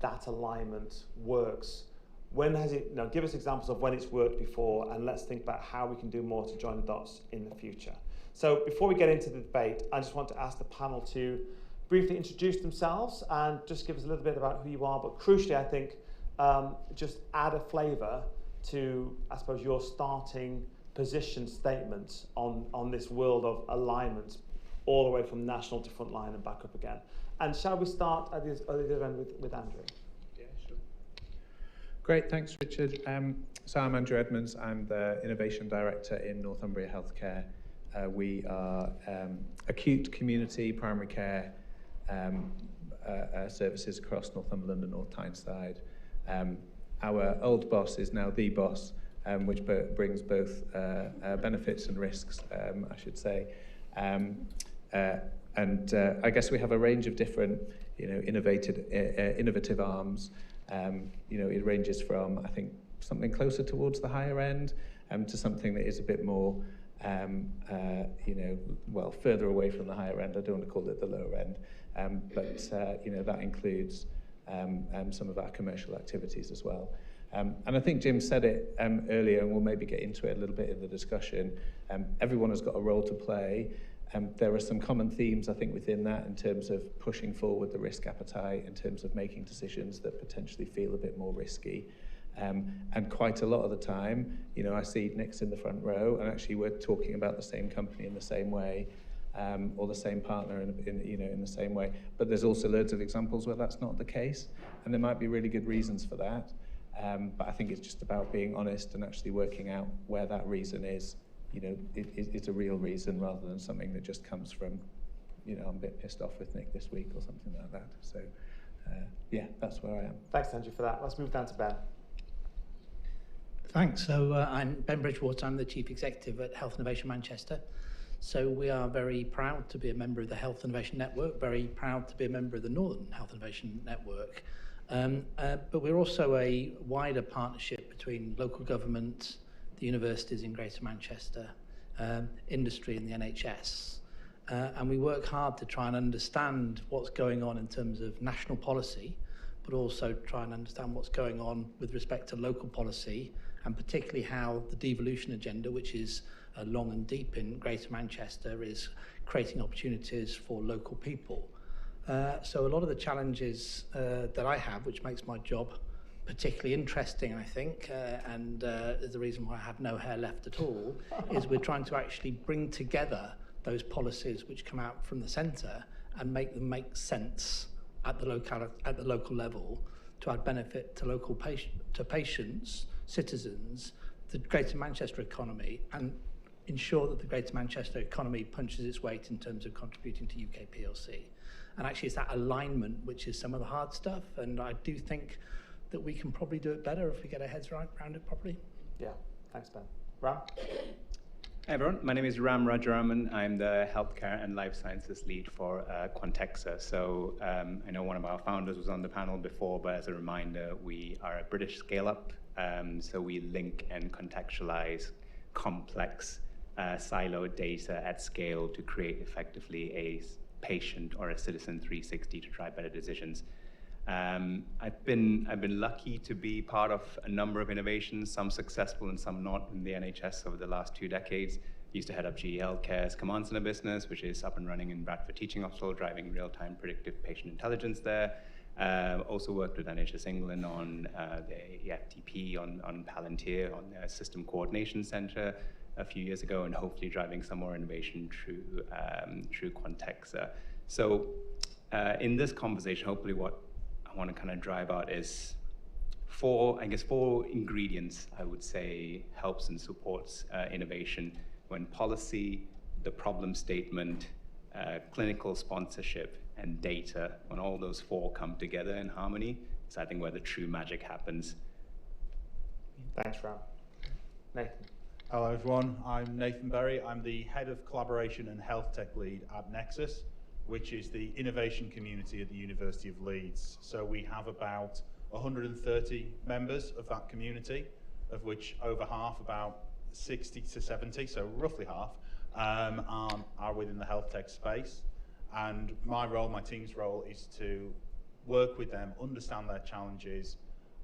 that alignment works. When has it, give us examples of when it's worked before, and let's think about how we can do more to join the dots in the future. So before we get into the debate, I just want to ask the panel to briefly introduce themselves and just give us a little bit about who you are, but crucially, I think, just add a flavour to, I suppose, your starting position statements on this world of alignment, all the way from national to frontline and back up again. And shall we start at the other end with Andrew? Yeah, sure. Great, thanks, Richard. So I'm Andrew Edmonds. I'm the Innovation Director in Northumbria Healthcare. We are acute community primary care services across Northumberland and North Tyneside. Our old boss is now the boss, which brings both benefits and risks, I should say. I guess we have a range of different, innovative arms. It ranges from, I think, something closer towards the higher end to something that is a bit more, further away from the higher end. I don't want to call it the lower end, but that includes some of our commercial activities as well. And I think Jim said it earlier, and we'll maybe get into it a little bit in the discussion. Everyone has got a role to play. There are some common themes, I think, within that in terms of pushing forward the risk appetite, in terms of making decisions that potentially feel a bit more risky. And quite a lot of the time, I see Nick's in the front row, and actually we're talking about the same company in the same way, or the same partner in the same way. But there's also loads of examples where that's not the case, and there might be really good reasons for that. But I think it's just about being honest and actually working out where that reason is. It's a real reason rather than something that just comes from, I'm a bit pissed off with Nick this week or something like that. So, that's where I am. Thanks, Andrew, for that. Let's move down to Ben. Thanks. So I'm Ben Bridgewater. I'm the Chief Executive at Health Innovation Manchester. So we are very proud to be a member of the Health Innovation Network, very proud to be a member of the Northern Health Innovation Network. But we're also a wider partnership between local government, the universities in Greater Manchester, industry and the NHS. And we work hard to try and understand what's going on in terms of national policy, but also try and understand what's going on with respect to local policy, and particularly how the devolution agenda, which is long and deep in Greater Manchester, is creating opportunities for local people. So a lot of the challenges that I have, which makes my job particularly interesting, I think, and is the reason why I have no hair left at all, is we're trying to actually bring together those policies which come out from the centre and make them make sense at the local level to add benefit to patients, citizens, the Greater Manchester economy, and ensure that the Greater Manchester economy punches its weight in terms of contributing to UK PLC. And actually it's that alignment which is some of the hard stuff, and I do think that we can probably do it better if we get our heads around it properly. Yeah, thanks, Ben. Ram? Hi everyone, my name is Ram Rajaraman. I'm the Healthcare and Life Sciences Lead for Quantexa. So I know one of our founders was on the panel before, but as a reminder, we are a British scale-up. So we link and contextualize complex siloed data at scale to create effectively a patient or a citizen 360 to drive better decisions. I've been lucky to be part of a number of innovations, some successful and some not, in the NHS over the last 2 decades. Used to head up GE Healthcare's Command Center business, which is up and running in Bradford Teaching Hospital, driving real-time predictive patient intelligence there. Also worked with NHS England on the FTP, on Palantir, on their system coordination center a few years ago, and hopefully driving some more innovation through Quantexa. So in this conversation, hopefully what I want to kind of drive out is four ingredients, I would say, helps and supports innovation when policy, the problem statement, clinical sponsorship, and data, when all those four come together in harmony, is I think where the true magic happens. Thanks, Ram. Nathan. Hello everyone, I'm Nathan Berry. I'm the Head of Collaboration and Health Tech Lead at Nexus, which is the innovation community at the University of Leeds. So we have about 130 members of that community, of which over half, about 60 to 70, so roughly half, are within the health tech space. And my role, my team's role, is to work with them, understand their challenges,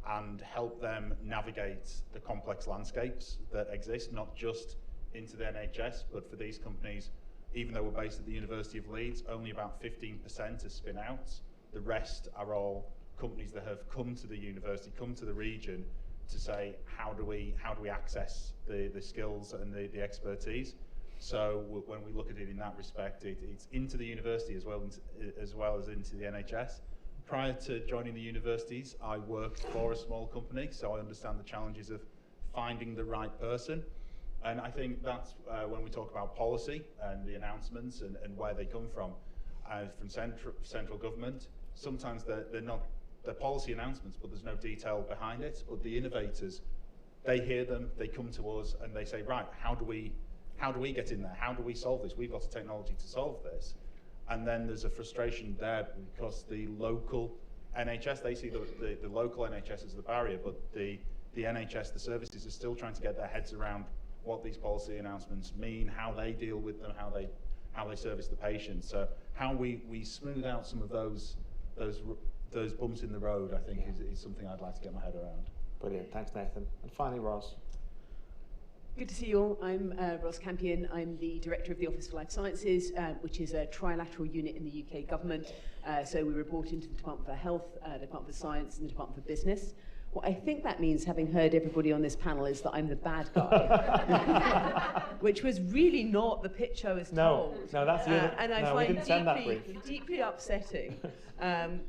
and help them navigate the complex landscapes that exist, not just into the NHS, but for these companies, even though we're based at the University of Leeds, only about 15% are spin outs. The rest are all companies that have come to the university, come to the region to say, how do we access the skills and the expertise? So when we look at it in that respect, it's into the university as well as into the NHS. Prior to joining the universities, I worked for a small company, so I understand the challenges of finding the right person. And I think that's when we talk about policy and the announcements and where they come from central government. Sometimes they're not the policy announcements, but there's no detail behind it. But the innovators, they hear them, they come to us, and they say, right, how do we get in there? How do we solve this? We've got a technology to solve this. And then there's a frustration there because the local NHS, they see the local NHS as the barrier, but the NHS, the services are still trying to get their heads around what these policy announcements mean, how they deal with them, how they service the patients. So how we smooth out some of those bumps in the road, I think, is something I'd like to get my head around. Brilliant, thanks Nathan. And finally, Ros. Good to see you all. I'm Ros Campion. I'm the Director of the Office for Life Sciences, which is a trilateral unit in the UK government. So we report into the Department for Health, the Department for Science and the Department for Business. What I think that means, having heard everybody on this panel, is that I'm the bad guy, which was really not the pitch I was told. No, that's the other. And I no, find we didn't send that brief. deeply upsetting. And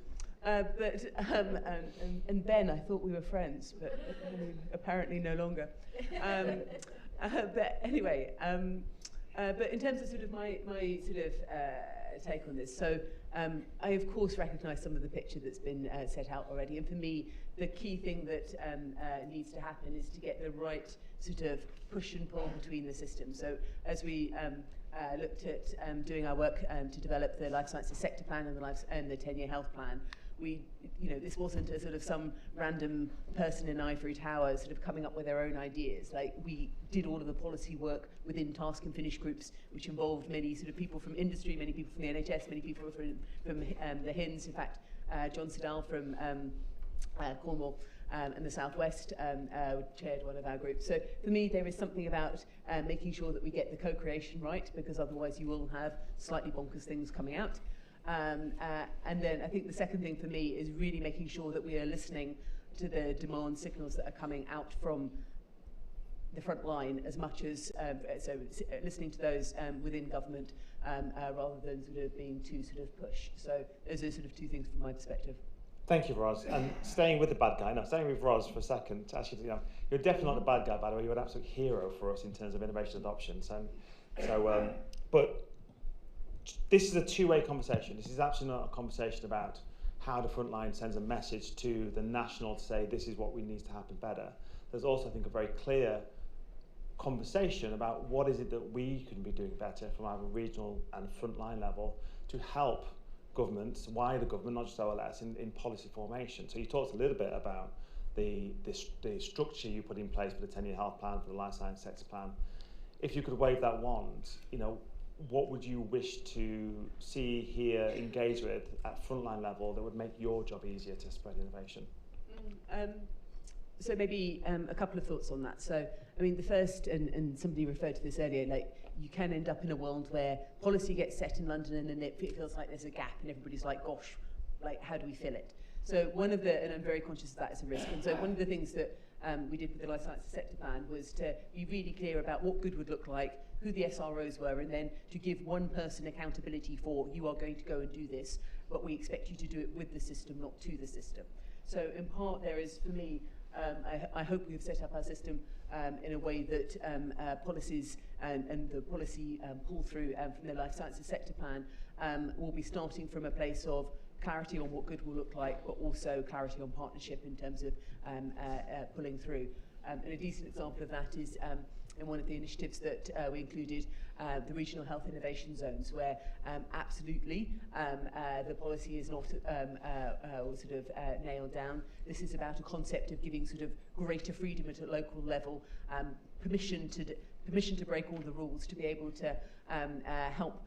Ben, I thought we were friends, but apparently no longer. But anyway, but in terms of sort of my sort of take on this, so I of course recognise some of the picture that's been set out already, and for me, the key thing that needs to happen is to get the right sort of push and pull between the systems. So as we looked at doing our work to develop the life sciences sector plan and the 10-year health plan, this wasn't a sort of some random person in ivory tower sort of coming up with their own ideas. Like, we did all of the policy work within task and finish groups, which involved many sort of people from industry, many people from the NHS, many people from the HINS. In fact, John Siddall from Cornwall and the Southwest chaired one of our groups. So for me, there is something about making sure that we get the co-creation right, because otherwise you will have slightly bonkers things coming out. And then I think the second thing for me is really making sure that we are listening to the demand signals that are coming out from the front line as much as, listening to those within government rather than sort of being too sort of push. So those are sort of two things from my perspective. Thank you, Ros. And staying with the bad guy, no, staying with Ros for a second. Actually, you're definitely not the bad guy, by the way. You're an absolute hero for us in terms of innovation adoption. But this is a two-way conversation. This is absolutely not a conversation about how the front line sends a message to the national to say this is what we need to happen better. There's also, I think, a very clear conversation about what is it that we can be doing better from our regional and frontline level to help governments, wider government, not just OLS, in policy formation. So you talked a little bit about the structure you put in place for the 10-year health plan, for the life science sector plan. If you could wave that wand, what would you wish to see here, engage with at frontline level that would make your job easier to spread innovation? So maybe a couple of thoughts on that. So, I mean, the first, and somebody referred to this earlier, like, you can end up in a world where policy gets set in London and then it feels like there's a gap and everybody's like, gosh, like, how do we fill it? So one of the, and I'm very conscious of that as a risk, and so one of the things that we did with the life sciences sector plan was to be really clear about what good would look like, who the SROs were, and then to give one person accountability for, you are going to go and do this, but we expect you to do it with the system, not to the system. So in part there is, for me, I hope we've set up our system in a way that policies and the policy pull through from the life sciences sector plan will be starting from a place of clarity on what good will look like, but also clarity on partnership in terms of pulling through. And a decent example of that is in one of the initiatives that we included, the regional health innovation zones, where absolutely the policy is not sort of nailed down. This is about a concept of giving sort of greater freedom at a local level, permission to break all the rules, to be able to help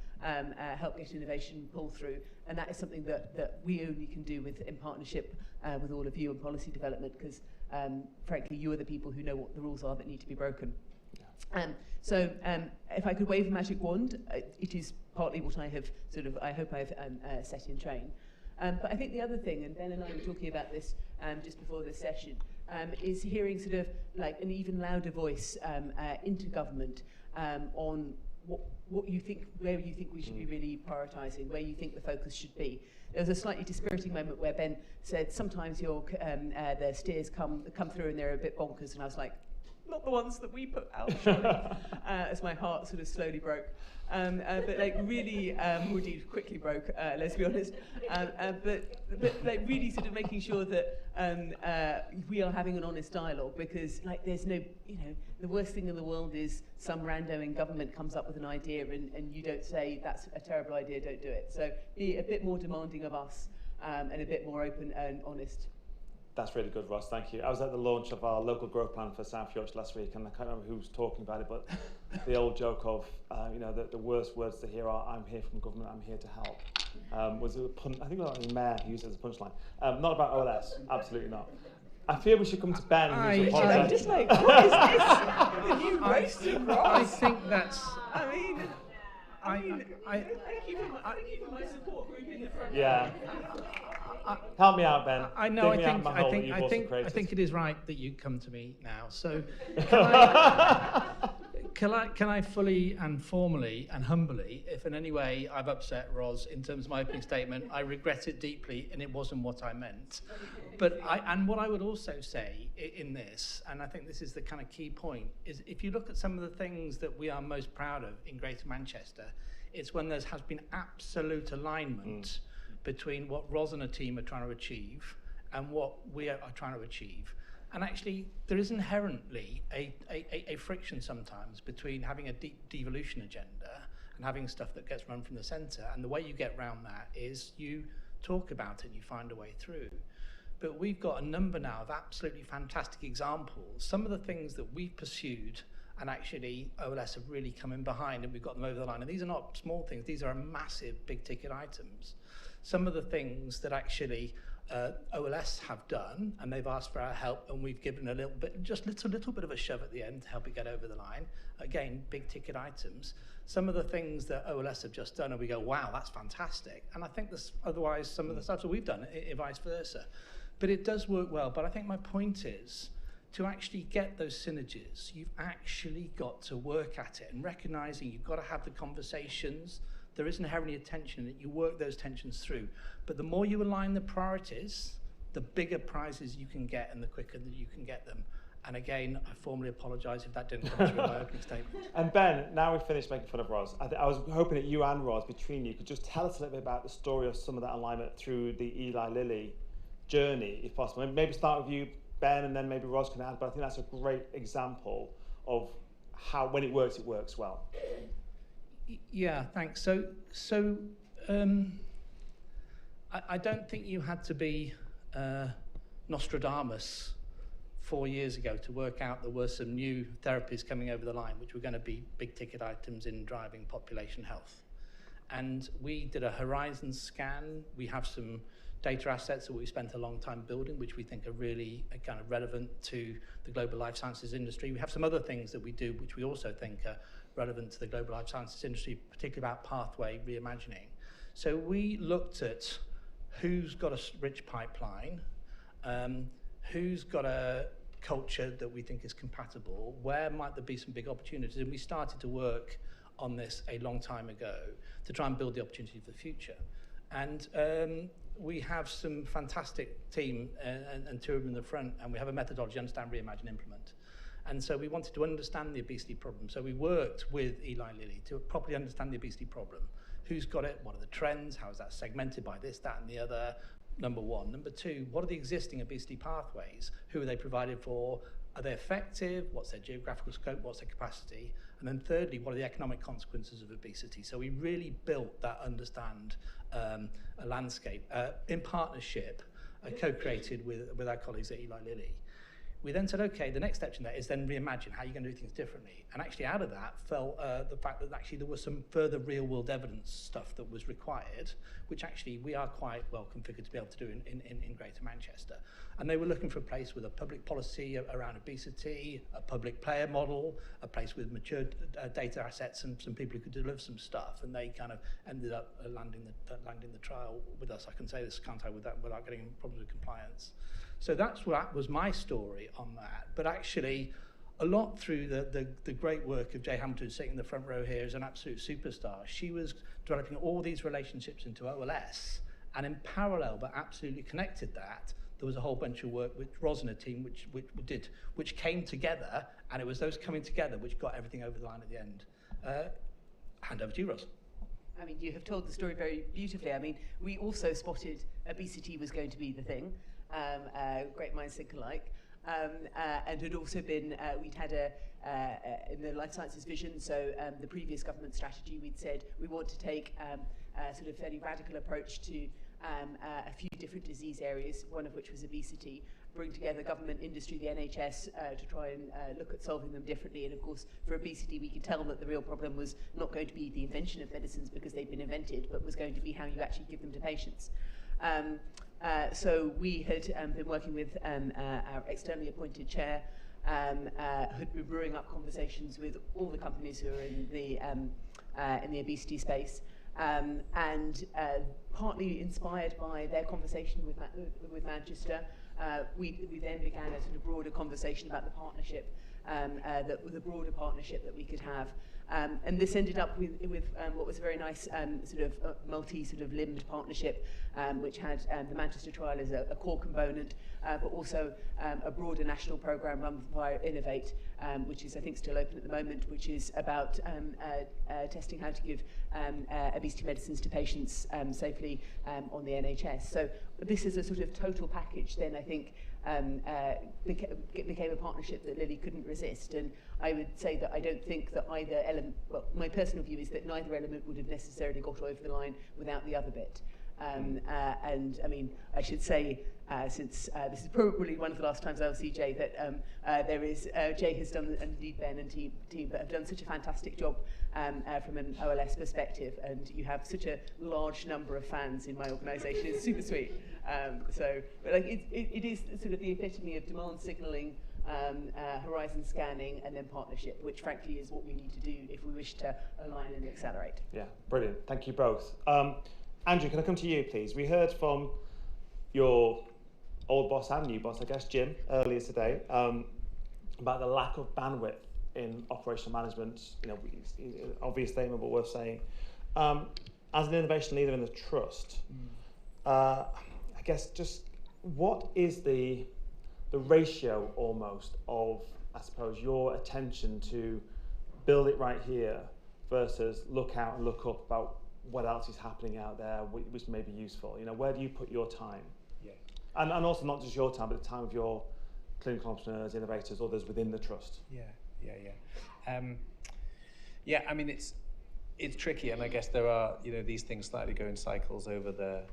get innovation pull through. And that is something that we only can do in partnership with all of you in policy development, because frankly, you are the people who know what the rules are that need to be broken. So if I could wave a magic wand, it is partly what I have I hope I've set in train. But I think the other thing, and Ben and I were talking about this just before this session, is hearing sort of like an even louder voice into government on what you think, where you think we should be really prioritising, where you think the focus should be. There was a slightly dispiriting moment where Ben said sometimes the steers come through and they're a bit bonkers, and I was like, not the ones that we put out, surely, as my heart sort of slowly broke. But like really, or indeed quickly broke, let's be honest. But like really sort of making sure that we are having an honest dialogue, because like there's no, the worst thing in the world is some rando in government comes up with an idea and you don't say that's a terrible idea, don't do it. So be a bit more demanding of us and a bit more open and honest. That's really good, Ross, thank you. I was at the launch of our local growth plan for South Yorkshire last week, and I can't remember who was talking about it, but the old joke of, the worst words to hear are, I'm here from government, I'm here to help. Was it I think it was the mayor who used it as a punchline. Not about OLS, absolutely not. I feel we should come to Ben. I'm just like, what is this? The new roasting Ross? I think that's... I keep my support group in the front. Yeah. Help me out, Ben. I know. I think it is right that you come to me now. So, can I fully and formally and humbly, if in any way I've upset Ros in terms of my opening statement, I regret it deeply, and it wasn't what I meant. But what I would also say in this, and I think this is the kind of key point, is if you look at some of the things that we are most proud of in Greater Manchester, it's when there has been absolute alignment between what Ros and her team are trying to achieve and what we are trying to achieve. And actually, there is inherently a friction sometimes between having a deep devolution agenda and having stuff that gets run from the centre. And the way you get around that is you talk about it and you find a way through. But we've got a number now of absolutely fantastic examples. Some of the things that we've pursued and actually OLS have really come in behind and we've got them over the line. And these are not small things, these are massive big ticket items. Some of the things that actually OLS have done, and they've asked for our help, and we've given a little bit of a shove at the end to help it get over the line. Again, big ticket items. Some of the things that OLS have just done, and we go, wow, that's fantastic. And I think there's otherwise some of the stuff that we've done, vice versa. But it does work well. But I think my point is, to actually get those synergies, you've actually got to work at it and recognizing you've got to have the conversations. There is inherently a tension that you work those tensions through. But the more you align the priorities, the bigger prizes you can get and the quicker that you can get them. And again, I formally apologise if that didn't come through in my opening statement. And Ben, now we've finished making fun of Ros. I was hoping that you and Ros, between you, could just tell us a little bit about the story of some of that alignment through the Eli Lilly journey, if possible. Maybe start with you, Ben, and then maybe Ros can add, but I think that's a great example of how, when it works well. Yeah, thanks. So I don't think you had to be Nostradamus 4 years ago to work out there were some new therapies coming over the line, which were going to be big ticket items in driving population health. And we did a horizon scan. We have some data assets that we spent a long time building, which we think are really kind of relevant to the global life sciences industry. We have some other things that we do, which we also think are relevant to the global life sciences industry, particularly about pathway reimagining. So we looked at who's got a rich pipeline, who's got a culture that we think is compatible, where might there be some big opportunities, and we started to work on this a long time ago to try and build the opportunity for the future. And we have some fantastic team and two of them in the front, and we have a methodology, understand, reimagine, implement. And so we wanted to understand the obesity problem. So we worked with Eli Lilly to properly understand the obesity problem. Who's got it? What are the trends? How is that segmented by this, that, and the other? Number one. Number two, what are the existing obesity pathways? Who are they provided for? Are they effective? What's their geographical scope? What's their capacity? And then thirdly, what are the economic consequences of obesity? So we really built that understand a landscape in partnership, co-created with our colleagues at Eli Lilly. We then said, okay, the next step in that is then reimagine how you're going to do things differently. And actually out of that fell the fact that actually there was some further real world evidence stuff that was required, which actually we are quite well configured to be able to do in Greater Manchester. And they were looking for a place with a public policy around obesity, a public player model, a place with mature data assets and some people who could deliver some stuff. And they kind of ended up landing the trial with us. I can say this, can't I, without getting problems with compliance. So that was my story on that. But actually, a lot through the great work of Jay Hamilton, sitting in the front row here, is an absolute superstar. She was developing all these relationships into OLS, and in parallel, but absolutely connected that, there was a whole bunch of work which Ros and her team which came together, and it was those coming together which got everything over the line at the end. Hand over to you, Ros. I mean, you have told the story very beautifully. I mean, we also spotted obesity was going to be the thing. Great minds think alike. And had also been, we'd had in the life sciences vision, so the previous government strategy, we'd said we want to take a sort of fairly radical approach to a few different disease areas, one of which was obesity, bring together government, industry, the NHS to try and look at solving them differently. And of course, for obesity, we could tell that the real problem was not going to be the invention of medicines because they'd been invented, but was going to be how you actually give them to patients. So we had been working with our externally appointed chair, had been brewing up conversations with all the companies who are in the obesity space, and partly inspired by their conversation with Manchester, we then began a sort of broader conversation about the partnership, the broader partnership that we could have. And this ended up with what was a very nice multi-limbed partnership, which had the Manchester trial as a core component, but also a broader national programme run via Innovate, which is, I think, still open at the moment, which is about testing how to give obesity medicines to patients safely on the NHS. So this is a sort of total package, then, I think, became a partnership that Lily couldn't resist. And I would say that I don't think that either element, well, my personal view is that neither element would have necessarily got over the line without the other bit. And I mean, I should say, since this is probably one of the last times I'll see Jay, that Jay has done, and indeed Ben and team that have done such a fantastic job from an OLS perspective, and you have such a large number of fans in my organisation. It's super sweet. But like it is sort of the epitome of demand signalling, horizon scanning, and then partnership, which frankly is what we need to do if we wish to align and accelerate. Yeah, brilliant. Thank you both. Andrew, can I come to you, please? We heard from your old boss and new boss, I guess, Jim, earlier today, about the lack of bandwidth in operational management. You know, obvious statement, but worth saying. As an innovation leader in the trust, I guess just what is the ratio almost of, I suppose, your attention to build it right here versus look out and look up about what else is happening out there which may be useful? You know, where do you put your time? Yeah. And also not just your time, but the time of your clinical entrepreneurs, innovators, others within the trust. Yeah. I mean, it's tricky, and I guess there are, you know, these things slightly go in cycles over the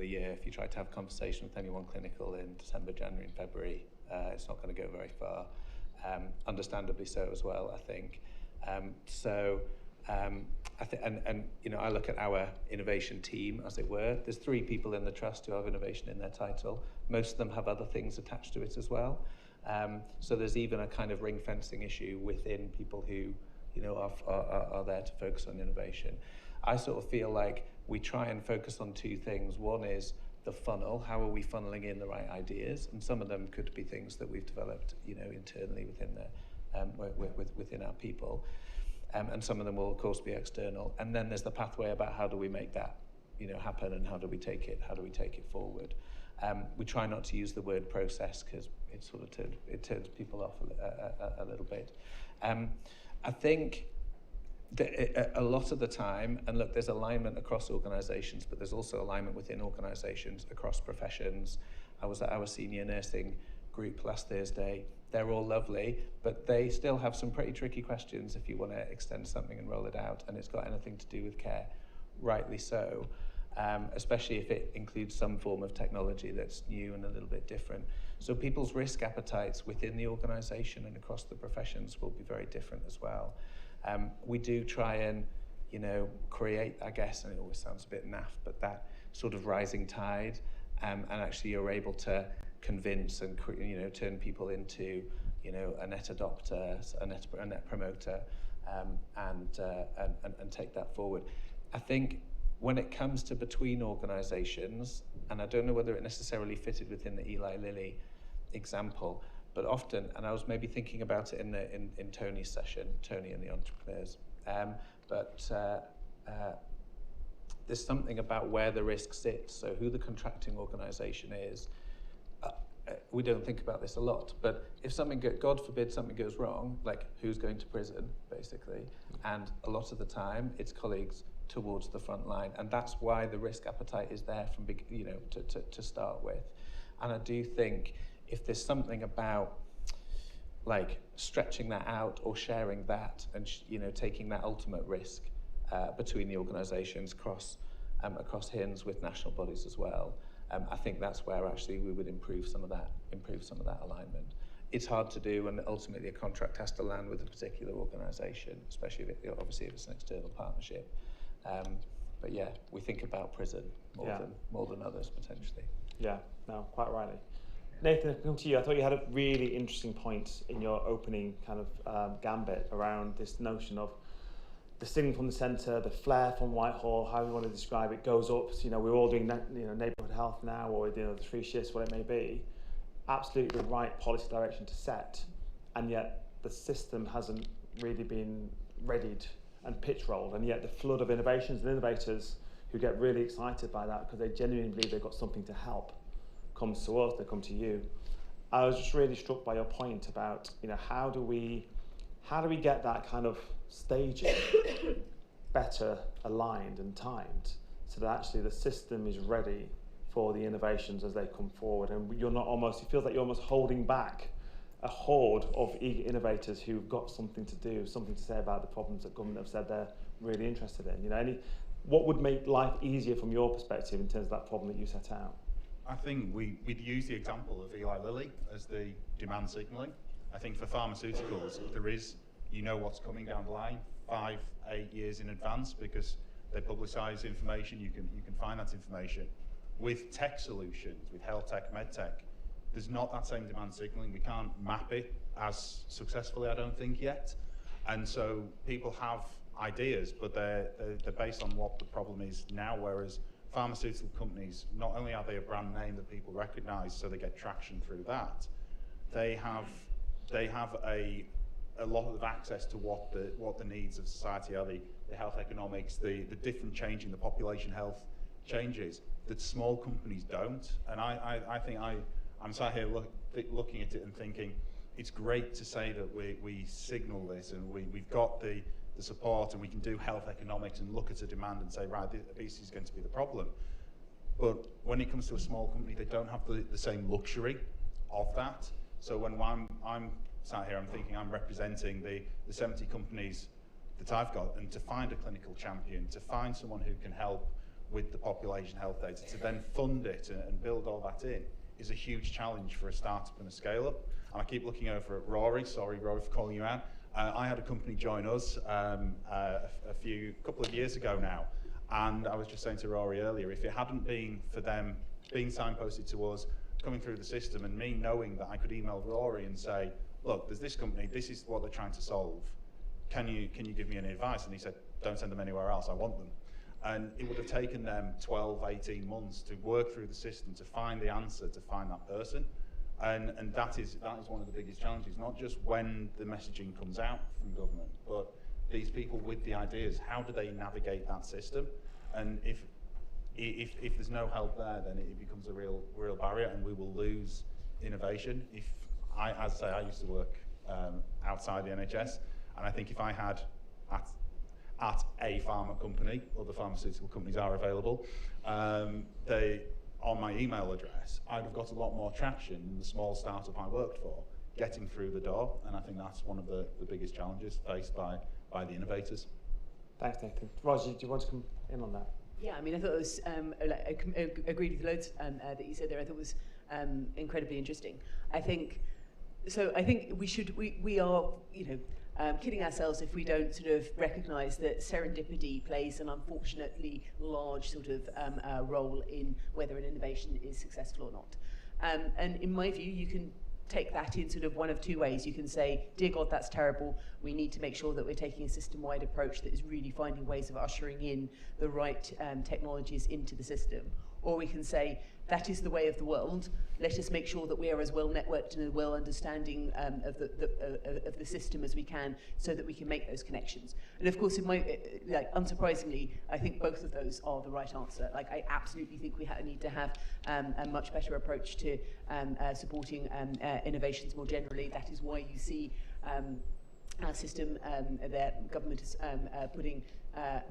year. If you try to have a conversation with anyone clinical in December, January, and February, it's not going to go very far. Understandably so as well, I think. You know, I look at our innovation team, as it were. There's 3 people in the trust who have innovation in their title. Most of them have other things attached to it as well. So there's even a kind of ring fencing issue within people who, you know, are there to focus on innovation. I sort of feel like we try and focus on 2 things. One is the funnel. How are we funneling in the right ideas? And some of them could be things that we've developed, you know, internally within our people. And some of them will, of course, be external. And then there's the pathway about how do we make that, you know, happen, and how do we take it forward. We try not to use the word process because it sort of turns people off a little bit. I think that a lot of the time, and look, there's alignment across organisations, but there's also alignment within organisations across professions. I was at our senior nursing group last Thursday. They're all lovely, but they still have some pretty tricky questions if you want to extend something and roll it out, and it's got anything to do with care, rightly so, especially if it includes some form of technology that's new and a little bit different. So people's risk appetites within the organisation and across the professions will be very different as well. We do try and, you know, create, I guess, and it always sounds a bit naff, but that sort of rising tide, and actually you're able to convince and, you know, turn people into, you know, a net adopter, a net promoter, and take that forward. I think when it comes to between organisations, and I don't know whether it necessarily fitted within the Eli Lilly example, but often, and I was maybe thinking about it in Tony's session, Tony and the entrepreneurs, there's something about where the risk sits, so who the contracting organisation is, we don't think about this a lot, but if God forbid something goes wrong, like who's going to prison, basically? And a lot of the time, it's colleagues towards the front line, and that's why the risk appetite is there from to start with. And I do think if there's something about like stretching that out or sharing that, and taking that ultimate risk between the organisations across HINs with national bodies as well. I think that's where actually we would improve some of that alignment. It's hard to do, and ultimately a contract has to land with a particular organisation, especially if it's an external partnership. But yeah, we think about prison more than others potentially. Yeah, no, quite rightly. Nathan, I'll come to you. I thought you had a really interesting point in your opening kind of gambit around this notion of the signal from the centre, the flare from Whitehall, how we want to describe it, goes up. So, we're all doing neighbourhood health now, or the 3 shifts, what it may be. Absolutely the right policy direction to set, and yet the system hasn't really been readied and pitch rolled, and yet the flood of innovations and innovators who get really excited by that because they genuinely believe they've got something to help comes to us, they come to you. I was just really struck by your point about how do we get that kind of staging better aligned and timed so that actually the system is ready for the innovations as they come forward, and it feels like you're almost holding back a horde of eager innovators who've got something to do, something to say about the problems that government have said they're really interested in. What would make life easier from your perspective in terms of that problem that you set out? I think we'd use the example of Eli Lilly as the demand signalling. I think for pharmaceuticals, there is, what's coming down the line 5-8 years in advance because they publicise information, you can find that information. With tech solutions, with health tech, med tech, there's not that same demand signalling. We can't map it as successfully, I don't think, yet. And so people have ideas, but they're based on what the problem is now, whereas pharmaceutical companies, not only are they a brand name that people recognise, so they get traction through that, they have a lot of access to what the needs of society are, the health economics, the different change in the population health changes that small companies don't. And I think I'm sat here looking at it and thinking it's great to say that we signal this and we've got the support and we can do health economics and look at a demand and say, right, obesity is going to be the problem. But when it comes to a small company, they don't have the same luxury of that. So when I'm sat here, I'm thinking I'm representing the 70 companies that I've got, and to find a clinical champion, to find someone who can help with the population health data, to then fund it and build all that in, is a huge challenge for a startup and a scale-up. And I keep looking over at Rory. Sorry, Rory, for calling you out. I had a company join us a couple of years ago now, and I was just saying to Rory earlier, if it hadn't been for them being signposted to us, coming through the system, and me knowing that I could email Rory and say, look, there's this company, this is what they're trying to solve. Can you give me any advice? And he said, don't send them anywhere else, I want them. And it would have taken them 12, 18 months to work through the system, to find the answer, to find that person. And that is one of the biggest challenges, not just when the messaging comes out from government, but these people with the ideas, how do they navigate that system? And if there's no help there, then it becomes a real barrier, and we will lose innovation. As I say, I used to work outside the NHS, and I think if I had at a pharma company, other pharmaceutical companies are available, on my email address, I'd have got a lot more traction than the small startup I worked for, getting through the door, and I think that's one of the biggest challenges faced by the innovators. Thanks, Nathan. Roger, do you want to come in on that? Yeah, I mean, I thought it was, I agreed with loads that you said there. I thought it was incredibly interesting. I think we are, kidding ourselves if we don't sort of recognise that serendipity plays an unfortunately large sort of role in whether an innovation is successful or not. And in my view, you can take that in sort of one of two ways. You can say, dear God, that's terrible. We need to make sure that we're taking a system-wide approach that is really finding ways of ushering in the right technologies into the system. or we can say, that is the way of the world. Let us make sure that we are as well networked and as well understanding of the system as we can, so that we can make those connections. And of course, unsurprisingly, I think both of those are the right answer. Like, I absolutely think we need to have a much better approach to supporting innovations more generally. That is why you see our system, their government is putting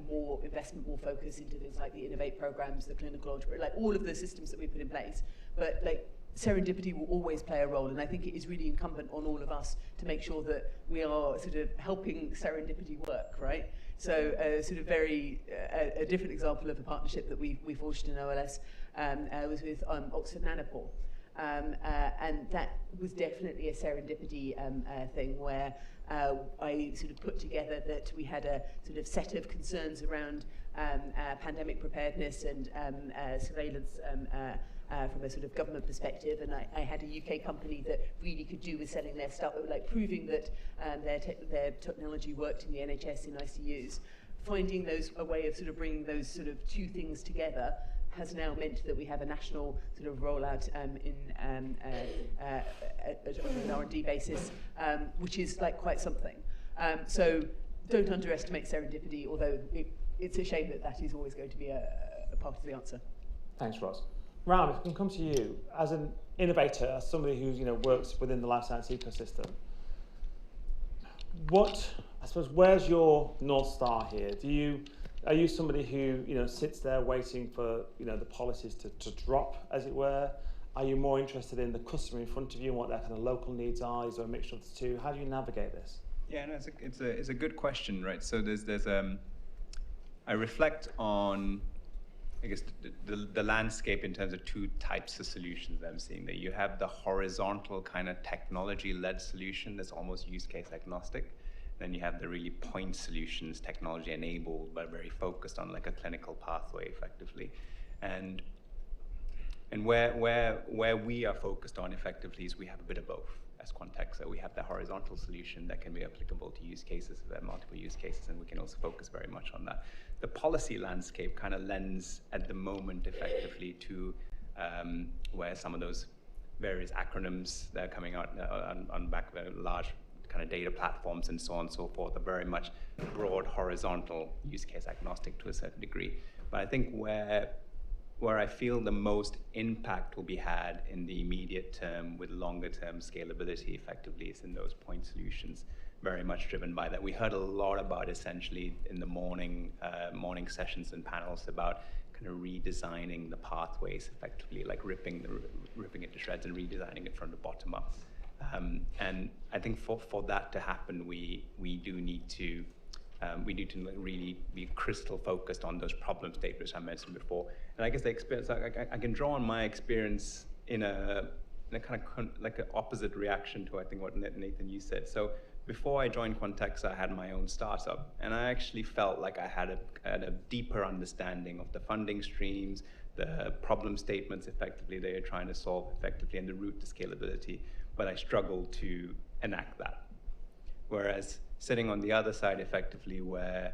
more investment, more focus into things like the Innovate programs, the clinical entrepreneur, like all of the systems that we put in place. But like, serendipity will always play a role, and I think it is really incumbent on all of us to make sure that we are sort of helping serendipity work, right? So sort of a different example of a partnership that we forged in OLS was with Oxford Nanopore. And that was definitely a serendipity thing where I sort of put together that we had a sort of set of concerns around pandemic preparedness and surveillance from a sort of government perspective, and I had a UK company that really could do with selling their stuff, like proving that their technology worked in the NHS in ICUs. Finding a way of sort of bringing those sort of two things together has now meant that we have a national sort of rollout on an R&D basis, which is like quite something. So don't underestimate serendipity, although it's a shame that is always going to be a part of the answer. Thanks, Ross. Ram, if I can come to you, as an innovator, as somebody who works within the life science ecosystem, where's your North Star here? Are you somebody who sits there waiting for the policies to drop, as it were? Are you more interested in the customer in front of you and what their kind of local needs are? Is there a mixture of the two? How do you navigate this? Yeah, no, it's a good question, right? So I reflect on, I guess, the landscape in terms of two types of solutions that I'm seeing there. You have the horizontal kind of technology-led solution that's almost use case agnostic. Then you have the really point solutions, technology enabled, but very focused on like a clinical pathway effectively. And where we are focused on effectively is we have a bit of both as Quantexa. We have the horizontal solution that can be applicable to use cases, there are multiple use cases, and we can also focus very much on that. The policy landscape kind of lends at the moment effectively to where some of those various acronyms that are coming out on back of a large kind of data platforms and so on and so forth are very much broad horizontal use case agnostic to a certain degree. But I think where I feel the most impact will be had in the immediate term with longer term scalability effectively is in those point solutions, very much driven by that. We heard a lot about essentially in the morning sessions and panels about kind of redesigning the pathways effectively, like ripping it to shreds and redesigning it from the bottom up. And I think for that to happen, we do need to really be crystal focused on those problem statements I mentioned before. And I guess the experience, I can draw on my experience in a kind of like an opposite reaction to I think what Nathan you said. So before I joined Quantexa, I had my own startup, and I actually felt like I had a deeper understanding of the funding streams, the problem statements effectively they are trying to solve effectively, and the route to scalability. But I struggled to enact that. Whereas sitting on the other side effectively where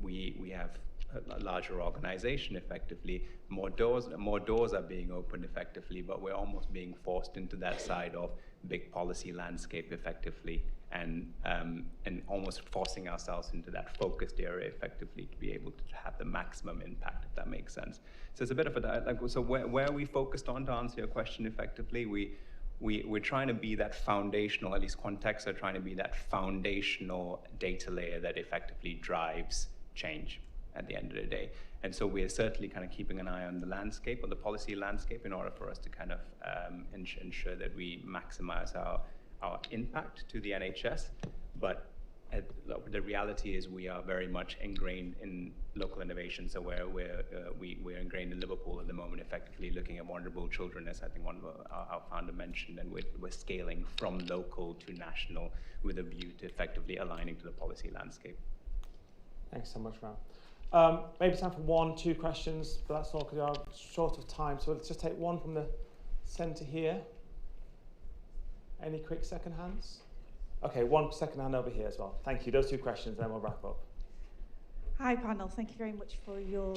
we have a larger organization effectively, more doors are being opened effectively, but we're almost being forced into that side of big policy landscape effectively and almost forcing ourselves into that focused area effectively to be able to have the maximum impact, if that makes sense. So it's a bit of a, so where are we focused on, to answer your question effectively? We're trying to be that foundational, at least Quantexa are trying to be that foundational data layer that effectively drives change at the end of the day. And so we're certainly kind of keeping an eye on the landscape, or the policy landscape, in order for us to kind of ensure that we maximize our impact to the NHS. But the reality is we are very much ingrained in local innovation. So we're ingrained in Liverpool at the moment, effectively looking at vulnerable children, as I think one of our founder mentioned, and we're scaling from local to national with a view to effectively aligning to the policy landscape. Thanks so much, Ram. Maybe time for 1-2 questions, but that's all because we are short of time. So let's just take one from the centre here. Any quick second hands? Okay, one second hand over here as well. Thank you. Those 2 questions, then we'll wrap up. Hi panel, thank you very much for your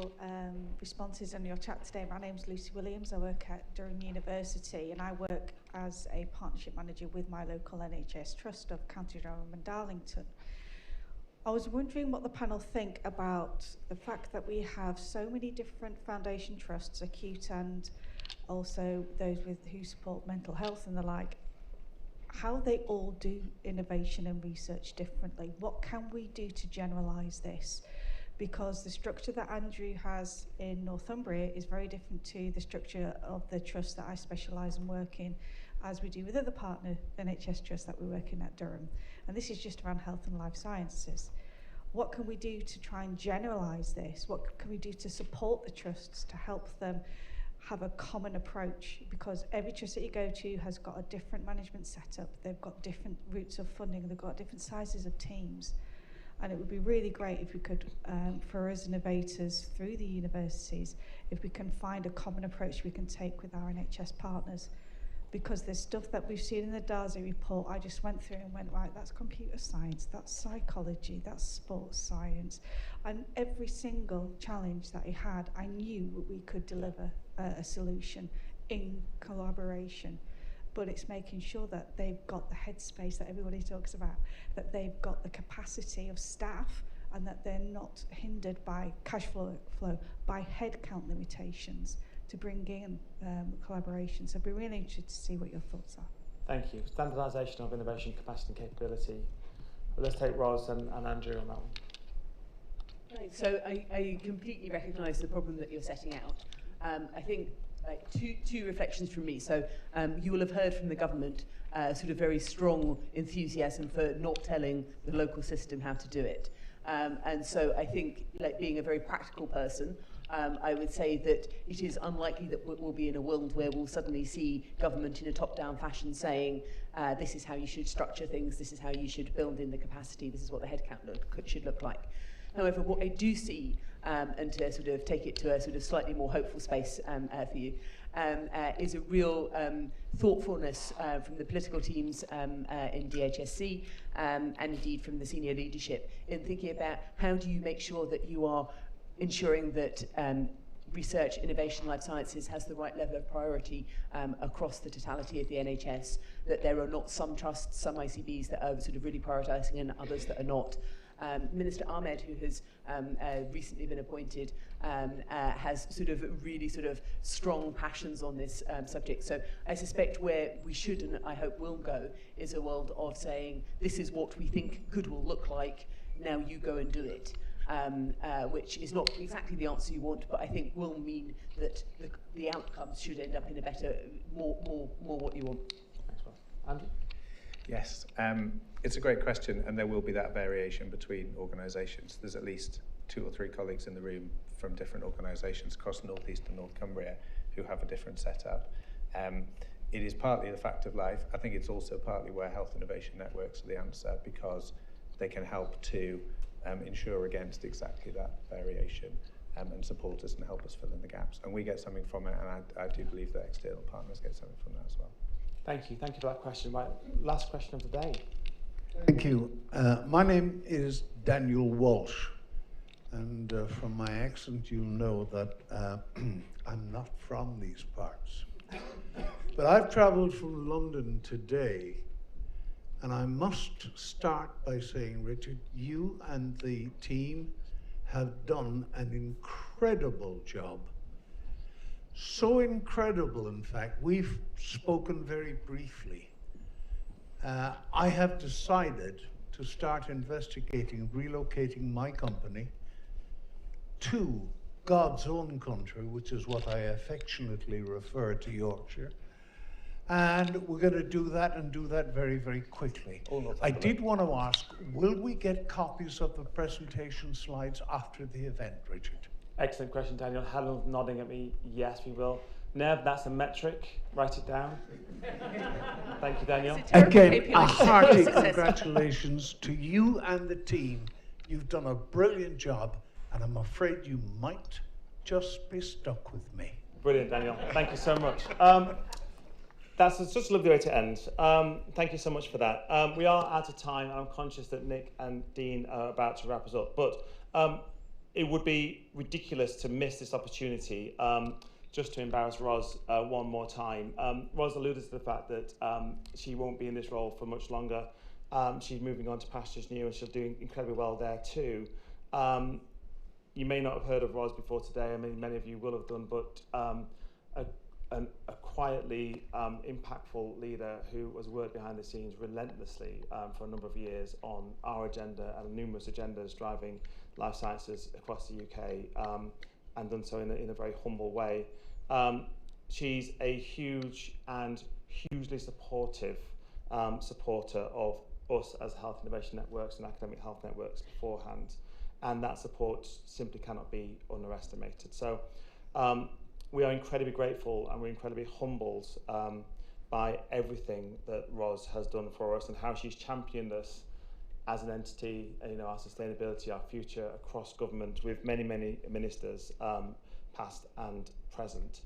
responses and your chat today. My name's Lucy Williams, I work at Durham University and I work as a partnership manager with my local NHS Trust of County Durham and Darlington. I was wondering what the panel think about the fact that we have so many different foundation trusts, acute and also those who support mental health and the like, how they all do innovation and research differently. What can we do to generalise this? Because the structure that Andrew has in Northumbria is very different to the structure of the trust that I specialise and work in, as we do with other partner NHS trusts that we work in at Durham. And this is just around health and life sciences. What can we do to try and generalise this? What can we do to support the trusts to help them have a common approach? Because every trust that you go to has got a different management setup, they've got different routes of funding, they've got different sizes of teams. And it would be really great if we could, for us innovators through the universities, if we can find a common approach we can take with our NHS partners. Because there's stuff that we've seen in the Darcy report, I just went through and went, right, that's computer science, that's psychology, that's sports science. And every single challenge that he had, I knew that we could deliver a solution in collaboration. But it's making sure that they've got the headspace that everybody talks about, that they've got the capacity of staff, and that they're not hindered by cash flow, by headcount limitations to bring in collaboration. So I'd be really interested to see what your thoughts are. Thank you. Standardisation of innovation, capacity and capability. Well, let's take Ros and Andrew on that one. Right, so I completely recognise the problem that you're setting out. I think two reflections from me. So you will have heard from the government sort of very strong enthusiasm for not telling the local system how to do it. And so I think, like being a very practical person, I would say that it is unlikely that we'll be in a world where we'll suddenly see government in a top-down fashion saying, this is how you should structure things, this is how you should build in the capacity, this is what the headcount should look like. However, what I do see, and to sort of take it to a sort of slightly more hopeful space for you, is a real thoughtfulness from the political teams in DHSC and indeed from the senior leadership in thinking about how do you make sure that you are ensuring that research, innovation, life sciences has the right level of priority across the totality of the NHS, that there are not some trusts, some ICBs that are sort of really prioritising and others that are not. Minister Ahmed, who has recently been appointed, has sort of really sort of strong passions on this subject. So I suspect where we should and I hope will go is a world of saying, this is what we think good will look like, now you go and do it. Which is not exactly the answer you want, but I think will mean that the outcomes should end up in a better, more what you want. Thanks, Ross. Andrew? Yes, it's a great question, and there will be that variation between organisations. There's at least 2 or 3 colleagues in the room from different organisations across North East and North Cumbria who have a different setup. It is partly the fact of life. I think it's also partly where health innovation networks are the answer, because they can help to ensure against exactly that variation and support us and help us fill in the gaps. And we get something from it, and I do believe that external partners get something from that as well. Thank you. Thank you for that question. My last question of the day. Thank you. My name is Daniel Walsh, and from my accent you'll know that I'm not from these parts. But I've travelled from London today, and I must start by saying, Richard, you and the team have done an incredible job. So incredible, in fact, we've spoken very briefly. I have decided to start investigating relocating my company to God's own country, which is what I affectionately refer to Yorkshire. And we're going to do that and do that very, very quickly. I did want to ask, will we get copies of the presentation slides after the event, Richard? Excellent question, Daniel. Helen's nodding at me. Yes, we will. Nev, that's a metric. Write it down. Thank you, Daniel. Again, a hearty congratulations to you and the team. You've done a brilliant job, and I'm afraid you might just be stuck with me. Brilliant, Daniel. Thank you so much. That's such a lovely way to end. Thank you so much for that. We are out of time, and I'm conscious that Nick and Dean are about to wrap us up. But it would be ridiculous to miss this opportunity. Just to embarrass Ros one more time. Ros alluded to the fact that she won't be in this role for much longer. She's moving on to pastures new, and she's doing incredibly well there too. You may not have heard of Ros before today. I mean, many of you will have done, but a quietly impactful leader who has worked behind the scenes relentlessly for a number of years on our agenda and numerous agendas driving life sciences across the UK, and done so in a very humble way. She's a huge and hugely supportive supporter of us as health innovation networks and academic health networks beforehand, and that support simply cannot be underestimated. So we are incredibly grateful and we're incredibly humbled by everything that Ros has done for us and how she's championed us as an entity, our sustainability, our future across government with many, many ministers, past and present.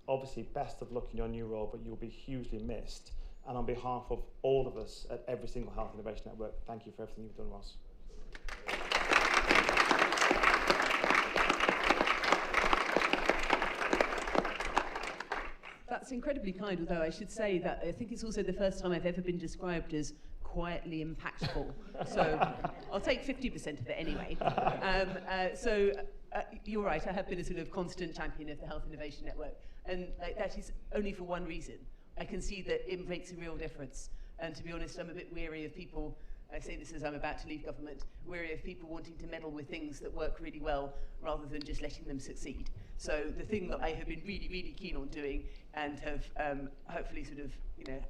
Obviously, best of luck in your new role, but you'll be hugely missed. And on behalf of all of us at every single Health Innovation Network, thank you for everything you've done, Ros. That's incredibly kind, although I should say that I think it's also the first time I've ever been described as quietly impactful. So I'll take 50% of it anyway. You're right, I have been a sort of constant champion of the Health Innovation Network. And that is only for one reason. I can see that it makes a real difference. And to be honest, I'm a bit weary of people, I say this as I'm about to leave government, weary of people wanting to meddle with things that work really well rather than just letting them succeed. So the thing that I have been really, really keen on doing and have hopefully sort of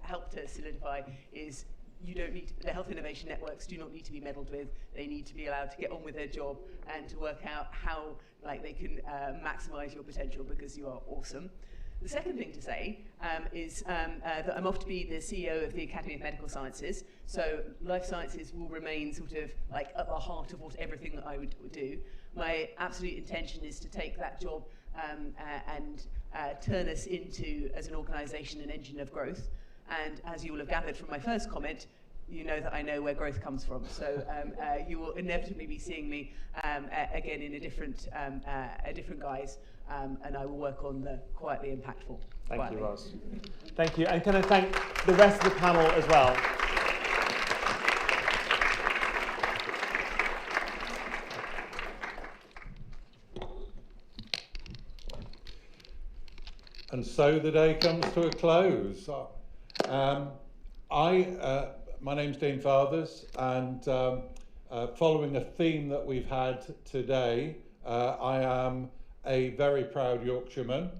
helped to solidify is the health innovation networks do not need to be meddled with. They need to be allowed to get on with their job and to work out how they can maximise your potential, because you are awesome. The second thing to say is that I'm off to be the CEO of the Academy of Medical Sciences. So life sciences will remain sort of at the heart of everything that I would do. My absolute intention is to take that job and turn us into, as an organisation, an engine of growth. And as you will have gathered from my first comment, you know that I know where growth comes from. So you will inevitably be seeing me again in a different guise, and I will work on the quietly impactful. Thank you, Ros. Thank you. And can I thank the rest of the panel as well? And so the day comes to a close. My name's Dean Fathers, and following a theme that we've had today, I am a very proud Yorkshireman,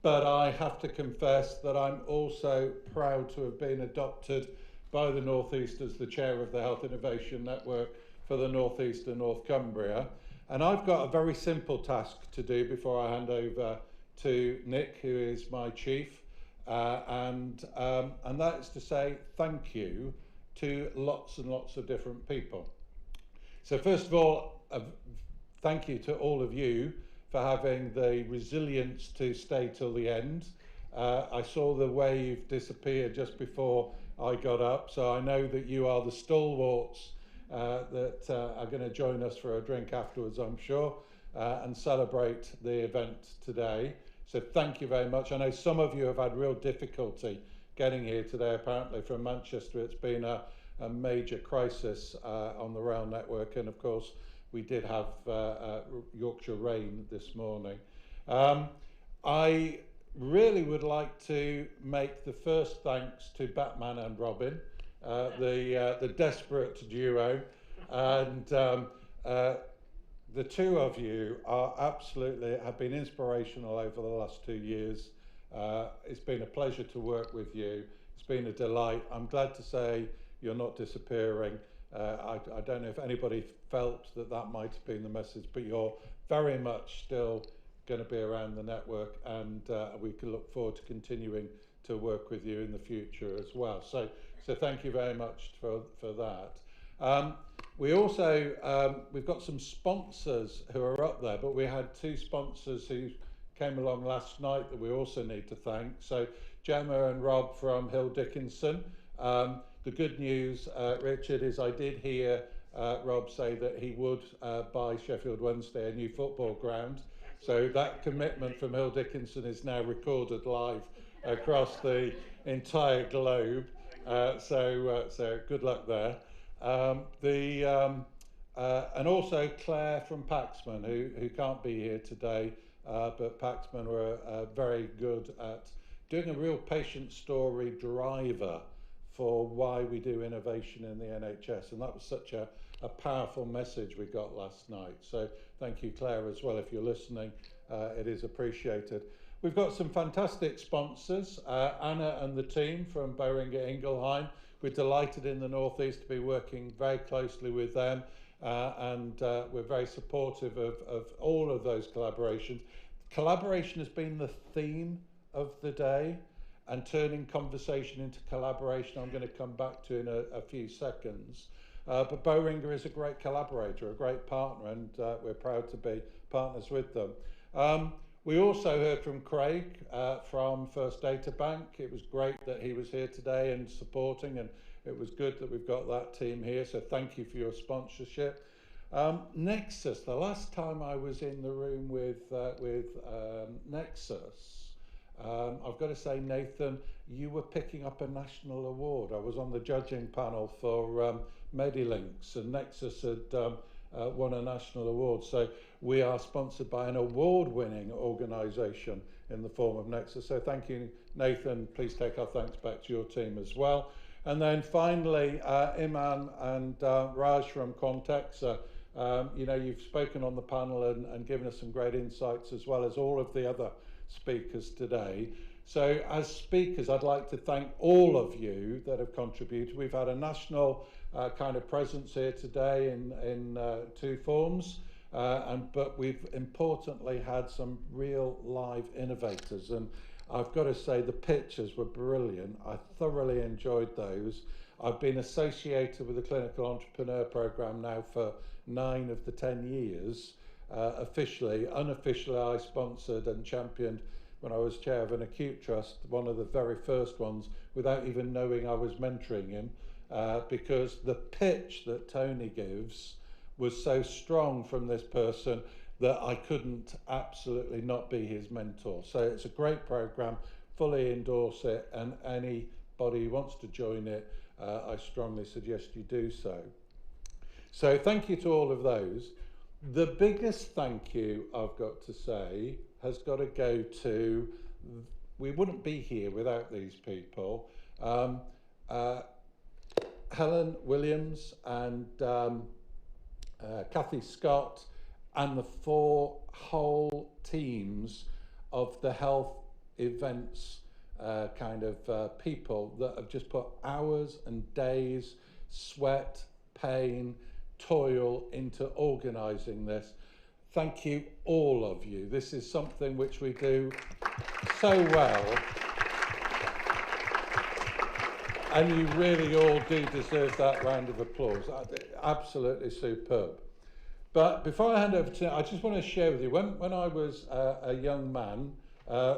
but I have to confess that I'm also proud to have been adopted by the North East as the chair of the Health Innovation Network for the North East and North Cumbria. And I've got a very simple task to do before I hand over to Nick, who is my chief, and that is to say thank you to lots and lots of different people. So first of all, thank you to all of you for having the resilience to stay till the end. I saw the wave disappear just before I got up, so I know that you are the stalwarts that are going to join us for a drink afterwards, I'm sure, and celebrate the event today. So thank you very much. I know some of you have had real difficulty getting here today, apparently from Manchester. It's been a major crisis on the rail network, and of course we did have Yorkshire rain this morning. I really would like to make the first thanks to Batman and Robin, the desperate duo, and the two of you have been inspirational over the last 2 years. It's been a pleasure to work with you. It's been a delight. I'm glad to say you're not disappearing. I don't know if anybody felt that might have been the message, but you're very much still going to be around the network, and we can look forward to continuing to work with you in the future as well. So thank you very much for that. We also, we've got some sponsors who are up there, but we had 2 sponsors who came along last night that we also need to thank. So Gemma and Rob from Hill Dickinson. The good news, Richard, is I did hear Rob say that he would buy Sheffield Wednesday a new football ground. So that commitment from Hill Dickinson is now recorded live across the entire globe. So good luck there. And also Claire from Paxman, who can't be here today, but Paxman were very good at doing a real patient story driver for why we do innovation in the NHS. And that was such a powerful message we got last night. So thank you, Claire, as well. If you're listening, it is appreciated. We've got some fantastic sponsors, Anna and the team from Boehringer Ingelheim. We're delighted in the North East to be working very closely with them. And we're very supportive of all of those collaborations. Collaboration has been the theme of the day, and turning conversation into collaboration I'm going to come back to in a few seconds. But Boehringer is a great collaborator, a great partner, and we're proud to be partners with them. We also heard from Craig from First Data Bank. It was great that he was here today and supporting, and it was good that we've got that team here, so thank you for your sponsorship. Nexus, the last time I was in the room with Nexus, I've got to say, Nathan, you were picking up a national award. I was on the judging panel for Medilinks, and Nexus had won a national award. So we are sponsored by an award-winning organisation in the form of Nexus. So thank you, Nathan. Please take our thanks back to your team as well. And then finally, Iman and Raj from Contexa. You know, you've spoken on the panel and given us some great insights, as well as all of the other speakers today. So as speakers, I'd like to thank all of you that have contributed. We've had a national kind of presence here today in two forms, but we've importantly had some real live innovators. And I've got to say the pictures were brilliant. I thoroughly enjoyed those. I've been associated with the Clinical Entrepreneur Programme now for 9 of the 10 years. Officially, unofficially, I sponsored and championed, when I was chair of an acute trust, one of the very first ones, without even knowing I was mentoring him, because the pitch that Tony gives was so strong from this person that I couldn't absolutely not be his mentor. So it's a great programme, fully endorse it, and anybody who wants to join it, I strongly suggest you do so. So thank you to all of those. The biggest thank you I've got to say has got to go to, we wouldn't be here without these people. Helen Williams and Kathy Scott and the 4 whole teams of the health events people that have just put hours and days, sweat, pain, toil into organising this. Thank you, all of you. This is something which we do so well. And you really all do deserve that round of applause. Absolutely superb. But before I hand over to, I just want to share with you, when I was a young man,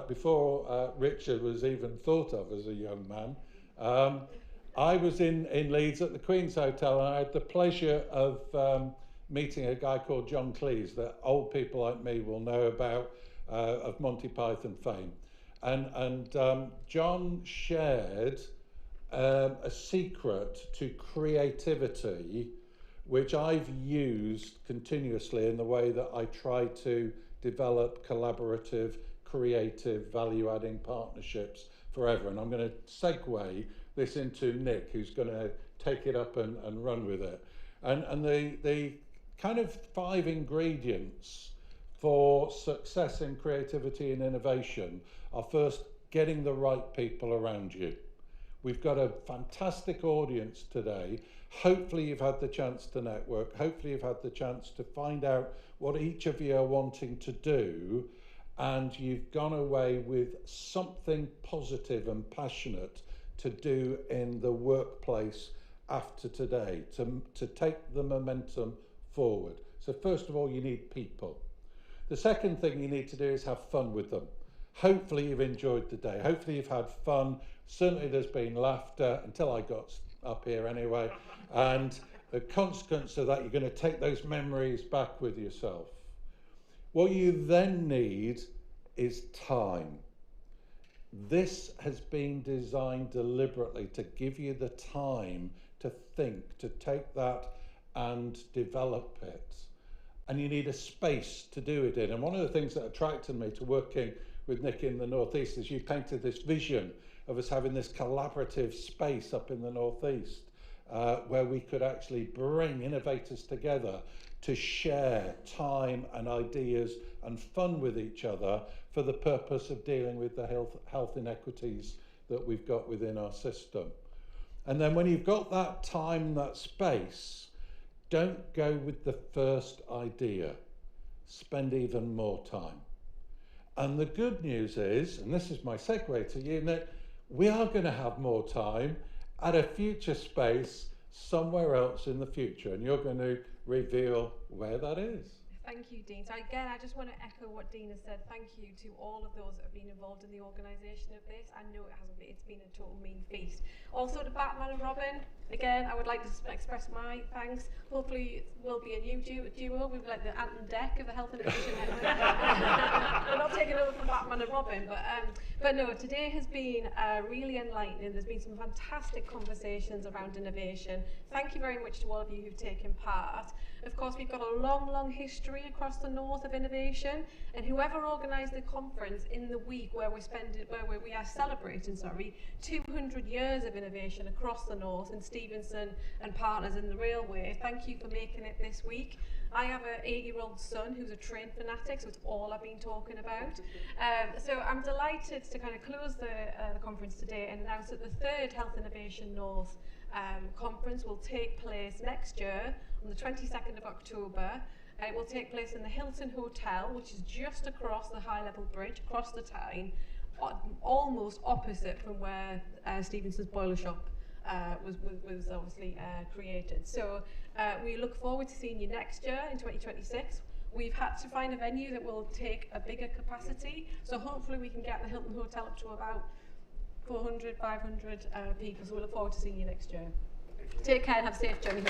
before Richard was even thought of as a young man, I was in Leeds at the Queen's Hotel, and I had the pleasure of meeting a guy called John Cleese that old people like me will know about, of Monty Python fame. And John shared a secret to creativity, which I've used continuously in the way that I try to develop collaborative, creative, value-adding partnerships forever. And I'm going to segue this into Nick, who's going to take it up and run with it. And the kind of 5 ingredients for success in creativity and innovation are, first, getting the right people around you. We've got a fantastic audience today. Hopefully you've had the chance to network. Hopefully you've had the chance to find out what each of you are wanting to do, and you've gone away with something positive and passionate to do in the workplace after today, to take the momentum forward. So first of all, you need people. The second thing you need to do is have fun with them. Hopefully you've enjoyed the day. Hopefully you've had fun. Certainly there's been laughter, until I got up here anyway. And The consequence of that, you're going to take those memories back with yourself. What you then need is time. This has been designed deliberately to give you the time to think, to take that and develop it. And you need a space to do it in. And one of the things that attracted me to working with Nick in the Northeast is you painted this vision of us having this collaborative space up in the Northeast where we could actually bring innovators together to share time and ideas and fun with each other for the purpose of dealing with the health inequities that we've got within our system. And then when you've got that time, that space, don't go with the first idea. Spend even more time. And the good news is, and this is my segue to you, Nick, we are going to have more time at a future space somewhere else in the future, and you're going to reveal where that is. Thank you, Dean. So again, I just want to echo what Dean has said. Thank you to all of those that have been involved in the organisation of this. I know it's been a total mean feast. Also to Batman and Robin, again, I would like to express my thanks. Hopefully it will be a new duo. We've like the Ant and Dec of the Health Innovation Network. We're not taking over from Batman and Robin, but no, today has been really enlightening. There's been some fantastic conversations around innovation. Thank you very much to all of you who've taken part. Of course, we've got a long, long history across the north of innovation, and whoever organised the conference in the week where we are celebrating 200 years of innovation across the north, and Stevenson and partners in the railway, thank you for making it this week. I have an 8-year-old son who's a train fanatic, so it's all I've been talking about. So I'm delighted to kind of close the conference today and announce that the 3rd Health Innovation North conference will take place next year on the 22nd of October. It will take place in the Hilton Hotel, which is just across the High Level Bridge, across the Tyne, almost opposite from where Stevenson's boiler shop was obviously created. So we look forward to seeing you next year in 2026. We've had to find a venue that will take a bigger capacity, so hopefully we can get the Hilton Hotel up to about 400, 500 people, so we look forward to seeing you next year. Take care and have a safe journey home.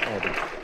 Thank you.